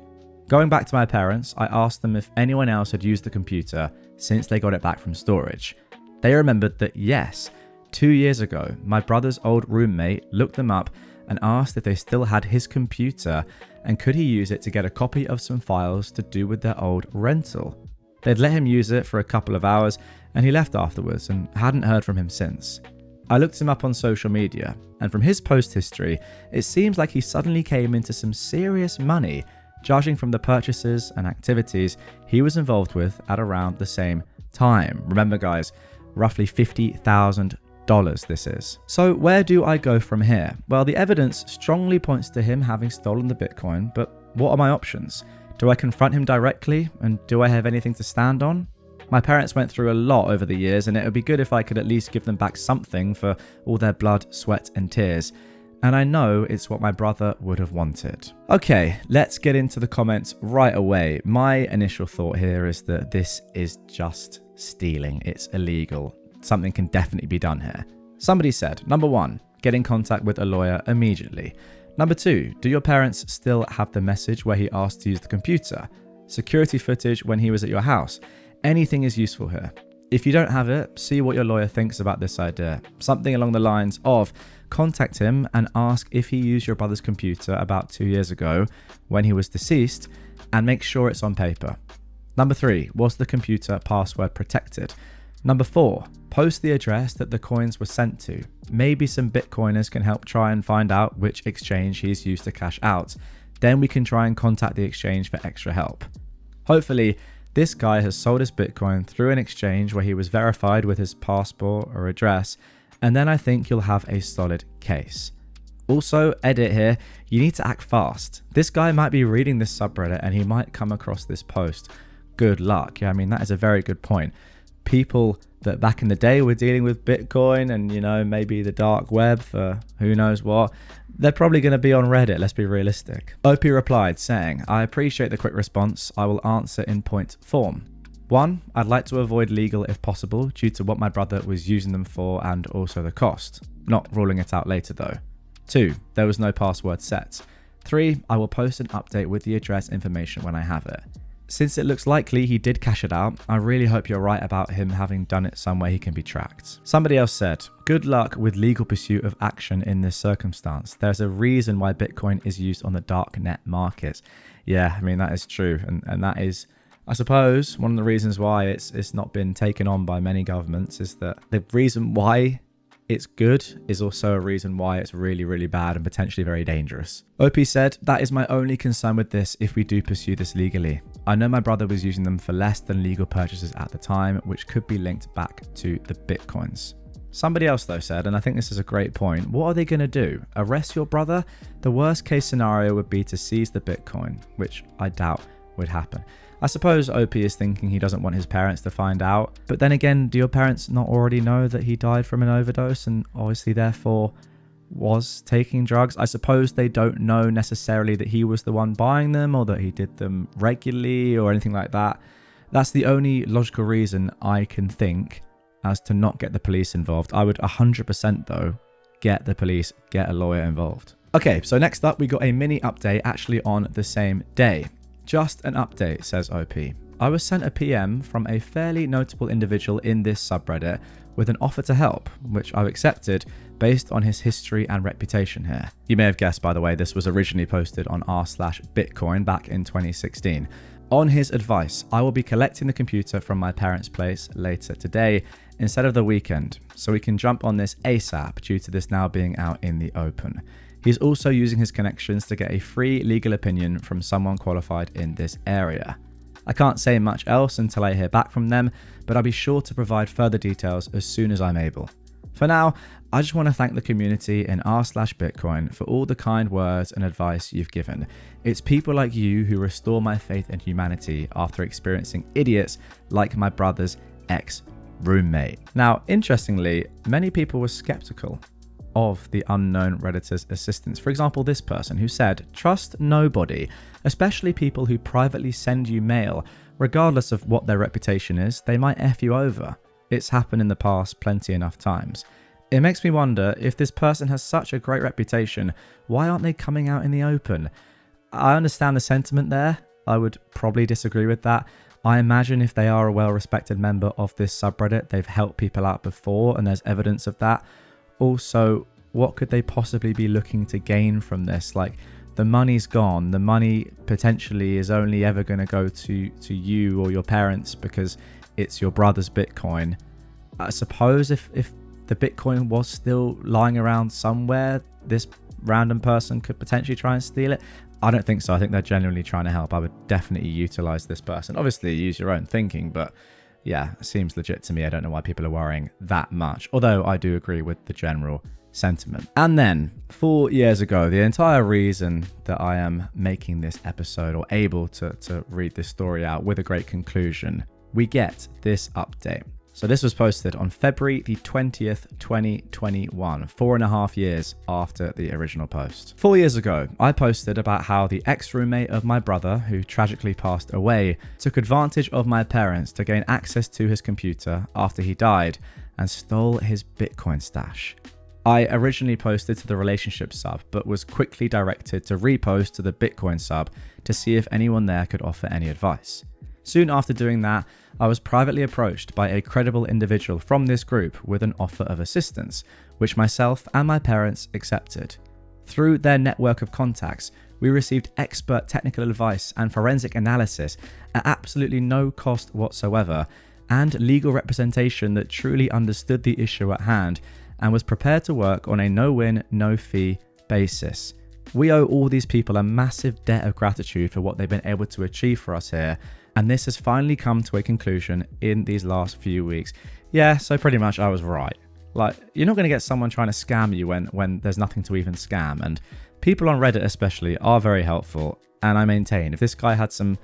Going back to my parents, I asked them if anyone else had used the computer since they got it back from storage. They remembered that yes, 2 years ago, my brother's old roommate looked them up and asked if they still had his computer and could he use it to get a copy of some files to do with their old rental. They'd let him use it for a couple of hours and he left afterwards and hadn't heard from him since. I looked him up on social media and from his post history, it seems like he suddenly came into some serious money, judging from the purchases and activities he was involved with at around the same time. Remember guys, roughly $50,000 this is. So where do I go from here? Well, the evidence strongly points to him having stolen the Bitcoin, but what are my options? Do I confront him directly and do I have anything to stand on? My parents went through a lot over the years and it would be good if I could at least give them back something for all their blood, sweat and tears. And I know it's what my brother would have wanted. Okay, let's get into the comments right away. My initial thought here is that this is just stealing. It's illegal. Something can definitely be done here. Somebody said, number 1, get in contact with a lawyer immediately. Number 2, do your parents still have the message where he asked to use the computer? Security footage when he was at your house? Anything is useful here. If you don't have it, see what your lawyer thinks about this idea. Something along the lines of, contact him and ask if he used your brother's computer about 2 years ago when he was deceased and make sure it's on paper. Number 3, was the computer password protected? Number 4, post the address that the coins were sent to. Maybe some Bitcoiners can help try and find out which exchange he's used to cash out. Then we can try and contact the exchange for extra help. Hopefully, this guy has sold his Bitcoin through an exchange where he was verified with his passport or address, and then I think you'll have a solid case. Also, edit here, you need to act fast. This guy might be reading this subreddit and he might come across this post. Good luck. Yeah, I mean, that is a very good point. People that back in the day were dealing with Bitcoin and, you know, maybe the dark web for who knows what, they're probably going to be on Reddit, let's be realistic. OP replied saying, I appreciate the quick response. I will answer in point form. 1, I'd like to avoid legal if possible due to what my brother was using them for and also the cost. Not ruling it out later though. 2, there was no password set. 3, I will post an update with the address information when I have it. Since it looks likely he did cash it out, I really hope you're right about him having done it somewhere he can be tracked. Somebody else said, good luck with legal pursuit of action in this circumstance. There's a reason why Bitcoin is used on the darknet market. Yeah, I mean, that is true. And that is, I suppose, one of the reasons why it's not been taken on by many governments is that the reason why it's good is also a reason why it's really, really bad and potentially very dangerous. OP said, that is my only concern with this if we do pursue this legally. I know my brother was using them for less than legal purchases at the time, which could be linked back to the Bitcoins. Somebody else though said, and I think this is a great point, what are they going to do? Arrest your brother? The worst case scenario would be to seize the Bitcoin, which I doubt would happen. I suppose OP is thinking he doesn't want his parents to find out, but then again, do your parents not already know that he died from an overdose and obviously therefore was taking drugs? I suppose they don't know necessarily that he was the one buying them or that he did them regularly or anything like that. That's the only logical reason I can think as to not get the police involved. I would 100% though get the police, get a lawyer involved. Okay, so next up we got a mini update actually on the same day. Just an update, says OP. I was sent a PM from a fairly notable individual in this subreddit with an offer to help, which I've accepted based on his history and reputation here. You may have guessed, by the way, this was originally posted on r/Bitcoin back in 2016. On his advice, I will be collecting the computer from my parents' place later today instead of the weekend, so we can jump on this ASAP due to this now being out in the open. He's also using his connections to get a free legal opinion from someone qualified in this area. I can't say much else until I hear back from them, but I'll be sure to provide further details as soon as I'm able. For now, I just want to thank the community in r/Bitcoin for all the kind words and advice you've given. It's people like you who restore my faith in humanity after experiencing idiots like my brother's ex-roommate. Now, interestingly, many people were skeptical of the unknown Redditor's assistance. For example, this person who said, "Trust nobody, especially people who privately send you mail. Regardless of what their reputation is, they might F you over. It's happened in the past plenty enough times." It makes me wonder, if this person has such a great reputation, why aren't they coming out in the open? I understand the sentiment there. I would probably disagree with that. I imagine if they are a well-respected member of this subreddit, they've helped people out before and there's evidence of that. Also, what could they possibly be looking to gain from this? Like, the money's gone. The money potentially is only ever going to go to you or your parents because it's your brother's Bitcoin. I suppose if the Bitcoin was still lying around somewhere, this random person could potentially try and steal it. I don't think so. I think they're genuinely trying to help. I would definitely utilize this person. Obviously, use your own thinking, but yeah, it seems legit to me. I don't know why people are worrying that much, although I do agree with the general sentiment. And then 4 years ago, the entire reason that I am making this episode or able to read this story out with a great conclusion, we get this update. So this was posted on February the 20th, 2021, 4.5 years after the original post. 4 years ago, I posted about how the ex-roommate of my brother, who tragically passed away, took advantage of my parents to gain access to his computer after he died and stole his Bitcoin stash. I originally posted to the relationship sub, but was quickly directed to repost to the Bitcoin sub to see if anyone there could offer any advice. Soon after doing that, I was privately approached by a credible individual from this group with an offer of assistance, which myself and my parents accepted. Through their network of contacts, we received expert technical advice and forensic analysis at absolutely no cost whatsoever, and legal representation that truly understood the issue at hand and was prepared to work on a no-win, no-fee basis. We owe all these people a massive debt of gratitude for what they've been able to achieve for us here, and this has finally come to a conclusion in these last few weeks. Yeah, so pretty much I was right. Like, you're not going to get someone trying to scam you when there's nothing to even scam, and people on Reddit especially are very helpful, and I maintain if this guy had some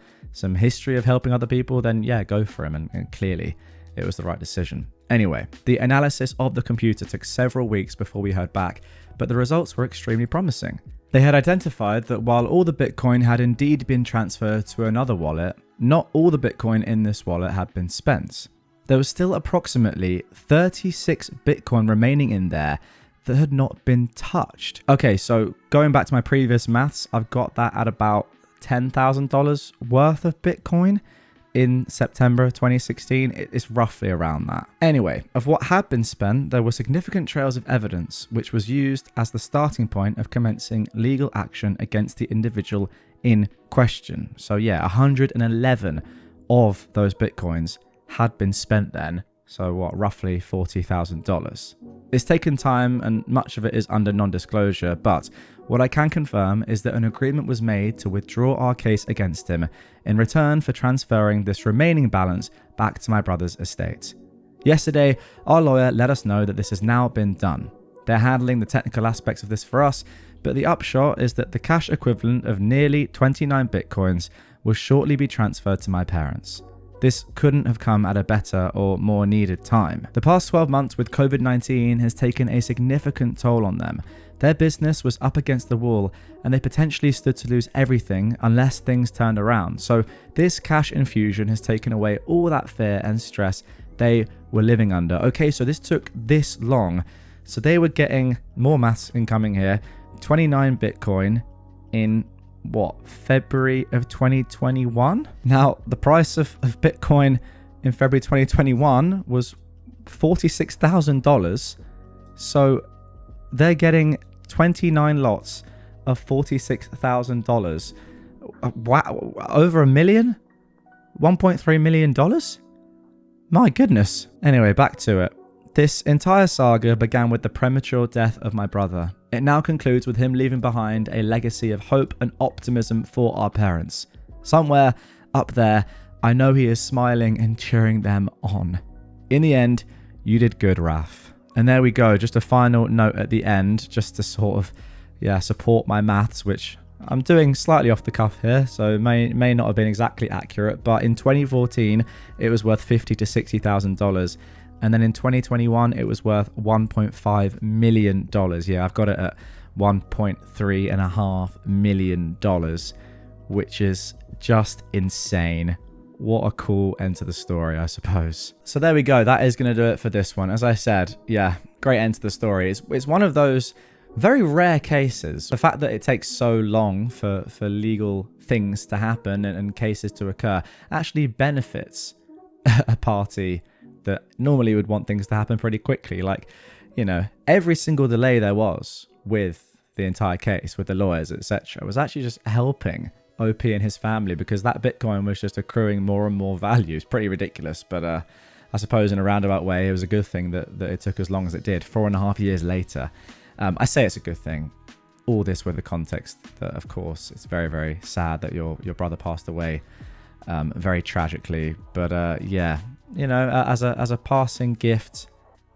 history of helping other people, then yeah, go for him, and clearly it was the right decision. Anyway, the analysis of the computer took several weeks before we heard back, but the results were extremely promising. They had identified that while all the Bitcoin had indeed been transferred to another wallet, not all the Bitcoin in this wallet had been spent. There was still approximately 36 Bitcoin remaining in there that had not been touched. Okay, so going back to my previous maths, I've got that at about $10,000 worth of Bitcoin in September 2016. It's roughly around that. Anyway, of what had been spent, there were significant trails of evidence, which was used as the starting point of commencing legal action against the individual in question. So yeah, 111 of those Bitcoins had been spent then. So what, roughly $40,000. It's taken time and much of it is under non-disclosure, but what I can confirm is that an agreement was made to withdraw our case against him in return for transferring this remaining balance back to my brother's estate. Yesterday, our lawyer let us know that this has now been done. They're handling the technical aspects of this for us, but the upshot is that the cash equivalent of nearly 29 Bitcoins will shortly be transferred to my parents. This couldn't have come at a better or more needed time. The past 12 months with COVID-19 has taken a significant toll on them. Their business was up against the wall and they potentially stood to lose everything unless things turned around. So this cash infusion has taken away all that fear and stress they were living under. Okay, so this took this long. So they were getting more maths incoming here. 29 Bitcoin in what, February of 2021? Now, the price of Bitcoin in February 2021 was $46,000. So they're getting 29 lots of $46,000. Wow, over $1 million? $1.3 million? My goodness. Anyway, back to it. This entire saga began with the premature death of my brother. It now concludes with him leaving behind a legacy of hope and optimism for our parents. Somewhere up there, I know he is smiling and cheering them on. In the end, you did good, Raf. And there we go, just a final note at the end, just to sort of, support my maths, which I'm doing slightly off the cuff here, so may not have been exactly accurate, but in 2014, it was worth $50,000 to $60,000. And then in 2021, it was worth $1.5 million. Yeah, I've got it at $1.3.5 million, which is just insane. What a cool end to the story, I suppose. So there we go. That is going to do it for this one. As I said, great end to the story. It's one of those very rare cases. The fact that it takes so long for legal things to happen and cases to occur actually benefits a party that normally would want things to happen pretty quickly. Like, every single delay there was with the entire case, with the lawyers, etc., was actually just helping OP and his family, because that Bitcoin was just accruing more and more value. It's pretty ridiculous, but I suppose in a roundabout way, it was a good thing that it took as long as it did. 4.5 years later. I say it's a good thing. All this with the context that, of course, it's very, very sad that your brother passed away very tragically. But as a passing gift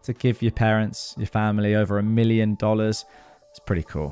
to give your parents, your family over $1 million, it's pretty cool.